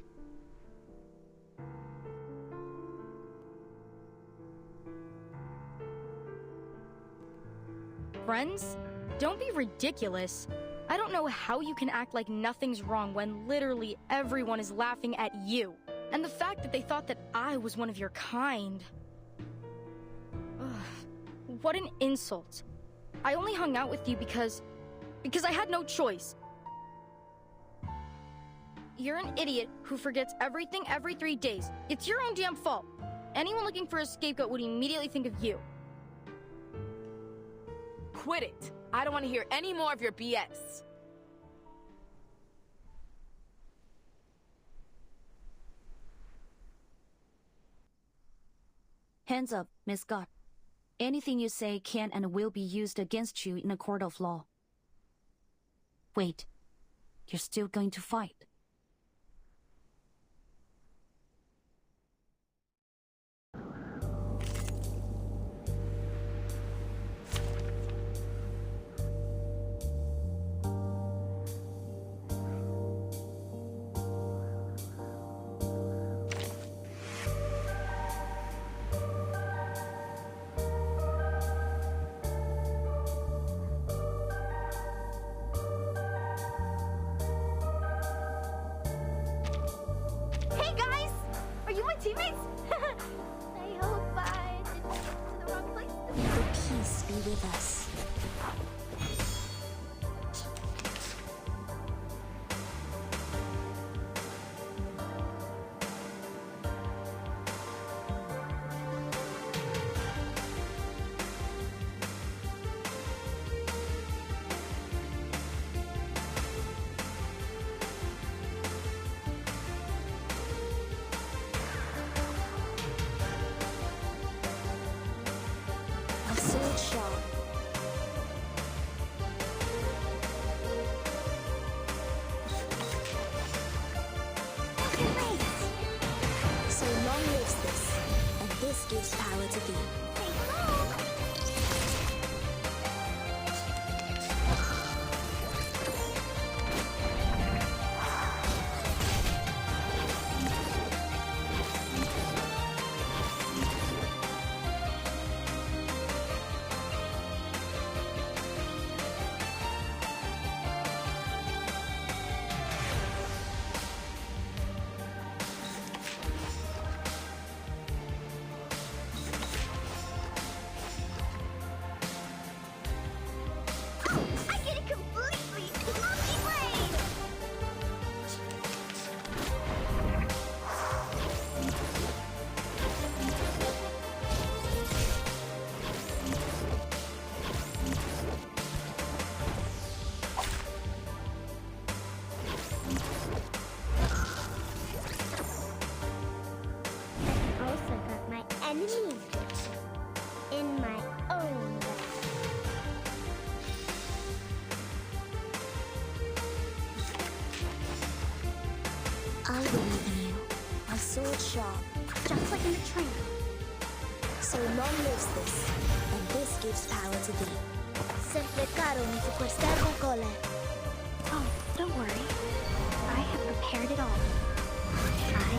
Friends? Don't be ridiculous. I don't know how you can act like nothing's wrong when literally everyone is laughing at you. And the fact that they thought that I was one of your kind. Ugh, what an insult. I only hung out with you because I had no choice. You're an idiot who forgets everything every 3 days. It's your own damn fault. Anyone looking for a scapegoat would immediately think of you. Quit it. I don't want to hear any more of your BS. Hands up, Miss Scott. Anything you say can and will be used against you in a court of law. Wait, you're still going to fight? Teammates? I hope I didn't get to the wrong place. The peace be with us. Gives power to thee. believe in you. My sword sharp. Just like in the train. So long lives this, and this gives power to thee. Sempre caro mi fu quest'erbo cole. Oh, don't worry. I have prepared it all. I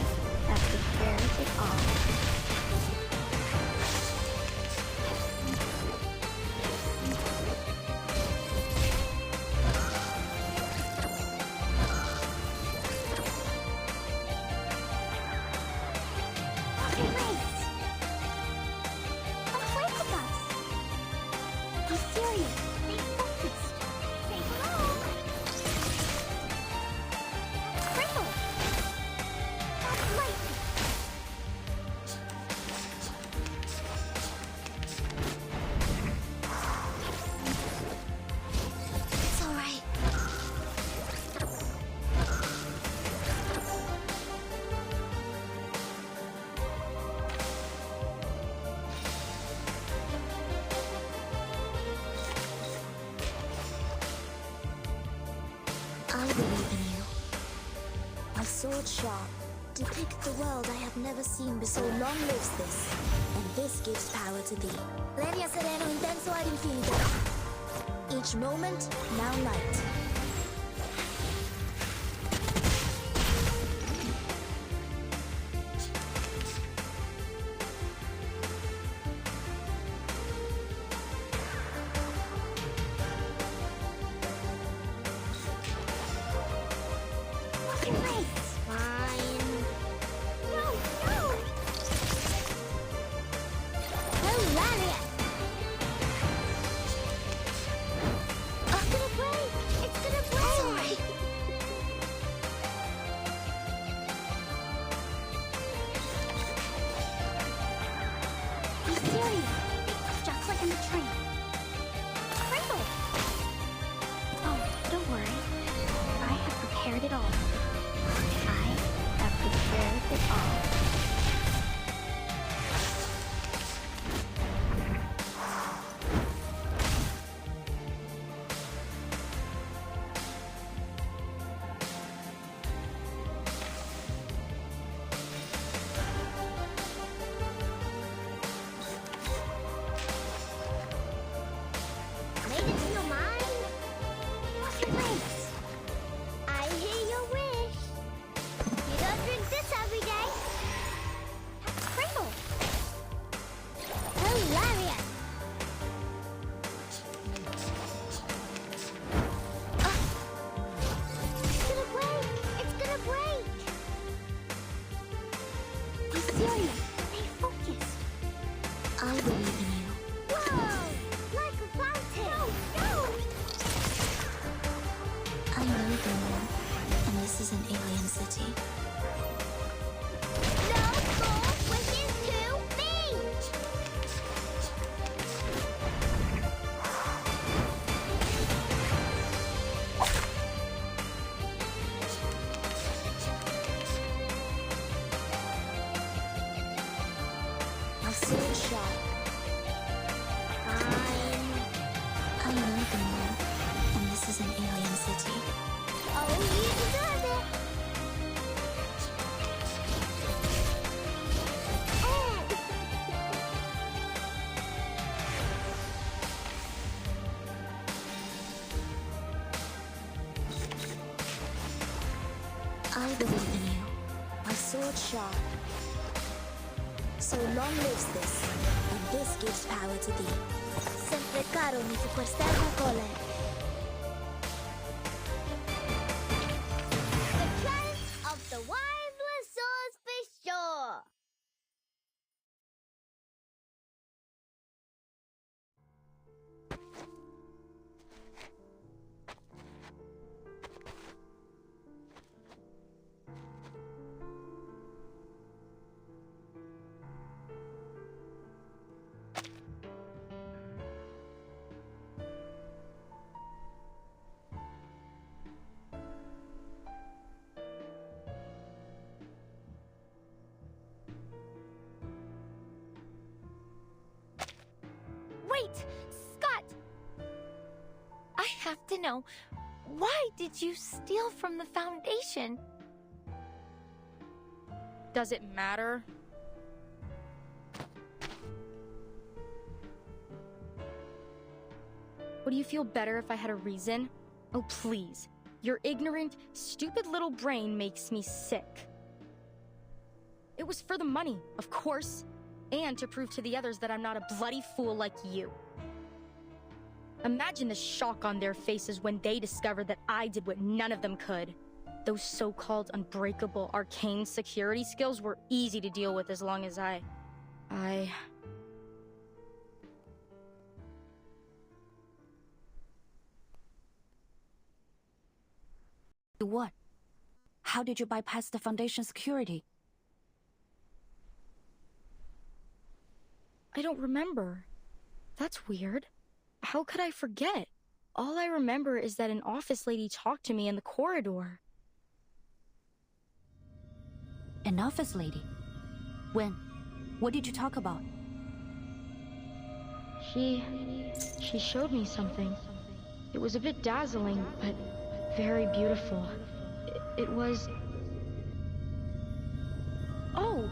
have prepared it all. I believe in you. My sword sharp. Depict the world I have never seen before. So long lives this, and this gives power to thee. Lenia sereno intenso ad infinito. Each moment, now night. I believe in you. My sword sharp. So long lives this, and this gives power to thee. Sempre caro mi fu quest'erbo cole. The trend of the wireless source for sure. Wait! Scott! I have to know, why did you steal from the Foundation? Does it matter? Would you feel better if I had a reason? Oh, please. Your ignorant, stupid little brain makes me sick. It was for the money, of course, and to prove to the others that I'm not a bloody fool like you. Imagine the shock on their faces when they discovered that I did what none of them could. Those so-called unbreakable arcane security skills were easy to deal with as long as I... What? How did you bypass the Foundation security? I don't remember. That's weird. How could I forget? All I remember is that an office lady talked to me in the corridor. An office lady? When? What did you talk about? She showed me something. It was a bit dazzling, but very beautiful. It was... Oh,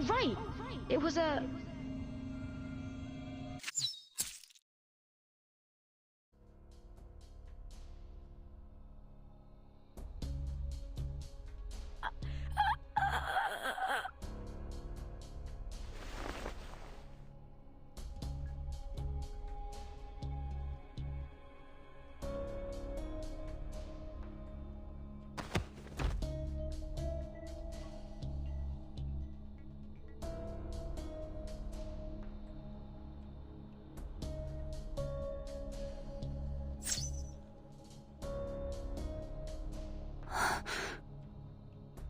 right! It was a...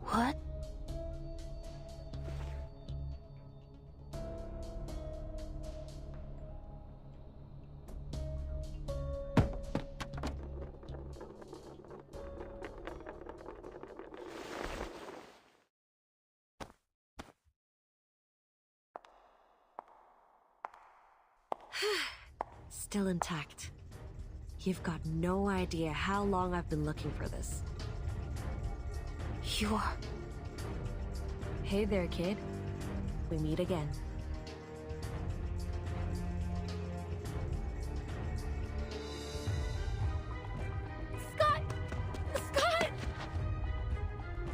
What? Still intact. You've got no idea how long I've been looking for this. You are... Hey there, kid. We meet again. Scott! Scott!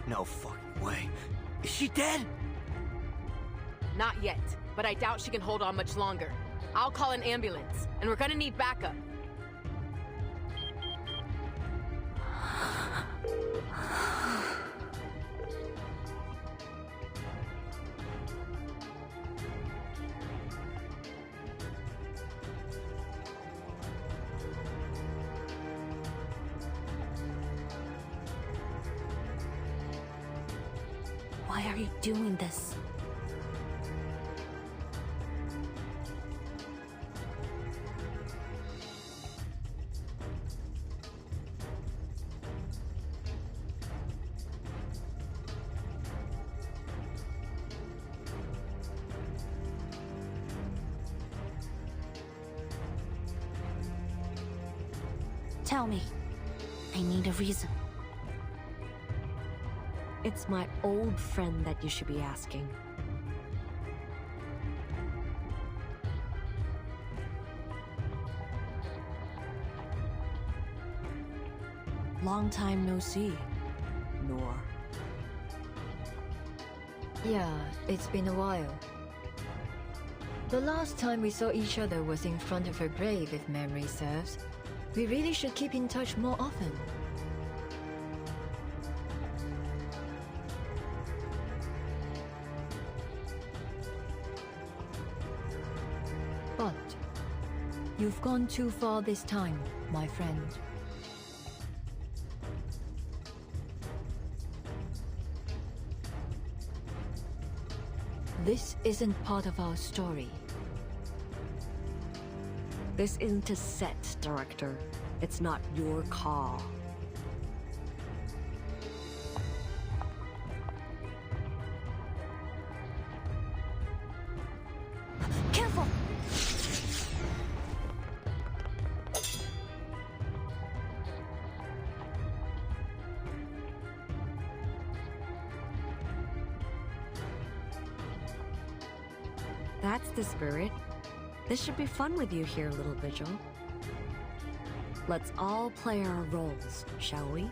No fucking way. Is she dead? Not yet, but I doubt she can hold on much longer. I'll call an ambulance, and we're gonna need backup. Why are you doing this? Tell me. I need a reason. It's my old friend that you should be asking. Long time no see, Nor. Yeah, it's been a while. The last time we saw each other was in front of her grave, if memory serves. We really should keep in touch more often. But you've gone too far this time, my friend. This isn't part of our story. This isn't a set, Director. It's not your call. Careful! That's the spirit. This should be fun with you here, little Vigil. Let's all play our roles, shall we?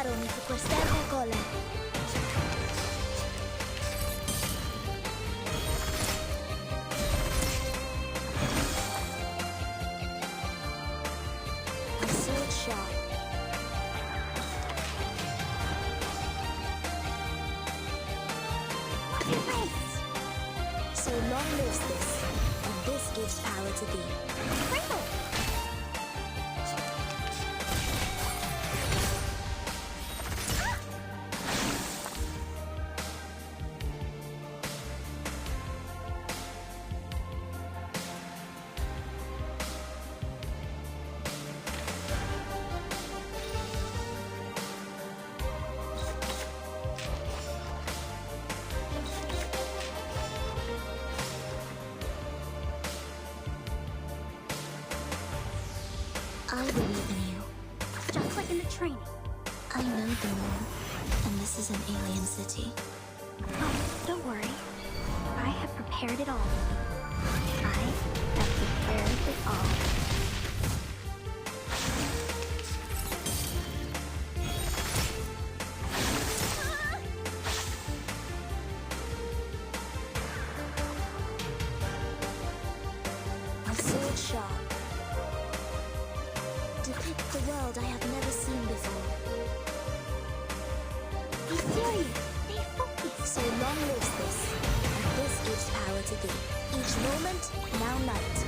Spararono su quest'erba cola. A sword shot. So long lives this, and this gives power to thee. Rainbow! I believe in you. Just like in the training. I know the moon, and this is an alien city. Oh, don't worry. I have prepared it all. I have prepared it all. A sword sharp. Depict the world I have never seen before. Be serious. Stay focused. So long lives this, and this gives power to thee. Each moment, now night.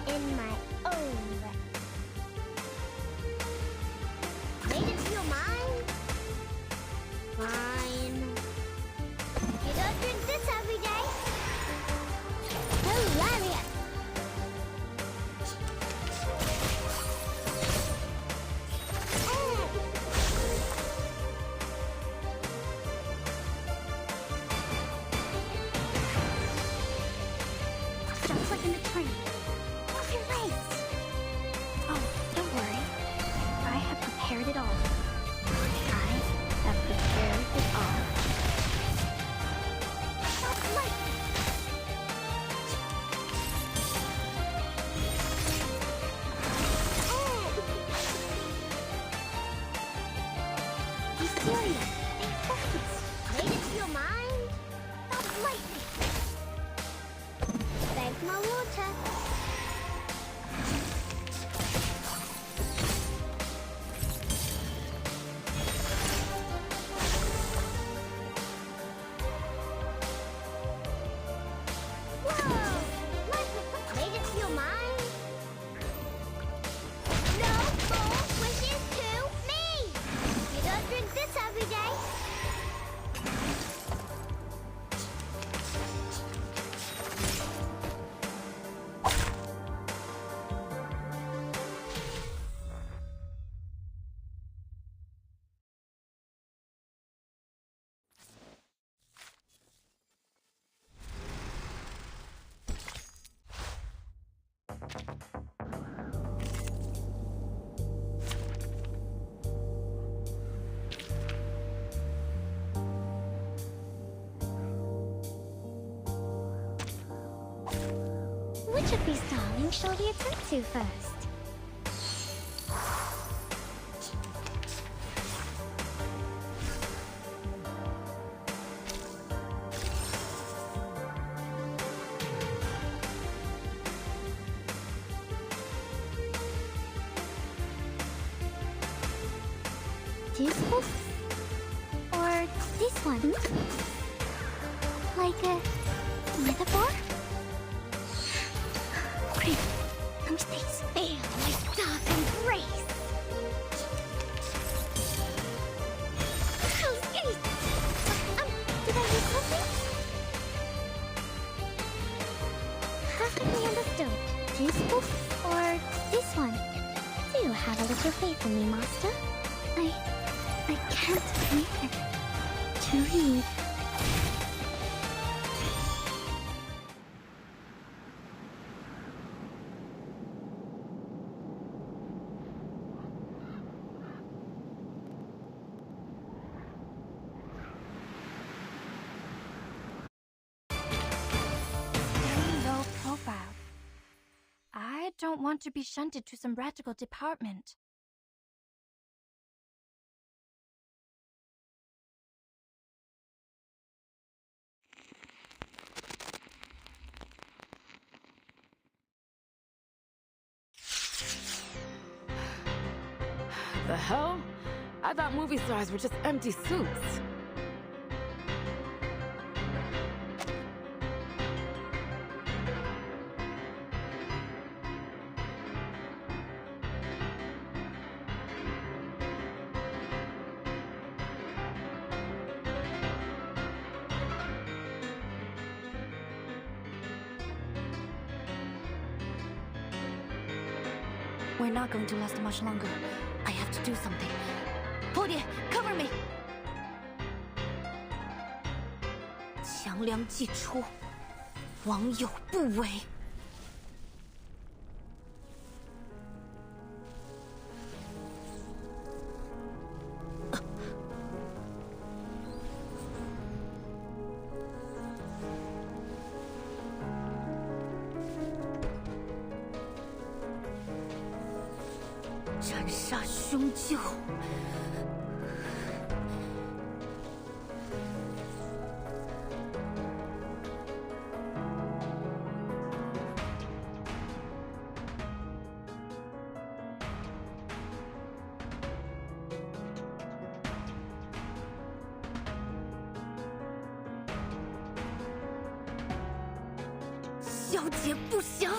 In my own way. Made it to your mind? Fine. You don't drink this every day. Hilarious. Just like in the train. What's your race? Oh, don't worry. I have prepared it all. I have prepared it all. That's light. Be serious. Stay focused. Made it to your mind? That's lightning. Thank my water. Whoa! Made it to your mind? No more wishes to me! You don't drink this every day. Which of these darlings shall we attend to first? This book? Or this one? Like a metaphor? Great. No mistakes. Feel my dark embrace. How's it? Did I miss something? Perfectly understood. This book or this one? Do have a little faith in me, Master. I can't wait to read. Low profile. I don't want to be shunted to some radical department. The hell? I thought movie stars were just empty suits. We're not going to last much longer. I have to do something. 蝴蝶 cover me. 强梁既出，王有不为。斩杀凶旧。消解不祥。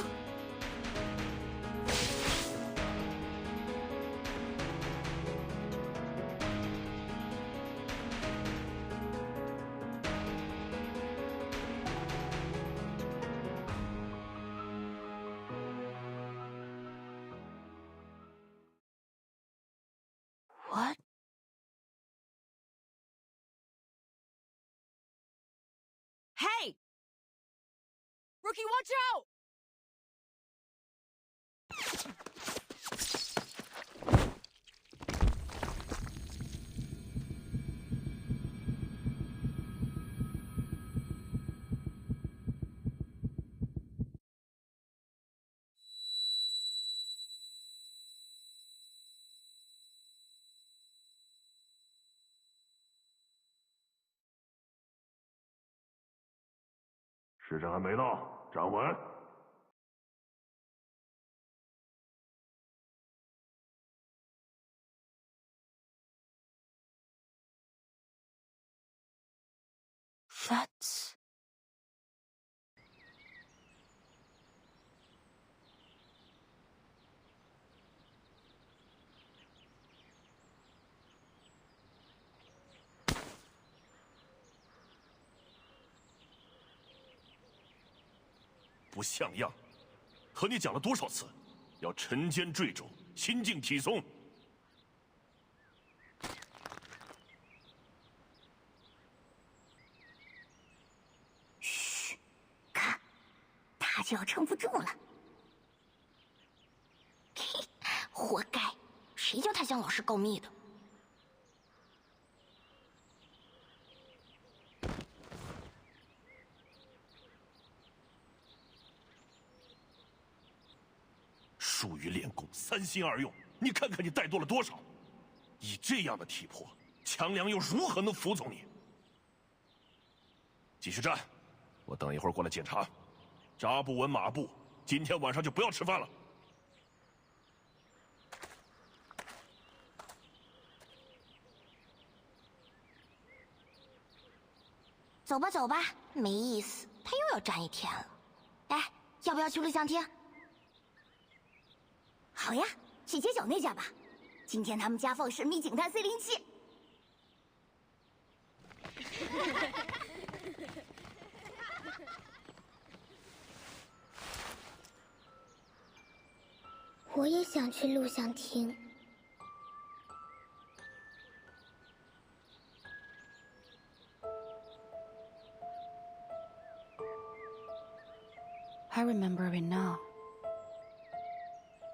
What? Hey! Rookie, watch out! 时辰还没到，站稳。That's... 不像样！和你讲了多少次，要沉肩坠肘，心静体松。嘘，看，他就要撑不住了。嘿，活该！谁叫他向老师告密的？ 疏于练功，三心二用，你看看你怠惰了多少！以这样的体魄，强梁又如何能服从你？继续站，我等一会儿过来检查。扎不稳马步，今天晚上就不要吃饭了。走吧，走吧，没意思，他又要站一天了。哎，要不要去录像厅？ 好呀，去街角那家吧。今天他们家放神秘警探C07。我也想去录像厅。 I remember it now.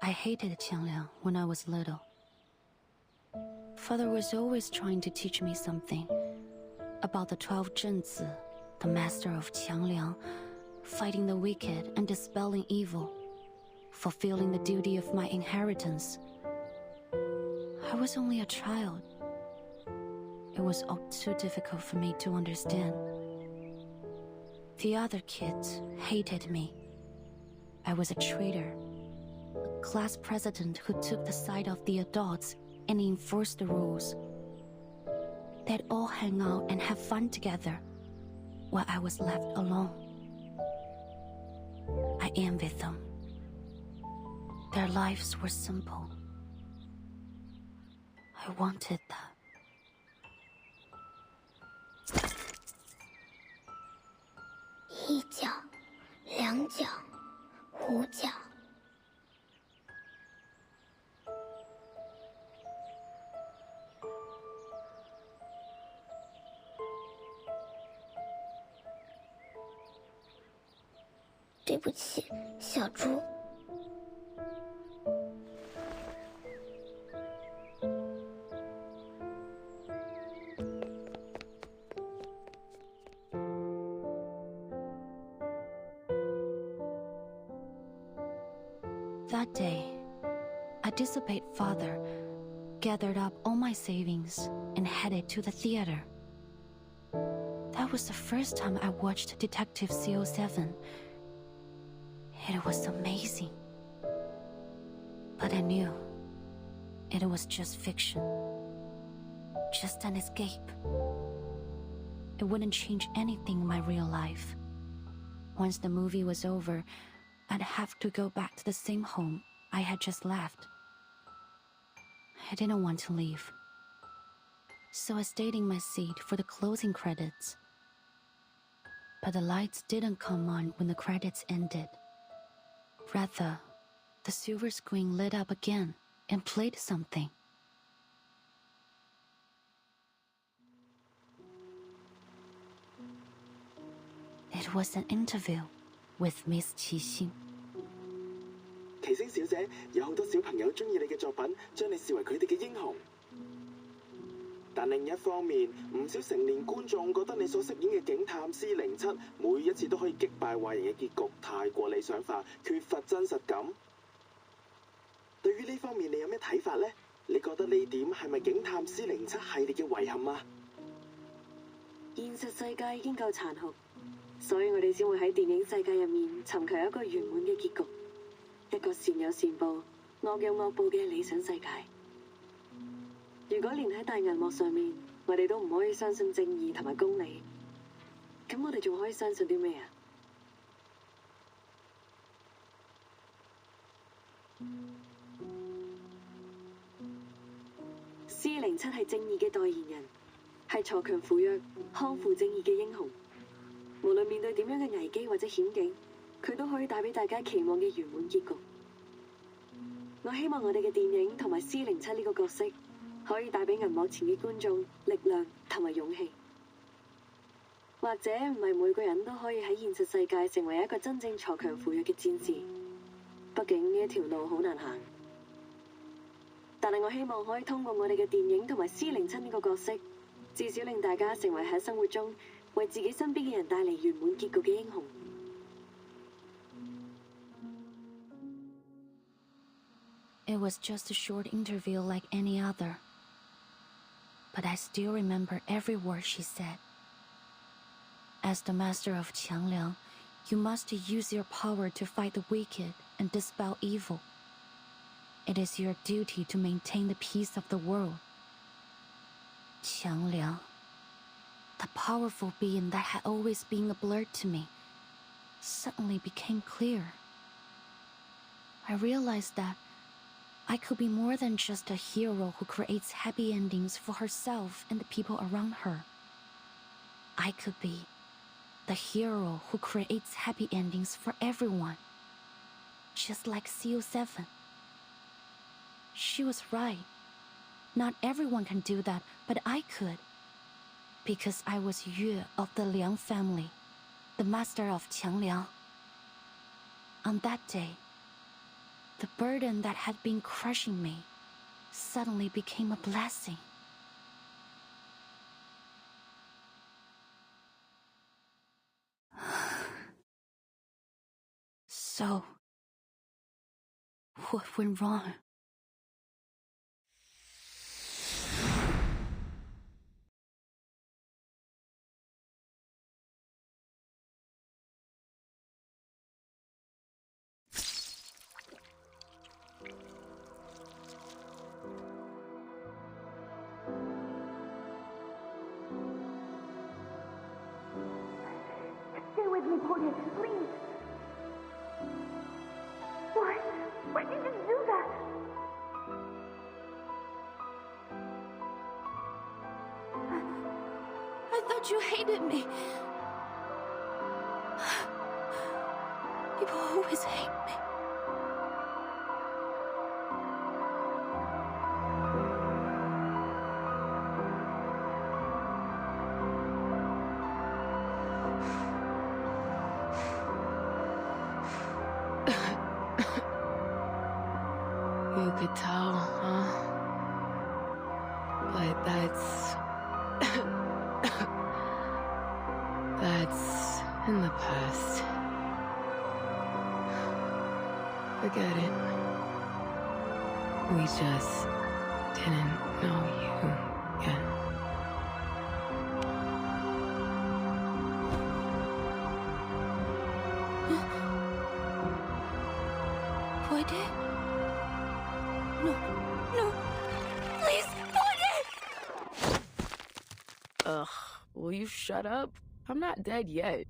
I hated Qiangliang when I was little. Father was always trying to teach me something about the 12 Zhenzi, the master of Qiangliang, fighting the wicked and dispelling evil, fulfilling the duty of my inheritance. I was only a child. It was all too difficult for me to understand. The other kids hated me. I was a traitor. A class president who took the side of the adults and enforce the rules. They'd all hang out and have fun together, while I was left alone. I envied them. Their lives were simple. I wanted that. 一角、两角、五角。对不起，小猪。That day, a dissipate father gathered up all my savings and headed to the theater. That was the first time I watched Detective CO7. It was amazing. But I knew it was just fiction. Just an escape. It wouldn't change anything in my real life. Once the movie was over, I'd have to go back to the same home I had just left. I didn't want to leave. So I stayed in my seat for the closing credits. But the lights didn't come on when the credits ended. Rather, the silver screen lit up again and played something. It was an interview with Miss Qixing. 奇星小姐，有好多小朋友中意你嘅作品，將你視為佢哋嘅英雄。但另一方面，唔少成年觀眾覺得你所飾演嘅警探 C07每一次都可以擊敗壞人嘅結局太過理想化，缺乏真實感。對於呢方面，你有咩睇法呢？你覺得呢點係咪警探 C07系列嘅遺憾啊？現實世界已經夠殘酷，所以我哋先會喺電影世界入面尋求一個圓滿嘅結局，一個善有善報、惡有惡報嘅理想世界。如果連喺大銀幕上面，我哋都唔可以相信正義同埋公理，咁我哋仲可以相信啲咩啊？C07係正義嘅代言人，係鋤強扶弱、匡扶正義嘅英雄。無論面對點樣嘅危機或者險境，佢都可以帶俾大家期望嘅圓滿結局。我希望我哋嘅電影同埋 C07呢個角色，可以帶俾銀幕前嘅觀眾力量同埋勇氣。或者唔係每個人都可以喺現實世界成為一個真正鋤強扶弱嘅戰士，畢竟呢一條路好難行。但係我希望可以通過我哋嘅電影同埋 C07呢個角色，至少令大家成為喺生活中為自己身邊嘅人帶嚟圓滿結局嘅英雄。It was just a short interview like any other. But I still remember every word she said. As the master of Qiangliang, you must use your power to fight the wicked and dispel evil. It is your duty to maintain the peace of the world. Qiangliang, the powerful being that had always been a blur to me, suddenly became clear. I realized that I could be more than just a hero who creates happy endings for herself and the people around her. I could be the hero who creates happy endings for everyone, just like CO7. She was right. Not everyone can do that, but I could. Because I was Yue of the Liang family, the master of Qiangliang. On that day, the burden that had been crushing me suddenly became a blessing. So, what went wrong? me, Claudia, please. Why? Why did you do that? I thought you hated me. People always hate me. You could tell, huh? But that's in the past. Forget it. We just didn't know you yet. Puede? No. Please, Puede! Ugh, will you shut up? I'm not dead yet.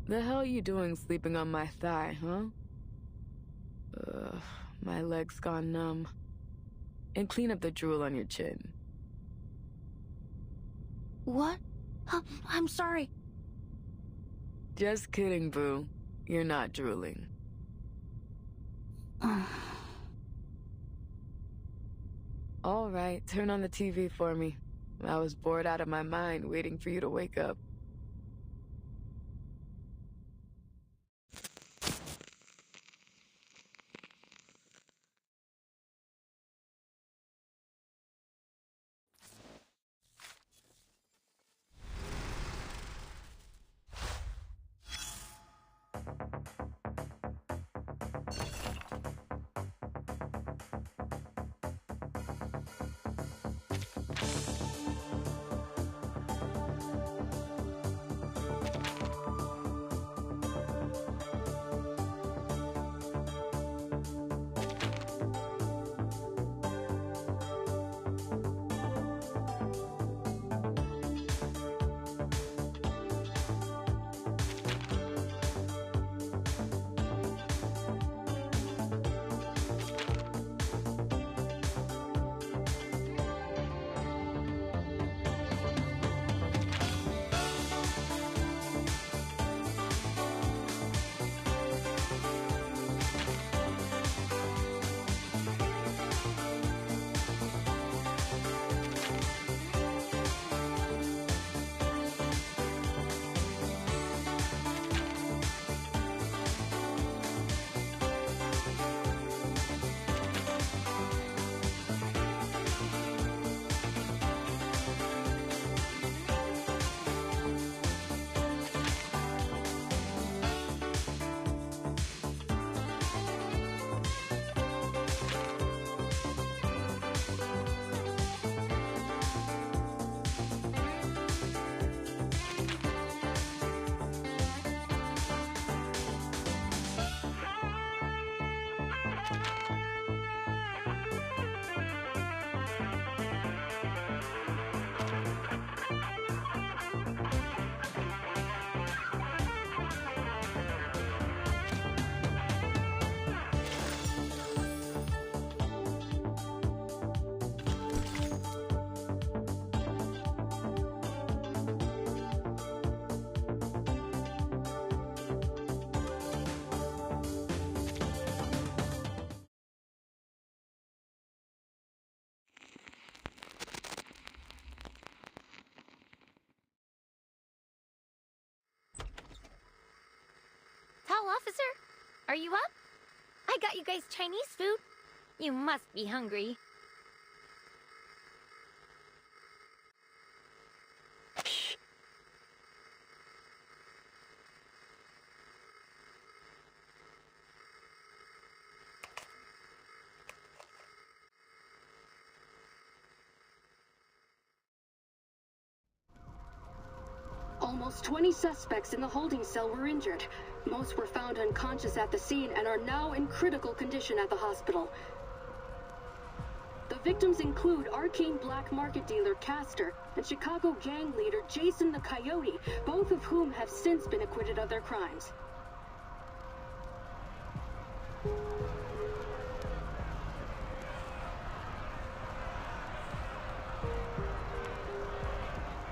The hell you doing sleeping on my thigh, huh? Ugh, my leg's gone numb. And clean up the drool on your chin. What? I'm sorry. Just kidding, boo. You're not drooling. All right, turn on the TV for me. I was bored out of my mind waiting for you to wake up. Tall officer, are you up? I got you guys Chinese food. You must be hungry. almost 20 suspects in the holding cell were injured. Most were found unconscious at the scene and are now in critical condition at the hospital. The victims include arcane black market dealer Castor and Chicago gang leader Jason the Coyote, both of whom have since been acquitted of their crimes.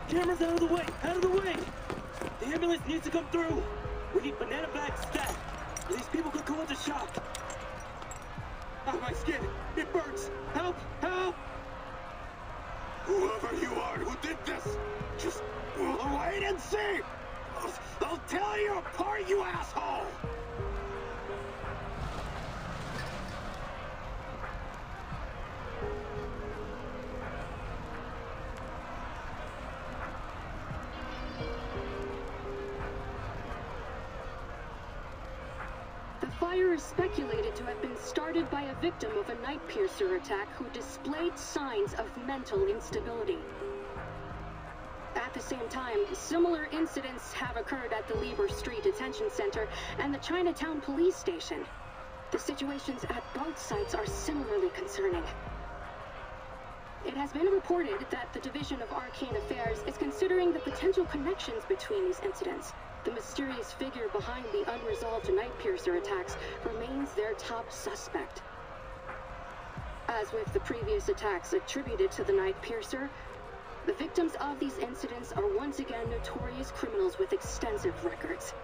Cameras out of the way! Out of the way! The ambulance needs to come through! We need banana bags stat! Or these people could go into shock! Oh, my skin! It burns! Help! Help! Whoever you are who did this, just wait and see! I'll tear you apart, you asshole! The fire is speculated to have been started by a victim of a Nightpiercer attack who displayed signs of mental instability. At the same time, similar incidents have occurred at the Lieber Street Detention Center and the Chinatown police station. The situations at both sites are similarly concerning. It has been reported that the Division of Arcane Affairs is considering the potential connections between these incidents. The mysterious figure behind the unresolved Nightpiercer attacks remains their top suspect. As with the previous attacks attributed to the Nightpiercer, the victims of these incidents are once again notorious criminals with extensive records.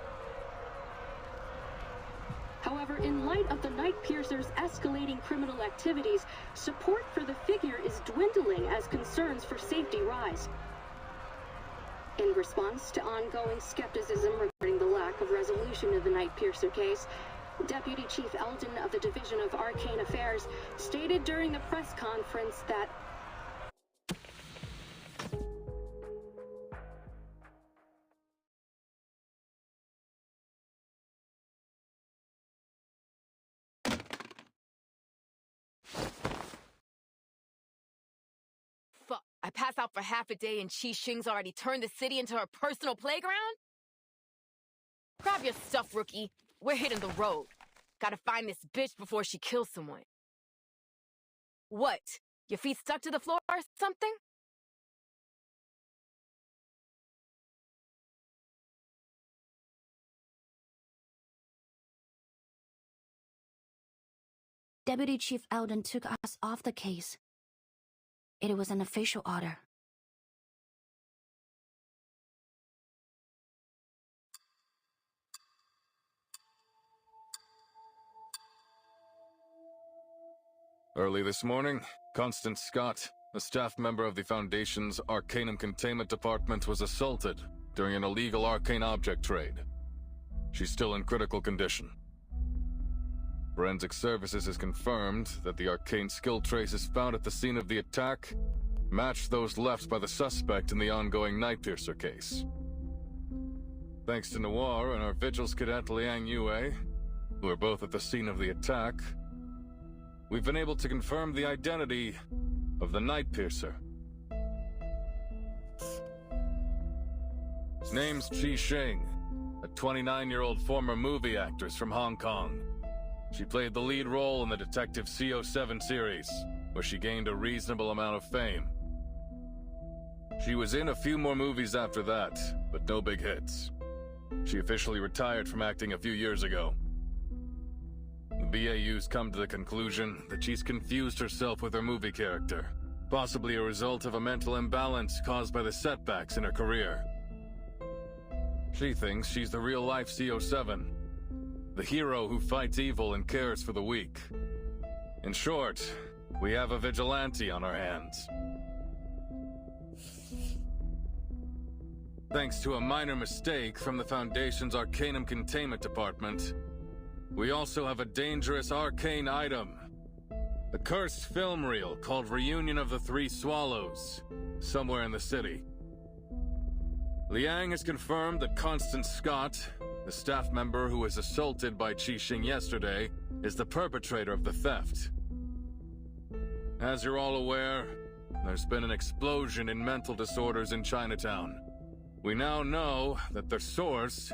However, in light of the Nightpiercer's escalating criminal activities, support for the figure is dwindling as concerns for safety rise. In response to ongoing skepticism regarding the lack of resolution of the Nightpiercer case, Deputy Chief Eldon of the Division of Arcane Affairs stated during the press conference that Fuck, I pass out for half a day and Chi Xing's already turned the city into her personal playground? Grab your stuff, rookie. We're hitting the road. Gotta find this bitch before she kills someone. What? Your feet stuck to the floor or something? Deputy Chief Eldon took us off the case. It was an official order. Early this morning, Constance Scott, a staff member of the Foundation's Arcanum Containment Department, was assaulted during an illegal arcane object trade. She's still in critical condition. Forensic Services has confirmed that the arcane skill traces found at the scene of the attack matched those left by the suspect in the ongoing Nightpiercer case. Thanks to Noir and our Vigils Cadet Liang Yue, who are both at the scene of the attack, we've been able to confirm the identity of the Nightpiercer. His name's Chi Xing, a 29-year-old former movie actress from Hong Kong. She played the lead role in the Detective CO7 series, where she gained a reasonable amount of fame. She was in a few more movies after that, but no big hits. She officially retired from acting a few years ago. The BAU's come to the conclusion that she's confused herself with her movie character, possibly a result of a mental imbalance caused by the setbacks in her career. She thinks she's the real-life CO7, the hero who fights evil and cares for the weak. In short, we have a vigilante on our hands. Thanks to a minor mistake from the Foundation's Arcanum Containment Department, we also have a dangerous arcane item. A cursed film reel called Reunion of the Three Swallows, somewhere in the city. Liang has confirmed that Constance Scott, the staff member who was assaulted by Chi Xing yesterday, is the perpetrator of the theft. As you're all aware, there's been an explosion in mental disorders in Chinatown. We now know that the source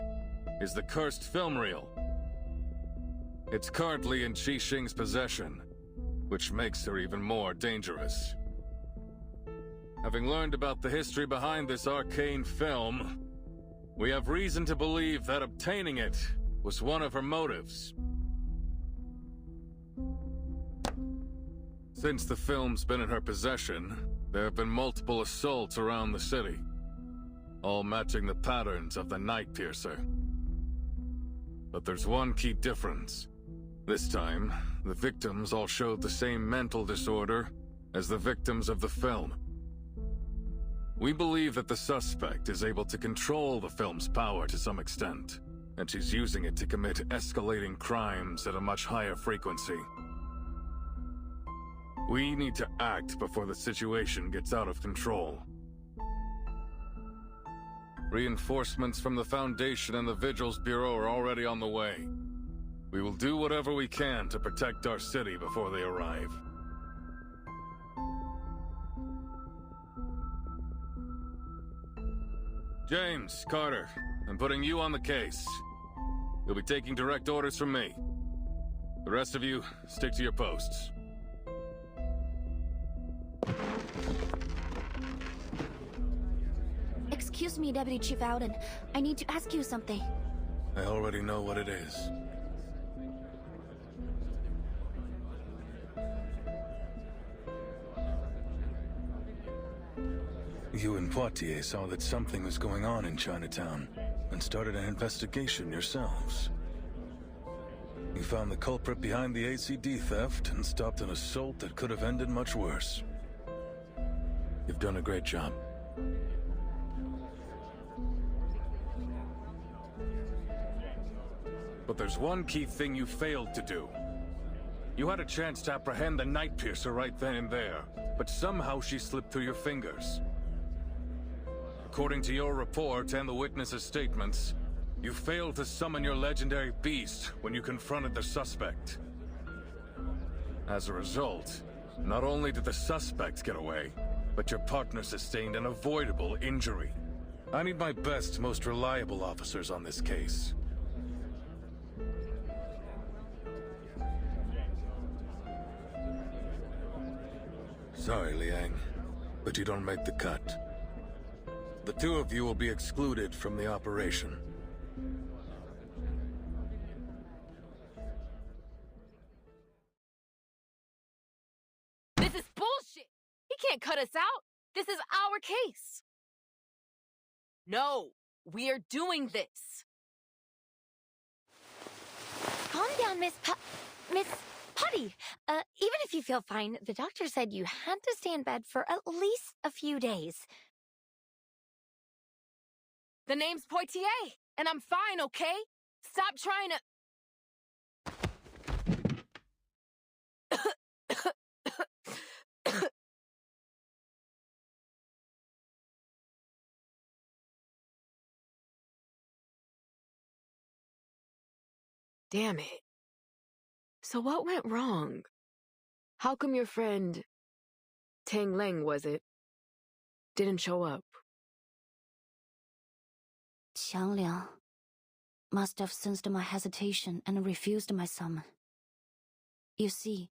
is the cursed film reel. It's currently in Qixing's possession, which makes her even more dangerous. Having learned about the history behind this arcane film, we have reason to believe that obtaining it was one of her motives. Since the film's been in her possession, there have been multiple assaults around the city, all matching the patterns of the Nightpiercer. But there's one key difference. This time, the victims all showed the same mental disorder as the victims of the film. We believe that the suspect is able to control the film's power to some extent, and she's using it to commit escalating crimes at a much higher frequency. We need to act before the situation gets out of control. Reinforcements from the Foundation and the Vigils Bureau are already on the way. We will do whatever we can to protect our city before they arrive. James, Carter, I'm putting you on the case. You'll be taking direct orders from me. The rest of you, stick to your posts. Excuse me, Deputy Chief Alden. I need to ask you something. I already know what it is. You and Poitiers saw that something was going on in Chinatown and started an investigation yourselves. You found the culprit behind the ACD theft and stopped an assault that could have ended much worse. You've done a great job. But there's one key thing you failed to do. You had a chance to apprehend the Nightpiercer right then and there, but somehow she slipped through your fingers. According to your report and the witnesses' statements, you failed to summon your legendary beast when you confronted the suspect. As a result, not only did the suspect get away, but your partner sustained an avoidable injury. I need my best, most reliable officers on this case. Sorry, Liang, but you don't make the cut. The two of you will be excluded from the operation. This is bullshit! He can't cut us out! This is our case! No! We're doing this! Calm down, Miss Putty. Even if you feel fine, the doctor said you had to stay in bed for at least a few days. The name's Poitiers, and I'm fine, okay? Stop trying to... Damn it. So what went wrong? How come your friend, Tang Leng was it, didn't show up? Qiang Liang must have sensed my hesitation and refused my summon. You see,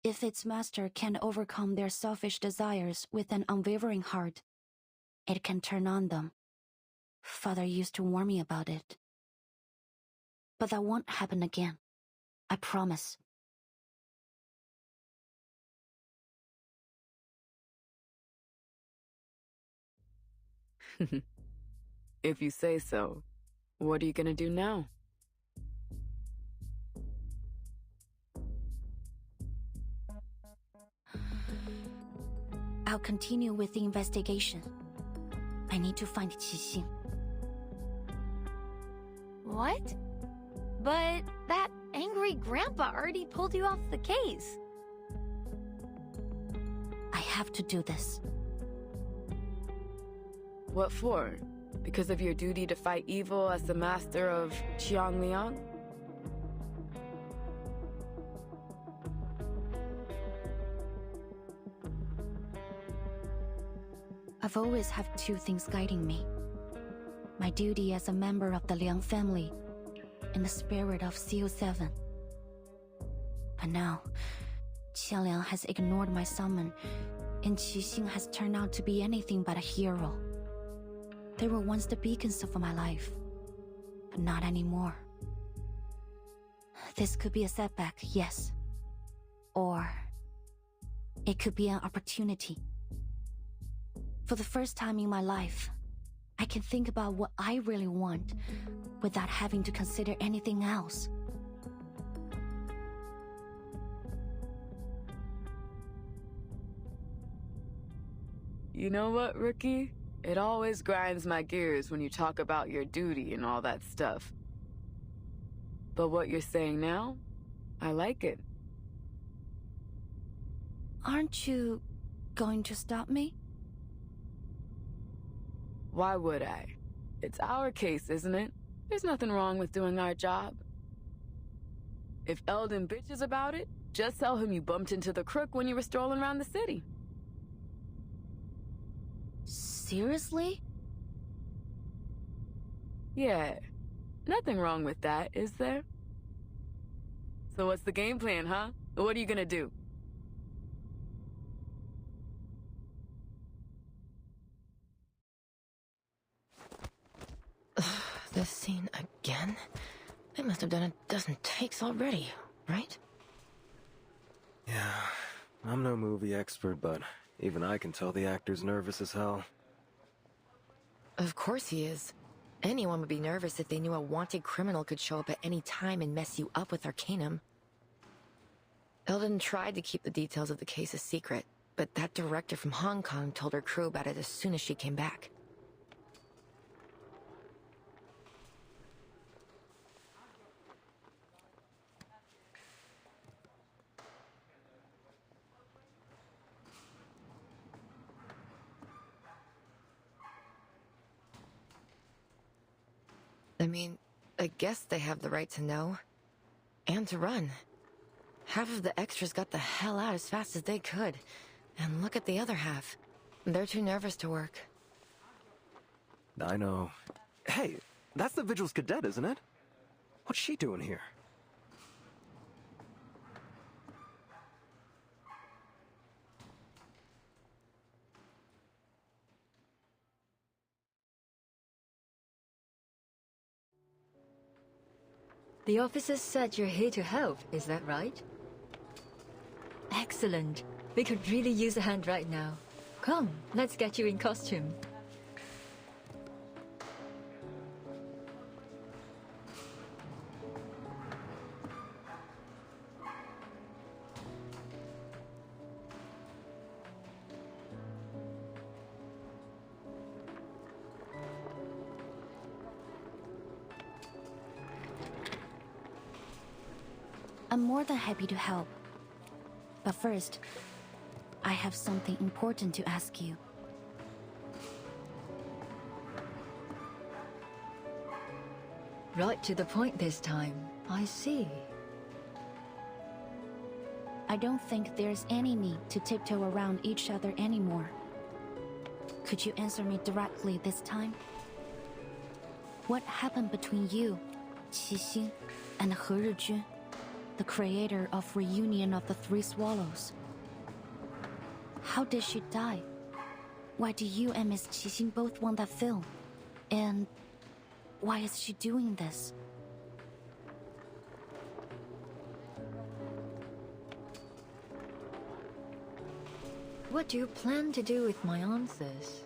if its master can overcome their selfish desires with an unwavering heart, it can turn on them. Father used to warn me about it. But that won't happen again. I promise. If you say so, what are you gonna do now? I'll continue with the investigation. I need to find Qixing. What? But that angry grandpa already pulled you off the case. I have to do this. What for? Because of your duty to fight evil as the master of Qiang Liang? I've always had two things guiding me. my duty as a member of the Liang family, in the spirit of CO7. But now, Qianliang has ignored my summon, and Qixing has turned out to be anything but a hero. They were once the beacons of my life, but not anymore. This could be a setback, yes. Or it could be an opportunity. For the first time in my life, I can think about what I really want without having to consider anything else. You know what, Rookie? It always grinds my gears when you talk about your duty and all that stuff. But what you're saying now, I like it. Aren't you going to stop me? Why would I? It's our case, isn't it? There's nothing wrong with doing our job. If Eldon bitches about it, just tell him you bumped into the crook when you were strolling around the city. Seriously? Yeah. Nothing wrong with that, is there? So what's the game plan, huh? What are you gonna do? This scene again? I must have done a dozen takes already, right? Yeah, I'm no movie expert, but even I can tell the actor's nervous as hell. Of course he is. Anyone would be nervous if they knew a wanted criminal could show up at any time and mess you up with Arcanum. Eldon tried to keep the details of the case a secret, but that director from Hong Kong told her crew about it as soon as she came back. I mean, I guess they have the right to know. And to run. Half of the extras got the hell out as fast as they could. And look at the other half. They're too nervous to work. I know. Hey, that's the Vigil's Cadet, isn't it? What's she doing here? The officers said you're here to help, is that right? Excellent. We could really use a hand right now. Come, let's get you in costume. I'm more than happy to help. But first, I have something important to ask you. Right to the point this time. I see. I don't think there's any need to tiptoe around each other anymore. Could you answer me directly this time? What happened between you, Qixing, and He Rizhun, the creator of Reunion of the Three Swallows? How did she die? Why do you and Miss Qixing both want that film? And why is she doing this? What do you plan to do with my answers?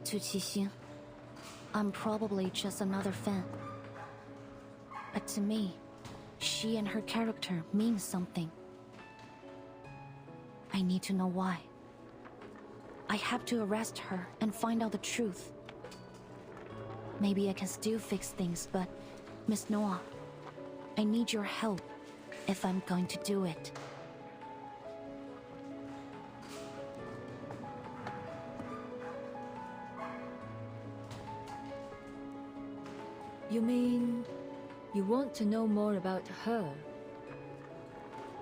To Qixing, I'm probably just another fan. But to me, she and her character mean something. I need to know why. I have to arrest her and find out the truth. Maybe I can still fix things, but Miss Noah, I need your help if I'm going to do it. You mean you want to know more about her?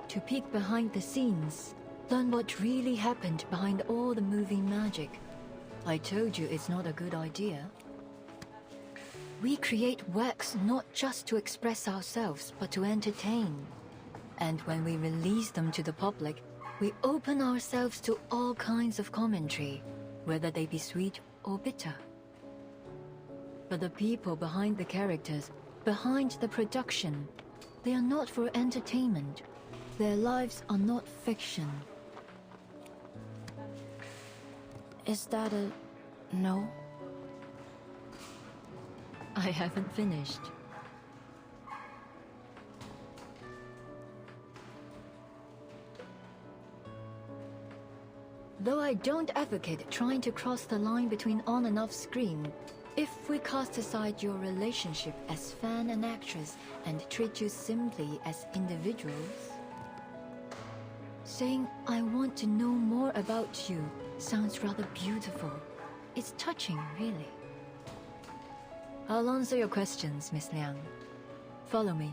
To peek behind the scenes, learn what really happened behind all the moving magic. I told you it's not a good idea. We create works not just to express ourselves, but to entertain. And when we release them to the public, we open ourselves to all kinds of commentary, whether they be sweet or bitter. But the people behind the characters, behind the production, they are not for entertainment. Their lives are not fiction. Is that a no? I haven't finished. Though I don't advocate trying to cross the line between on and off screen, if we cast aside your relationship as fan and actress and treat you simply as individuals, saying I want to know more about you sounds rather beautiful. It's touching, really. I'll answer your questions, Miss Liang. Follow me.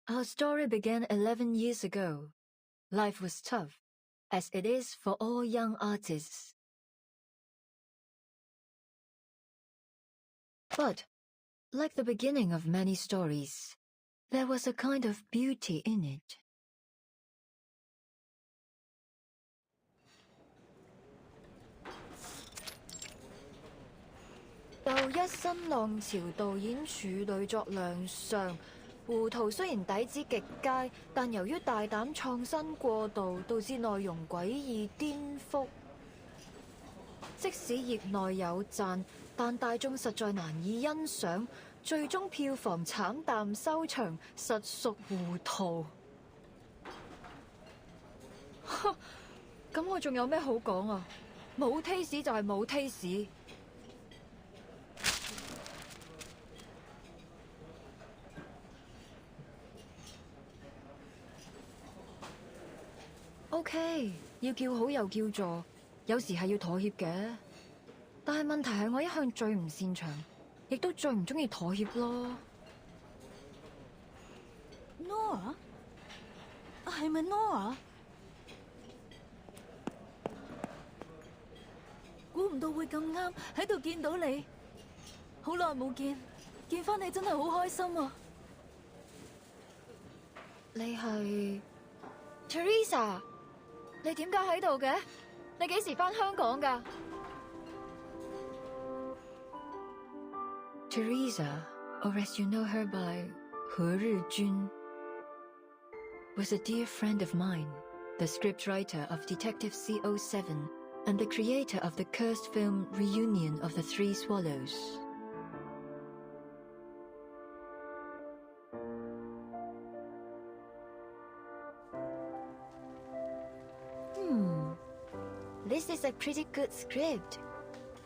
Our story began 11 years ago. Life was tough, as it is for all young artists. But, like the beginning of many stories, there was a kind of beauty in it. 又一新浪潮導演處女作亮相，胡圖雖然底子極佳，但由於大膽創新過度，導致內容詭異顛覆。即使業內有讚，但大眾實在難以欣賞，最終票房慘淡收場，實屬糊塗。咁我仲有咩好講啊？冇 taste 就係冇 taste。OK， 要叫好又叫座，有時係要妥協嘅。但係問題係我一向最唔擅長，亦都最唔中意妥協咯。Nora？ 係咪 Nora？ 估唔到會咁啱喺度見到你，好耐冇見，見返你真係好開心啊！你係 Teresa？ 你點解喺度嘅？你幾時返香港㗎 ？Teresa, or as you know her by 何日君, was a dear friend of mine, the scriptwriter of Detective CO7, and the creator of the cursed film Reunion of the Three Swallows. This is a pretty good script.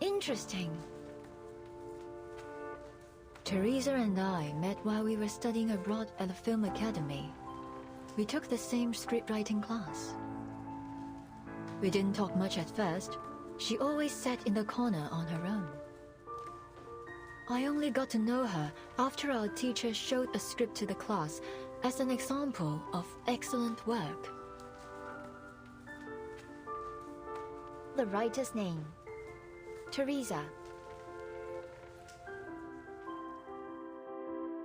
Interesting. Teresa and I met while we were studying abroad at the film academy. We took the same scriptwriting class. We didn't talk much at first. She always sat in the corner on her own. I only got to know her after our teacher showed a script to the class as an example of excellent work. The writer's name. Teresa.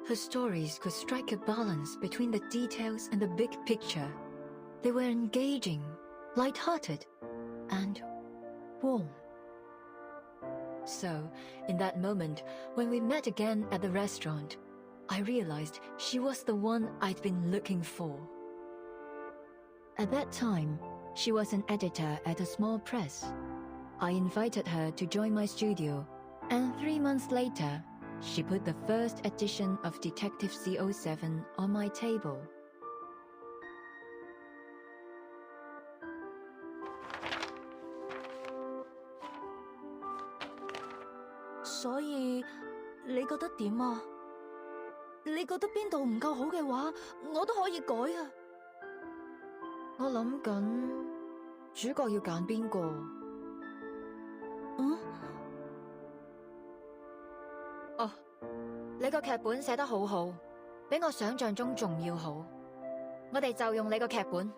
Her stories could strike a balance between the details and the big picture. They were engaging, light-hearted, and warm. So, in that moment, when we met again at the restaurant, I realized she was the one I'd been looking for. At that time, she was an editor at a small press. I invited her to join my studio, and 3 months later, she put the first edition of Detective CO7 on my table. So, 你覺得點啊？你覺得邊度唔夠好嘅話，我都可以改啊。我諗緊主角要揀邊個？哦，你個劇本寫得好好，比我想象中仲要好。我哋就用你個劇本。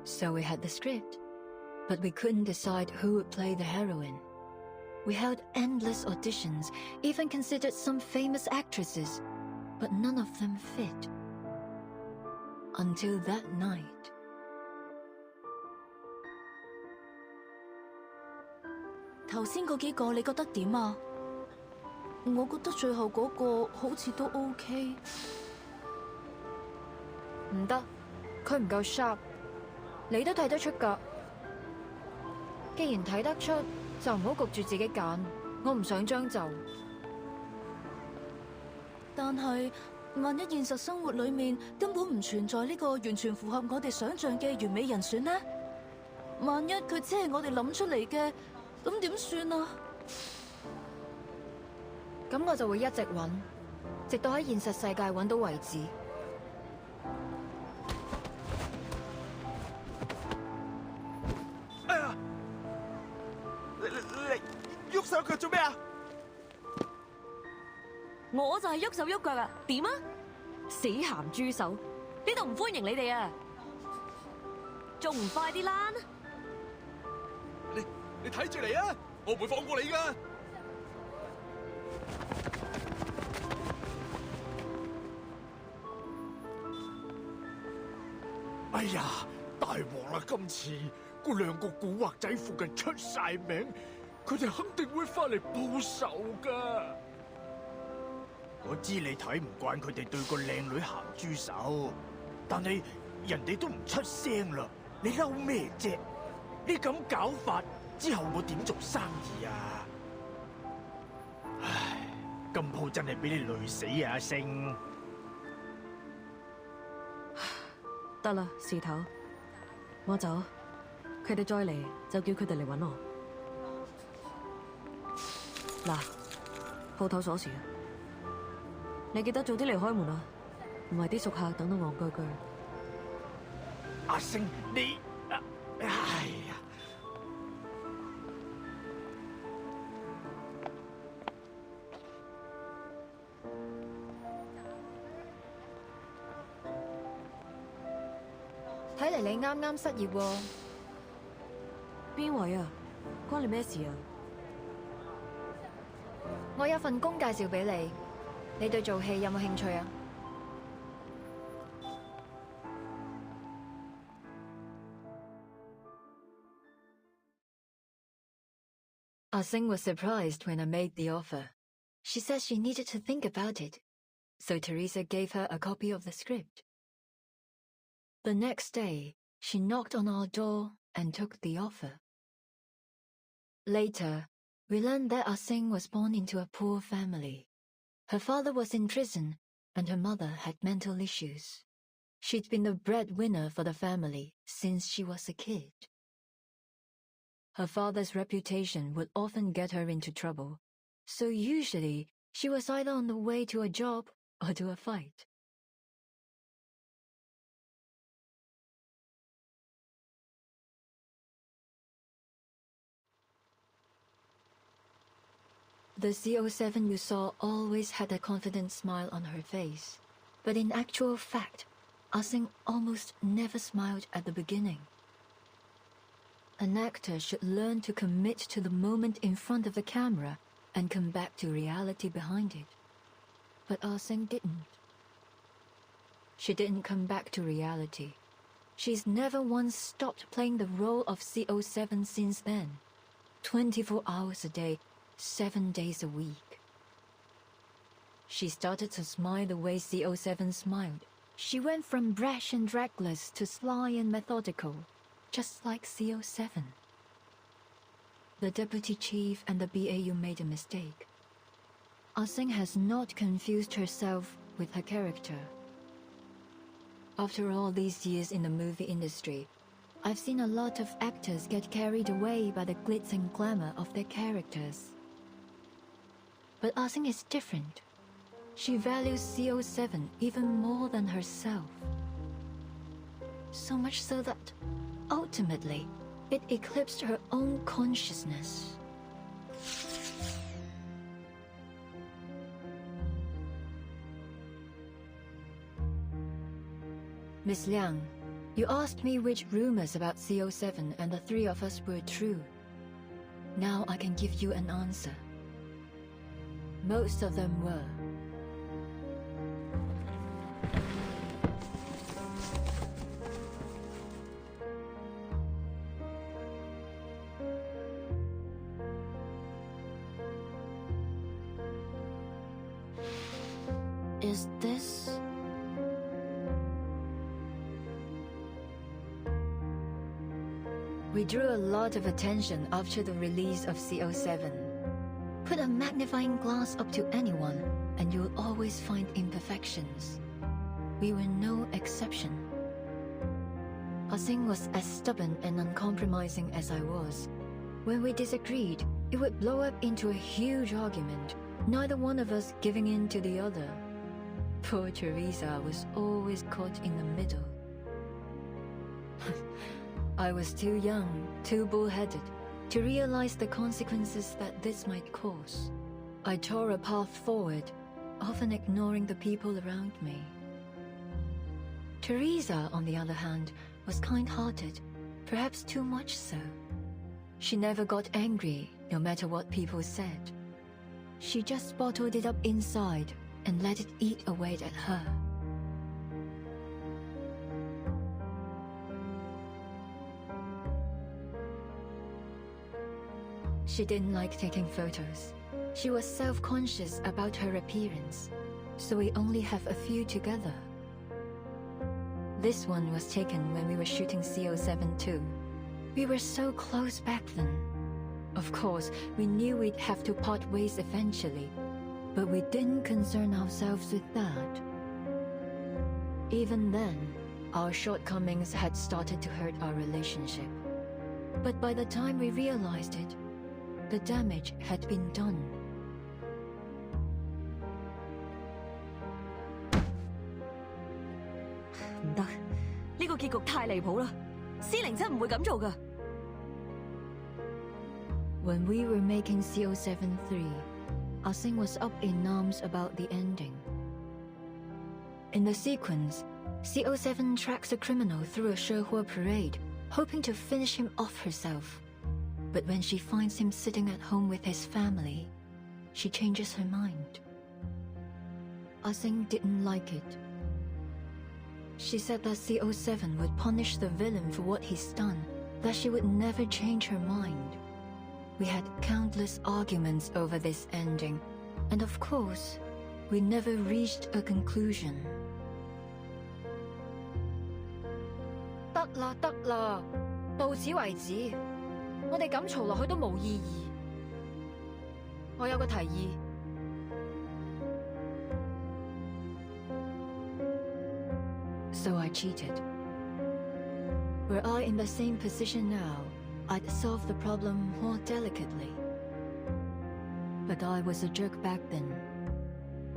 So we had the script, but we couldn't decide who would play the heroine. We held endless auditions, even considered some famous actresses, but none of them fit. Until that night. 頭先嗰幾個你覺得點啊？我覺得最後嗰個好似都 OK。唔得，佢唔夠 sharp。你都睇得出㗎。既然睇得出，就唔好焗住自己揀。我唔想將就。但係，萬一現實生活裏面根本唔存在呢個完全符合我哋想象嘅完美人選呢？萬一佢只係我哋諗出嚟嘅，咁點算啊？咁我就會一直揾，直到喺現實世界揾到為止。哎呀！你喐手腳做咩啊？我就係喐手喐腳啊！點啊？死鹹豬手！呢度唔歡迎你哋啊！仲唔快啲啦！你睇住嚟啊！我唔會放過你噶！哎呀，大鑊啦！今次嗰兩個古惑仔附近出晒名，佢哋肯定會翻嚟報仇噶。我知你睇唔慣佢哋對個靚女鹹豬手，但係人哋都唔出聲啦，你嬲咩啫？你咁搞法之後我點做生意啊？唉，今鋪真係俾你累死啊，阿星！得啦，事頭，我走，佢哋再嚟就叫佢哋嚟搵我。嗱，鋪頭鎖匙，你記得早啲嚟開門啊，唔係啲熟客等到戇居居。阿星，你，哎呀！睇嚟你啱啱失業喎。邊位啊？關你咩事啊？我有份工介紹俾你，你對做戲有冇興趣啊？Ah-Sing was surprised when I made the offer. She said she needed to think about it, so Teresa gave her a copy of the script. The next day, She knocked on our door and took the offer. Later, we learned that Ah-Seng was born into a poor family. Her father was in prison, and her mother had mental issues. She'd been the breadwinner for the family since she was a kid. Her father's reputation would often get her into trouble, so usually she was either on the way to a job or to a fight. The CO7 you saw always had a confident smile on her face, but in actual fact, Ah-Seng almost never smiled at the beginning. An actor should learn to commit to the moment in front of the camera and come back to reality behind it. But Ah-Seng didn't. She didn't come back to reality. She's never once stopped playing the role of CO7 since then. 24 hours a day, 7 days a week. She started to smile the way CO7 smiled. She went from brash and reckless to sly and methodical, just like CO7. The deputy chief and the BAU made a mistake. Ah-Seng has not confused herself with her character. After all these years in the movie industry, I've seen a lot of actors get carried away by the glitz and glamour of their characters. But Ah-Seng is different. She values CO7 even more than herself. So much so that, ultimately, it eclipsed her own consciousness. Miss Liang, you asked me which rumors about CO7 and the three of us were true. Now I can give you an answer. Most of them were. Is this... We drew a lot of attention after the release of CO7. Put a magnifying glass up to anyone, and you'll always find imperfections. We were no exception. Ah-Seng was as stubborn and uncompromising as I was. When we disagreed, it would blow up into a huge argument, neither one of us giving in to the other. Poor Teresa was always caught in the middle. I was too young, too bullheaded, to realize the consequences that this might cause. I tore a path forward, often ignoring the people around me. Teresa, on the other hand, was kind-hearted, perhaps too much so. She never got angry, no matter what people said. She just bottled it up inside and let it eat away at her. She didn't like taking photos. She was self-conscious about her appearance, so we only have a few together. This one was taken when we were shooting CO7 too. We were so close back then. Of course, we knew we'd have to part ways eventually, but we didn't concern ourselves with that. Even then, our shortcomings had started to hurt our relationship. But by the time we realized it, the damage had been done. When we were making CO7-3, Ah-Seng was up in arms about the ending. In the sequence, CO7 tracks a criminal through a Shehua parade, hoping to finish him off herself. But when she finds him sitting at home with his family, she changes her mind. Ah-Seng didn't like it. She said that CO7 would punish the villain for what he's done, that she would never change her mind. We had countless arguments over this ending, and of course, we never reached a conclusion. 得啦得啦，到此為止，我哋咁嘈落去都冇意義。我有個提議。So I cheated. Were I in the same position now, I'd solve the problem more delicately. But I was a jerk back then.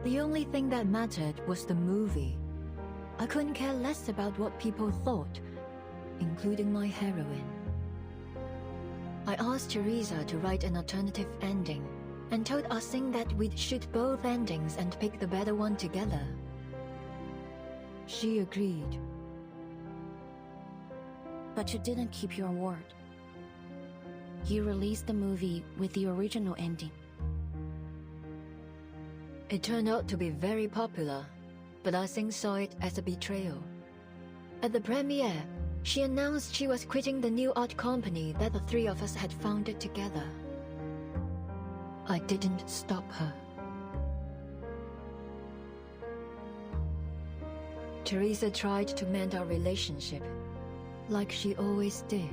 The only thing that mattered was the movie. I couldn't care less about what people thought, including my heroine. I asked Teresa to write an alternative ending, and told Ah-Sing that we'd shoot both endings and pick the better one together. She agreed. But you didn't keep your word. You released the movie with the original ending. It turned out to be very popular, but Ah-Sing saw it as a betrayal. At the premiere, she announced she was quitting the new art company that the three of us had founded together. I didn't stop her. Teresa tried to mend our relationship, like she always did.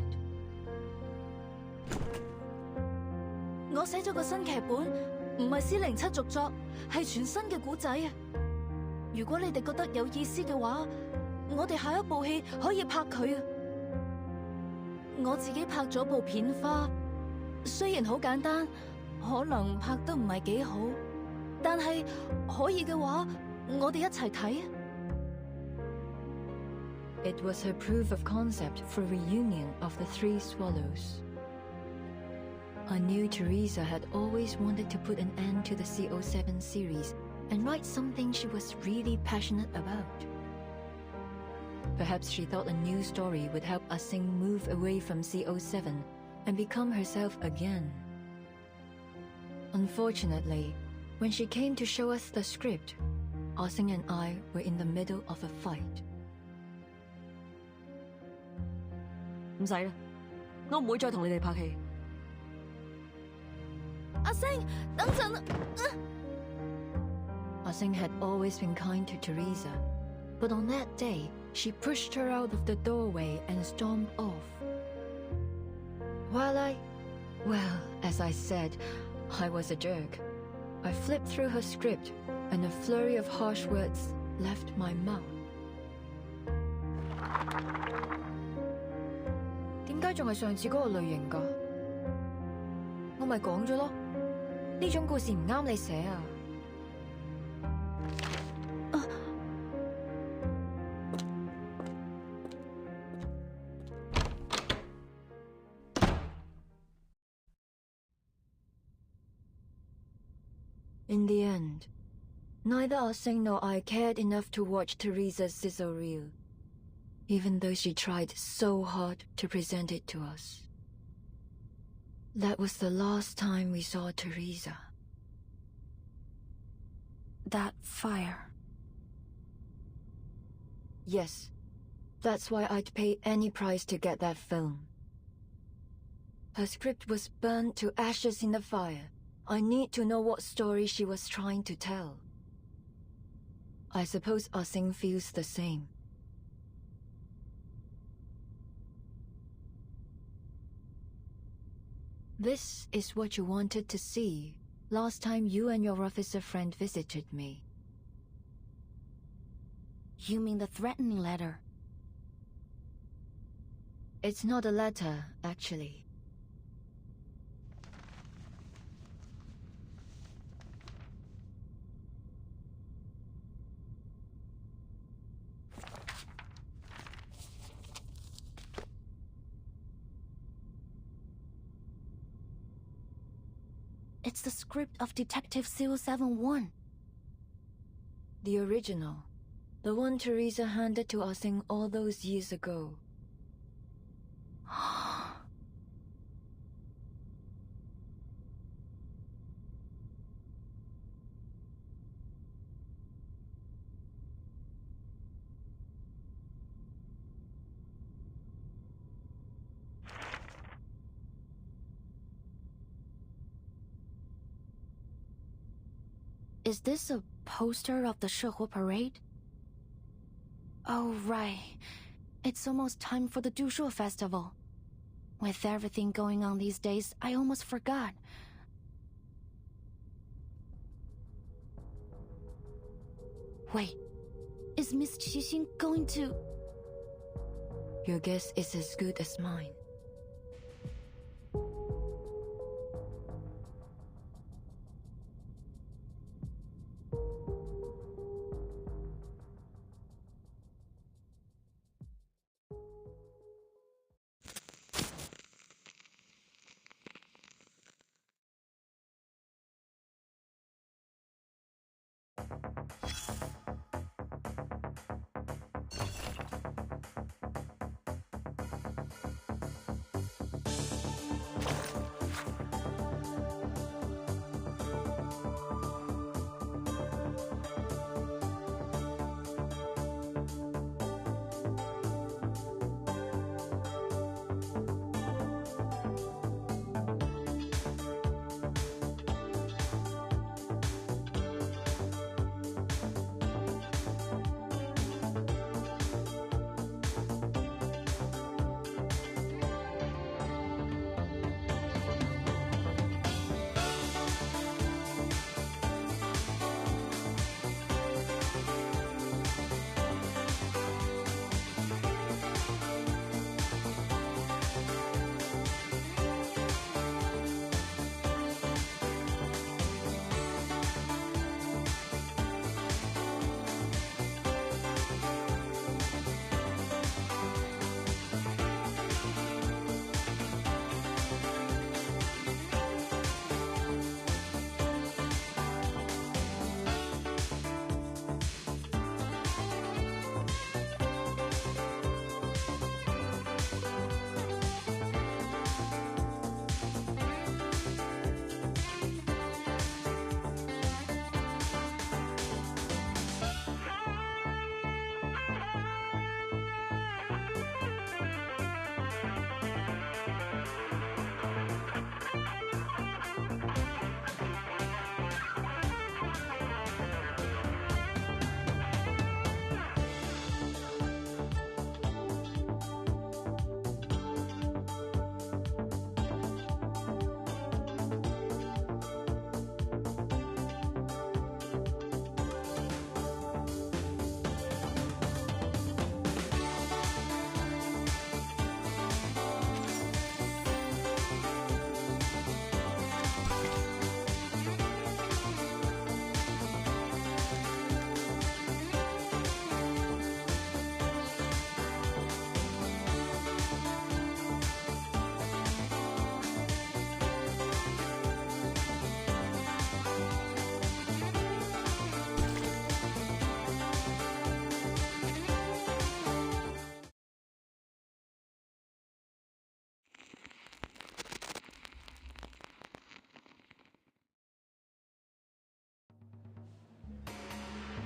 我寫咗個新劇本，唔係407續作，係全新嘅故仔啊！如果你哋覺得有意思嘅話，我哋下一部戲可以拍佢啊！我自己拍咗部片花，雖然好簡單，可能拍得唔係幾好，但係可以嘅話，我哋一齊睇啊！ It was her proof of concept for a reunion of the Three Swallows. I knew Teresa had always wanted to put an end to the CO7 series and write something she was really passionate about. Perhaps she thought a new story would help Ah-Sing move away from CO7 and become herself again. Unfortunately, when she came to show us the script, Ah-Sing and I were in the middle of a fight. 唔使啦，我唔會再同你哋拍戲。阿星，等陣啊Ah-Sing had always been kind to Teresa, but on that day, she pushed her out of the doorway and stormed off. Well, as I said, I was a jerk. I flipped through her script, and a flurry of harsh words left my mouth. 點解仲係上次嗰個類型㗎？我咪講咗咯，呢種故事唔啱你寫啊！ In the end, neither Ah-Sing nor I cared enough to watch Teresa's sizzle reel, even though she tried so hard to present it to us. That was the last time we saw Teresa. That fire. Yes, that's why I'd pay any price to get that film. Her script was burned to ashes in the fire. I need to know what story she was trying to tell. I suppose Ah-Sing feels the same. This is what you wanted to see last time you and your officer friend visited me. You mean the threatening letter? It's not a letter, actually. It's the script of Detective 071. The original. The one Teresa handed to Ah-Sing all those years ago. Is this a poster of the Shehe parade? Oh, right. It's almost time for the Dushu festival. With everything going on these days, I almost forgot. Wait, is Miss Qixing going to... Your guess is as good as mine.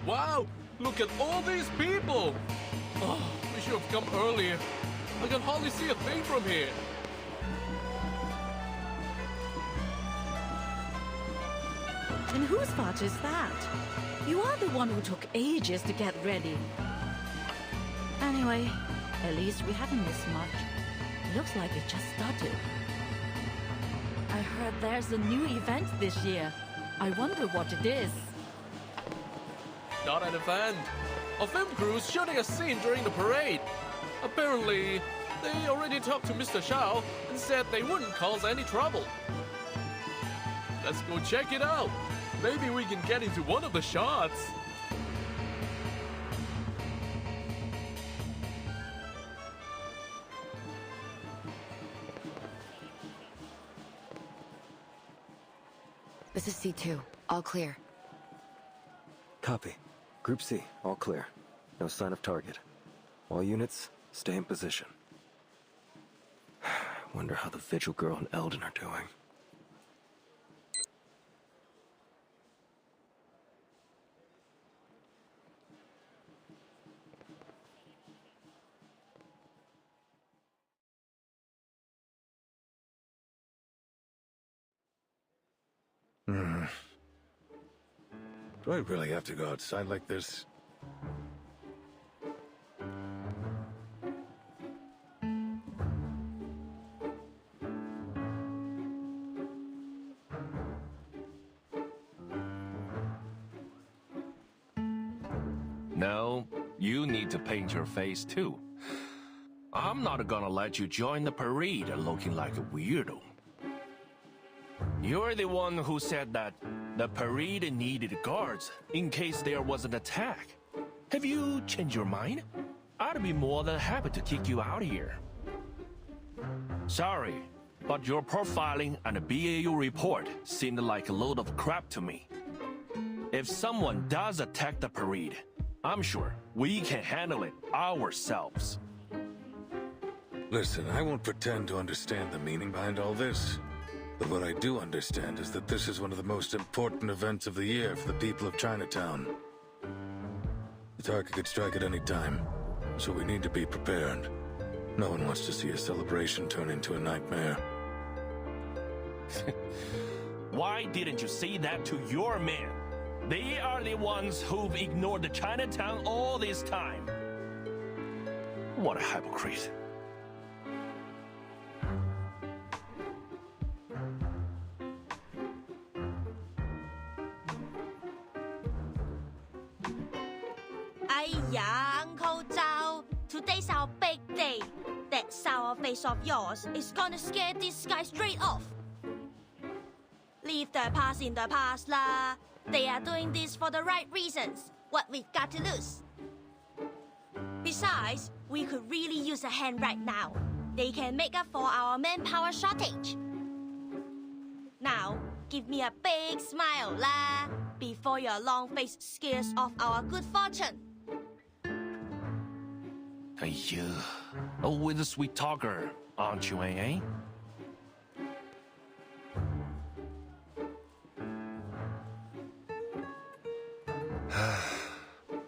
Wow! Look at all these people! Oh, we should have come earlier. I can hardly see a thing from here. And whose fault is that? You are the one who took ages to get ready. Anyway, at least we haven't missed much. Looks like it just started. I heard there's a new event this year. I wonder what it is. Not an event. A film crew is shooting a scene during the parade. Apparently, they already talked to Mr. Shao and said they wouldn't cause any trouble. Let's go check it out. Maybe we can get into one of the shots. This is C2. All clear. Copy. Group C, all clear. No sign of target. All units, stay in position. Wonder how the Vigil Girl and Eldon are doing. Do I really have to go outside like this? No, you need to paint your face too. I'm not gonna let you join the parade looking like a weirdo. You're the one who said that the parade needed guards in case there was an attack. Have you changed your mind? I'd be more than happy to kick you out here. Sorry, but your profiling and the BAU report seemed like a load of crap to me. If someone does attack the parade, I'm sure we can handle it ourselves. Listen, I won't pretend to understand the meaning behind all this. But what I do understand is that this is one of the most important events of the year for the people of Chinatown. The target could strike at any time, so we need to be prepared. No one wants to see a celebration turn into a nightmare. Why didn't you say that to your men? They are the ones who've ignored the Chinatown all this time. What a hypocrite. Aiya, Uncle Zhao, today's our big day. That sour face of yours is gonna scare this guy straight off. Leave the past in the past lah. They are doing this for the right reasons. What we've got to lose. Besides, we could really use a hand right now. They can make up for our manpower shortage. Now, give me a big smile lah, before your long face scares off our good fortune. Always a sweet talker, aren't you, eh?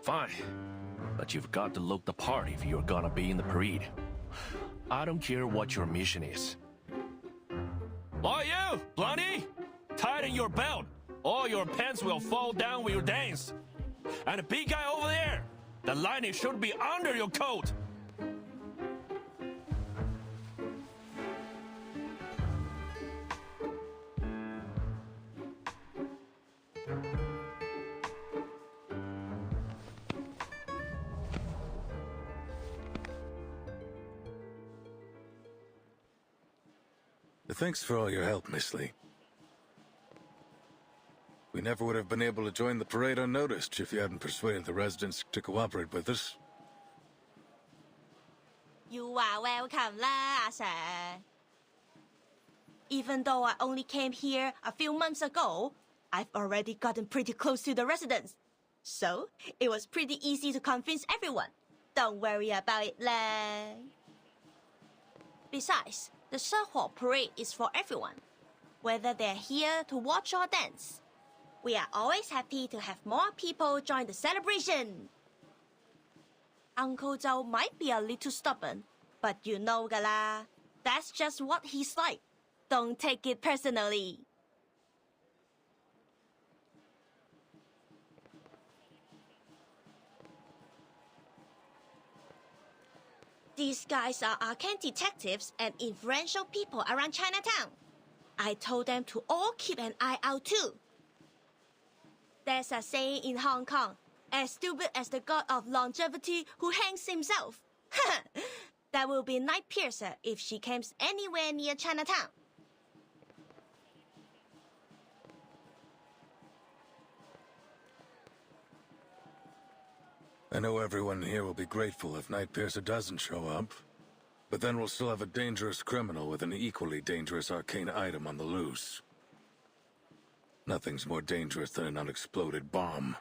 Fine, but you've got to look the part if you're gonna be in the parade. I don't care what your mission is. Oh, you, Blondie! Tighten your belt, or your pants will fall down with your dance. And the big guy over there, the lining should be under your coat. Thanks for all your help, Miss Lee. We never would have been able to join the parade unnoticed if you hadn't persuaded the residents to cooperate with us. You are welcome lah, sir. Even though I only came here a few months ago, I've already gotten pretty close to the residents. So, it was pretty easy to convince everyone. Don't worry about it lah. Besides, the Sehua parade is for everyone, whether they're here to watch or dance. We are always happy to have more people join the celebration. Uncle Zhao might be a little stubborn, but you know gala, that's just what he's like. Don't take it personally. These guys are arcane detectives and influential people around Chinatown. I told them to all keep an eye out too. There's a saying in Hong Kong, as stupid as the god of longevity who hangs himself. That will be Nightpiercer if she comes anywhere near Chinatown. I know everyone here will be grateful if Nightpiercer doesn't show up, but then we'll still have a dangerous criminal with an equally dangerous arcane item on the loose. Nothing's more dangerous than an unexploded bomb.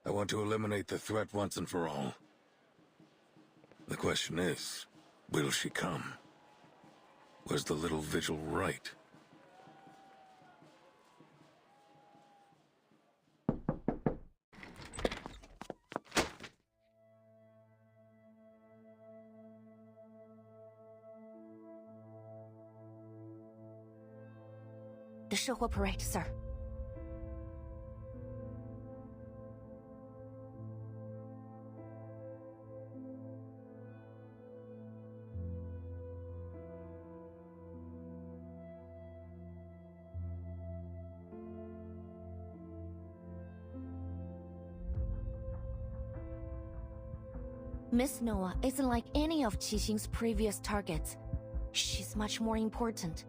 I want to eliminate the threat once and for all. The question is, will she come? Was the little vigil right? The Sehua parade, sir. Miss Noah isn't like any of Qixing's previous targets. She's much more important.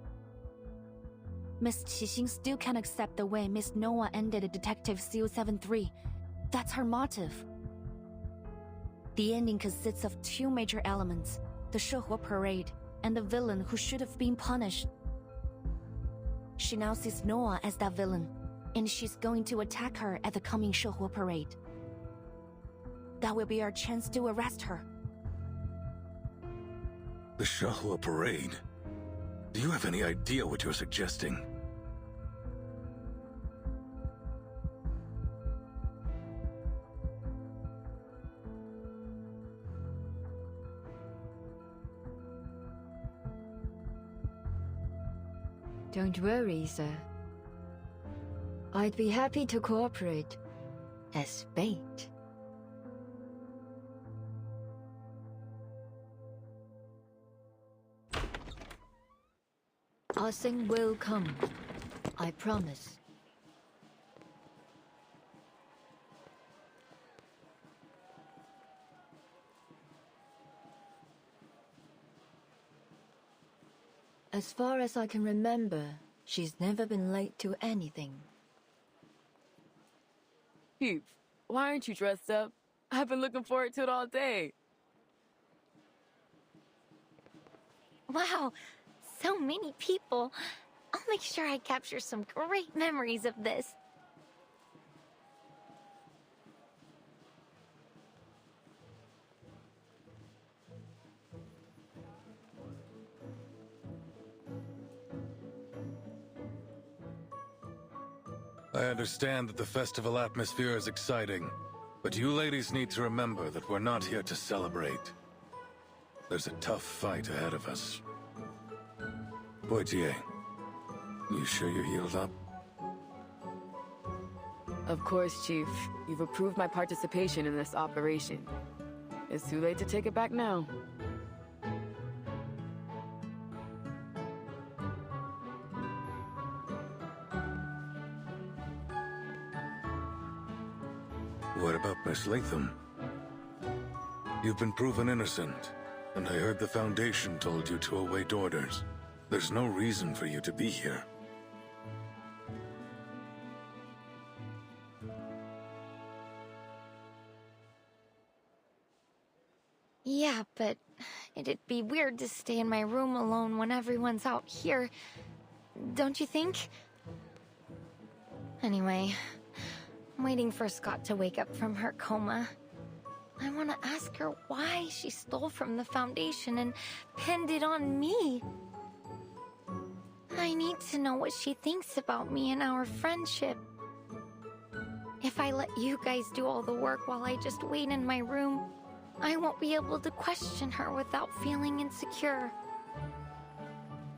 Miss Qixing still can't accept the way Miss Noah ended Detective CO73. That's her motive. The ending consists of two major elements, the Shehua parade and the villain who should have been punished. She now sees Noah as that villain, and she's going to attack her at the coming Shehua parade. That will be our chance to arrest her. The Shehua parade? Do you have any idea what you're suggesting? Don't worry, sir. I'd be happy to cooperate as bait. Our thing will come. I promise. As far as I can remember, she's never been late to anything. Peeps, why aren't you dressed up? I've been looking forward to it all day. Wow, so many people. I'll make sure I capture some great memories of this. I understand that the festival atmosphere is exciting, but you ladies need to remember that we're not here to celebrate. There's a tough fight ahead of us. Poitier, you sure you're healed up? Of course, Chief. You've approved my participation in this operation. It's too late to take it back now. What about Miss Latham? You've been proven innocent, and I heard the Foundation told you to await orders. There's no reason for you to be here. Yeah, but it'd be weird to stay in my room alone when everyone's out here. Don't you think? Anyway, I'm waiting for Scott to wake up from her coma. I want to ask her why she stole from the Foundation and pinned it on me. I need to know what she thinks about me and our friendship. If I let you guys do all the work while I just wait in my room, I won't be able to question her without feeling insecure.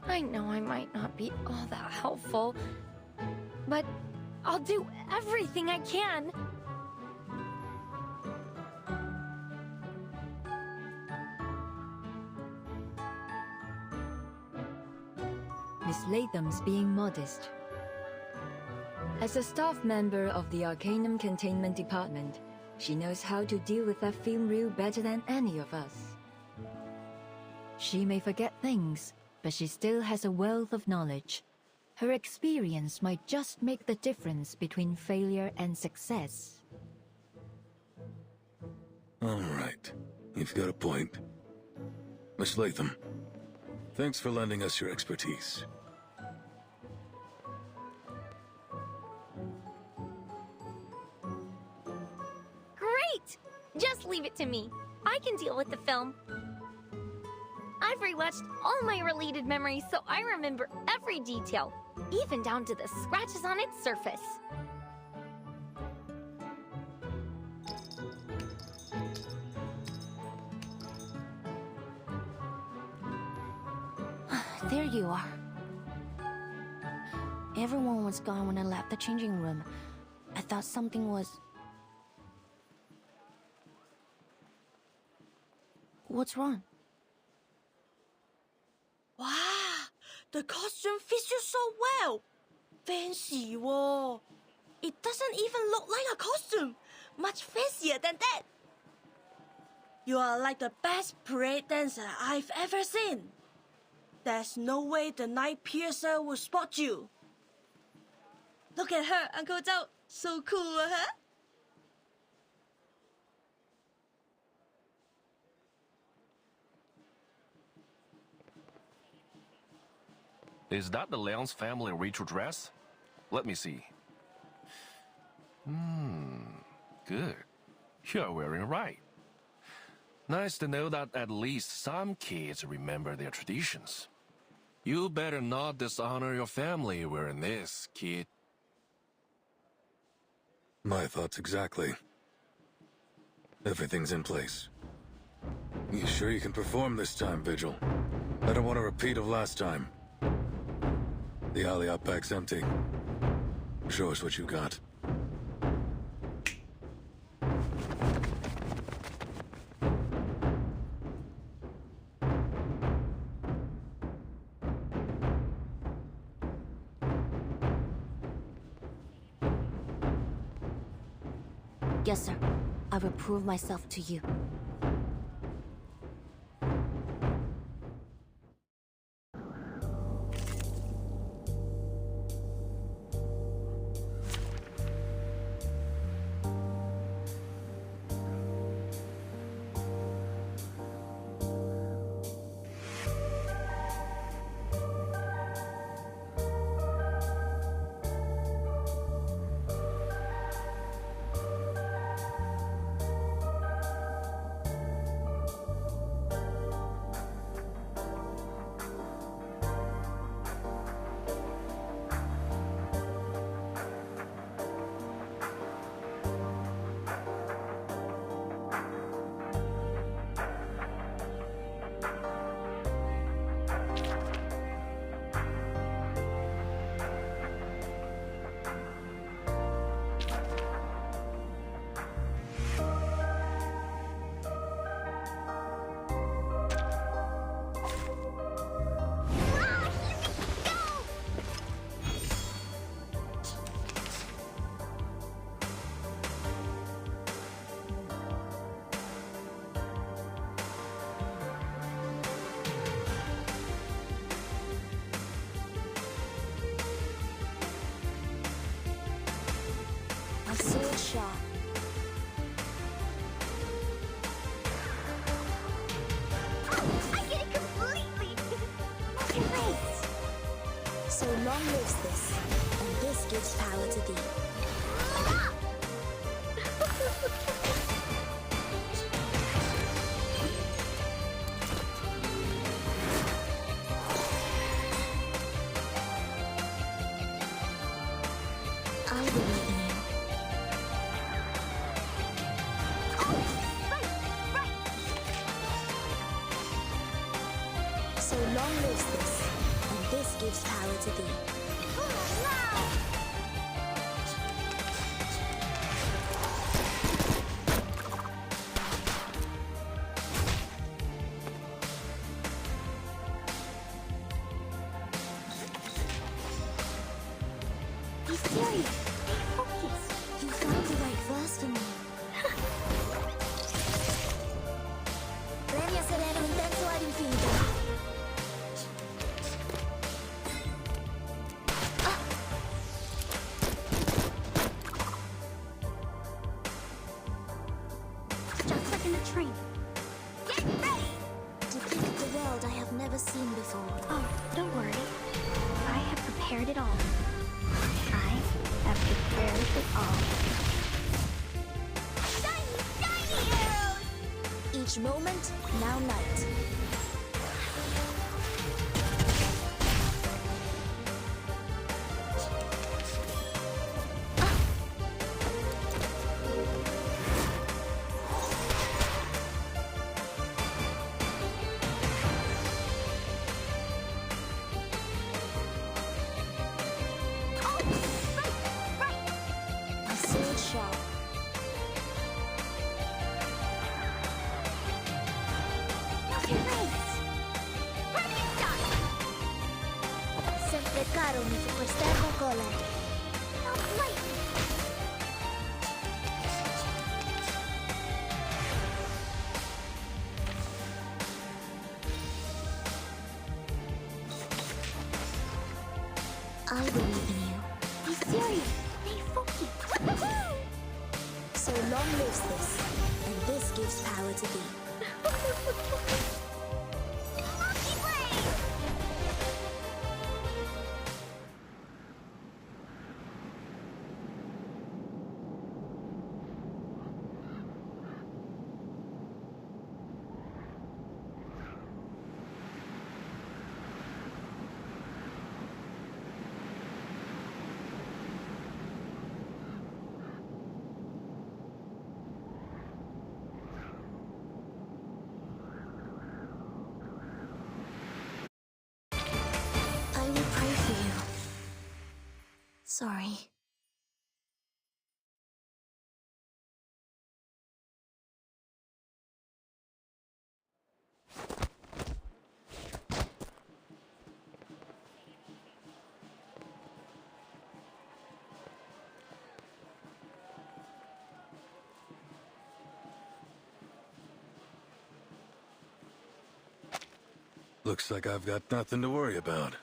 I know I might not be all that helpful, but I'll do everything I can. Miss Latham's being modest. As a staff member of the Arcanum Containment Department, she knows how to deal with that film reel better than any of us. She may forget things, but she still has a wealth of knowledge. Her experience might just make the difference between failure and success. All right, you've got a point. Miss Latham, thanks for lending us your expertise. Great! Just leave it to me. I can deal with the film. I've rewatched all my related memories, so I remember every detail, even down to the scratches on its surface. There you are. Everyone was gone when I left the changing room. I thought something was... What's wrong? Wow, the costume fits you so well. Fancy, whoa. It doesn't even look like a costume. Much fancier than that. You are like the best parade dancer I've ever seen. There's no way the Nightpiercer will spot you. Look at her, Uncle Zhao. So cool, huh? Is that the Leon's family ritual dress? Let me see. Good. You're wearing it right. Nice to know that at least some kids remember their traditions. You better not dishonor your family wearing this, kid. My thoughts exactly. Everything's in place. You sure you can perform this time, Vigil? I don't want a repeat of last time. The alley out back's empty. Show us what you got. Yes, sir. I will prove myself to you. I see a shot. I get it completely! Great! So long lives this, and this gives power to thee. I believe in you. So long lives this, and this gives power to thee. Be serious. Focus. You found the right verse for me. Voglio essere intenso ad infinito. Just like in the train. Get ready! Depict the world I have never seen before. Oh, don't worry. I have prepared it all. I have prepared it all. Shiny arrows! Each moment, now night. My sword sharp. Sempre caro mi superstar cola. I believe in you. Be serious. Stay focused. So long lives this, and this gives power to be. Monkey blade! I will pray for you. Sorry. Looks like I've got nothing to worry about.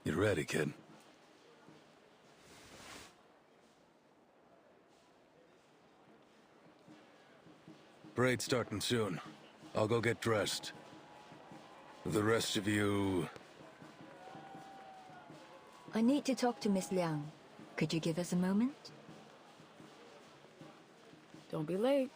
You ready, kid? Parade's starting soon. I'll go get dressed. The rest of you... I need to talk to Miss Liang. Could you give us a moment? Don't be late.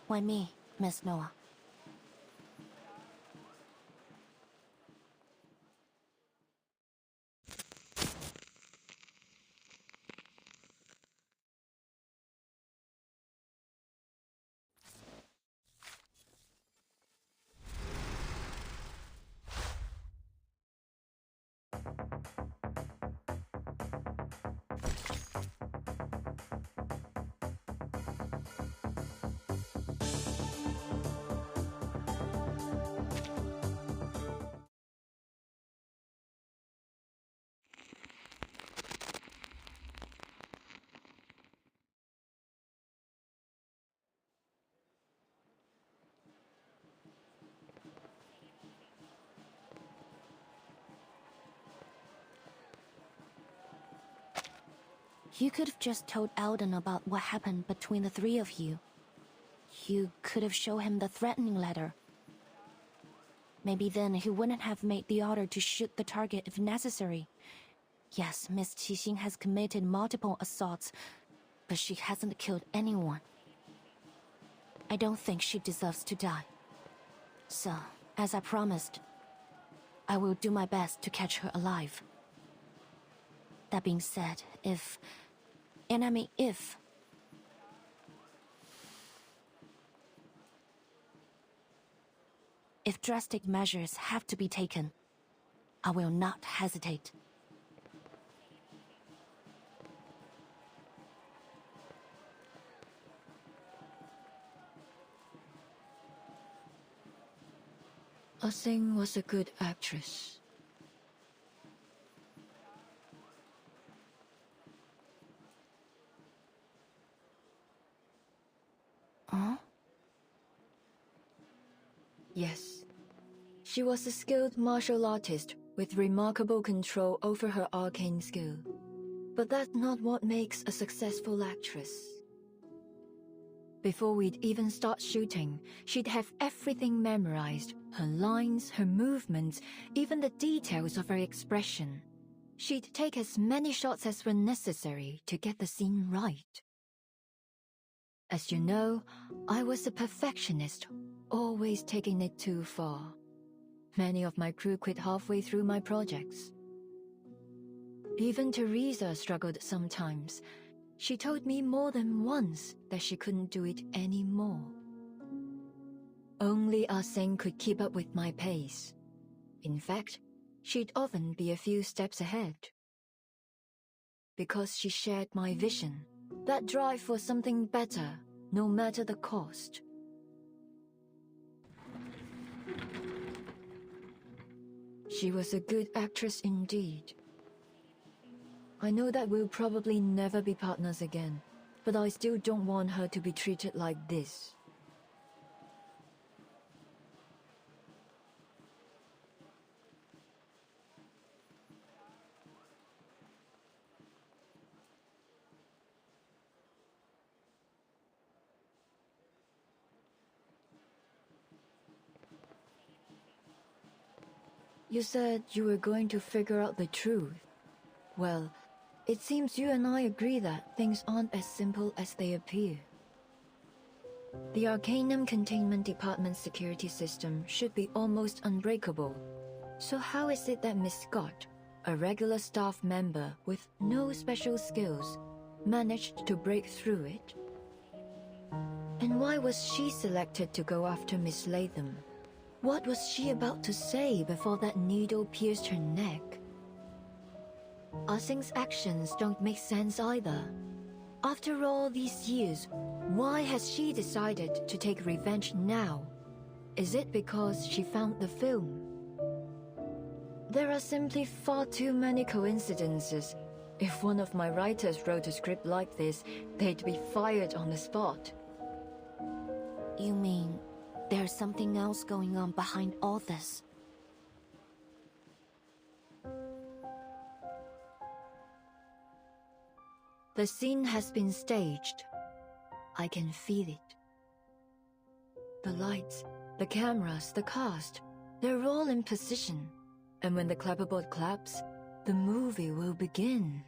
Why me, Miss Noah? You could have just told Alden about what happened between the three of you. You could have shown him the threatening letter. Maybe then he wouldn't have made the order to shoot the target if necessary. Yes, Miss Qixing has committed multiple assaults, but she hasn't killed anyone. I don't think she deserves to die. So, as I promised, I will do my best to catch her alive. That being said, if drastic measures have to be taken, I will not hesitate. Asing was a good actress. Huh? Yes. She was a skilled martial artist with remarkable control over her arcane skill. But that's not what makes a successful actress. Before we'd even start shooting, she'd have everything memorized. Her lines, her movements, even the details of her expression. She'd take as many shots as were necessary to get the scene right. As you know, I was a perfectionist, always taking it too far. Many of my crew quit halfway through my projects. Even Teresa struggled sometimes. She told me more than once that she couldn't do it anymore. Only Asing could keep up with my pace. In fact, she'd often be a few steps ahead. Because she shared my vision, that drive for something better, no matter the cost. She was a good actress indeed. I know that we'll probably never be partners again, but I still don't want her to be treated like this. You said you were going to figure out the truth. Well, it seems you and I agree that things aren't as simple as they appear. The Arcanum Containment Department's security system should be almost unbreakable. So how is it that Miss Scott, a regular staff member with no special skills, managed to break through it? And why was she selected to go after Miss Latham? What was she about to say before that needle pierced her neck? Ah Sing's actions don't make sense either. After all these years, why has she decided to take revenge now? Is it because she found the film? There are simply far too many coincidences. If one of my writers wrote a script like this, they'd be fired on the spot. You mean there's something else going on behind all this? The scene has been staged. I can feel it. The lights, the cameras, the cast, they're all in position. And when the clapperboard claps, the movie will begin.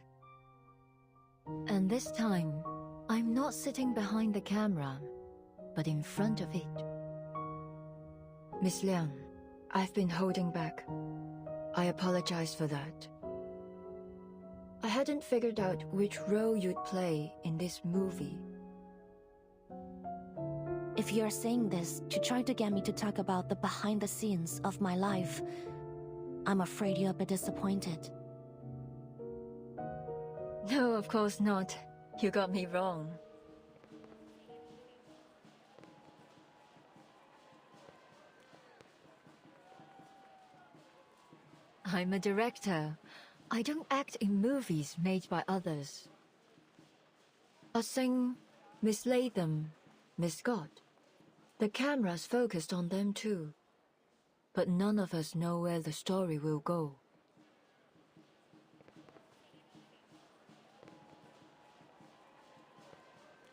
And this time, I'm not sitting behind the camera, but in front of it. Miss Liang, I've been holding back. I apologize for that. I hadn't figured out which role you'd play in this movie. If you're saying this to try to get me to talk about the behind the scenes of my life, I'm afraid you'll be disappointed. No, of course not. You got me wrong. I'm a director. I don't act in movies made by others. Ah Sing, Miss Latham, Miss Scott. The camera's focused on them too. But none of us know where the story will go.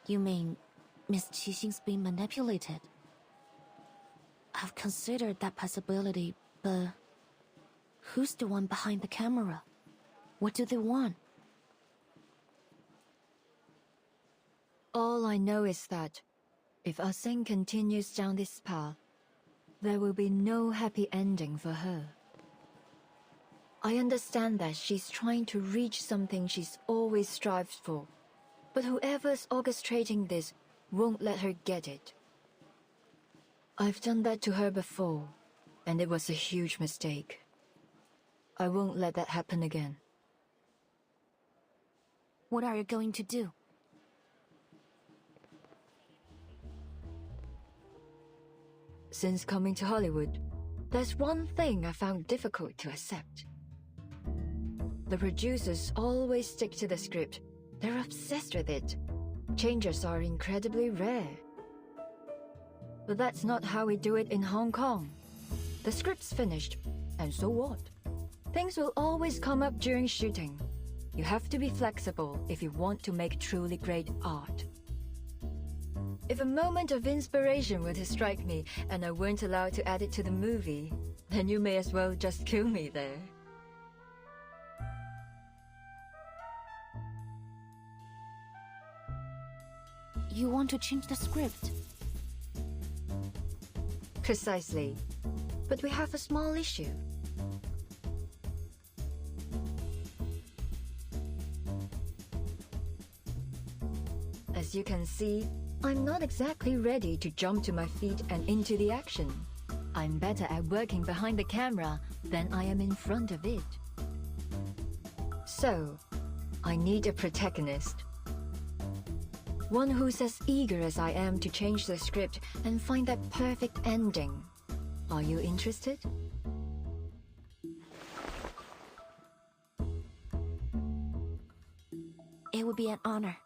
You mean Miss Qixing's being manipulated? I've considered that possibility, but who's the one behind the camera? What do they want? All I know is that if Ah Sing continues down this path, there will be no happy ending for her. I understand that she's trying to reach something she's always strived for, but whoever's orchestrating this won't let her get it. I've done that to her before, and it was a huge mistake. I won't let that happen again. What are you going to do? Since coming to Hollywood, there's one thing I found difficult to accept. The producers always stick to the script. They're obsessed with it. Changes are incredibly rare. But that's not how we do it in Hong Kong. The script's finished, and so what? Things will always come up during shooting. You have to be flexible if you want to make truly great art. If a moment of inspiration were to strike me and I weren't allowed to add it to the movie, then you may as well just kill me there. You want to change the script? Precisely. But we have a small issue. As you can see, I'm not exactly ready to jump to my feet and into the action. I'm better at working behind the camera than I am in front of it. So, I need a protagonist. One who's as eager as I am to change the script and find that perfect ending. Are you interested? It would be an honor.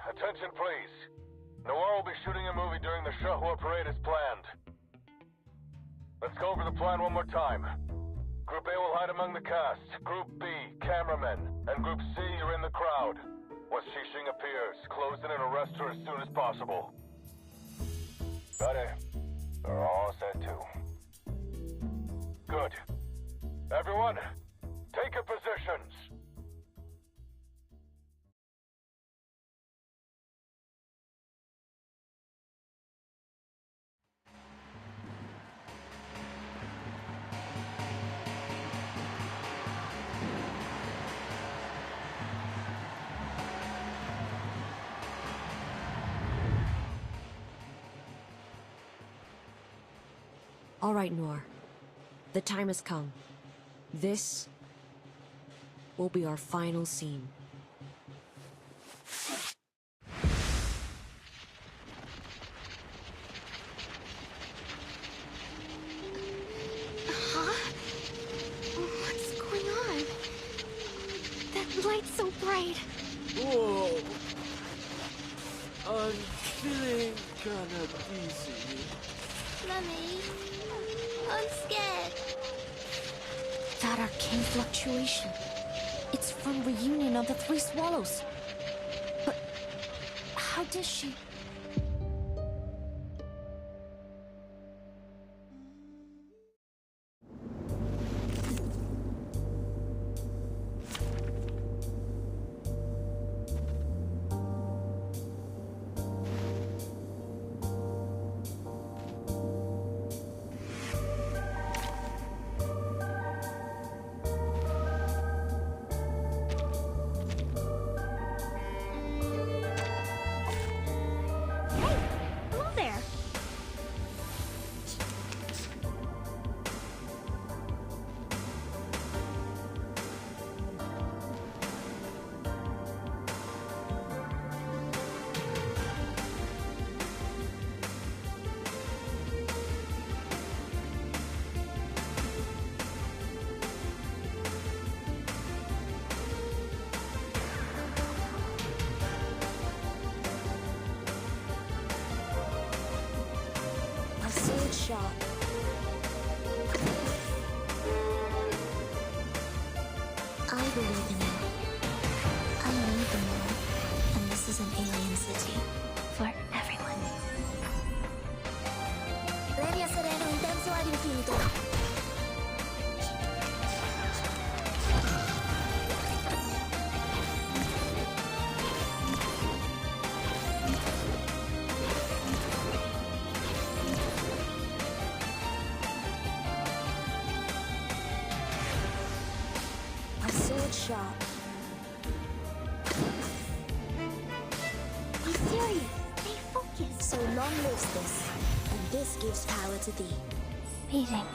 Attention please. Noir will be shooting a movie during the Shahua parade as planned. Let's go over the plan one more time. Group A will hide among the cast, Group B, cameramen, and Group C, you're in the crowd. Once Xixing appears, close in and arrest her as soon as possible. Got it. They're all set too. Good. Everyone, take your positions. All right, Noir. The time has come. This will be our final scene. Huh? What's going on? That light's so bright. Whoa. I'm feeling kinda dizzy. Mummy, I'm scared. That arcane fluctuation. It's from Reunion of the Three Swallows. But how did she... Shot. I believe in you. I need the world, and this is an alien city. For everyone. Lenia Serena Intenso ad Infinito. Shot. Be serious. Stay focused. So long lives this, and this gives power to thee. Meeting.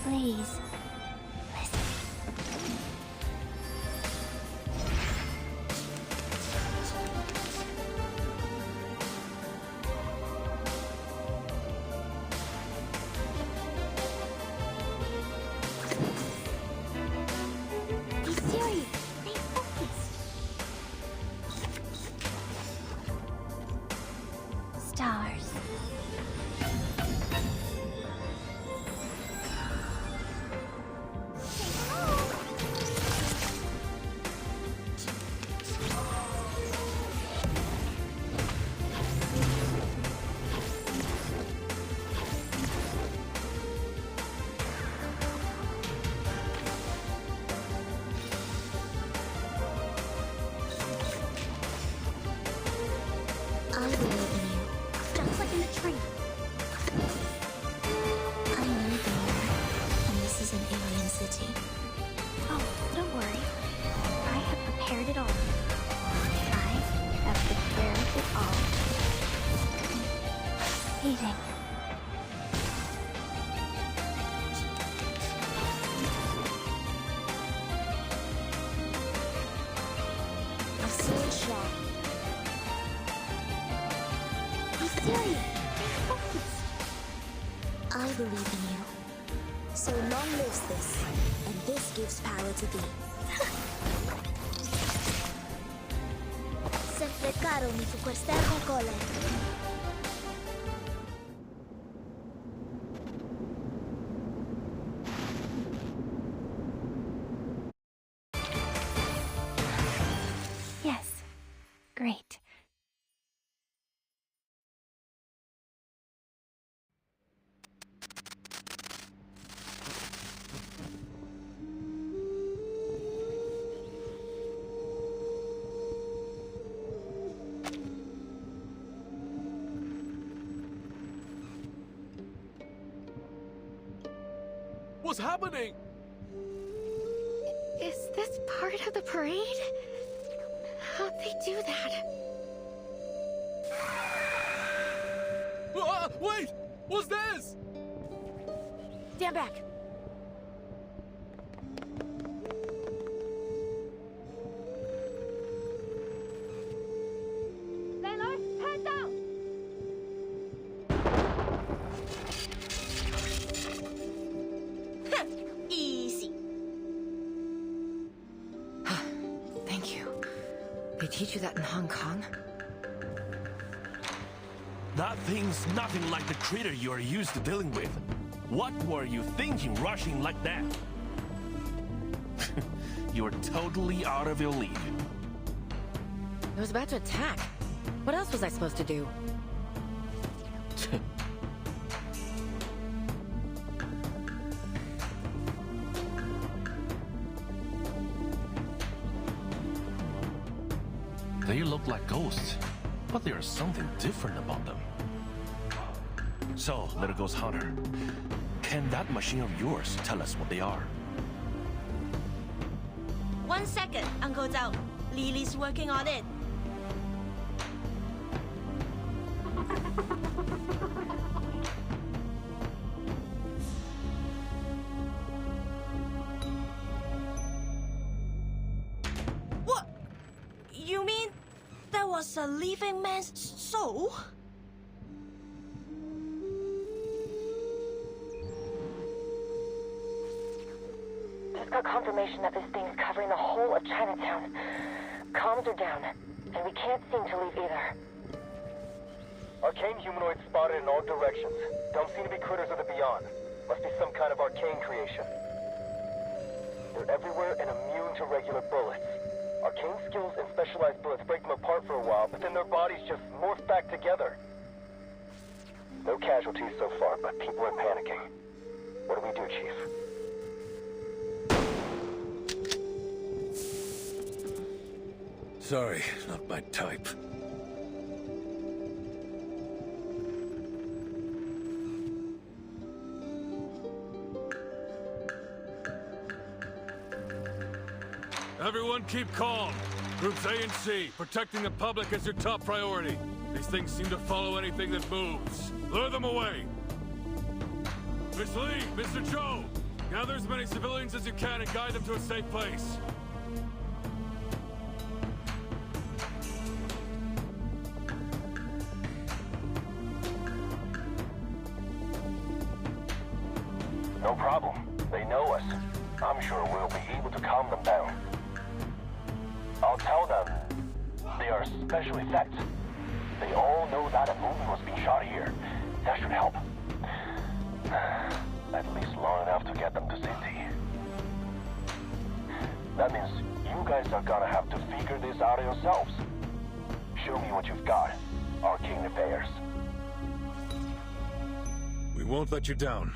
Please. I believe in you. Just like in the tree. I know the moon, and this is an alien city. Oh, don't worry. I have prepared it all. I have prepared it all. Eating. A sword shot. I believe in you. So long lives this, and this gives power to thee. Sempre caro mi fu quest'ermo cole. Yes. Great. What's happening? Is this part of the parade? How'd they do that? Wait! What's this? Stand back. Sailor, head down! Easy. Thank you. They teach you that in Hong Kong? That thing's nothing like the critter you're used to dealing with. What were you thinking rushing like that? You're totally out of your league. It was about to attack. What else was I supposed to do? They look like ghosts, but there's something different about them. So, Little Ghost Hunter, can that machine of yours tell us what they are? 1 second, Uncle Zhao. Lily's working on it. What? You mean that was a living man's soul? Just got confirmation that this thing's covering the whole of Chinatown. Comms are down, and we can't seem to leave either. Arcane humanoids spotted in all directions. Don't seem to be critters of the beyond. Must be some kind of arcane creation. They're everywhere and immune to regular bullets. Arcane skills and specialized bullets break them apart for a while, but then their bodies just morph back together. No casualties so far, but people are panicking. What do we do, Chief? Sorry, not my type. Everyone keep calm. Groups A and C, protecting the public is your top priority. These things seem to follow anything that moves. Lure them away. Miss Lee, Mr. Joe, Gather as many civilians as you can and guide them to a safe place. No problem. They know us. I'm sure we'll be able to calm them down. I'll tell them they are special effects. They all know that a movie was being shot here. That should help. At least long enough to get them to safety. That means you guys are gonna have to figure this out yourselves. Show me what you've got. Arcane affairs. We won't let you down.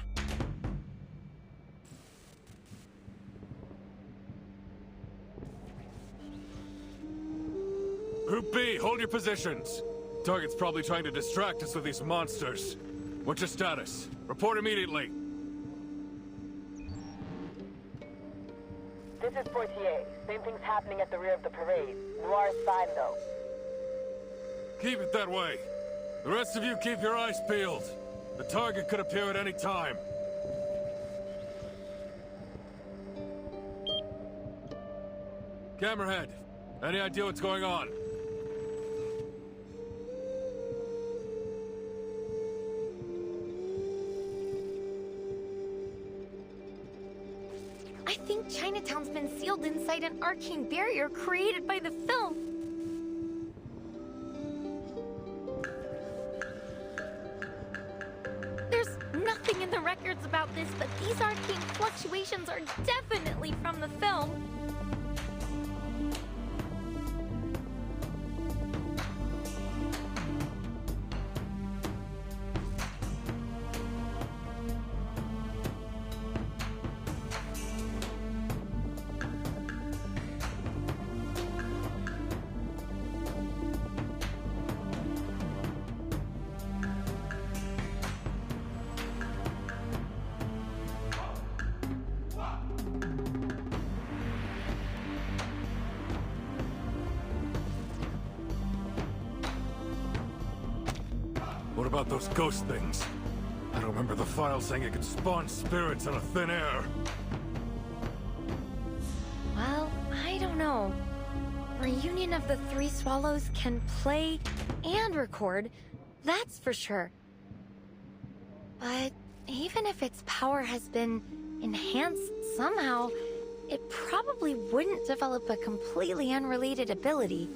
Group B, hold your positions. Target's probably trying to distract us with these monsters. What's your status? Report immediately. This is Portier. Same thing's happening at the rear of the parade. Noir's side, though. Keep it that way. The rest of you keep your eyes peeled. The target could appear at any time. Camerahead, any idea what's going on? I think Chinatown's been sealed inside an arcane barrier created by the film. There's nothing in the records about this, but these arcane fluctuations are definitely from the film. What about those ghost things? I don't remember the file saying it could spawn spirits out of thin air. Well, I don't know. Reunion of the Three Swallows can play and record, that's for sure. But even if its power has been enhanced somehow, it probably wouldn't develop a completely unrelated ability.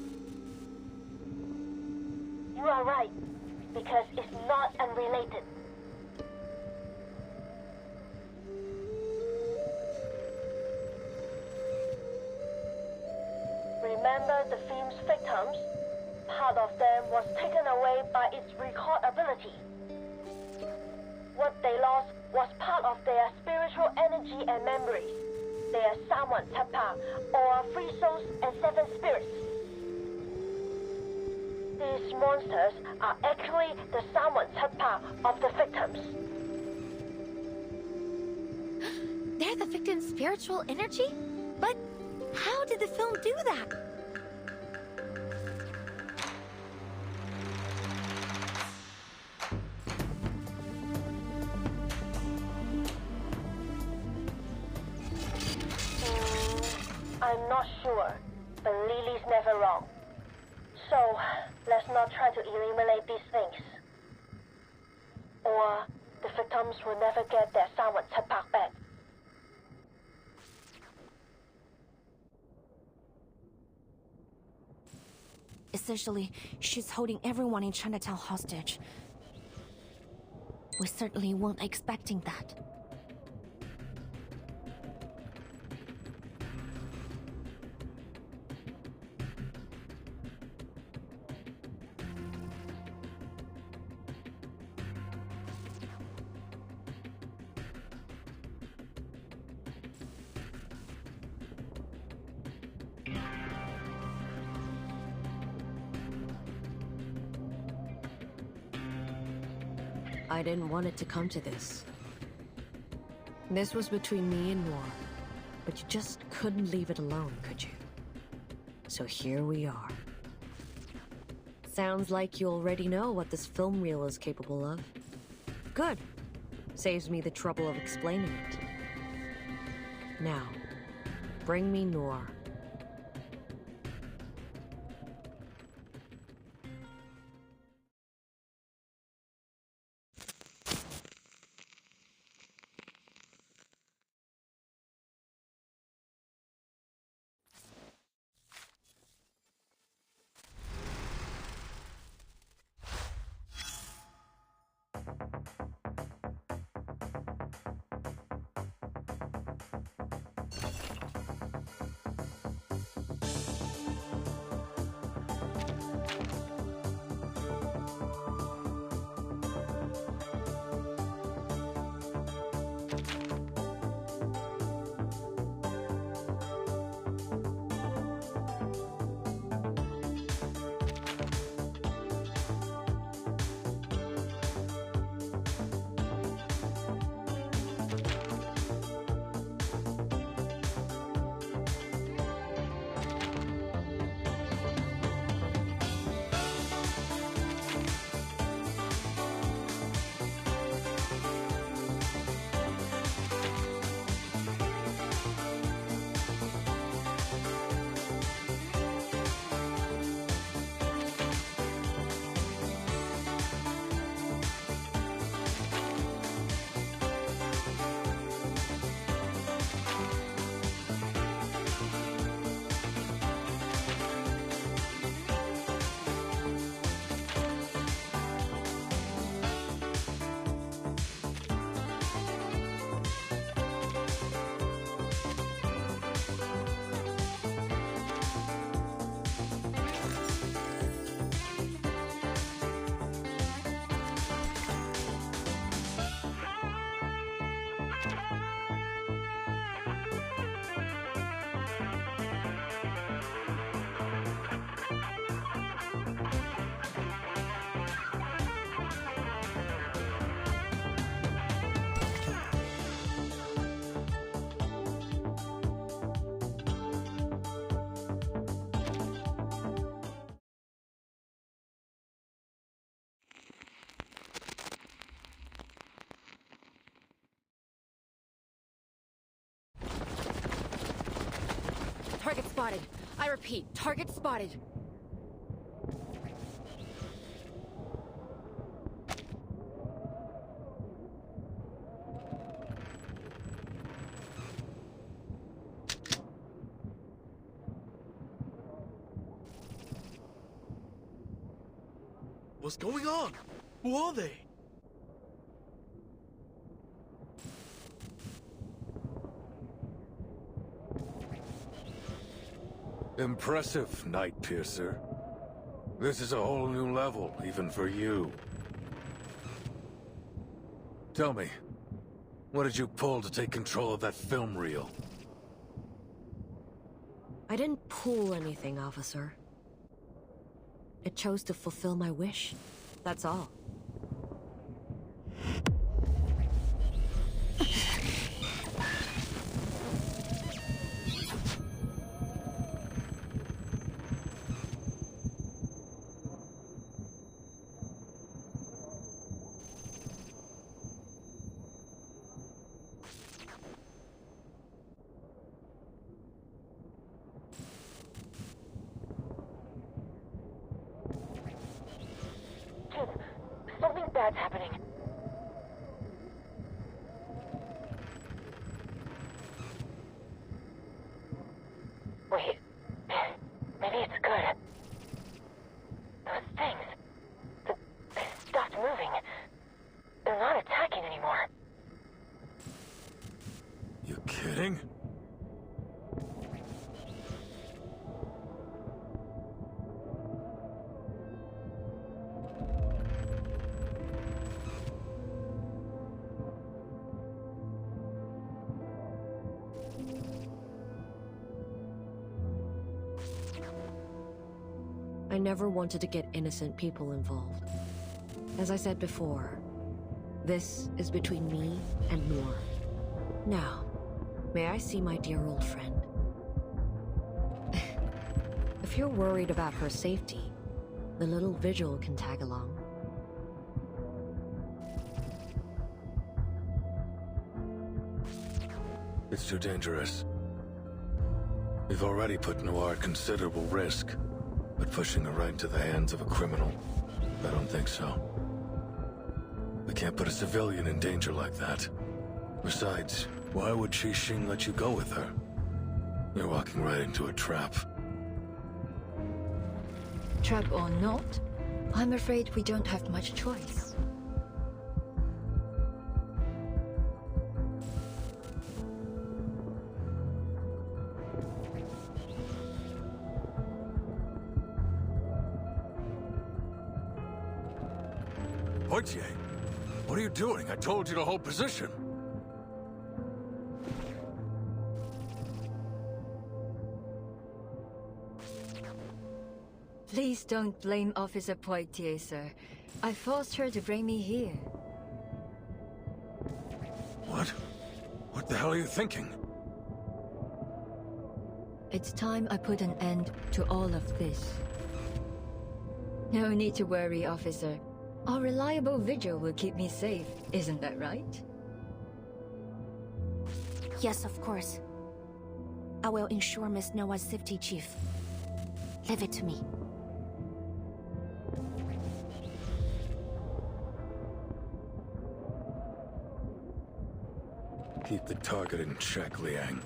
You are right, because it's not unrelated. Remember the film's victims? Part of them was taken away by its record ability. What they lost was part of their spiritual energy and memories. They are Sawan Tapa, or 3 souls and 7 spirits. These monsters are actually the Sawan Tapa of the victims. They're the victim's spiritual energy? But how did the film do that? I'm not sure, but Lily's never wrong. So, let's not try to eliminate these things. Or the victims will never get their Sawan Tapa back. Essentially, she's holding everyone in Chinatown hostage. We certainly weren't expecting that. I didn't want it to come to this. This was between me and Noir, but you just couldn't leave it alone, could you? So here we are. Sounds like you already know what this film reel is capable of. Good. Saves me the trouble of explaining it. Now, bring me Noor. Target spotted. I repeat, target spotted. What's going on? Who are they? Impressive, Nightpiercer. This is a whole new level, even for you. Tell me, what did you pull to take control of that film reel? I didn't pull anything, officer. It chose to fulfill my wish. That's all. Something bad's happening. Wait. Maybe it's good. Those things. They stopped moving. They're not attacking anymore. You kidding? I never wanted to get innocent people involved. As I said before, this is between me and Noor. Now, may I see my dear old friend? If you're worried about her safety, the little vigil can tag along. It's too dangerous. We've already put Noir at considerable risk, but pushing her right into the hands of a criminal, I don't think so. We can't put a civilian in danger like that. Besides, why would Xing let you go with her? You're walking right into a trap. Trap or not, I'm afraid we don't have much choice. Portier, what are you doing? I told you to hold position. Please don't blame Officer Poitier, sir. I forced her to bring me here. What? What the hell are you thinking? It's time I put an end to all of this. No need to worry, officer. Our reliable vigil will keep me safe, isn't that right? Yes, of course. I will ensure Miss Noah's safety, Chief. Leave it to me. Keep the target in check, Liang.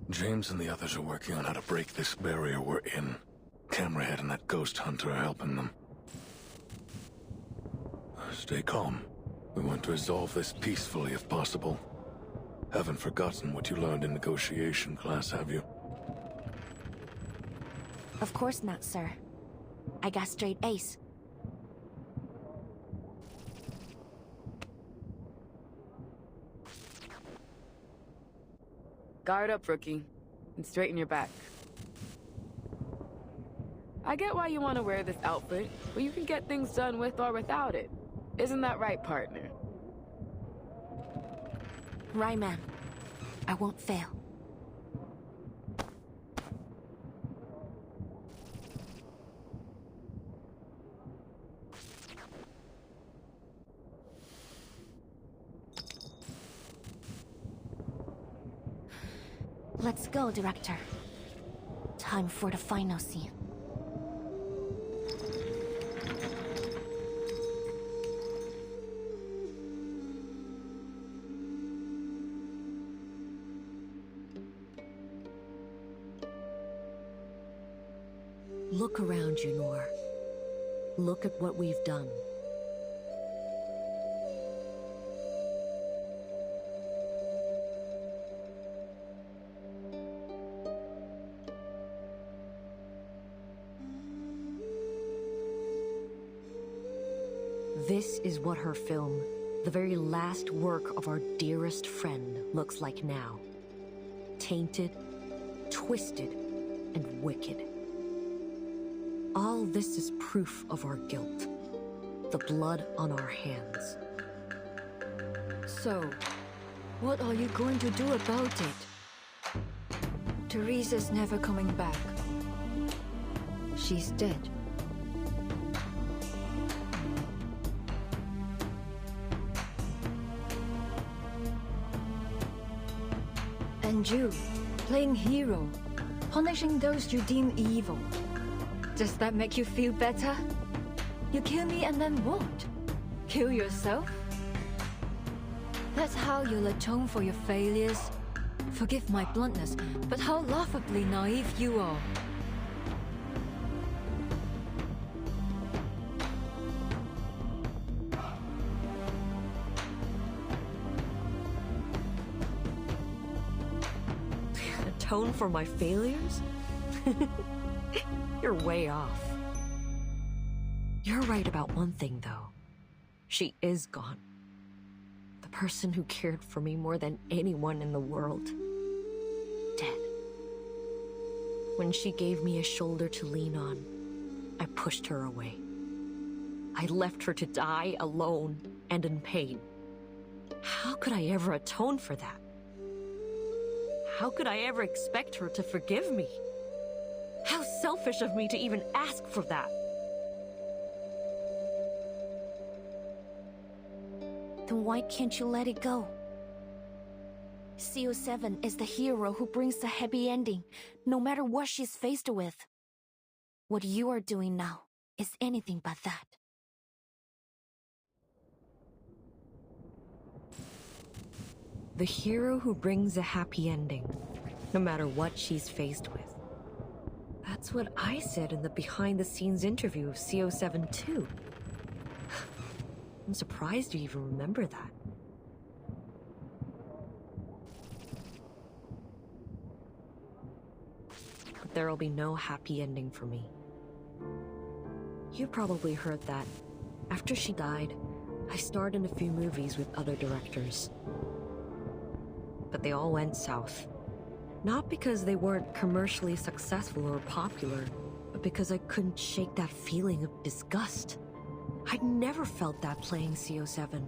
James and the others are working on how to break this barrier we're in. Camerahead and that ghost hunter are helping them. Stay calm. We want to resolve this peacefully if possible. Haven't forgotten what you learned in negotiation class, have you? Of course not, sir. I got straight A's. Guard up, rookie, and straighten your back. I get why you want to wear this outfit, but you can get things done with or without it. Isn't that right, partner? Right, ma'am. I won't fail. Let's go, Director. Time for the final scene. Look around you, Noir. Look at what we've done. This is what her film, the very last work of our dearest friend, looks like now. Tainted, twisted, and wicked. All this is proof of our guilt. The blood on our hands. So, what are you going to do about it? Teresa's never coming back. She's dead. And you, playing hero, punishing those you deem evil. Does that make you feel better? You kill me and then what? Kill yourself? That's how you'll atone for your failures? Forgive my bluntness, but how laughably naive you are. Atone for my failures? You're way off. You're right about one thing, though. She is gone. The person who cared for me more than anyone in the world. Dead. When she gave me a shoulder to lean on, I pushed her away. I left her to die alone and in pain. How could I ever atone for that? How could I ever expect her to forgive me? How selfish of me to even ask for that. then why can't you let it go? CO7 is the hero who brings the happy ending, no matter what she's faced with. What you are doing now is anything but that. The hero who brings a happy ending, no matter what she's faced with. That's what I said in the behind-the-scenes interview of CO7 too. I'm surprised you even remember that. But there'll be no happy ending for me. You probably heard that. After she died, I starred in a few movies with other directors. But they all went south. Not because they weren't commercially successful or popular, but because I couldn't shake that feeling of disgust. I'd never felt that playing CO7.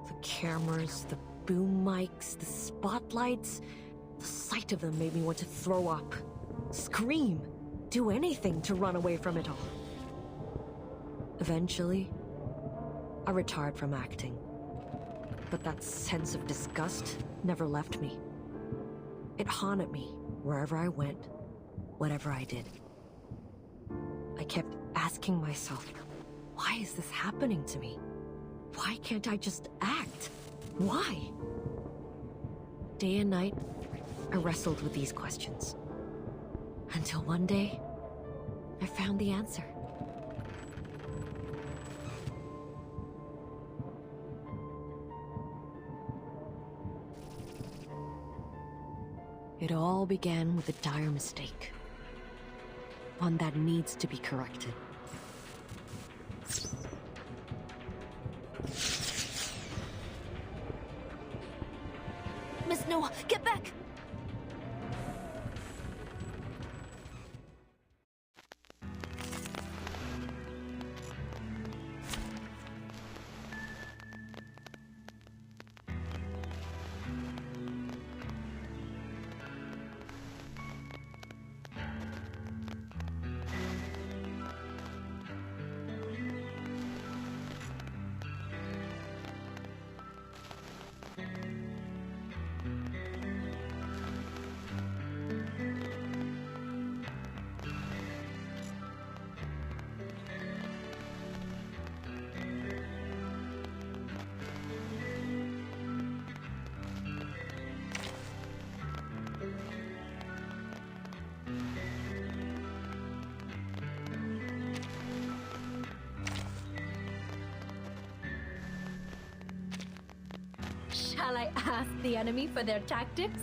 The cameras, the boom mics, the spotlights, the sight of them made me want to throw up, scream, do anything to run away from it all. Eventually, I retired from acting. But that sense of disgust never left me. It haunted me wherever I went, whatever I did. I kept asking myself, why is this happening to me? Why can't I just act? Why? Day and night, I wrestled with these questions. Until one day, I found the answer. It all began with a dire mistake. One that needs to be corrected. Miss Noah, get back! Shall I ask the enemy for their tactics?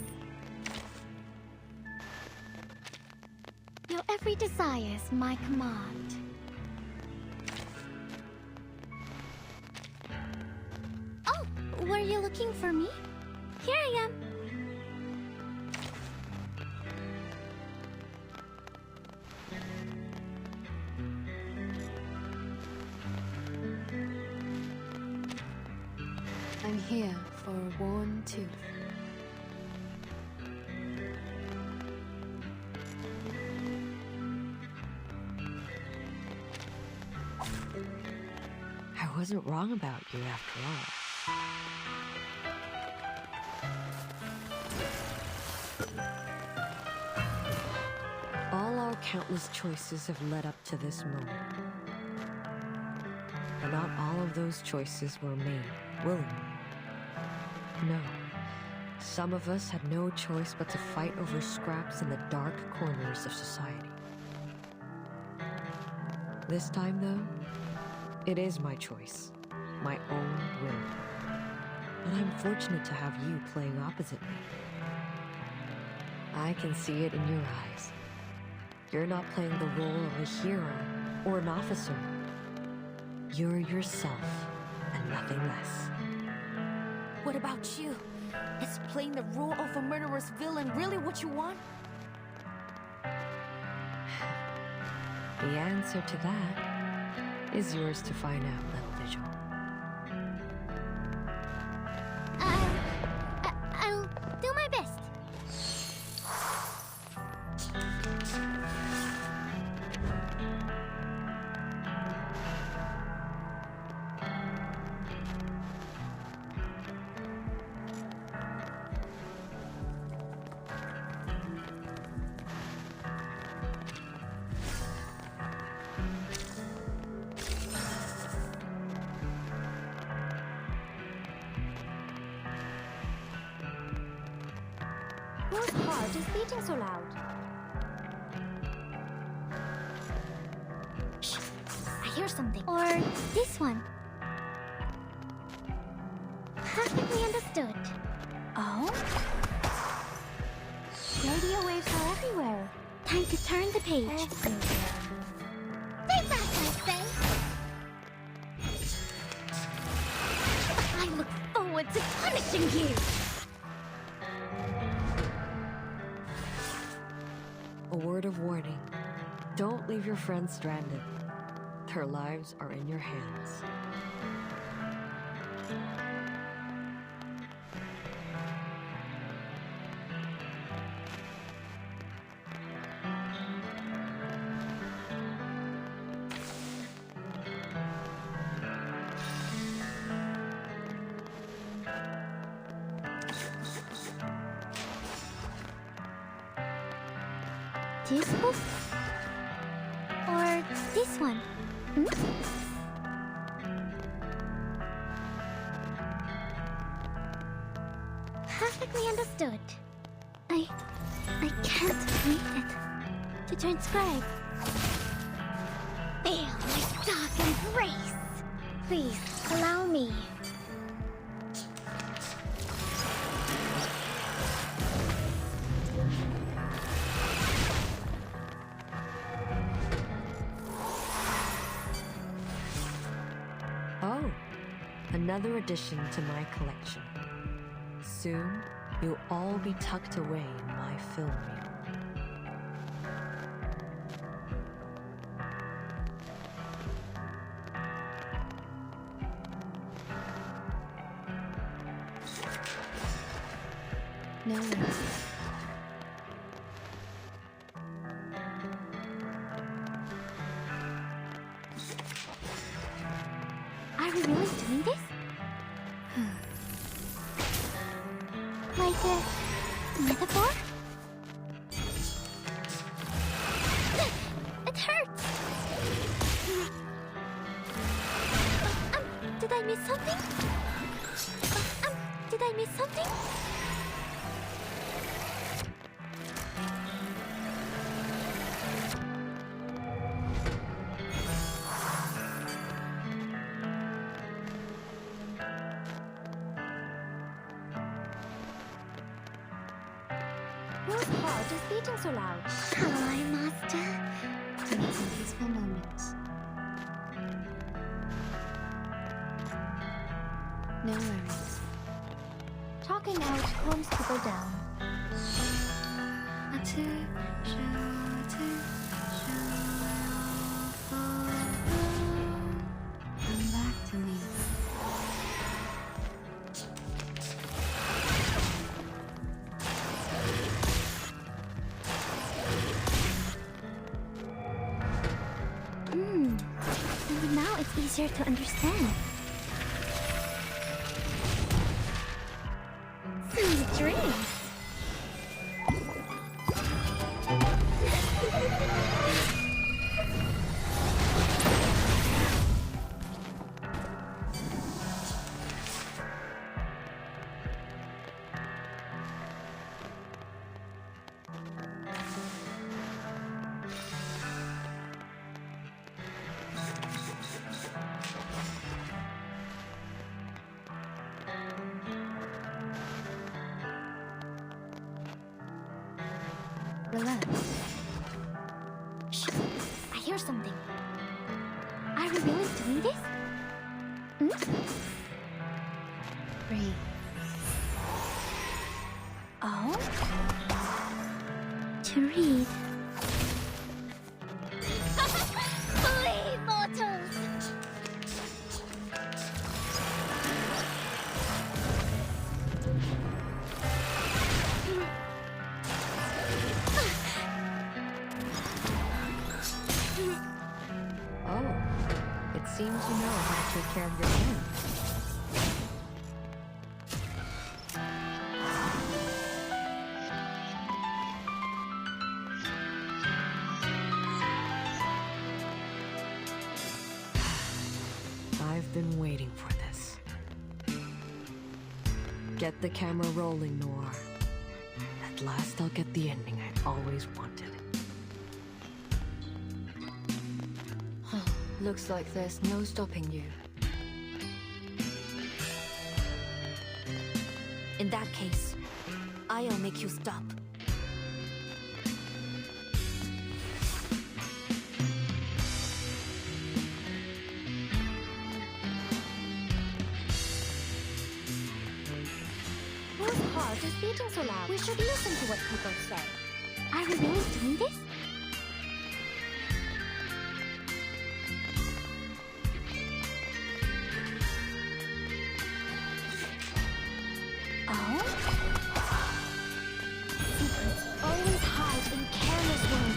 Your every desire is my command. Oh, were you looking for me? Here I am. I'm here for a worn tooth. I wasn't wrong about you after all. All our countless choices have led up to this moment. But not all of those choices were made willingly. No. Some of us had no choice but to fight over scraps in the dark corners of society. This time, though, it is my choice, my own will. And I'm fortunate to have you playing opposite me. I can see it in your eyes. You're not playing the role of a hero or an officer. You're yourself, and nothing less. What about you? Is playing the role of a murderous villain really what you want? The answer to that is yours to find out, little Vigil. I'll do my best. Whose heart is beating so loud? Shh! I hear something. Or this one. Perfectly understood. Oh? Radio waves are everywhere. Time to turn the page. Stay back, I say! I look forward to punishing you! A word of warning. Don't leave your friends stranded. Their lives are in your hands. This book? Or this one? Hmm? Perfectly understood. I can't read it. To transcribe. Feel my dark embrace. Please, allow me. Oh, another addition to my collection. Soon, you'll all be tucked away in my film reel. No worries. Are we really doing this? Like a metaphor? It hurts! Did I miss something? Did I miss something? Whose heart is beating so loud? How I master? To make some peaceful moments. No worries. Talking out calms people down. Come back to me. Now it's easier to understand. Sweet dreams! Relax. Shh! I hear something. Are we really doing this? Hmm? Breathe. Oh? To read. Flee, mortals! Oh, it seems you know how to take care of your friends. I've been waiting for this. Get the camera rolling, Noir. At last I'll get the ending I always wanted. Looks like there's no stopping you. In that case, I'll make you stop. Whose heart is beating so loud? We should listen to what people say. Are we really doing this? Always hide in careless women.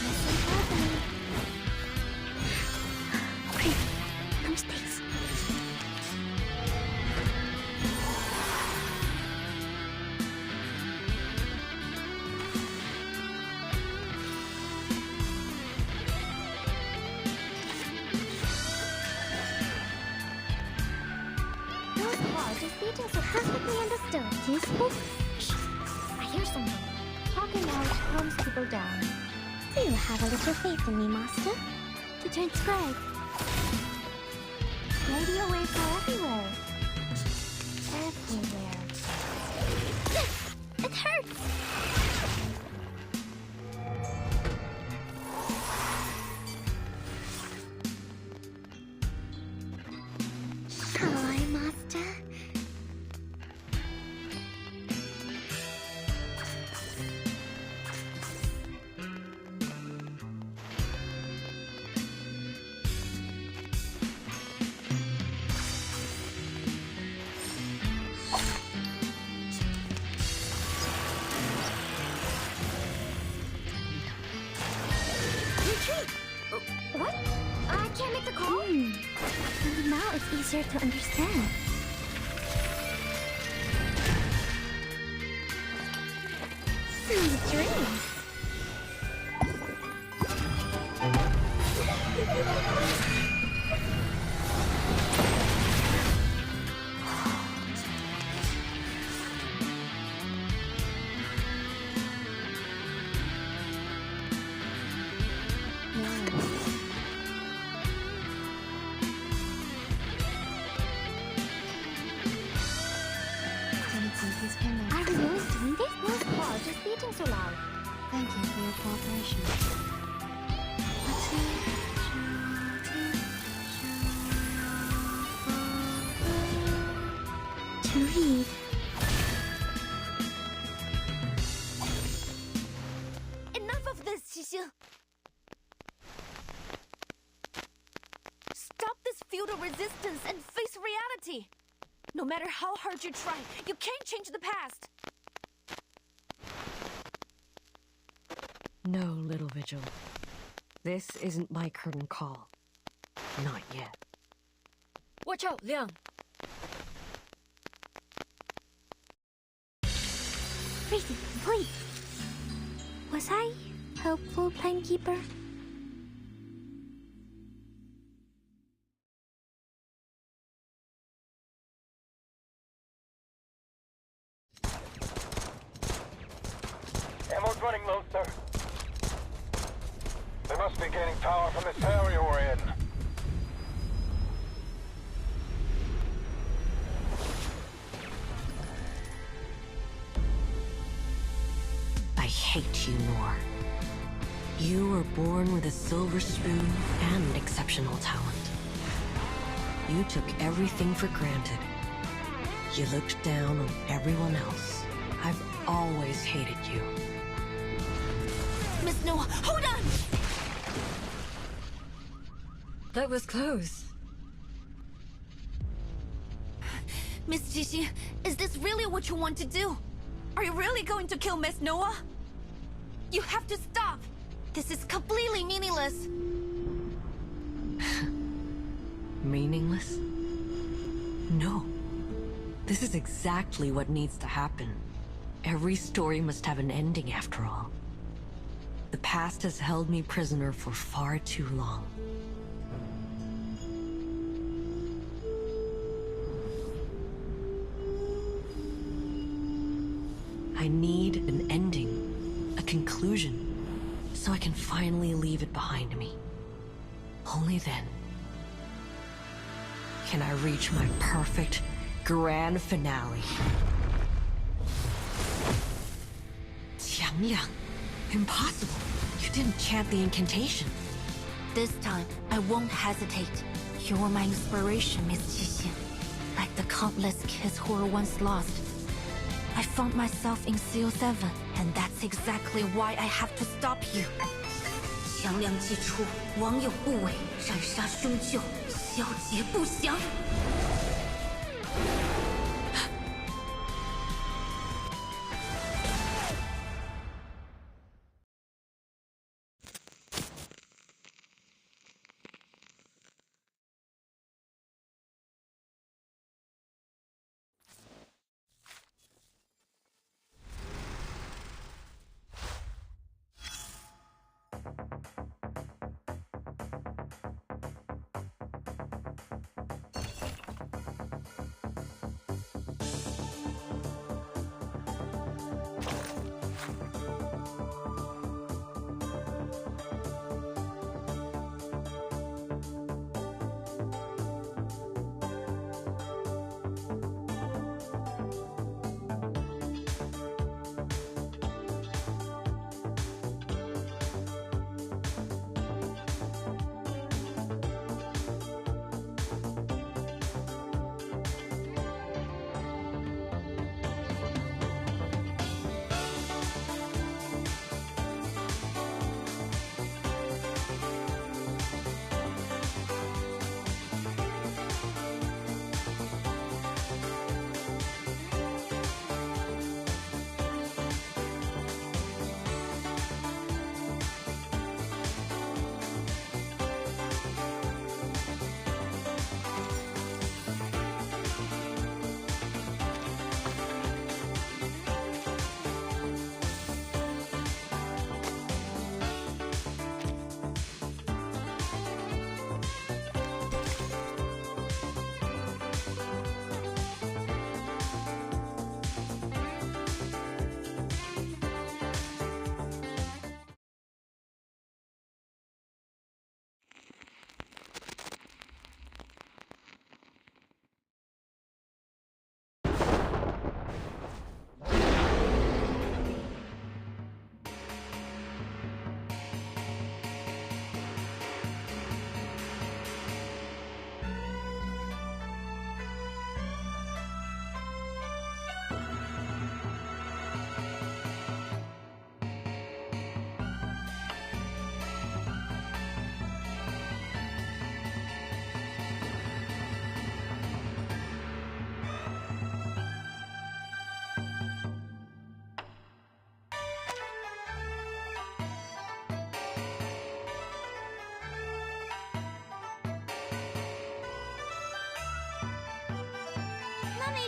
Listen carefully. Great. No mistakes. Whose heart is beating so perfectly understood? Do you speak? I hear something. Talking out calms people down. Do you have a little faith in me, Master? To transcribe. Radio waves are everywhere. Everywhere. It hurts! Shall I, Master? What? I can't make the call? And now it's easier to understand. Sweet dreams. Are we really doing this? Whose heart is beating so loud? Thank you for your cooperation. To read. Enough of this, Xixi. Stop this feudal resistance and face reality. No matter how hard you try, you can't change the past. No, Little Vigil. This isn't my curtain call. Not yet. Watch out, Liang! Crazy, wait. Was I helpful, timekeeper? Ammo's running low, sir. They must be gaining power from this area we're in. I hate you, Nor. You were born with a silver spoon and exceptional talent. You took everything for granted. You looked down on everyone else. I've always hated you. Miss Noah, hold on! That was close. Miss Xixi, is this really what you want to do? Are you really going to kill Miss Noah? You have to stop! This is completely meaningless! Meaningless? No. This is exactly what needs to happen. Every story must have an ending after all. The past has held me prisoner for far too long. I I need an ending, a conclusion, so I can finally leave it behind me. Only then can I reach my perfect grand finale. Qiangliang, impossible. You didn't chant the incantation. This time, I won't hesitate. You were my inspiration, Miss Qixin. Like the countless kids who were once lost. I found myself in CO7, and that's exactly why I have to stop you. 强梁既出，王有不为，斩杀凶旧，小节不祥。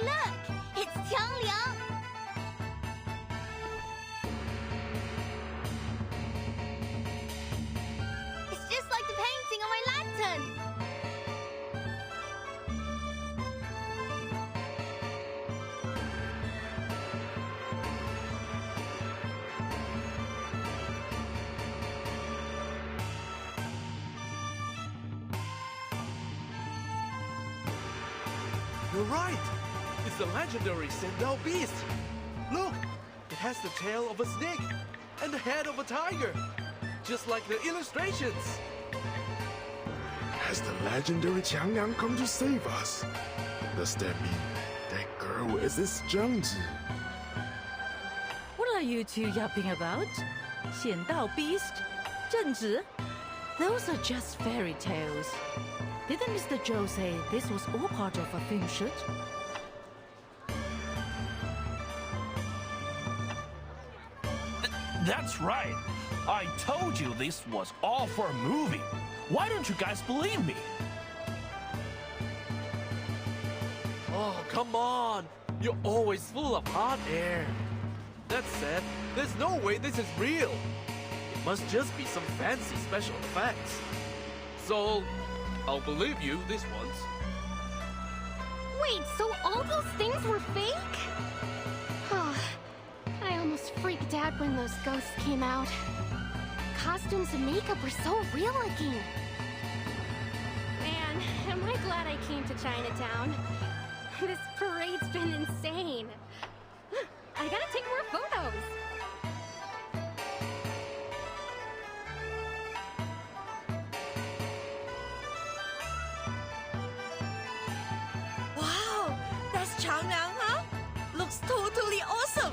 Look! It's Qiangliang! It's just like the painting on my lantern! You're right! It's the legendary Sandal beast! Look! It has the tail of a snake and the head of a tiger! Just like the illustrations! Has the legendary Qiangliang come to save us? Does that mean that girl is this Zhangzi? What are you two yapping about? 显道 beast? 正直? Those are just fairy tales. Didn't Mr. Zhou say this was all part of a film shoot? That's right. I told you this was all for a movie. Why don't you guys believe me? Oh, come on! You're always full of hot air. That said, there's no way this is real. It must just be some fancy special effects. So, I'll believe you this once. Wait, so all those things were fake? I almost freaked out when those ghosts came out. Costumes and makeup were so real looking. Man, am I glad I came to Chinatown. This parade's been insane. I gotta take more photos. Wow, that's Chang'an, huh? Looks totally awesome.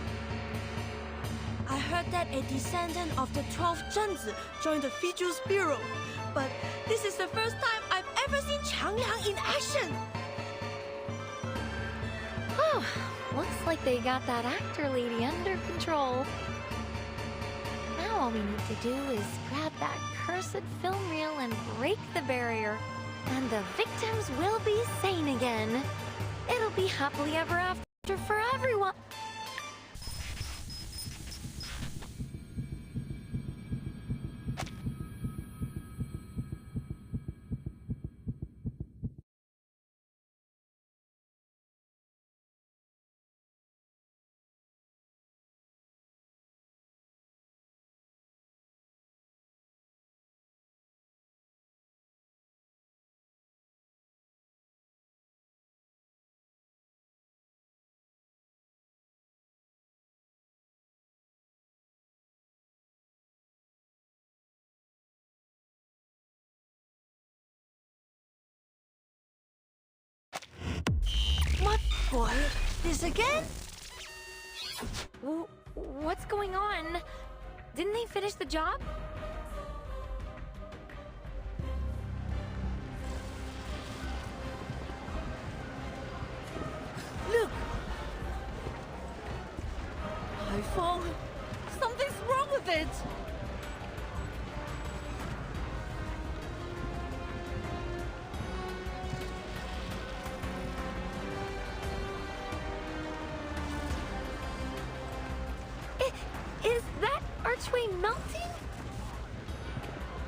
I heard that a descendant of the 12th Zhenzi joined the Fiju's bureau, but this is the first time I've ever seen Chang'an in action. Oh, looks like they got that actor lady under control. Now all we need to do is grab that cursed film reel and break the barrier. And the victims will be sane again. It'll be happily ever after for everyone. What for? This again? What's going on? Didn't they finish the job? Look! iPhone! Something's wrong with it! Is that archway melting?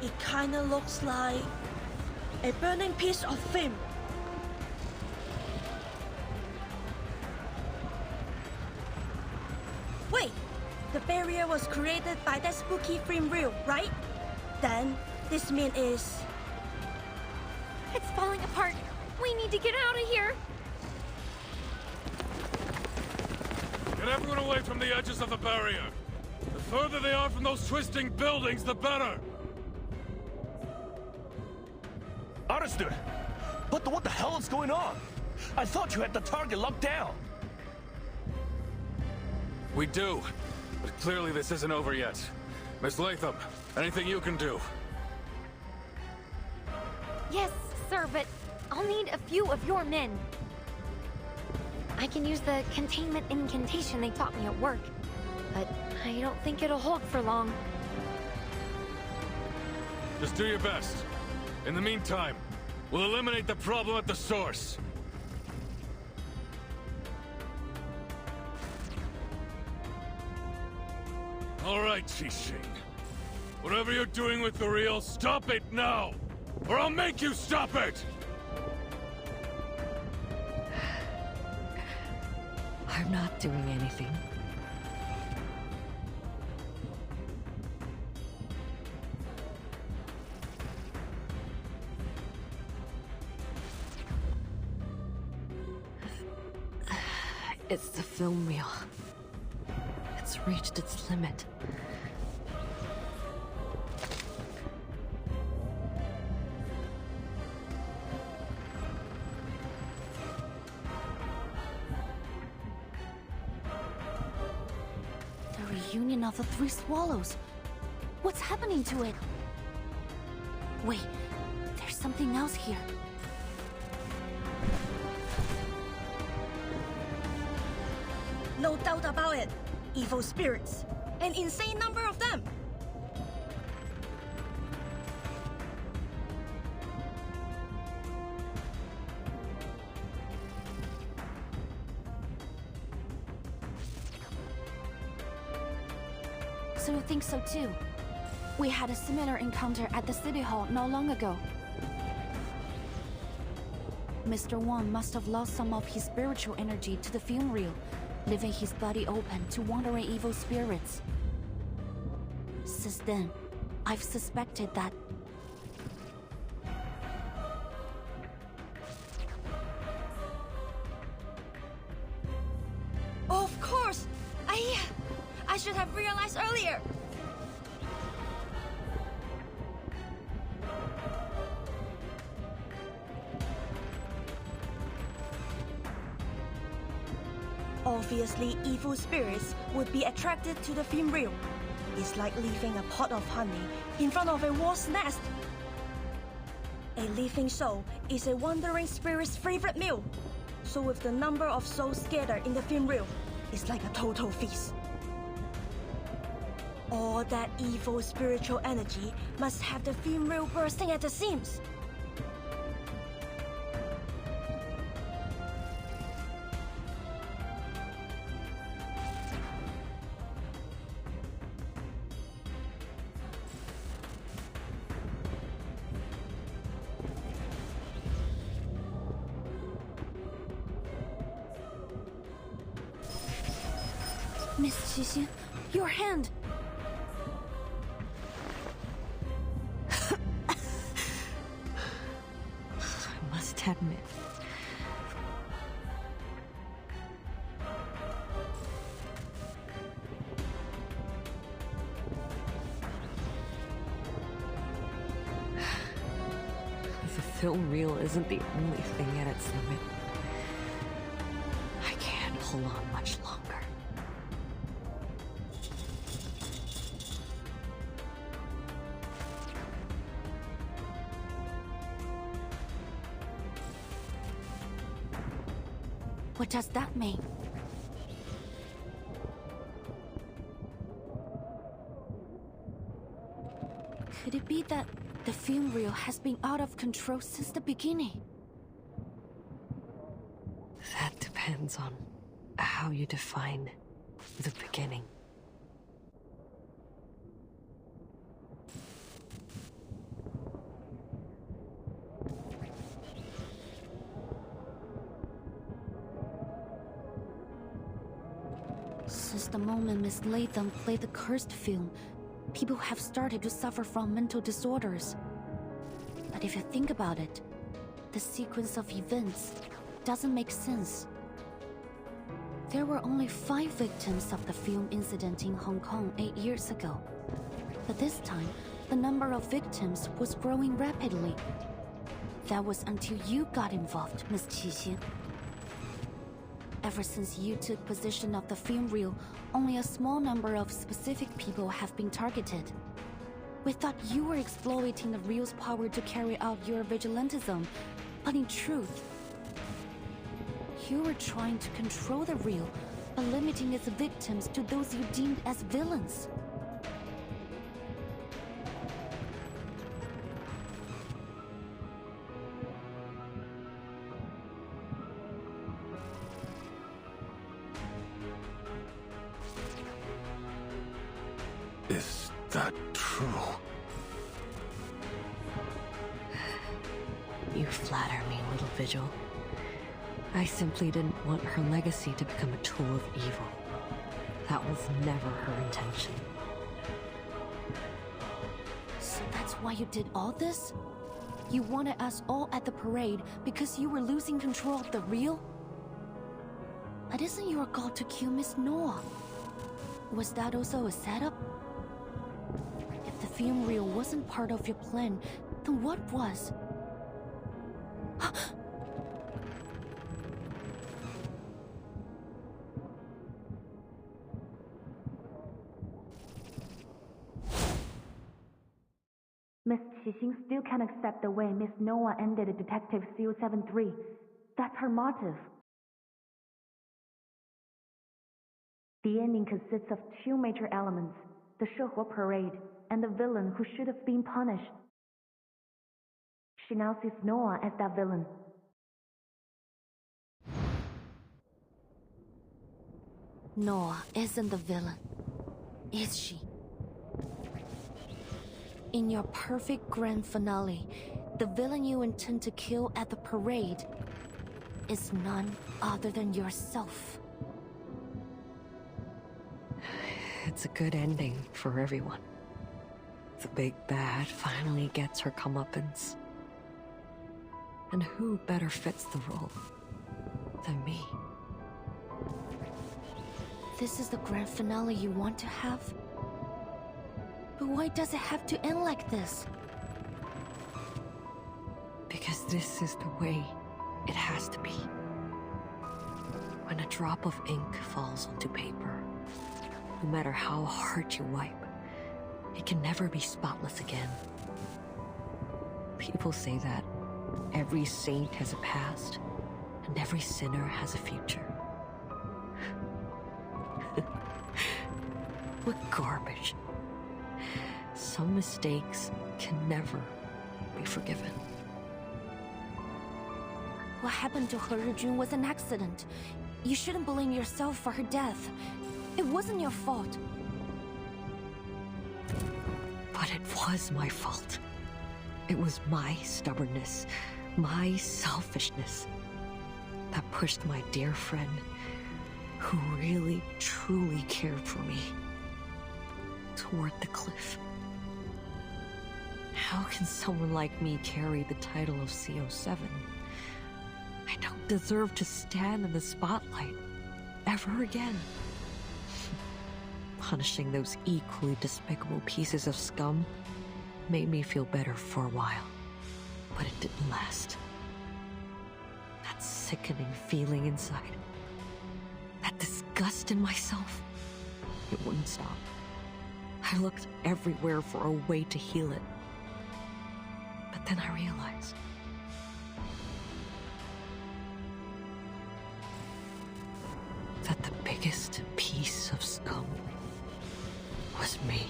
It kinda looks like a burning piece of film. Wait, the barrier was created by that spooky film reel, right? Then, this means is... It's falling apart. We need to get out of here. Get everyone away from the edges of the barrier. The further they are from those twisting buildings, the better. Understood. But what the hell is going on? I thought you had the target locked down. We do. But clearly this isn't over yet. Miss Latham, anything you can do? Yes, sir, but I'll need a few of your men. I can use the containment incantation they taught me at work, but I don't think it'll hold for long. Just do your best. In the meantime, we'll eliminate the problem at the source. All right, Qixing. Whatever you're doing with the reel, stop it now! Or I'll make you stop it! I'm not doing anything. It's the film reel. It's reached its limit. The reunion of the Three Swallows. What's happening to it? Wait, there's something else here. No doubt about it. Evil spirits. An insane number of them. So you think so too? We had a similar encounter at the City Hall not long ago. Mr. Wang must have lost some of his spiritual energy to the film reel. leaving his body open to wandering evil spirits. Since then, I've suspected that Of course! I should have realized earlier! Obviously, evil spirits would be attracted to the film reel. It's like leaving a pot of honey in front of a wasp's nest. A living soul is a wandering spirit's favorite meal. So with the number of souls scattered in the film reel, it's like a total feast. All that evil spiritual energy must have the film reel bursting at the seams. Miss Qixin, your hand! I must admit, the film reel isn't the only thing at its limit. I can't hold on much longer. What does that mean? Could it be that the film reel has been out of control since the beginning? That depends on how you define the beginning. Since the moment Miss Latham played the cursed film, people have started to suffer from mental disorders. But if you think about it, the sequence of events doesn't make sense. There were only 5 victims of the film incident in Hong Kong 8 years ago. But this time, the number of victims was growing rapidly. That was until you got involved, Miss Qixin. Ever since you took possession of the film reel, only a small number of specific people have been targeted. We thought you were exploiting the reel's power to carry out your vigilantism, but in truth, you were trying to control the reel by limiting its victims to those you deemed as villains. Is that true? You flatter me, little Vigil. I simply didn't want her legacy to become a tool of evil. That was never her intention. So that's why you did all this? You wanted us all at the parade because you were losing control of the reel? But isn't your goal to kill Miss Noah? Was that also a setup? If the film reel wasn't part of your plan, then what was? Miss Qixin still can't accept the way Miss Noah ended Detective CO73. That's her motive. The ending consists of 2 major elements, the Shehua parade and the villain who should have been punished. She now sees Noah as that villain. Noah isn't the villain, is she? In your perfect grand finale, the villain you intend to kill at the parade is none other than yourself. it's a good ending for everyone. The big bad finally gets her comeuppance. And who better fits the role than me? This is the grand finale you want to have? But why does it have to end like this? Because this is the way it has to be. When a drop of ink falls onto paper, no matter how hard you wipe, it can never be spotless again. People say that every saint has a past, and every sinner has a future. What garbage. Some mistakes can never be forgiven. What happened to He Rijun was an accident. You shouldn't blame yourself for her death. It wasn't your fault. But it was my fault. It was my stubbornness, my selfishness, that pushed my dear friend, who really, truly cared for me, toward the cliff. How can someone like me carry the title of CO7? I don't deserve to stand in the spotlight ever again. Punishing those equally despicable pieces of scum made me feel better for a while, but it didn't last. That sickening feeling inside, that disgust in myself, it wouldn't stop. I looked everywhere for a way to heal it. But then I realized that the biggest piece of scum was me.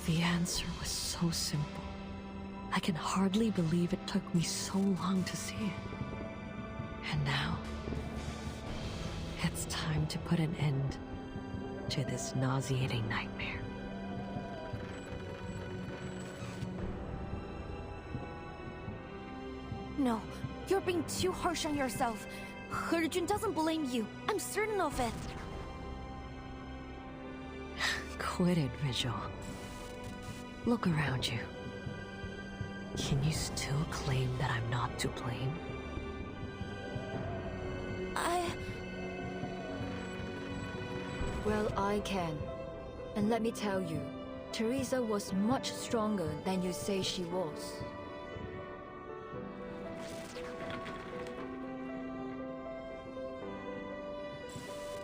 The answer was so simple. I can hardly believe it took me so long to see it. And now, it's time to put an end to this nauseating nightmare. No, you're being too harsh on yourself. He Rijun doesn't blame you. I'm certain of it. Quit it, Vigil. Look around you. Can you still claim that I'm not to blame? Well, I can. And let me tell you, Teresa was much stronger than you say she was.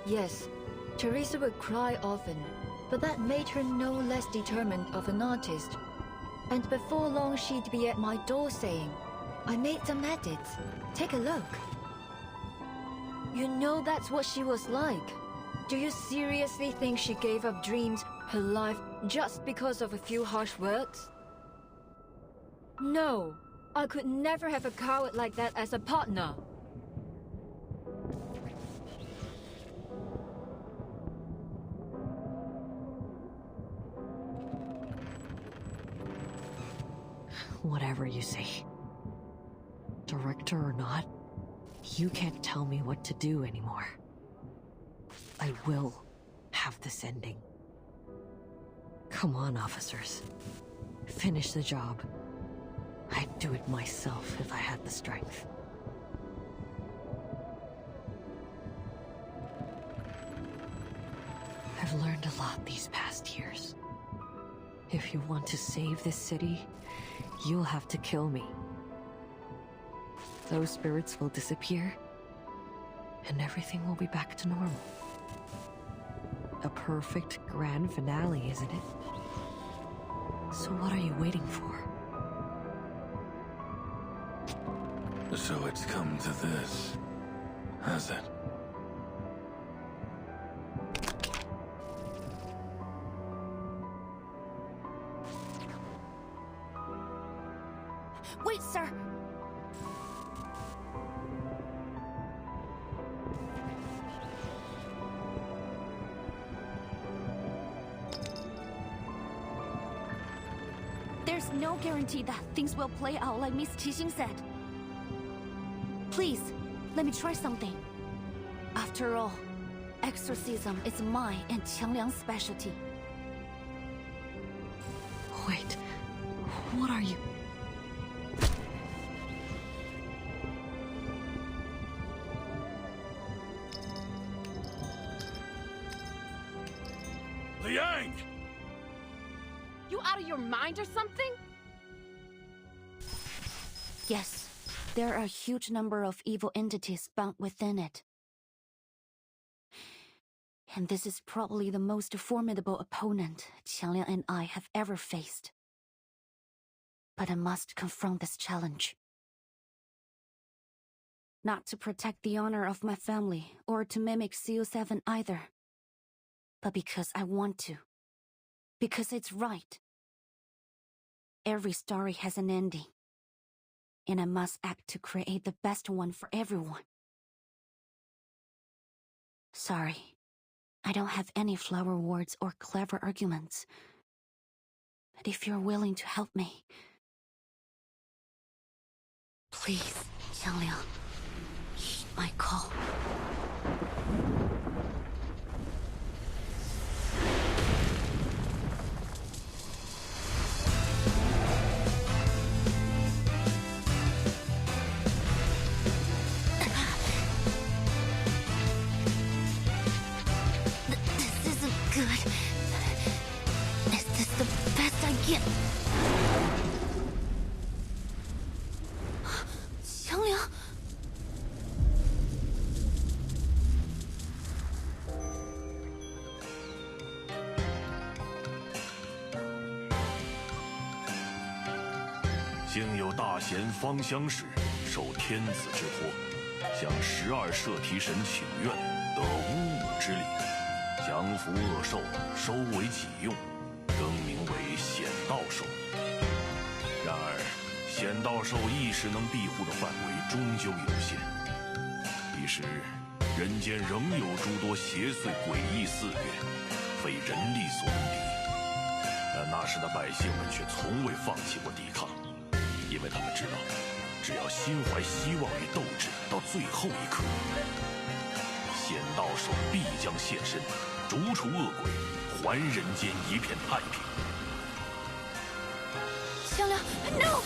Yes, Teresa would cry often, but that made her no less determined of an artist. And before long she'd be at my door saying, "I made some edits. Take a look." You know that's what she was like. Do you seriously think she gave up dreams, her life, just because of a few harsh words? No, I could never have a coward like that as a partner. Whatever you say. Director or not, you can't tell me what to do anymore. I will have this ending. Come on, officers. Finish the job. I'd do it myself if I had the strength. I've learned a lot these past years. If you want to save this city, you'll have to kill me. Those spirits will disappear, and everything will be back to normal. A perfect grand finale, isn't it? So what are you waiting for? So it's come to this, has it? Wait, sir! There's no guarantee that things will play out like Miss Tixing said. Please, let me try something. After all, exorcism is my and Qiangliang's specialty. Wait, what are you? Liang! You out of your mind or something? Yes, there are a huge number of evil entities bound within it. And this is probably the most formidable opponent Qiangliang and I have ever faced. But I must confront this challenge. Not to protect the honor of my family, or to mimic CO7 either. But because I want to. Because it's right. Every story has an ending. And I must act to create the best one for everyone. Sorry, I don't have any flower words or clever arguments. But if you're willing to help me... Please, Qiangliang, heed my call. This isn't good. Is this the best I get? Qiangliang?幸有大贤方相使，受天子之托，向12摄提神请愿，得巫武之礼，降服恶兽，收为己用，更名为显道兽。然而，显道兽一时能庇护的范围终究有限，一时人间仍有诸多邪祟诡异肆虐，非人力所能敌。但那时的百姓们却从未放弃过抵抗。因为他们知道，只要心怀希望与斗志到最后一刻，显道兽必将现身，逐除恶鬼，还人间一片太平。Qiangliang, no!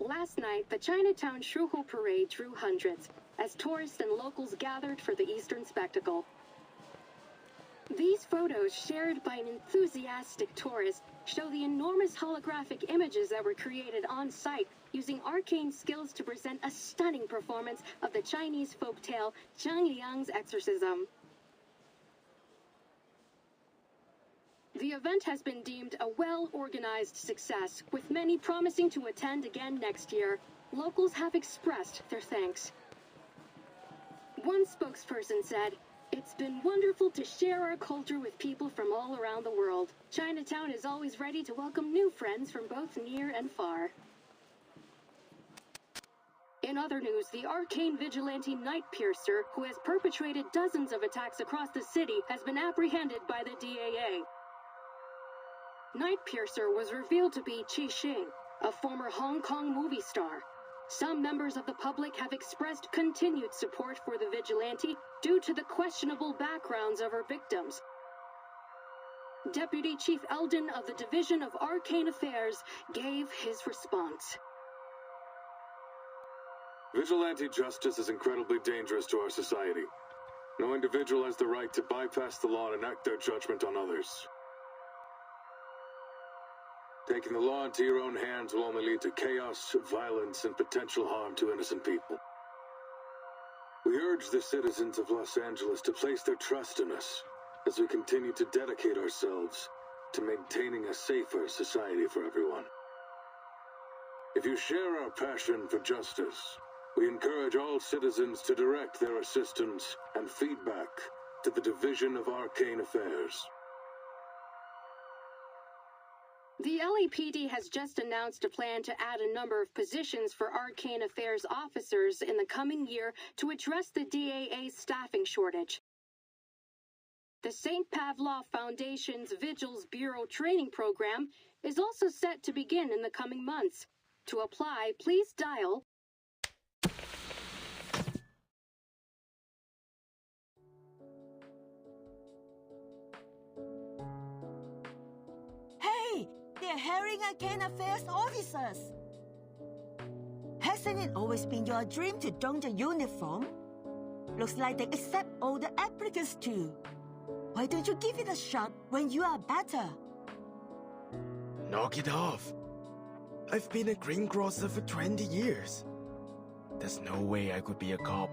Last night, the Chinatown Shuhu Parade drew hundreds, as tourists and locals gathered for the Eastern spectacle. These photos, shared by an enthusiastic tourist, show the enormous holographic images that were created on site using arcane skills to present a stunning performance of the Chinese folktale Qiangliang's Exorcism. The event has been deemed a well-organized success, with many promising to attend again next year. Locals have expressed their thanks. One spokesperson said, "It It's been wonderful to share our culture with people from all around the world. Chinatown is always ready to welcome new friends from both near and far. In other news, the arcane vigilante Nightpiercer, who has perpetrated dozens of attacks across the city, has been apprehended by the DAA. Nightpiercer was revealed to be Qi Xing, a former Hong Kong movie star. Some members of the public have expressed continued support for the vigilante due to the questionable backgrounds of her victims. Deputy Chief Eldon of the Division of Arcane Affairs gave his response. Vigilante justice is incredibly dangerous to our society. No individual has the right to bypass the law and enact their judgment on others. Taking the law into your own hands will only lead to chaos, violence, and potential harm to innocent people. We urge the citizens of Los Angeles to place their trust in us as we continue to dedicate ourselves to maintaining a safer society for everyone. If you share our passion for justice, we encourage all citizens to direct their assistance and feedback to the Division of Arcane Affairs. The LAPD has just announced a plan to add a number of positions for Arcane Affairs officers in the coming year to address the DAA's staffing shortage. The St. Pavlov Foundation's Vigils Bureau training program is also set to begin in the coming months. To apply, please dial They're hiring Arcane Affairs officers. Hasn't it always been your dream to don the uniform? Looks like they accept all the applicants too. Why don't you give it a shot when you are better? Knock it off. I've been a greengrosser for 20 years. There's no way I could be a cop.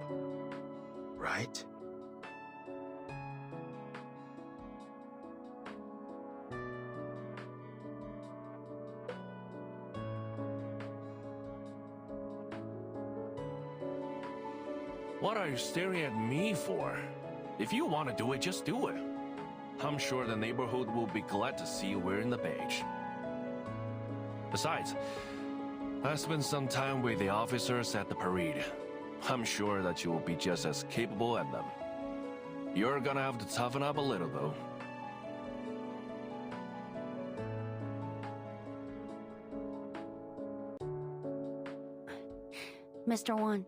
Right? What are you staring at me for? If you want to do it, just do it. I'm sure the neighborhood will be glad to see you wearing the badge. Besides, I spent some time with the officers at the parade. I'm sure that you will be just as capable as them. You're gonna have to toughen up a little, though. Mr. Wan,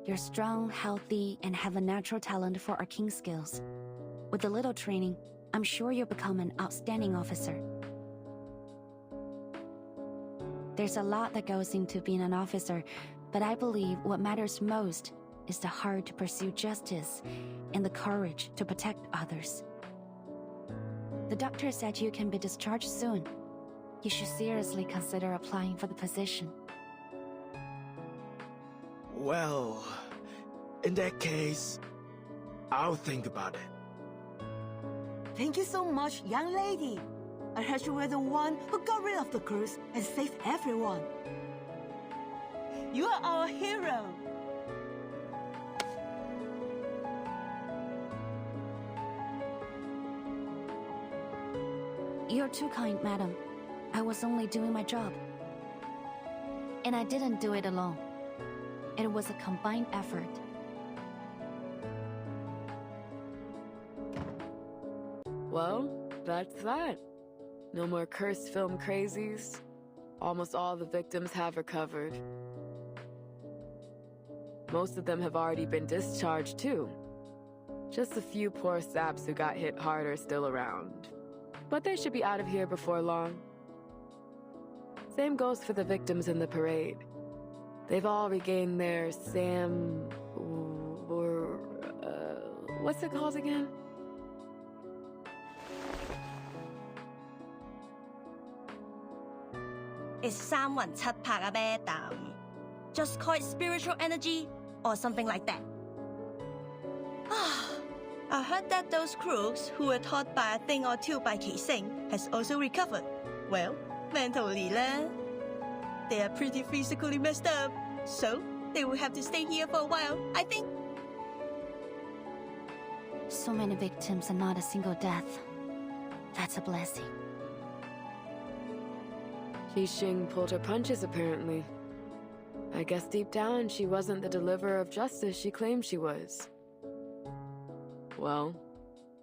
you're strong, healthy, and have a natural talent for arcane skills. With a little training, I'm sure you'll become an outstanding officer. There's a lot that goes into being an officer, but I believe what matters most is the heart to pursue justice and the courage to protect others. The doctor said you can be discharged soon. You should seriously consider applying for the position. Well, in that case, I'll think about it. Thank you so much, young lady. I heard you were the one who got rid of the curse and saved everyone. You are our hero. You're too kind, madam. I was only doing my job. And I didn't do it alone. It was a combined effort. Well, that's that. No more cursed film crazies. Almost all the victims have recovered. Most of them have already been discharged too. Just a few poor saps who got hit hard are still around. But they should be out of here before long. Same goes for the victims in the parade. They've all regained their what's it called again? It's 三魂七魄啊 madam. Just call it spiritual energy or something like that. I heard that those crooks who were taught by a thing or two by Qi Xing has also recovered. Well, mentally lah. They are pretty physically messed up, so they will have to stay here for a while, I think. So many victims and not a single death. That's a blessing. Xing pulled her punches, apparently. I guess deep down, she wasn't the deliverer of justice she claimed she was. Well,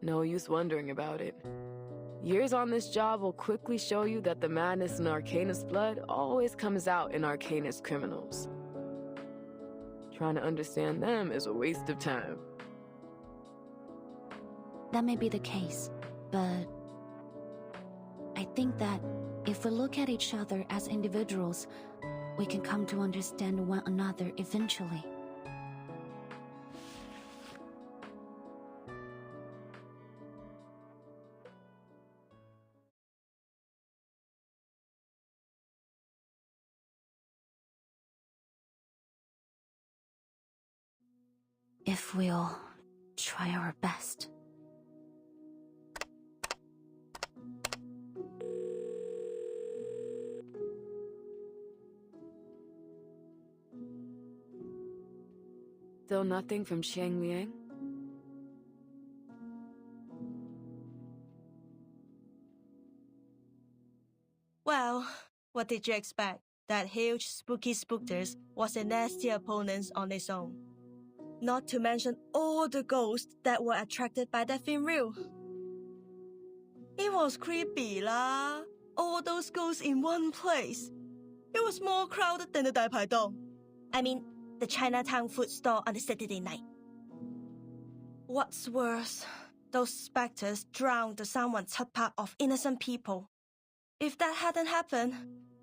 no use wondering about it. Years on this job will quickly show you that the madness in Arcanist blood always comes out in Arcanist criminals. Trying to understand them is a waste of time. That may be the case, but I think that if we look at each other as individuals, we can come to understand one another eventually. If we'll try our best. Still nothing from Qiang Liang? Well, what did you expect? That huge spooky spookters was a nasty opponent on its own. Not to mention all the ghosts that were attracted by that film reel. It was creepy lah. All those ghosts in one place. It was more crowded than the 大排檔. I mean, the Chinatown food store on a Saturday night. What's worse, those specters drowned the 317 of innocent people. If that hadn't happened,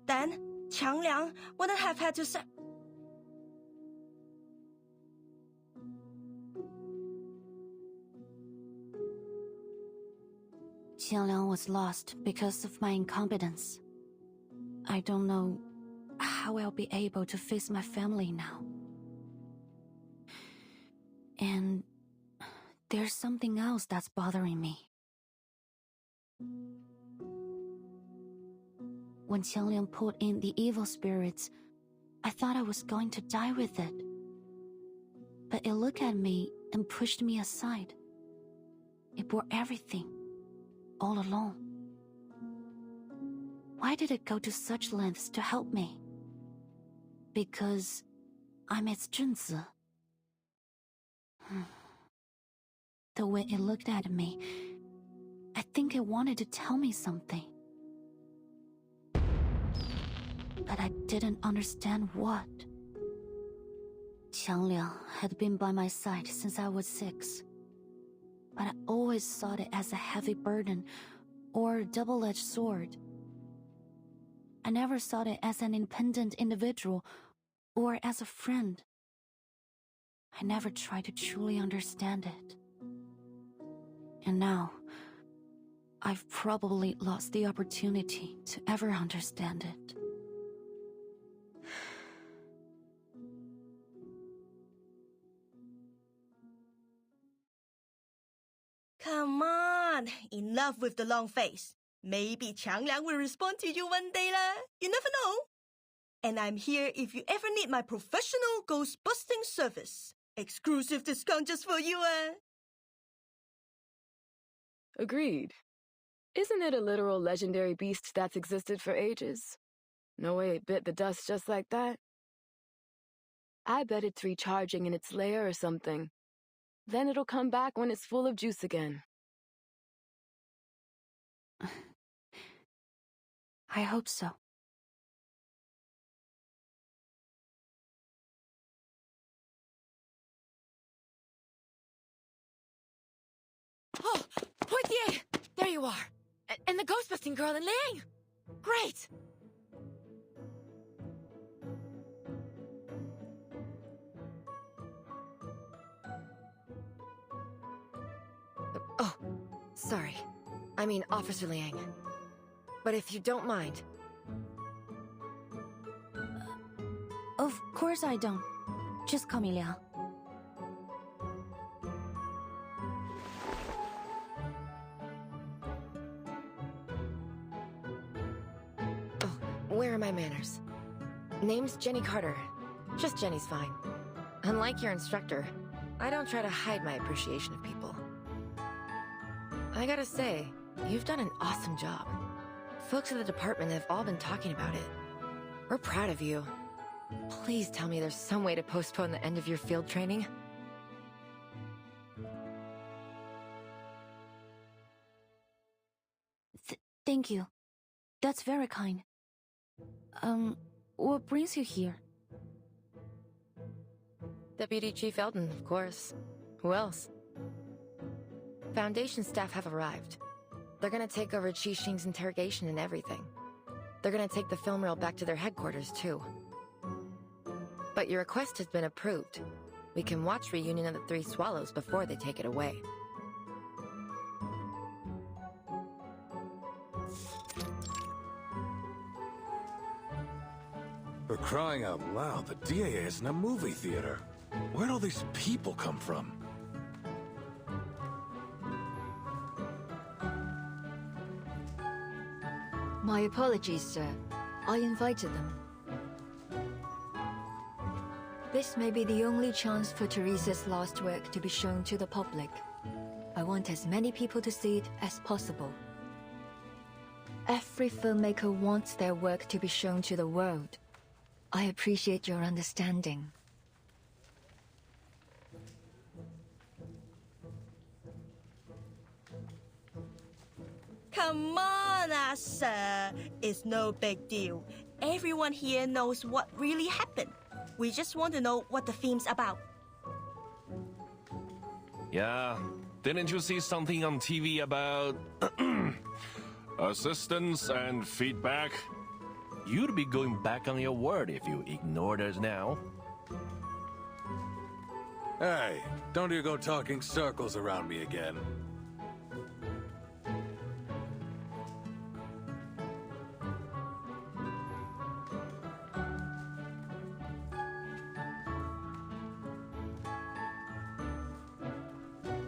then Qiang Liang wouldn't have had to say. Qiang Liang was lost because of my incompetence. I don't know how I'll be able to face my family now. And there's something else that's bothering me. When Qiang Liang pulled in the evil spirits, I thought I was going to die with it. But it looked at me and pushed me aside. It bore everything, all alone. Why did it go to such lengths to help me? Because I'm its Zhenzi. The way it looked at me, I think it wanted to tell me something. But I didn't understand what. Qiang Liang had been by my side since I was 6. But I always saw it as a heavy burden or a double-edged sword. I never saw it as an independent individual or as a friend. I never tried to truly understand it. And now, I've probably lost the opportunity to ever understand it. Come on, enough with the long face. Maybe Qiang Liang will respond to you one day lah. You never know. And I'm here if you ever need my professional ghost-busting service. Exclusive discount just for you, Agreed. Isn't it a literal legendary beast that's existed for ages? No way it bit the dust just like that. I bet it's recharging in its lair or something. Then it'll come back when it's full of juice again. I hope so. Oh, Portier! There you are. And the ghost-busting girl in Liang! Great! Oh, sorry. I mean Officer Liang. But if you don't mind... Of course I don't. Just call me Liang. Where are my manners? Name's Jenny Carter. Just Jenny's fine. Unlike your instructor, I don't try to hide my appreciation of people. I gotta say, you've done an awesome job. Folks at the department have all been talking about it. We're proud of you. Please tell me there's some way to postpone the end of your field training. Thank you. That's very kind. What brings you here? Deputy Chief Eldon, of course. Who else? Foundation staff have arrived. They're gonna take over Qixing's interrogation and everything. They're gonna take the film reel back to their headquarters, too. But your request has been approved. We can watch Reunion of the Three Swallows before they take it away. For crying out loud, the DAA isn't a movie theater. Where'd all these people come from? My apologies, sir. I invited them. This may be the only chance for Teresa's last work to be shown to the public. I want as many people to see it as possible. Every filmmaker wants their work to be shown to the world. I appreciate your understanding. Come on, sir. It's no big deal. Everyone here knows what really happened. We just want to know what the film's about. Yeah, didn't you see something on TV about assistance and feedback? You'd be going back on your word if you ignored us now. Hey, don't you go talking circles around me again.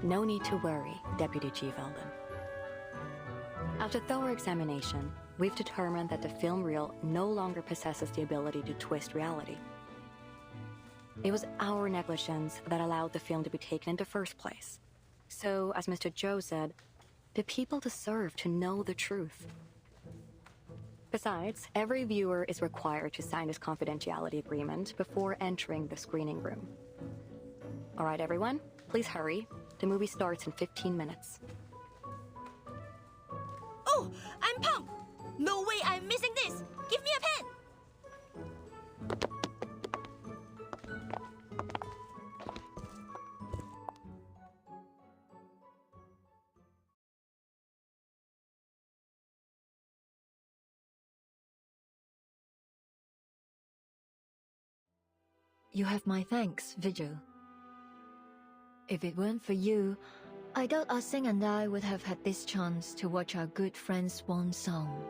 No need to worry, Deputy Chief Eldon. After thorough examination, we've determined that the film reel no longer possesses the ability to twist reality. It was our negligence that allowed the film to be taken in the first place. So, as Mr. Zhou said, the people deserve to know the truth. Besides, every viewer is required to sign this confidentiality agreement before entering the screening room. All right, everyone, please hurry. The movie starts in 15 minutes. Oh, I'm pumped! No way I'm missing this! Give me a pen! You have my thanks, Vigil. If it weren't for you, I doubt Ah Sing and I would have had this chance to watch our good friend's swan song.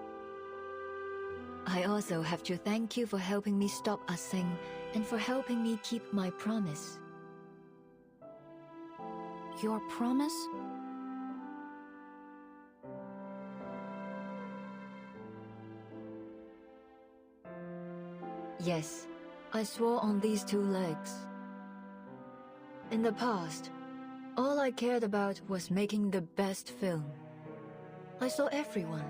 I also have to thank you for helping me stop Ah Sing and for helping me keep my promise. Your promise? Yes, I swore on these two legs. In the past, all I cared about was making the best film. I saw everyone,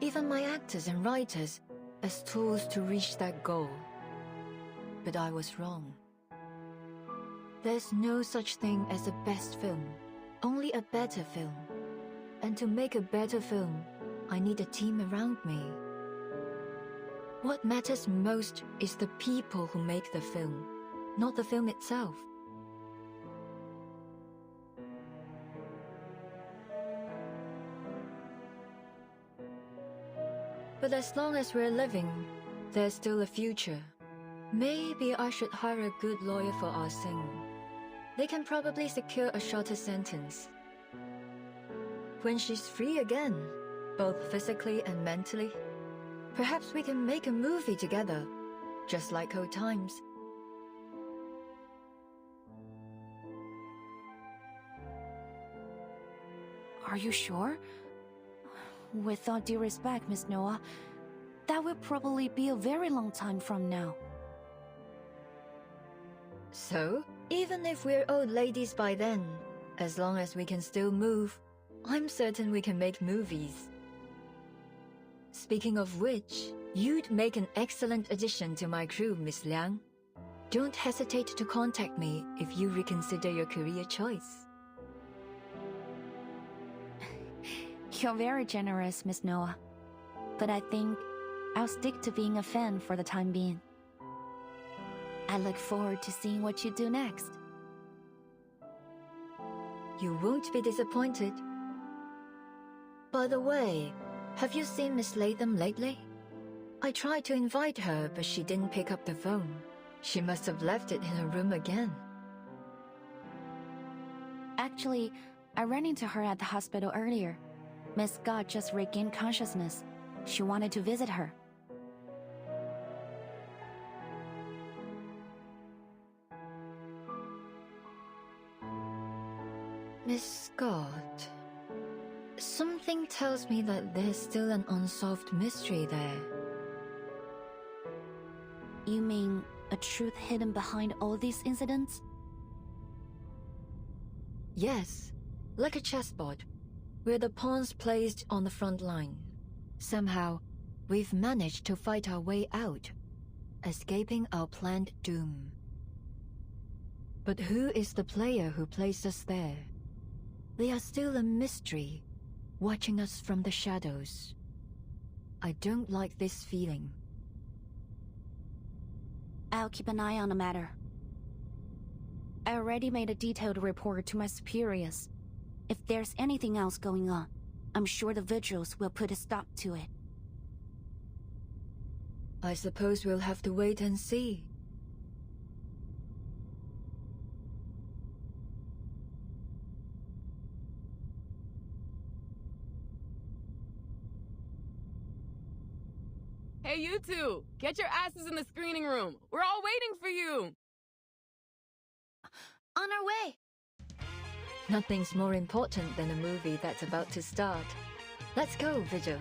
even my actors and writers, as tools to reach that goal. But I was wrong. There's no such thing as a best film, only a better film. And to make a better film, I need a team around me. What matters most is the people who make the film, not the film itself. But as long as we're living, there's still a future. Maybe I should hire a good lawyer for Ah Sing. They can probably secure a shorter sentence. When she's free again, both physically and mentally, perhaps we can make a movie together, just like old times. Are you sure? With all due respect, Miss Noah, that will probably be a very long time from now. So, even if we're old ladies by then, as long as we can still move, I'm certain we can make movies. Speaking of which, you'd make an excellent addition to my crew, Miss Liang. Don't hesitate to contact me if you reconsider your career choice. You're very generous, Miss Noah. But I think I'll stick to being a fan for the time being. I look forward to seeing what you do next. You won't be disappointed. By the way, have you seen Miss Latham lately? I tried to invite her, but she didn't pick up the phone. She must have left it in her room again. Actually, I ran into her at the hospital earlier. Miss Scott just regained consciousness. She wanted to visit her. Miss Scott... Something tells me that there's still an unsolved mystery there. You mean a truth hidden behind all these incidents? Yes, like a chessboard, with the pawns placed on the front line. Somehow, we've managed to fight our way out, escaping our planned doom. But who is the player who placed us there? They are still a mystery, watching us from the shadows. I don't like this feeling. I'll keep an eye on the matter. I already made a detailed report to my superiors. If there's anything else going on, I'm sure the vigils will put a stop to it. I suppose we'll have to wait and see. Hey, you two! Get your asses in the screening room! We're all waiting for you! On our way! Nothing's more important than a movie that's about to start. Let's go, Vigil.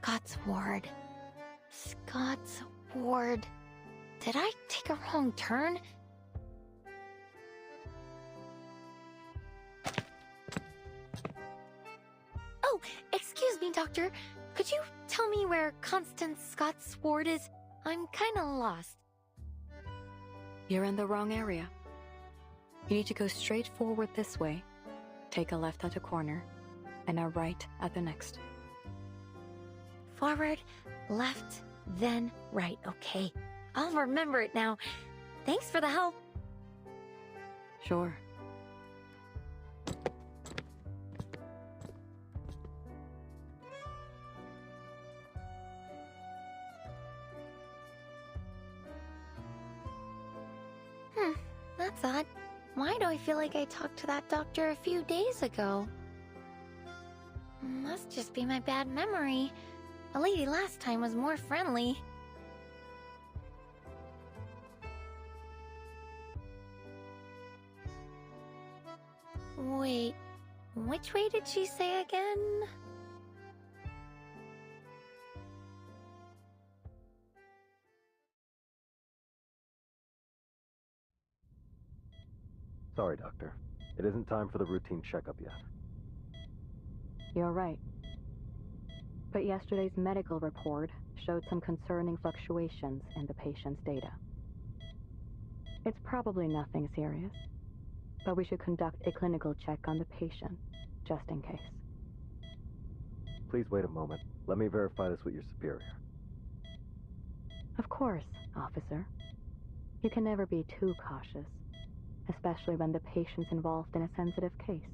Scott's ward. Scott's ward. Did I take a wrong turn? Oh, excuse me, Doctor. Could you tell me where Constance Scott's ward is? I'm kinda lost. You're in the wrong area. You need to go straight forward this way, take a left at a corner, and a right at the next. Forward, left, then right. Okay, I'll remember it now. Thanks for the help. Sure. That's odd. Why do I feel like I talked to that doctor a few days ago? Must just be my bad memory. The lady last time was more friendly. Wait, which way did she say again? Sorry, Doctor. It isn't time for the routine checkup yet. You're right. But yesterday's medical report showed some concerning fluctuations in the patient's data. It's probably nothing serious, but we should conduct a clinical check on the patient, just in case. Please wait a moment. Let me verify this with your superior. Of course, officer. You can never be too cautious, especially when the patient's involved in a sensitive case.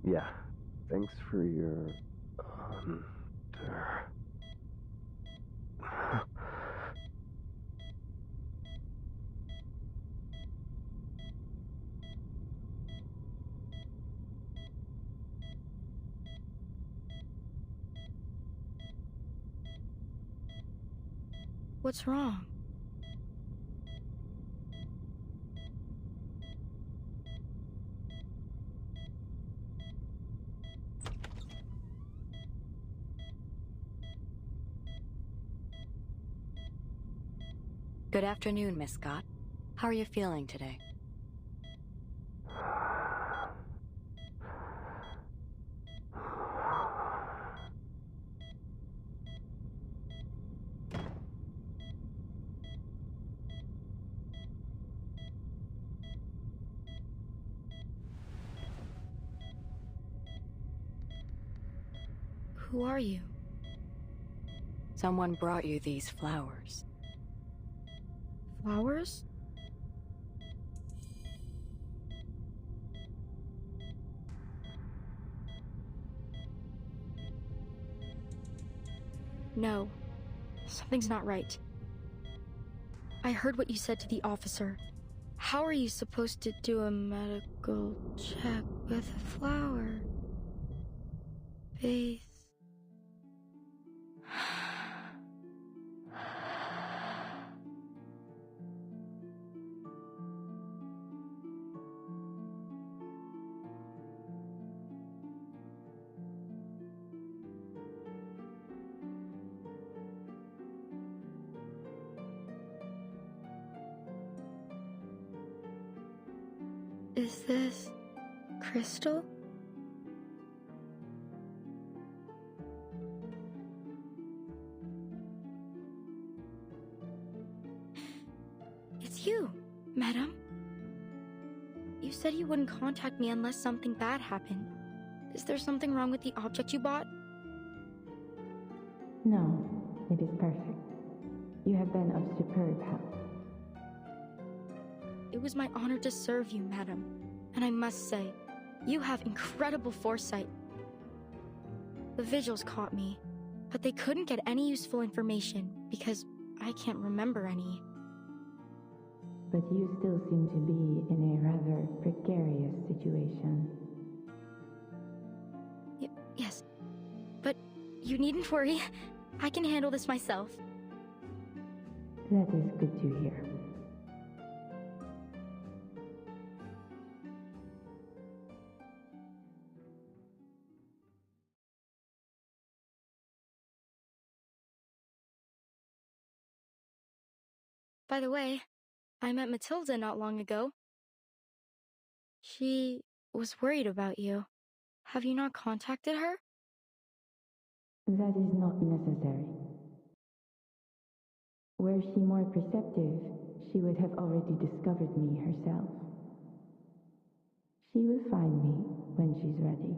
Yeah. Thanks for your... What's wrong? Good afternoon, Miss Scott. How are you feeling today? Who are you? Someone brought you these flowers. Flowers? No. Something's not right. I heard what you said to the officer. How are you supposed to do a medical check with a flower? Base. Is this Crystal? It's you, madam. You said you wouldn't contact me unless something bad happened. Is there something wrong with the object you bought? No, it is perfect. You have been of superb help. It was my honor to serve you, madam. And I must say, you have incredible foresight. The vigils caught me, but they couldn't get any useful information because I can't remember any. But you still seem to be in a rather precarious situation. Yes, but you needn't worry. I can handle this myself. That is good to hear. By the way, I met Matilda not long ago. She was worried about you. Have you not contacted her? That is not necessary. Were she more perceptive, she would have already discovered me herself. She will find me when she's ready.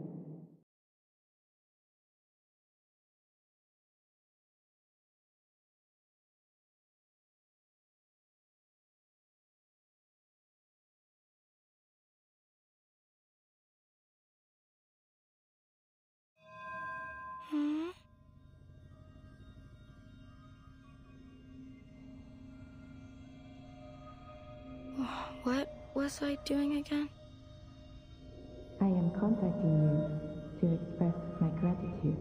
What was I doing again? I am contacting you to express my gratitude.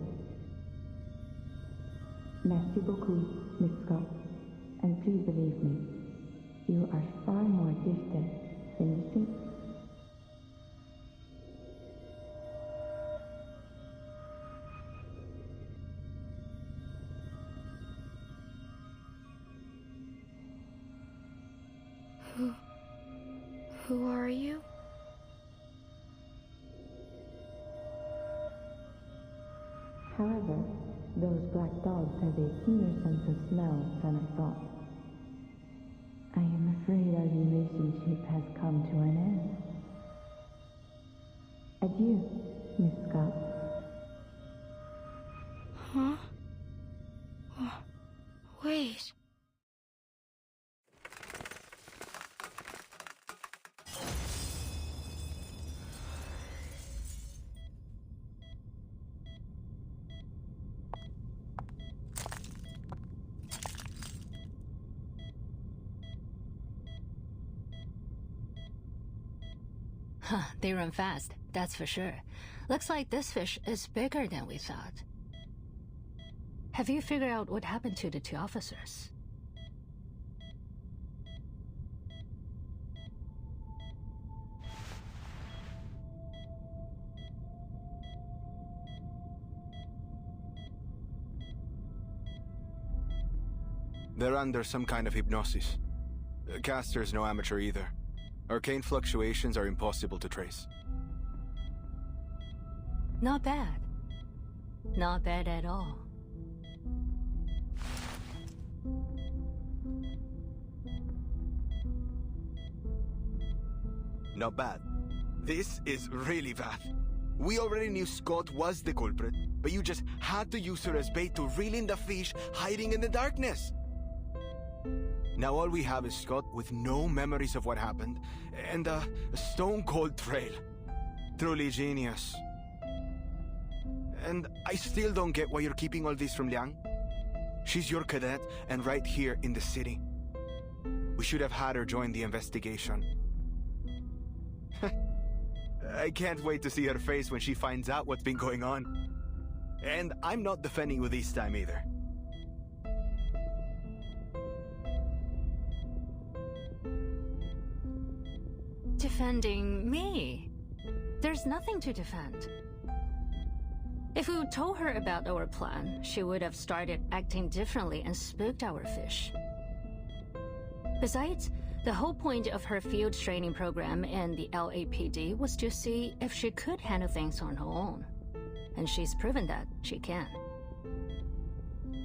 Merci beaucoup, Miss Scott. And please believe me, you are far more gifted than you think. Who are you? However, those black dogs have a keener sense of smell than I thought. I am afraid our relationship has come to an end. Adieu, Miss Scott. Huh? Wait. Huh, they run fast, that's for sure. Looks like this fish is bigger than we thought. Have you figured out what happened to the 2 officers? They're under some kind of hypnosis. Caster's no amateur either. Arcane fluctuations are impossible to trace. Not bad. Not bad at all. Not bad. This is really bad. We already knew Scott was the culprit, but you just had to use her as bait to reel in the fish hiding in the darkness. Now all we have is Scott with no memories of what happened, and a stone-cold trail. Truly genius. And I still don't get why you're keeping all this from Liang. She's your cadet, and right here in the city. We should have had her join the investigation. I can't wait to see her face when she finds out what's been going on. And I'm not defending you this time either. Defending me? There's nothing to defend. If we told her about our plan, she would have started acting differently and spooked our fish. Besides, the whole point of her field training program in the LAPD was to see if she could handle things on her own. And she's proven that she can.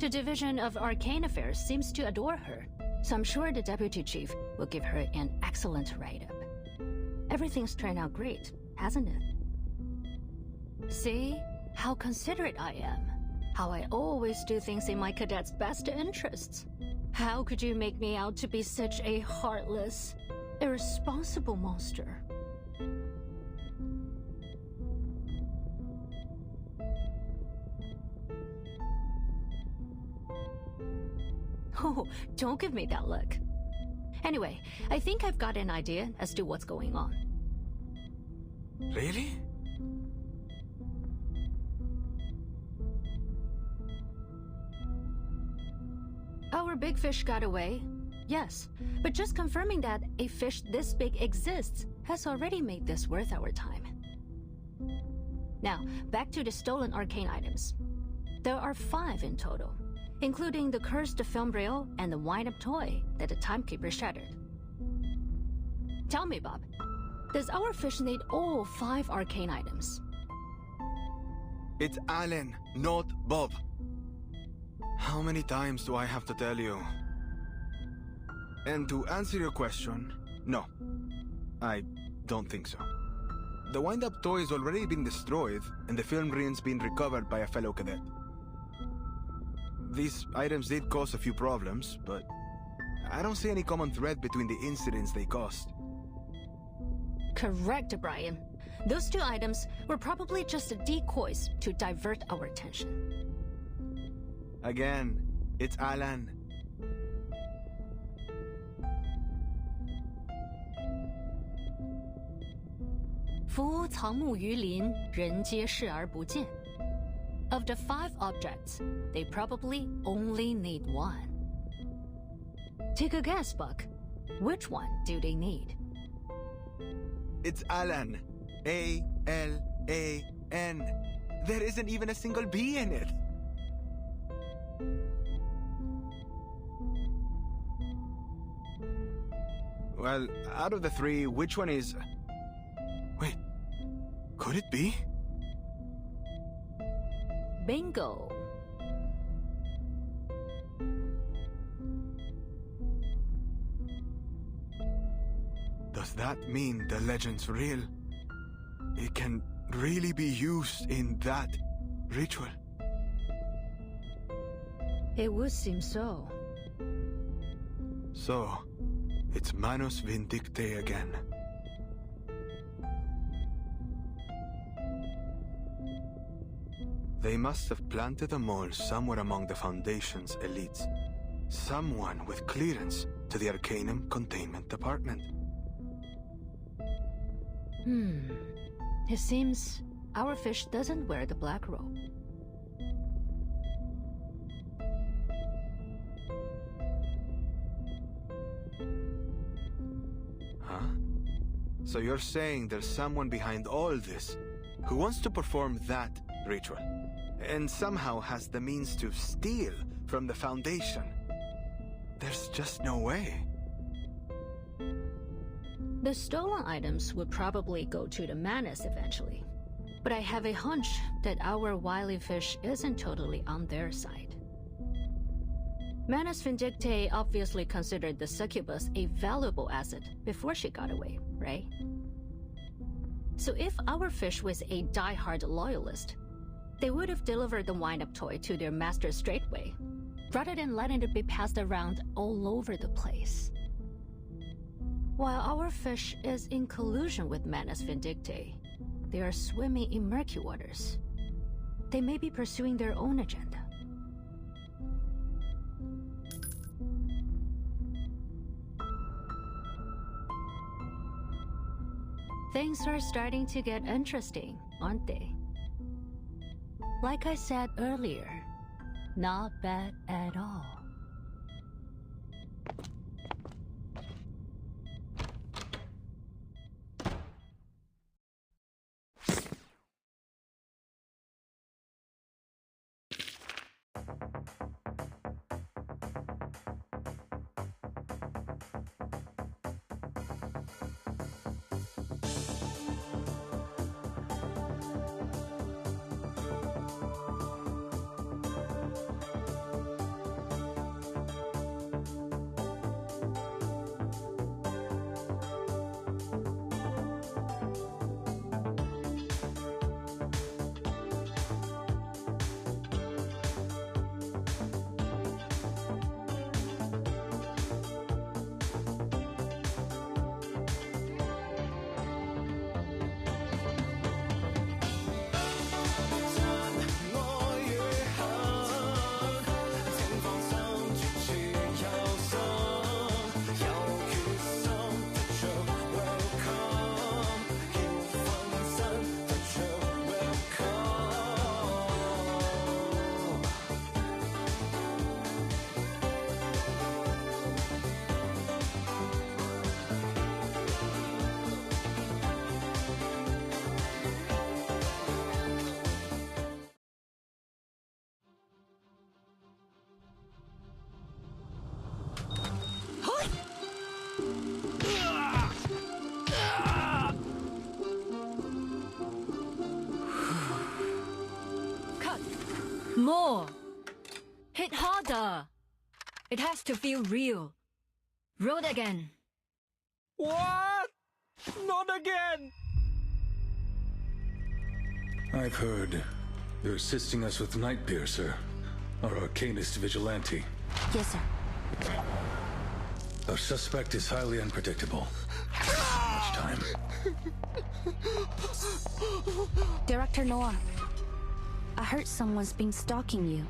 The Division of Arcane Affairs seems to adore her, so I'm sure the Deputy Chief will give her an excellent write-up. Everything's turned out great, hasn't it? See how considerate I am. How I always do things in my cadet's best interests. How could you make me out to be such a heartless, irresponsible monster? Oh, don't give me that look. Anyway, I think I've got an idea as to what's going on. Really? Our big fish got away, yes, but just confirming that a fish this big exists has already made this worth our time. Now, back to the stolen arcane items. There are 5 in total. including the cursed film reel and the wind-up toy that the timekeeper shattered. Tell me, Bob, does our fish need all 5 arcane items? It's Alan, not Bob. How many times do I have to tell you? And to answer your question, no. I don't think so. The wind-up toy has already been destroyed, and the film reel's been recovered by a fellow cadet. These items did cause a few problems, but I don't see any common thread between the incidents they caused. Correct, Brian. Those 2 items were probably just decoys to divert our attention. Again, it's Alan.夫藏木于林，人皆视而不见. Of the 5 objects, they probably only need 1. Take a guess, Buck. Which one do they need? It's Alan. A-L-A-N. There isn't even a single B in it. Well, out of the 3, which one is... Wait, could it be? Bingo. Does that mean the legend's real? It can really be used in that ritual? It would seem so. So, it's Manus Vindictae again. They must have planted a mole somewhere among the Foundation's elites. Someone with clearance to the Arcanum Containment Department. It seems our fish doesn't wear the black robe. Huh? So you're saying there's someone behind all this who wants to perform that ritual, and somehow has the means to steal from the Foundation? There's just no way. The stolen items would probably go to the Manus eventually. But I have a hunch that our wily fish isn't totally on their side. Manus Vindictae obviously considered the succubus a valuable asset before she got away, right? So if our fish was a die-hard loyalist, they would have delivered the wind-up toy to their master straightway, rather than letting it be passed around all over the place. While our fish is in collusion with Manus Vindictae, they are swimming in murky waters. They may be pursuing their own agenda. Things are starting to get interesting, aren't they? Like I said earlier, not bad at all. More! Hit harder! It has to feel real. Roll again. What? Not again! I've heard you're assisting us with Nightpiercer, our arcanist vigilante. Yes, sir. Our suspect is highly unpredictable. Much time. Director Noah, I heard someone's been stalking you.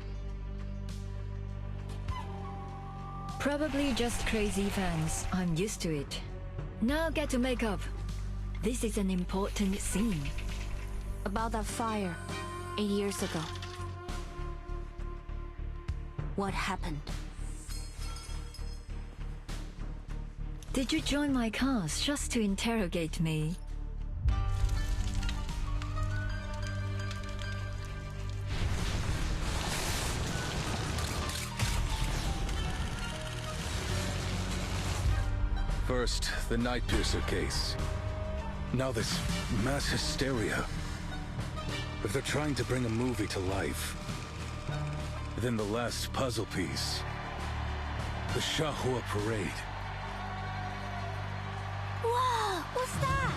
Probably just crazy fans. I'm used to it. Now get to makeup. This is an important scene. About that fire 8 years ago. What happened? Did you join my cast just to interrogate me? First, the Nightpiercer case. Now this mass hysteria. If they're trying to bring a movie to life, then the last puzzle piece, the Shahua Parade. Wow, what's that?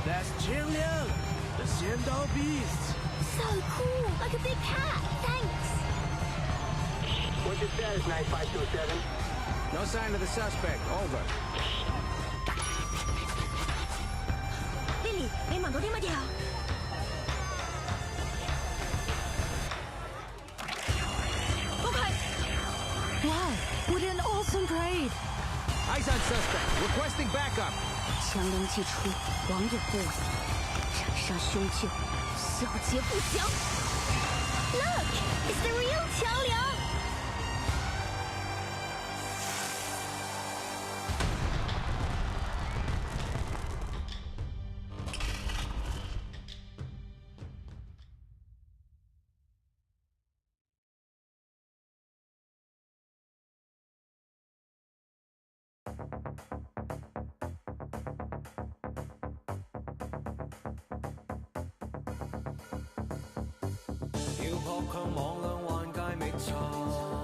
That's Jingliang, the Xiandao beast. So cool, like a big cat. Thanks. What's your status, 9527? No sign of the suspect. Over. Billy，你聞到啲乜嘢啊？ Wow, what an awesome parade! Eyes on suspect. Requesting backup. 强阳祭出，王有过，斩杀凶旧，小节不详。Look, it's the real 乔梁。要撲向網兩環界覓尋。